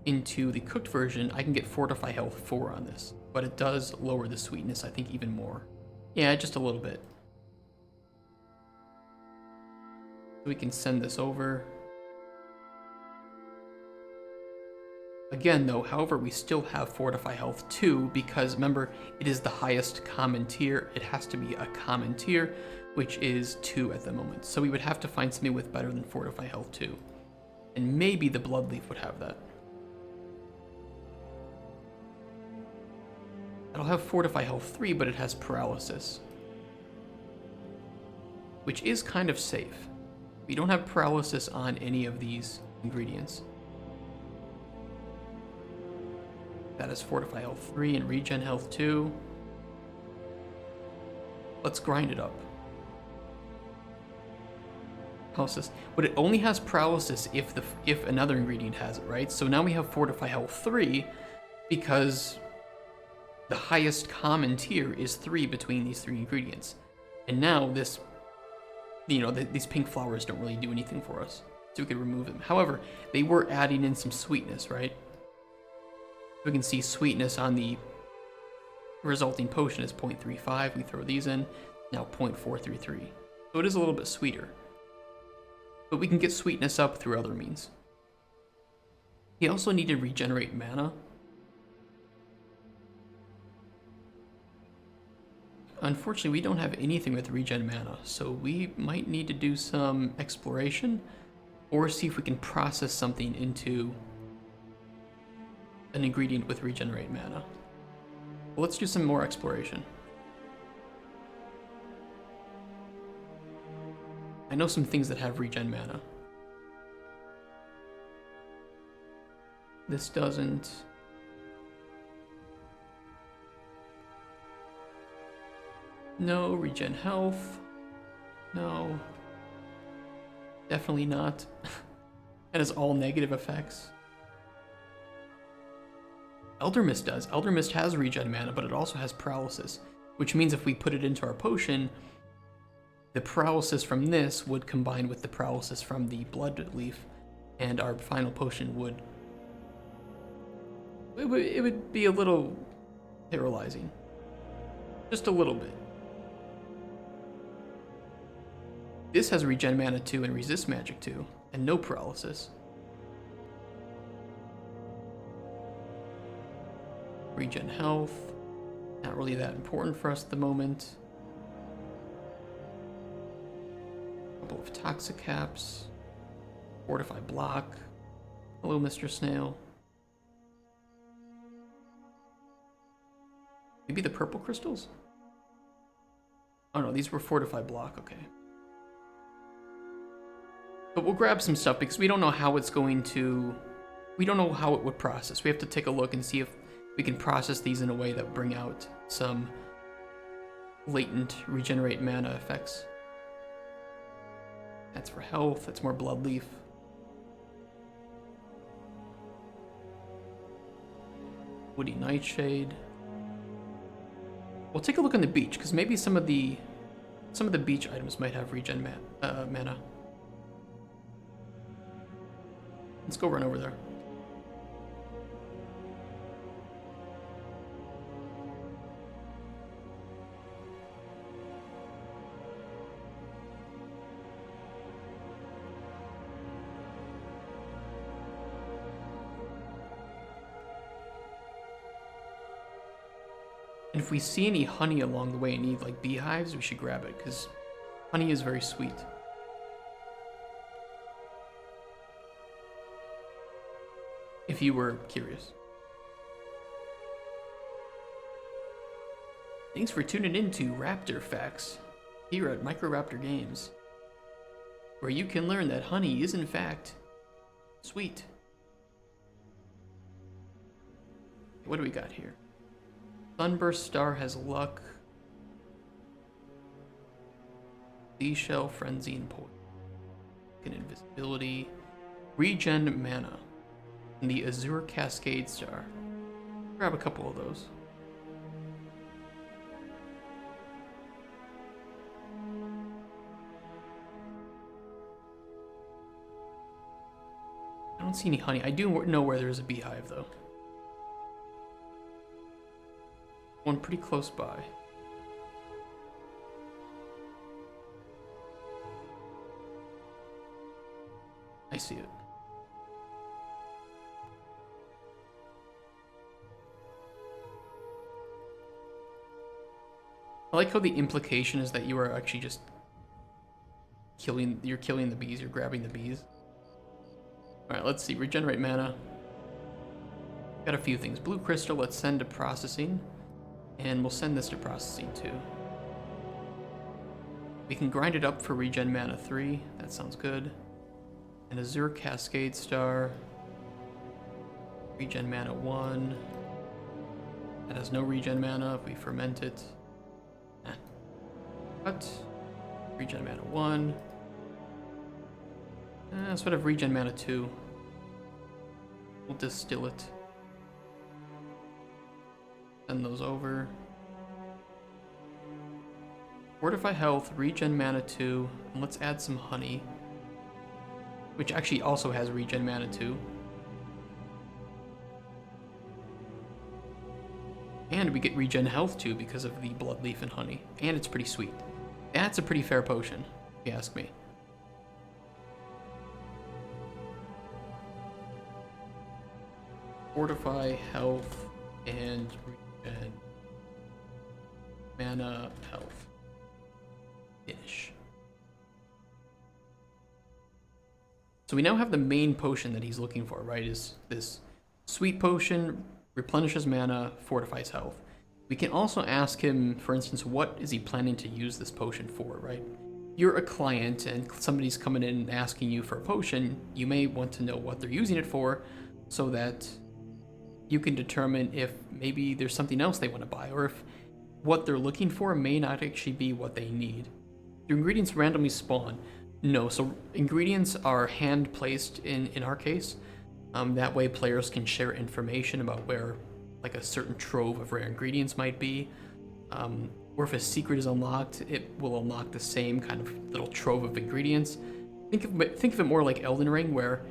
into the cooked version, I can get Fortify Health 4 on this. But it does lower the sweetness, I think, even more. Yeah, just a little bit. We can send this over. Again, though, however, we still have Fortify Health 2 because, remember, it is the highest common tier. It has to be a common tier, which is 2 at the moment. So we would have to find something with better than Fortify Health 2. And maybe the Bloodleaf would have that. It'll have Fortify Health 3, but it has Paralysis, which is kind of safe. We don't have Paralysis on any of these ingredients. That is Fortify Health 3 and Regen Health 2. Let's grind it up. Paralysis. But it only has Paralysis if another ingredient has it, right? So now we have Fortify Health 3 because the highest common tier is 3 between these 3 ingredients. And now this, these pink flowers don't really do anything for us, so we could remove them. However, they were adding in some sweetness, right? We can see sweetness on the resulting potion is 0.35. We throw these in, now 0.433. So it is a little bit sweeter. But we can get sweetness up through other means. He also needed regenerate mana. unfortunately, we don't have anything with regen mana, so we might need to do some exploration or see if we can process something into an ingredient with regenerate mana. Well, let's do some more exploration. I know some things that have regen mana. This doesn't. No, regen health. No. Definitely not. That is all negative effects. Elder Mist does. Elder Mist has regen mana, but it also has paralysis, which means if we put it into our potion, the paralysis from this would combine with the paralysis from the blood leaf, and our final potion would... It would be a little paralyzing. Just a little bit. This has regen mana 2 and resist magic 2, and no paralysis. Regen health, not really that important for us at the moment. A couple of toxic caps. Fortify block. Hello, Mr. Snail. Maybe the purple crystals? Oh no, these were fortify block, okay. But we'll grab some stuff because we don't know how it's going to... We don't know how it would process. We have to take a look and see if we can process these in a way that bring out some latent regenerate mana effects. That's for health, that's more blood leaf. Woody Nightshade. We'll take a look on the beach, because maybe some of the beach items might have regen mana. Let's go run over there. And if we see any honey along the way and need like beehives, we should grab it, because honey is very sweet. If you were curious. Thanks for tuning in to Raptor Facts here at Microraptor Games, where you can learn that honey is in fact sweet. What do we got here? Sunburst Star has luck. Seashell, Frenzy, and Poison. And invisibility. Regen mana. And the Azure Cascade Star. Grab a couple of those. I don't see any honey. I do know where there's a beehive though. One pretty close by. I see it. I like how the implication is that you are actually just killing the bees, you're grabbing the bees. Alright, let's see. Regenerate mana. Got a few things. Blue crystal, let's send to processing. And we'll send this to processing too. We can grind it up for regen mana 3. That sounds good. An Azure Cascade Star. Regen mana 1. That has no regen mana if we ferment it. Cut. Regen mana 1. Let's have regen mana 2. We'll distill it. Send those over. Fortify health, regen mana 2, and let's add some honey, which actually also has regen mana 2. And we get regen health too because of the blood leaf and honey, and it's pretty sweet. That's a pretty fair potion, if you ask me. Fortify health and regen mana, health. Finish. So we now have the main potion that he's looking for, right? Is this sweet potion, replenishes mana, fortifies health. We can also ask him, for instance, what is he planning to use this potion for, right? You're a client and somebody's coming in and asking you for a potion, you may want to know what they're using it for so that you can determine if maybe there's something else they want to buy, or if what they're looking for may not actually be what they need. Do ingredients randomly spawn? No, so ingredients are hand placed in our case. That way players can share information about where like a certain trove of rare ingredients might be. Or if a secret is unlocked, it will unlock the same kind of little trove of ingredients. Think of it more like Elden Ring, where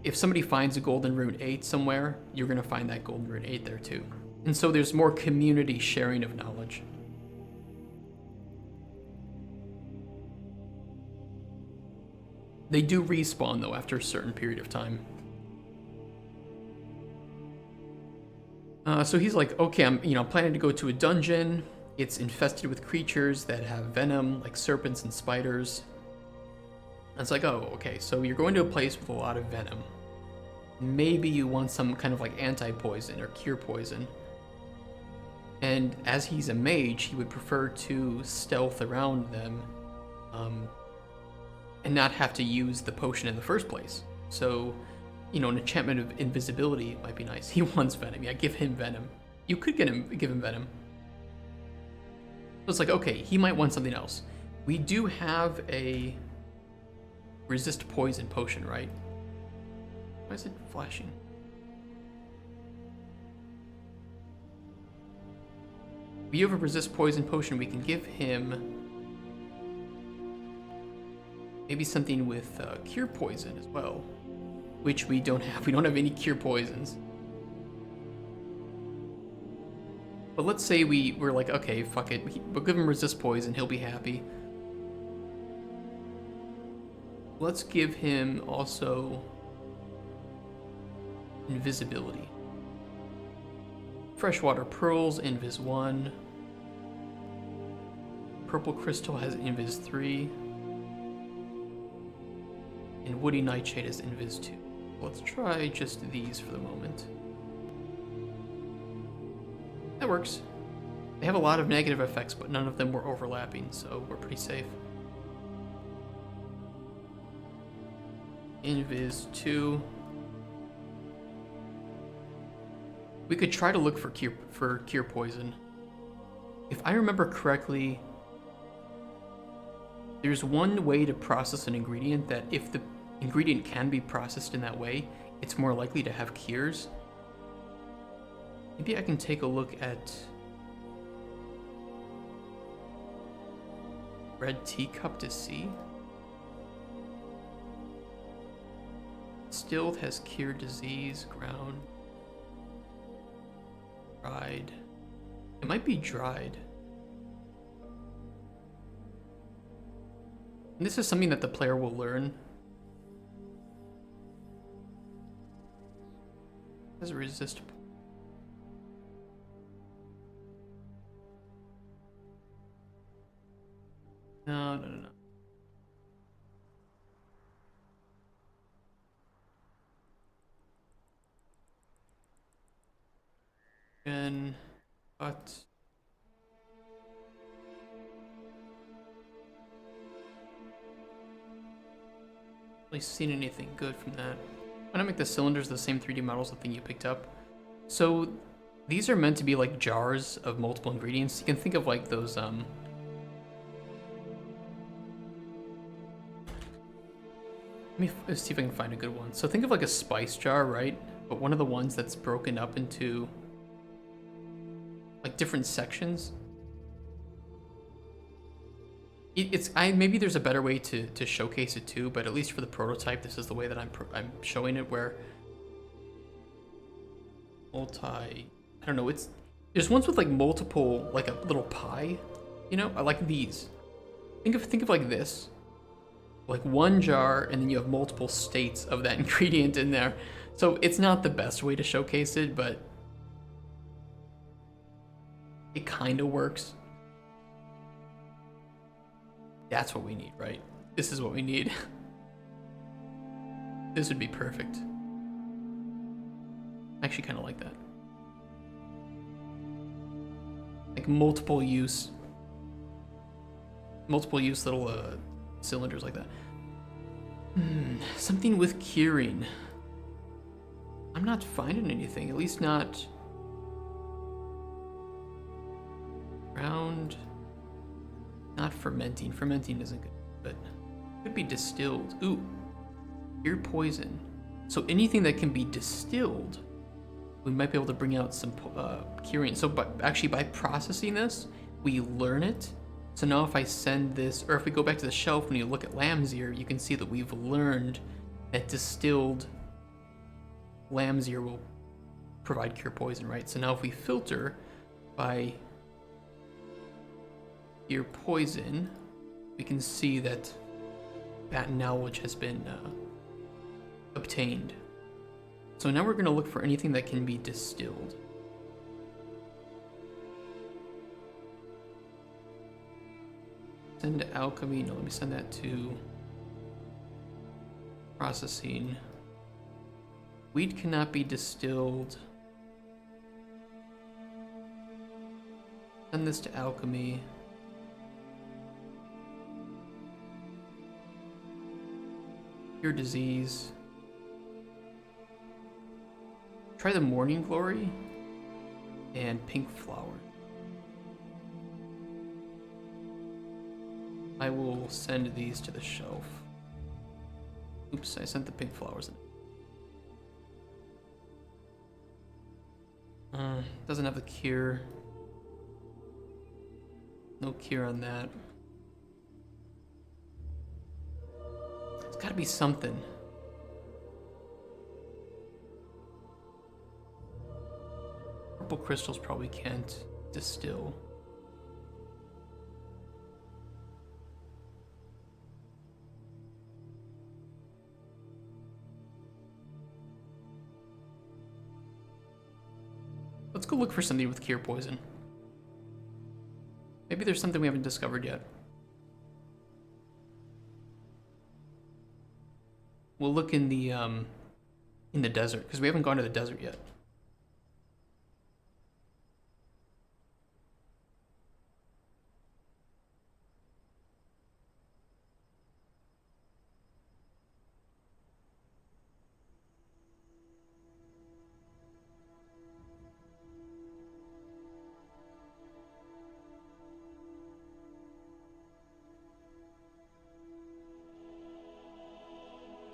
if somebody finds a golden rune 8 somewhere, you're going to find that golden rune 8 there too. And so there's more community sharing of knowledge. They do respawn though after a certain period of time. So he's like, okay, I'm planning to go to a dungeon. It's infested with creatures that have venom, like serpents and spiders. And it's like, oh, okay, so you're going to a place with a lot of venom. Maybe you want some kind of like anti-poison or cure poison. And as he's a mage, he would prefer to stealth around them and not have to use the potion in the first place. So, an enchantment of invisibility might be nice. He wants venom. Yeah, give him venom. You could give him venom. So it's like, okay, he might want something else. We do have a resist poison potion, right? Why is it flashing? We have a resist poison potion. We can give him maybe something with cure poison as well, which we don't have. We don't have any cure poisons. But let's say we're like, okay, fuck it. We'll give him resist poison. He'll be happy. Let's give him also invisibility. Freshwater pearls, invis 1. Purple crystal has invis 3. And woody nightshade has invis 2. Let's try just these for the moment. That works. They have a lot of negative effects, but none of them were overlapping, so we're pretty safe. Invis 2. We could try to look for cure poison. If I remember correctly, there's one way to process an ingredient that if the ingredient can be processed in that way, it's more likely to have cures. Maybe I can take a look at red teacup to see. Distilled has cured disease, ground, dried. It might be dried. And this is something that the player will learn. Has resist. No. But really seen anything good from that. I'm gonna make the cylinders the same 3D models, the thing you picked up. So these are meant to be like jars of multiple ingredients. You can think of like those let me see if I can find a good one. So think of like a spice jar, right? But one of the ones that's broken up into like different sections. Maybe there's a better way to showcase it too, but at least for the prototype, this is the way that I'm showing it, where I don't know, there's ones with like multiple, like a little pie, I like these. Think of like this, like one jar, and then you have multiple states of that ingredient in there. So it's not the best way to showcase it, but it kind of works. That's what we need, right? This is what we need. This would be perfect. I actually kind of like that. Like multiple use little cylinders like that. Something with curing. I'm not finding anything, at least not round. Not fermenting. Fermenting isn't good, but could be distilled. Ooh, pure poison. So anything that can be distilled, we might be able to bring out some curing. So actually by processing this, we learn it. So now if I send this, or if we go back to the shelf and you look at lamb's ear, you can see that we've learned that distilled lamb's ear will provide cure poison, right? So now if we filter by ear poison, we can see that that knowledge has been obtained. So now we're going to look for anything that can be distilled. Send to alchemy. No, let me send that to processing. Wheat cannot be distilled. Send this to alchemy. Cure disease. Try the morning glory and pink flower. I will send these to the shelf. Oops, I sent the pink flowers in. Doesn't have the cure. No cure on that. It's gotta be something. Purple crystals probably can't distill. Let's go look for something with cure poison. Maybe there's something we haven't discovered yet. We'll look in the desert, because we haven't gone to the desert yet.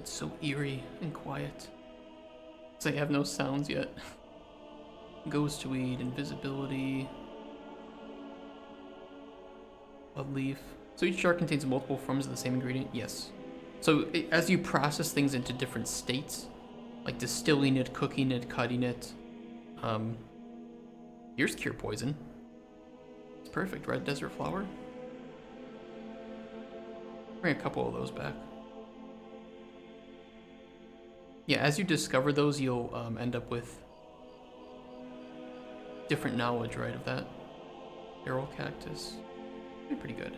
It's so eerie and quiet. It's like I have no sounds yet. Ghost weed, invisibility, blood leaf. So each jar contains multiple forms of the same ingredient? Yes. So as you process things into different states, like distilling it, cooking it, cutting it, here's cure poison. It's perfect. Red desert flower. Bring a couple of those back. Yeah, as you discover those, you'll end up with different knowledge, right, of that. Barrel cactus. Be pretty good.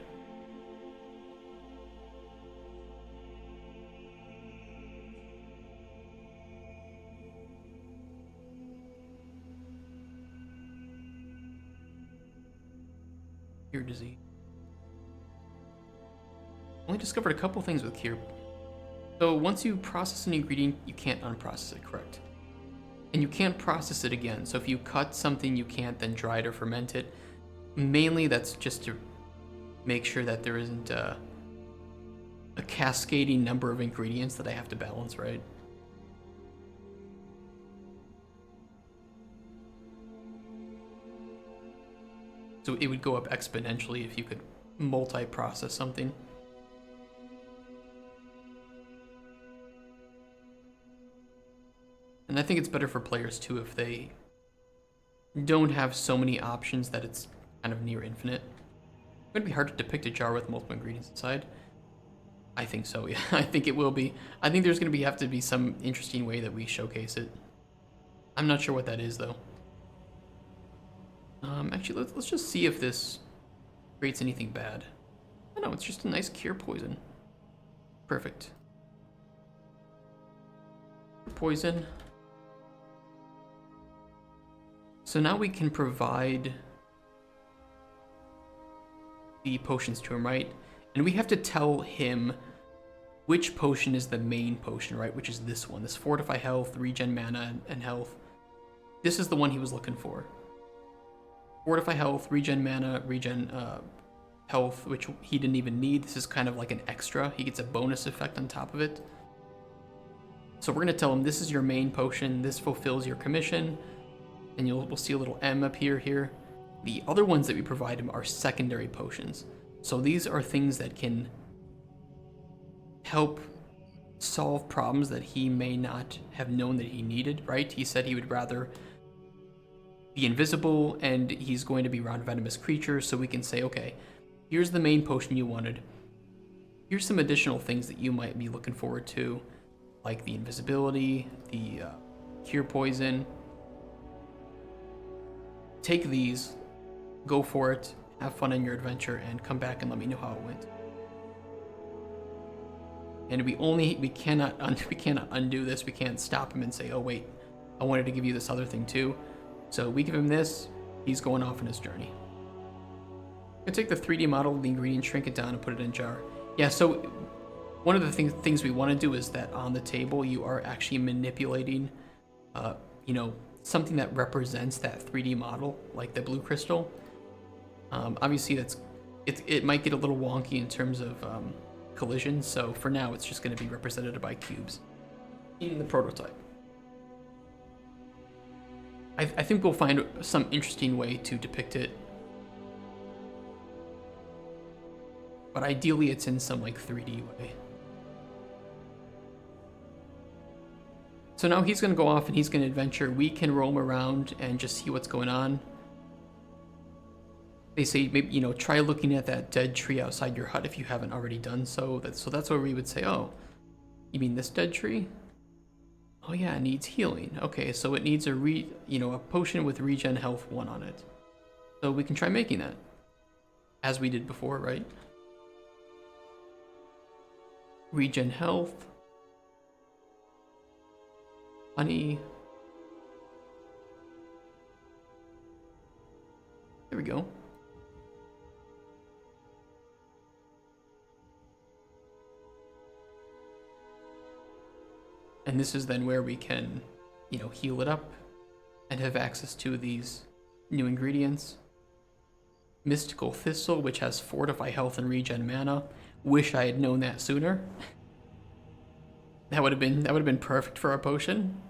Cure disease. Only discovered a couple things with cure. So once you process an ingredient, you can't unprocess it, correct? And you can't process it again. So if you cut something, you can't then dry it or ferment it. Mainly that's just to make sure that there isn't a cascading number of ingredients that I have to balance, right? So it would go up exponentially if you could multi-process something. And I think it's better for players too if they don't have so many options that it's kind of near infinite. It's going to be hard to depict a jar with multiple ingredients inside. I think so, yeah. I think it will be. I think there's going to have to be some interesting way that we showcase it. I'm not sure what that is though. Actually, let's just see if this creates anything bad. Oh, no, it's just a nice cure poison. Perfect. Poison. So now we can provide the potions to him, right? And we have to tell him which potion is the main potion, right? Which is this one, this Fortify Health, Regen Mana, and Health. This is the one he was looking for. Fortify Health, Regen Mana, Regen Health, which he didn't even need. This is kind of like an extra. He gets a bonus effect on top of it. So we're going to tell him this is your main potion. This fulfills your commission. And we'll see a little M up here. The other ones that we provide him are secondary potions. So these are things that can help solve problems that he may not have known that he needed, right? He said he would rather be invisible and he's going to be around venomous creatures, so we can say, okay, here's the main potion you wanted. Here's some additional things that you might be looking forward to, like the invisibility, the cure poison. Take these, go for it, have fun in your adventure, and come back and let me know how it went. And we cannot undo this. We can't stop him and say, oh wait, I wanted to give you this other thing too. So we give him this, he's going off on his journey. I take the 3D model of the ingredient, shrink it down, and put it in a jar. Yeah, so one of the things we want to do is that on the table you are actually manipulating, something that represents that 3D model, like the blue crystal. Obviously, it might get a little wonky in terms of collision, so for now it's just going to be represented by cubes in the prototype. I think we'll find some interesting way to depict it, but ideally it's in some like 3D way. So now he's going to go off and he's going to adventure. We can roam around and just see what's going on. They say, maybe, try looking at that dead tree outside your hut if you haven't already done so. That's where we would say, oh, you mean this dead tree? Oh yeah, it needs healing. Okay, so it needs a potion with regen health 1 on it. So we can try making that, as we did before, right? Regen health. Honey. There we go. And this is then where we can, heal it up and have access to these new ingredients. Mystical Thistle, which has Fortify Health and Regen Mana. Wish I had known that sooner. That would have been perfect for our potion.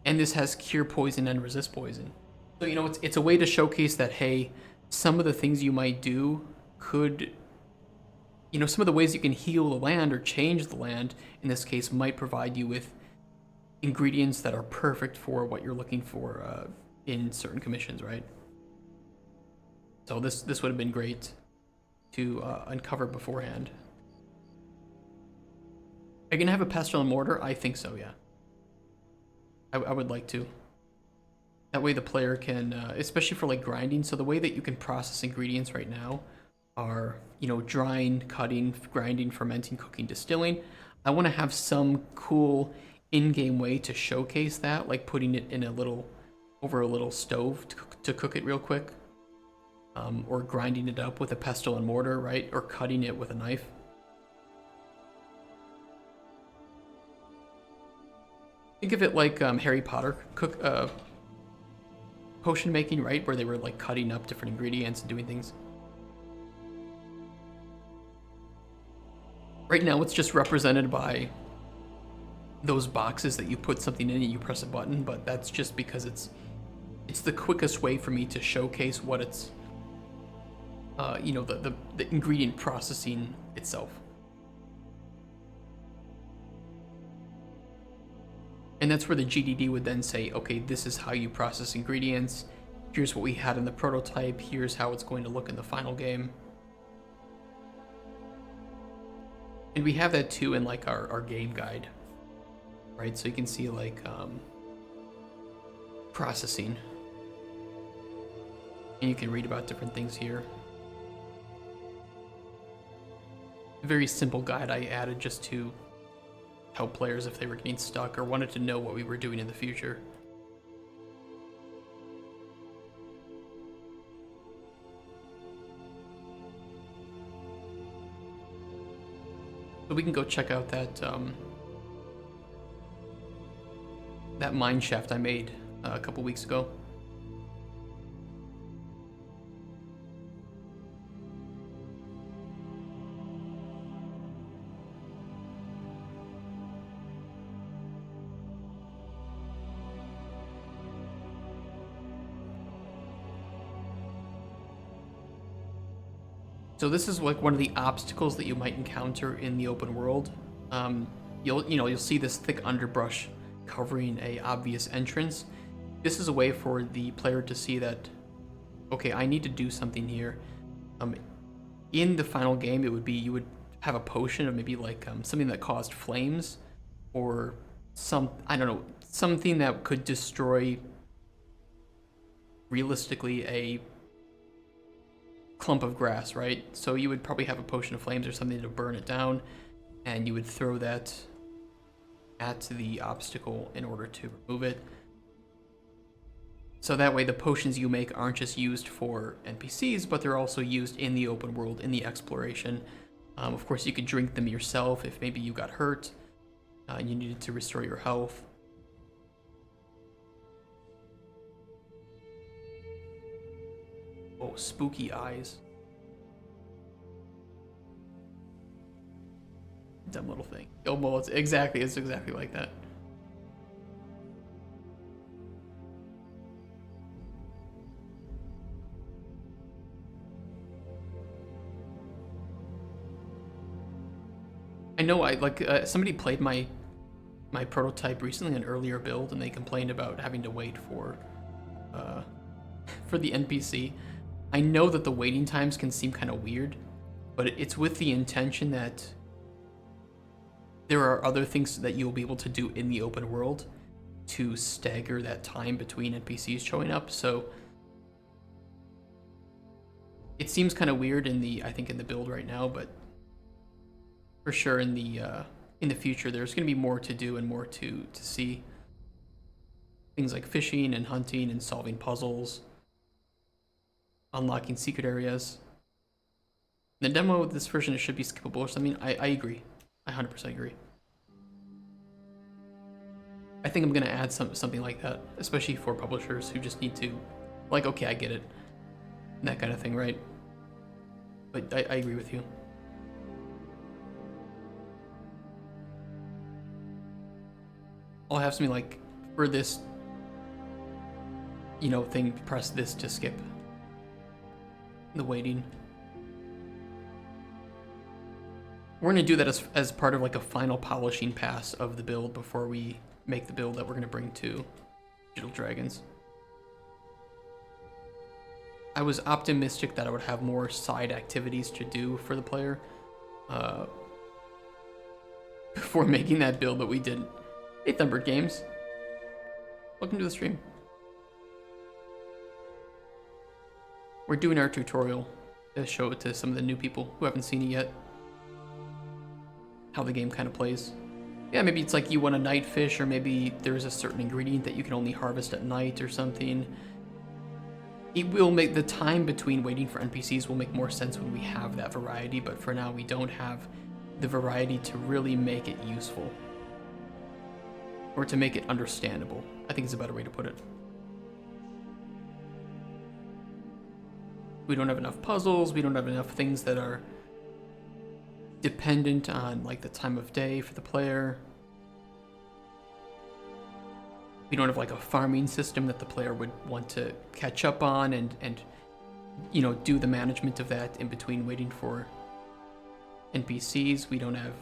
And this has Cure Poison and Resist Poison. So, it's a way to showcase that, hey, some of the things you might do could, some of the ways you can heal the land or change the land, in this case, might provide you with ingredients that are perfect for what you're looking for in certain commissions, right? So this would have been great to uncover beforehand. Are you gonna have a pestle and mortar? I think so, yeah. I would like to. That way the player can, especially for like grinding, so the way that you can process ingredients right now are, drying, cutting, grinding, fermenting, cooking, distilling. I want to have some cool in-game way to showcase that, like putting it in over a little stove to cook it real quick. Or grinding it up with a pestle and mortar, right? Or cutting it with a knife. Think of it like Harry Potter potion making, right? Where they were like cutting up different ingredients and doing things. Right now it's just represented by those boxes that you put something in and you press a button, but that's just because it's the quickest way for me to showcase what it's the ingredient processing itself. And that's where the GDD would then say, okay, this is how you process ingredients. Here's what we had in the prototype. Here's how it's going to look in the final game. And we have that too in like our game guide, right? So you can see like, processing. And you can read about different things here. A very simple guide I added just to help players if they were getting stuck or wanted to know what we were doing in the future. So we can go check out that that mine shaft I made a couple weeks ago. So this is like one of the obstacles that you might encounter in the open world. You'll see this thick underbrush covering a obvious entrance. This is a way for the player to see that, okay, I need to do something here. In the final game, it would be you would have a potion of maybe like something that caused flames, or something that could destroy realistically a clump of grass, right? So you would probably have a potion of flames or something to burn it down, and you would throw that at the obstacle in order to remove it. So that way the potions you make aren't just used for NPCs, but they're also used in the open world, in the exploration. Of course, you could drink them yourself if maybe you got hurt and you needed to restore your health. Oh, spooky eyes. Dumb little thing. Oh, well, it's exactly like that. I know somebody played my prototype recently, an earlier build, and they complained about having to wait for the NPC. I know that the waiting times can seem kind of weird, but it's with the intention that there are other things that you'll be able to do in the open world to stagger that time between NPCs showing up. So it seems kind of weird in the build right now, but for sure in the future there's going to be more to do and more to see. Things like fishing and hunting and solving puzzles, unlocking secret areas. The demo of this version, it should be skippable. So, I mean, I agree. I 100% agree. I think I'm going to add something like that, especially for publishers who just need to, like, okay, I get it. That kind of thing, right? But I agree with you. I'll have something like, for this, thing, press this to skip the waiting. We're going to do that as part of like a final polishing pass of the build before we make the build that we're going to bring to Digital Dragons. I was optimistic that I would have more side activities to do for the player before making that build, but we didn't. Hey, Thunbird Games. Welcome to the stream. We're doing our tutorial to show it to some of the new people who haven't seen it yet. How the game kind of plays. Yeah, maybe it's like you want a night fish, or maybe there's a certain ingredient that you can only harvest at night or something. It will make the time between waiting for NPCs will make more sense when we have that variety, but for now we don't have the variety to really make it useful. Or to make it understandable, I think is a better way to put it. We don't have enough puzzles, we don't have enough things that are dependent on like the time of day for the player. We don't have like a farming system that the player would want to catch up on and do the management of that in between waiting for NPCs. We don't have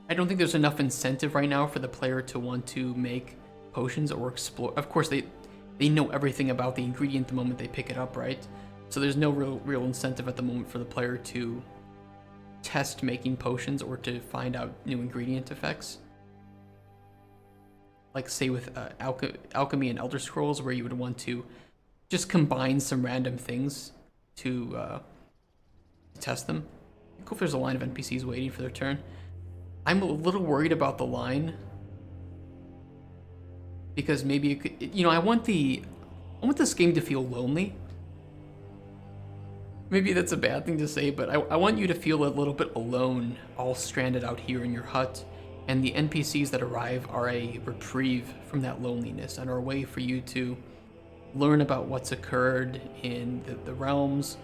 I don't think there's enough incentive right now for the player to want to make potions or explore. Of course they know everything about the ingredient the moment they pick it up, right? So there's no real incentive at the moment for the player to test making potions or to find out new ingredient effects. like say with alchemy and Elder Scrolls, where you would want to just combine some random things to test them. Cool if there's a line of NPCs waiting for their turn. I'm a little worried about the line because maybe you could, I want this game to feel lonely. Maybe that's a bad thing to say, but I want you to feel a little bit alone, all stranded out here in your hut, and the NPCs that arrive are a reprieve from that loneliness and are a way for you to learn about what's occurred in the realms,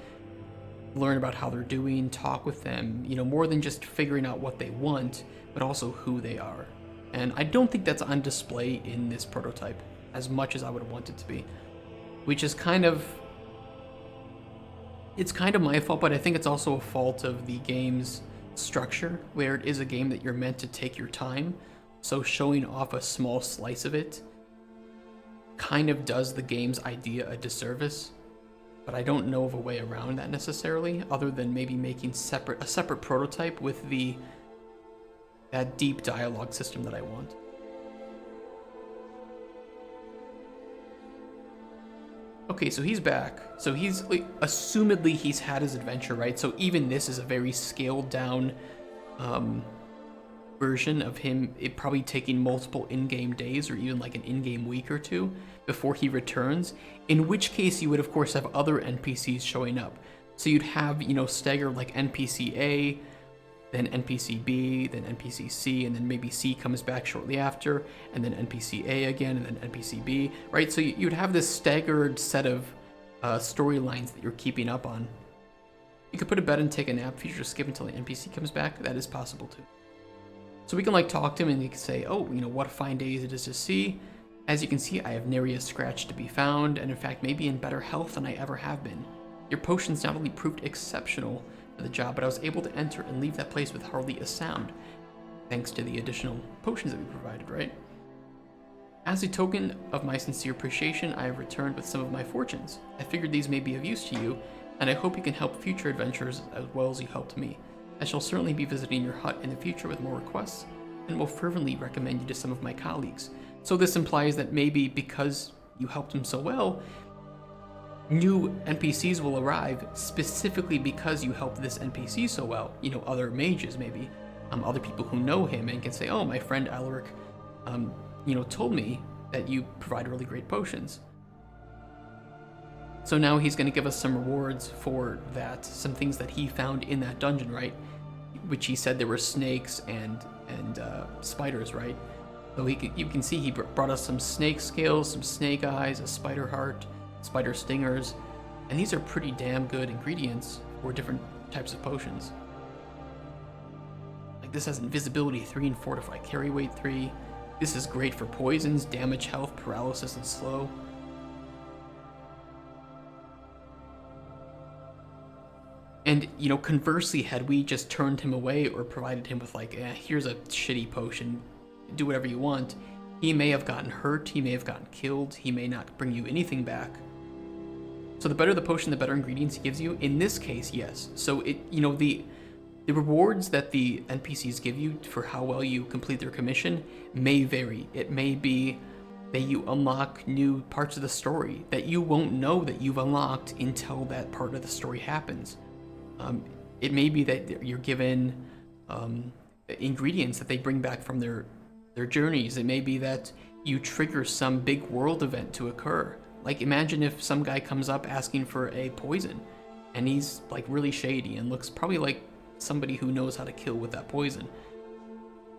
learn about how they're doing, talk with them, more than just figuring out what they want, but also who they are. And I don't think that's on display in this prototype as much as I would want it to be, which is it's kind of my fault, but I think it's also a fault of the game's structure, where it is a game that you're meant to take your time. So showing off a small slice of it kind of does the game's idea a disservice. But I don't know of a way around that necessarily, other than maybe making a separate prototype with that deep dialogue system that I want. Okay, so he's back. So he's, assumedly he's had his adventure, right? So even this is a very scaled down version of him, it probably taking multiple in-game days or even like an in-game week or two before he returns, in which case you would of course have other NPCs showing up. So you'd have, staggered like NPC A, then NPC B, then NPC C, and then maybe C comes back shortly after, and then NPC A again, and then NPC B, right? So you'd have this staggered set of storylines that you're keeping up on. You could put to bed and take a nap, future skip until the NPC comes back. That is possible too. So we can talk to him and he can say, oh, what a fine day it is to see. As you can see, I have nary a scratch to be found, and in fact, maybe in better health than I ever have been. Your potions not only proved exceptional for the job, but I was able to enter and leave that place with hardly a sound, thanks to the additional potions that we provided, right? As a token of my sincere appreciation, I have returned with some of my fortunes. I figured these may be of use to you, and I hope you can help future adventurers as well as you helped me. I shall certainly be visiting your hut in the future with more requests, and will fervently recommend you to some of my colleagues. So this implies that maybe because you helped him so well, new NPCs will arrive specifically because you helped this NPC so well. Other mages maybe, other people who know him and can say, oh, my friend Alaric, told me that you provide really great potions. So now he's going to give us some rewards for that, some things that he found in that dungeon, right? Which he said there were snakes and spiders, right? So you can see he brought us some snake scales, some snake eyes, a spider heart, spider stingers, and these are pretty damn good ingredients for different types of potions. Like this has invisibility 3 and fortify carry weight 3. This is great for poisons, damage, health, paralysis, and slow. And, conversely, had we just turned him away or provided him with here's a shitty potion, do whatever you want, he may have gotten hurt, he may have gotten killed, he may not bring you anything back. So the better the potion, the better ingredients he gives you. In this case, yes. So the rewards that the NPCs give you for how well you complete their commission may vary. It may be that you unlock new parts of the story that you won't know that you've unlocked until that part of the story happens. It may be that you're given ingredients that they bring back from their journeys. It may be that you trigger some big world event to occur. Like imagine if some guy comes up asking for a poison and he's really shady and looks probably like somebody who knows how to kill with that poison.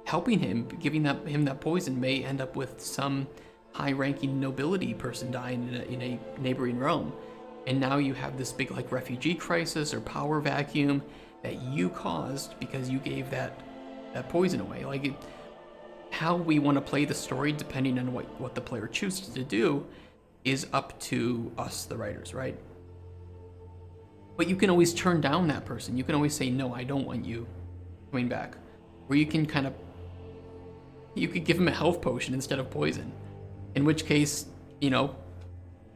Helping him, giving him that poison may end up with some high-ranking nobility person dying in a neighboring realm. And now you have this big refugee crisis or power vacuum that you caused because you gave that poison away. How we want to play the story, depending on what the player chooses to do, is up to us, the writers, right? But you can always turn down that person. You can always say, no, I don't want you coming back. Or you can you could give him a health potion instead of poison. In which case,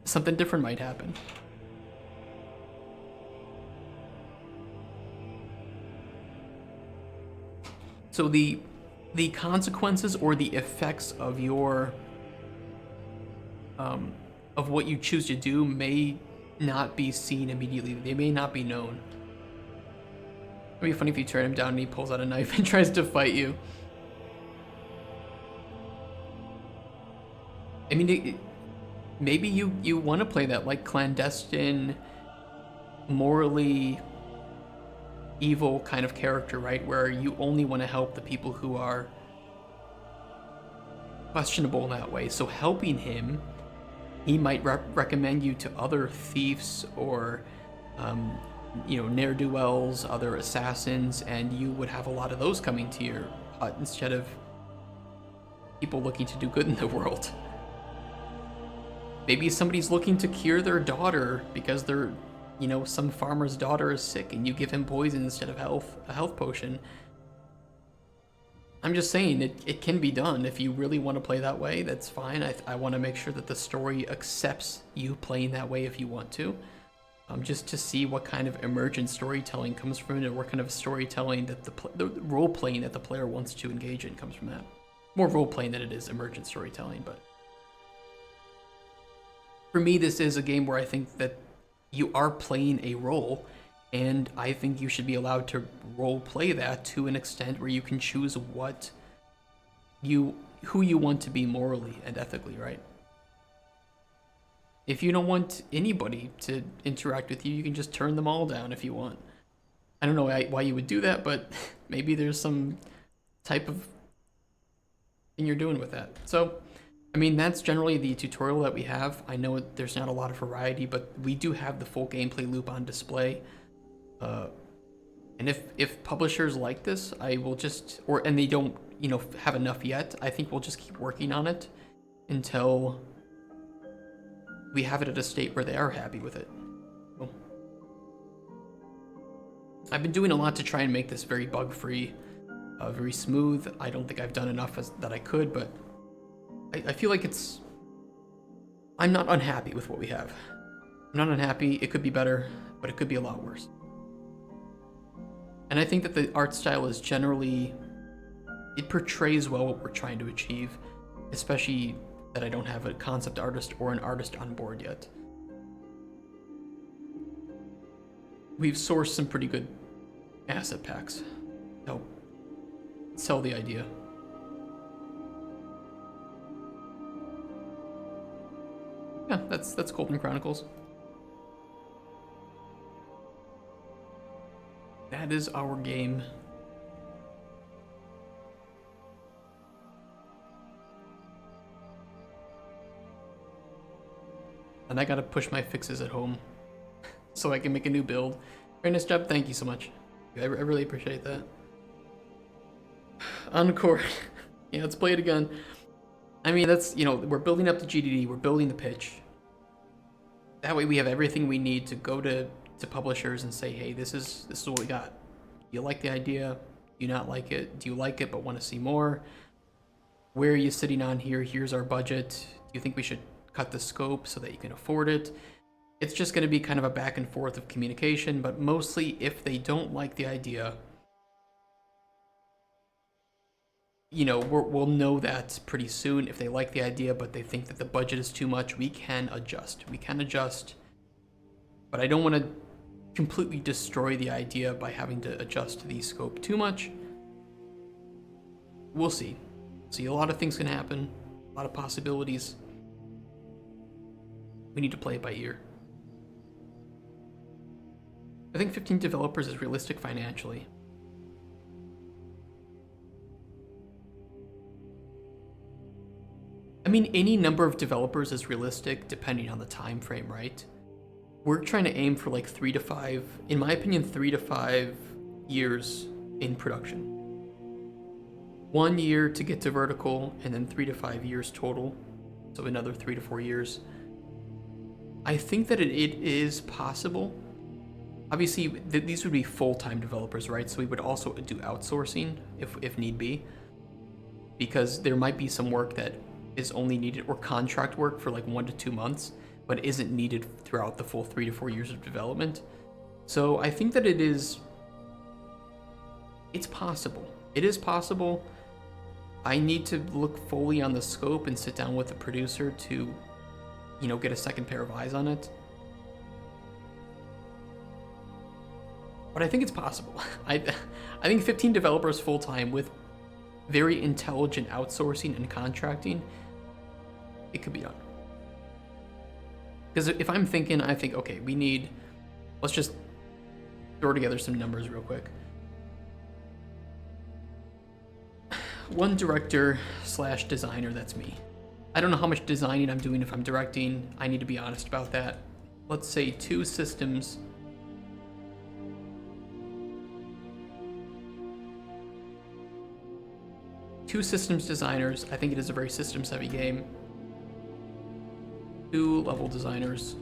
something different might happen. So the consequences or the effects of your of what you choose to do may not be seen immediately. They may not be known. It'd be funny if you turn him down and he pulls out a knife and tries to fight you. I mean, maybe you want to play that like clandestine, morally evil kind of character, right? Where you only want to help the people who are questionable in that way. So helping him, he might recommend you to other thieves or, ne'er-do-wells, other assassins, and you would have a lot of those coming to your hut instead of people looking to do good in the world. Maybe somebody's looking to cure their daughter because they're, some farmer's daughter is sick and you give him poison instead of a health potion. I'm just saying it can be done. If you really want to play that way, that's fine. I want to make sure that the story accepts you playing that way if you want to. Just to see what kind of emergent storytelling comes from it, or what kind of storytelling that the role playing that the player wants to engage in comes from that. More role playing than it is emergent storytelling, but for me, this is a game where I think that you are playing a role, and I think you should be allowed to role play that to an extent where you can choose who you want to be morally and ethically, right? If you don't want anybody to interact with you, you can just turn them all down if you want. I don't know why you would do that, but maybe there's some type of thing you're doing with that. So, I mean, that's generally the tutorial that we have. I know there's not a lot of variety, but we do have the full gameplay loop on display. And if publishers like this, I will and they don't, have enough yet, I think we'll just keep working on it until we have it at a state where they are happy with it. So, I've been doing a lot to try and make this very bug-free, very smooth. I don't think I've done enough that I could, but I feel like I'm not unhappy with what we have. I'm not unhappy. It could be better, but it could be a lot worse. And I think that the art style is generally, it portrays well what we're trying to achieve, especially that I don't have a concept artist or an artist on board yet. We've sourced some pretty good asset packs to help sell the idea. Yeah, that's Cauldron Chronicles. That is our game. And I gotta push my fixes at home so I can make a new build. Very nice job, thank you so much. I really appreciate that. Encore. Yeah, let's play it again. I mean, that's, we're building up the GDD, we're building the pitch. That way we have everything we need to go to publishers and say, hey, this is what we got. Do you like the idea? Do you not like it? Do you like it but want to see more? Where are you sitting on here? Here's our budget. Do you think we should cut the scope so that you can afford it? It's just going to be kind of a back and forth of communication, but mostly if they don't like the idea, we'll know that pretty soon. If they like the idea but they think that the budget is too much, we can adjust. But I don't want to completely destroy the idea by having to adjust the scope too much. We'll see. A lot of things can happen, a lot of possibilities. We need to play it by ear. I think 15 developers is realistic financially. I mean, any number of developers is realistic depending on the time frame, right? We're trying to aim for like 3 to 5, in my opinion, 3 to 5 years in production. 1 year to get to vertical, and then 3 to 5 years total. So another 3 to 4 years. I think that it is possible. Obviously, these would be full-time developers, right? So we would also do outsourcing if need be, because there might be some work that is only needed, or contract work for like 1 to 2 months, but isn't needed throughout the full 3 to 4 years of development. So I think that it's possible. It is possible. I need to look fully on the scope and sit down with the producer to you know, get a second pair of eyes on it. But I think it's possible. I think 15 developers full-time with very intelligent outsourcing and contracting, it could be done. Because if I'm thinking, I think, okay, we need, let's just throw together some numbers real quick. One director / designer, that's me. I don't know how much designing I'm doing if I'm directing. I need to be honest about that. Let's say 2 systems. Two systems designers. I think it is a very systems heavy game. 2 level designers.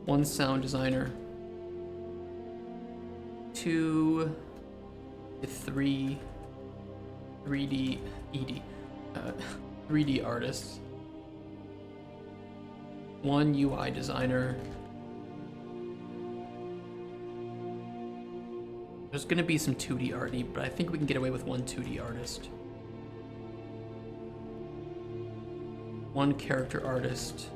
1 sound designer. 2 to 3 3D ED 3D artists. 1 UI designer. There's gonna be some 2D arty, but I think we can get away with 1 2D artist. 1 character artist.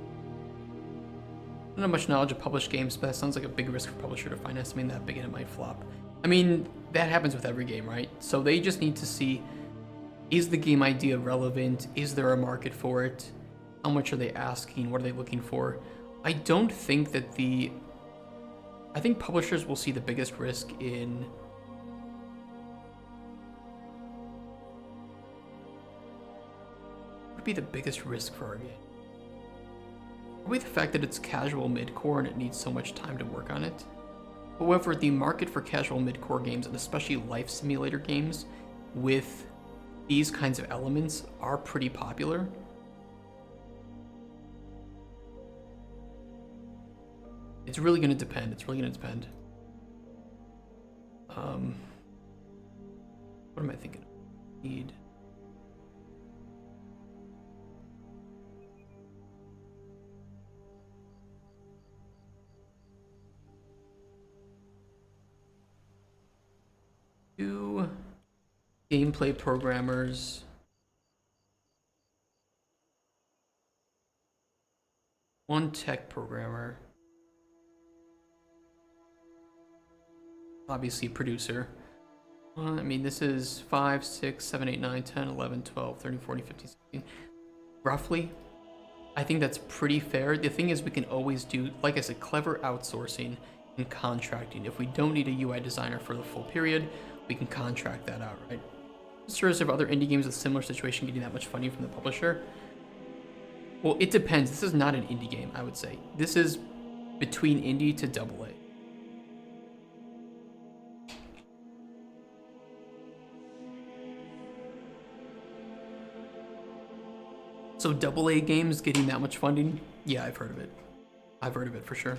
I don't have much knowledge of published games, but that sounds like a big risk for publisher to finance something that big and it might flop. I mean, that happens with every game, right? So they just need to see, is the game idea relevant? Is there a market for it? How much are they asking? What are they looking for? I don't think that I think publishers will see the biggest risk in what would be the biggest risk for our game? Probably the fact that it's casual mid-core and it needs so much time to work on it. However, the market for casual mid-core games, and especially life simulator games with these kinds of elements, are pretty popular. It's really going to depend. It's really going to depend. What am I thinking? Need. Two gameplay programmers. One tech programmer. Obviously producer. I mean, this is 5, 6, 7, 8, 9, 10, 11, 12, 13, 14, 15, 16. Roughly. I think that's pretty fair. The thing is, we can always do, like I said, clever outsourcing and contracting. If we don't need a UI designer for the full period, we can contract that out, right? Serves of other indie games with similar situation getting that much funding from the publisher? Well, it depends. This is not an indie game, I would say. This is between indie to AA. So AA games getting that much funding? Yeah, I've heard of it. I've heard of it for sure.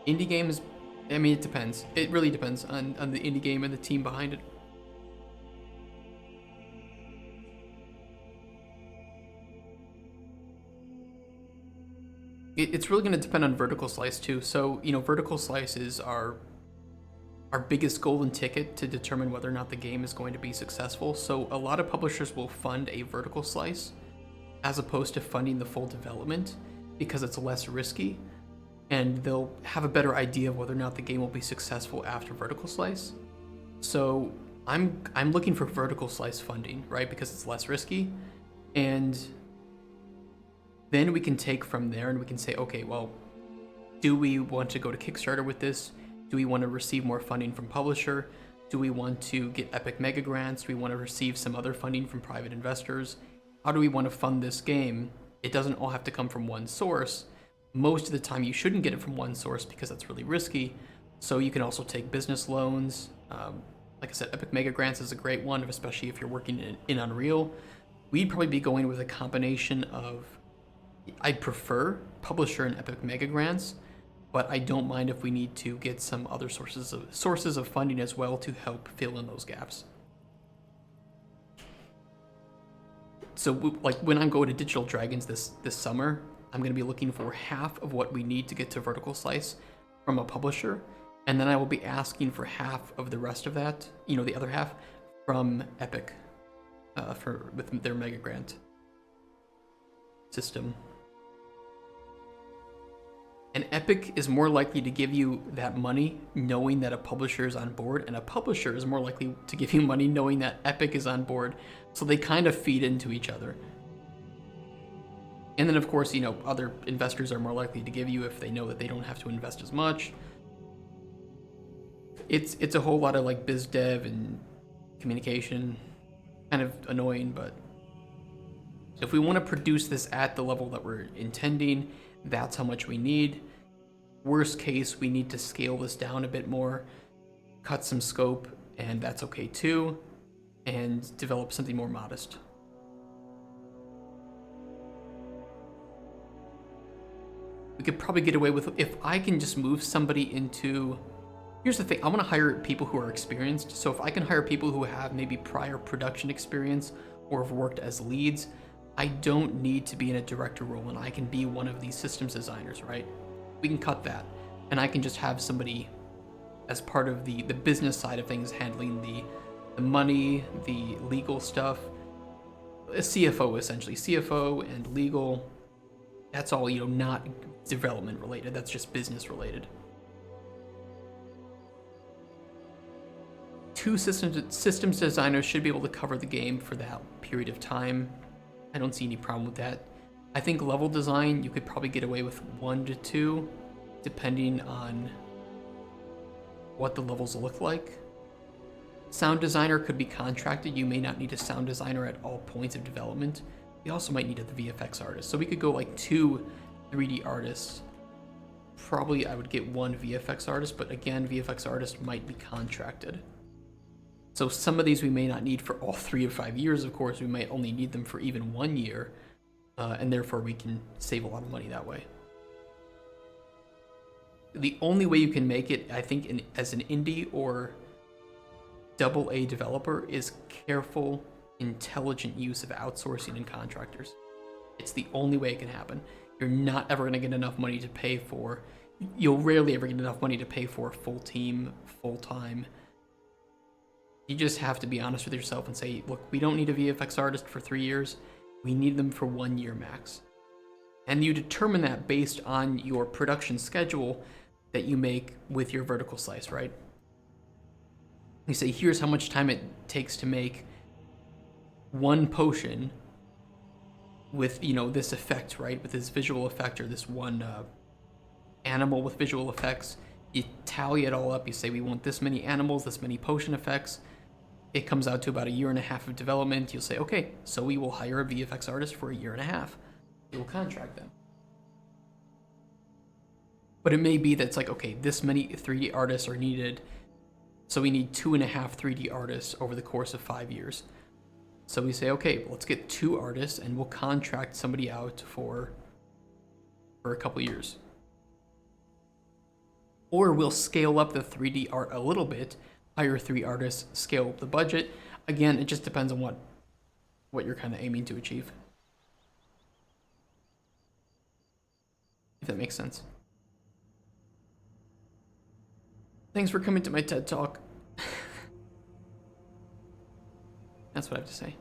Indie games, I mean, it depends. It really depends on the indie game and the team behind it. It's really going to depend on vertical slice too. So, you know, vertical slices are our biggest golden ticket to determine whether or not the game is going to be successful. So a lot of publishers will fund a vertical slice as opposed to funding the full development because it's less risky, and they'll have a better idea of whether or not the game will be successful after vertical slice. So I'm looking for vertical slice funding, right? Because it's less risky, and then we can take from there and we can say, okay, well, do we want to go to Kickstarter with this? Do we want to receive more funding from publisher? Do we want to get Epic Mega Grants? Do we want to receive some other funding from private investors? How do we want to fund this game? It doesn't all have to come from one source. Most of the time you shouldn't get it from one source because that's really risky. So you can also take business loans. Like I said, Epic Mega Grants is a great one, especially if you're working in Unreal. We'd probably be going with a combination of, I'd prefer publisher and Epic Mega Grants, but I don't mind if we need to get some other sources of funding as well to help fill in those gaps. So like when I'm going to Digital Dragons this summer, I'm going to be looking for half of what we need to get to vertical slice from a publisher And then I will be asking for half of the rest of that, the other half, from Epic with their Mega Grant system. And Epic is more likely to give you that money knowing that a publisher is on board, and a publisher is more likely to give you money knowing that Epic is on board. So they kind of feed into each other. And then, of course, other investors are more likely to give you if they know that they don't have to invest as much. It's a whole lot of like biz dev and communication, kind of annoying, but if we want to produce this at the level that we're intending, that's how much we need. Worst case, we need to scale this down a bit more, cut some scope, and that's okay too, and develop something more modest. We could probably get away with, if I can just move somebody into, here's the thing, I want to hire people who are experienced. So if I can hire people who have maybe prior production experience or have worked as leads, I don't need to be in a director role, and I can be one of these systems designers, right? We can cut that, and I can just have somebody as part of the business side of things handling the money, the legal stuff, a CFO essentially, CFO and legal. That's all, not development related, that's just business related. 2 systems designers should be able to cover the game for that period of time. I don't see any problem with that. I think level design, you could probably get away with 1 to 2, depending on what the levels look like. Sound designer could be contracted. You may not need a sound designer at all points of development. We also might need a VFX artist. So we could go like 2 3D artists. Probably I would get 1 VFX artist, but again, VFX artist might be contracted. So some of these we may not need for all 3 or 5 years, of course. We might only need them for even 1 year, and therefore we can save a lot of money that way. The only way you can make it, I think, as an indie or AA developer is careful, intelligent use of outsourcing and contractors. It's the only way it can happen. You're not ever going to get enough money to pay for, you'll rarely ever get enough money to pay for a full team, full time. You just have to be honest with yourself and say, look, we don't need a VFX artist for 3 years. We need them for 1 year max. And you determine that based on your production schedule that you make with your vertical slice, right? You say, here's how much time it takes to make 1 potion with, this effect, right? With this visual effect, or this one animal with visual effects. You tally it all up. You say, we want this many animals, this many potion effects. It comes out to about 1.5 years of development. You'll say, okay, so we will hire a VFX artist for 1.5 years. You will contract them. But it may be that it's like, okay, this many 3D artists are needed, so we need 2.5 3D artists over the course of 5 years. So we say, okay, let's get 2 artists, and we'll contract somebody out for a couple years. Or we'll scale up the 3D art a little bit, hire 3 artists, scale up the budget. Again, it just depends on what you're kind of aiming to achieve. If that makes sense. Thanks for coming to my TED Talk. That's what I have to say.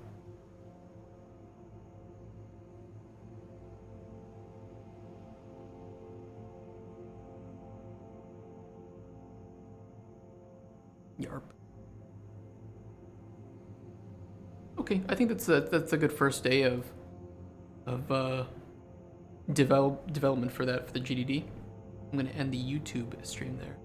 Yarp. Okay, I think that's a good first day of development for the GDD. I'm gonna end the YouTube stream there.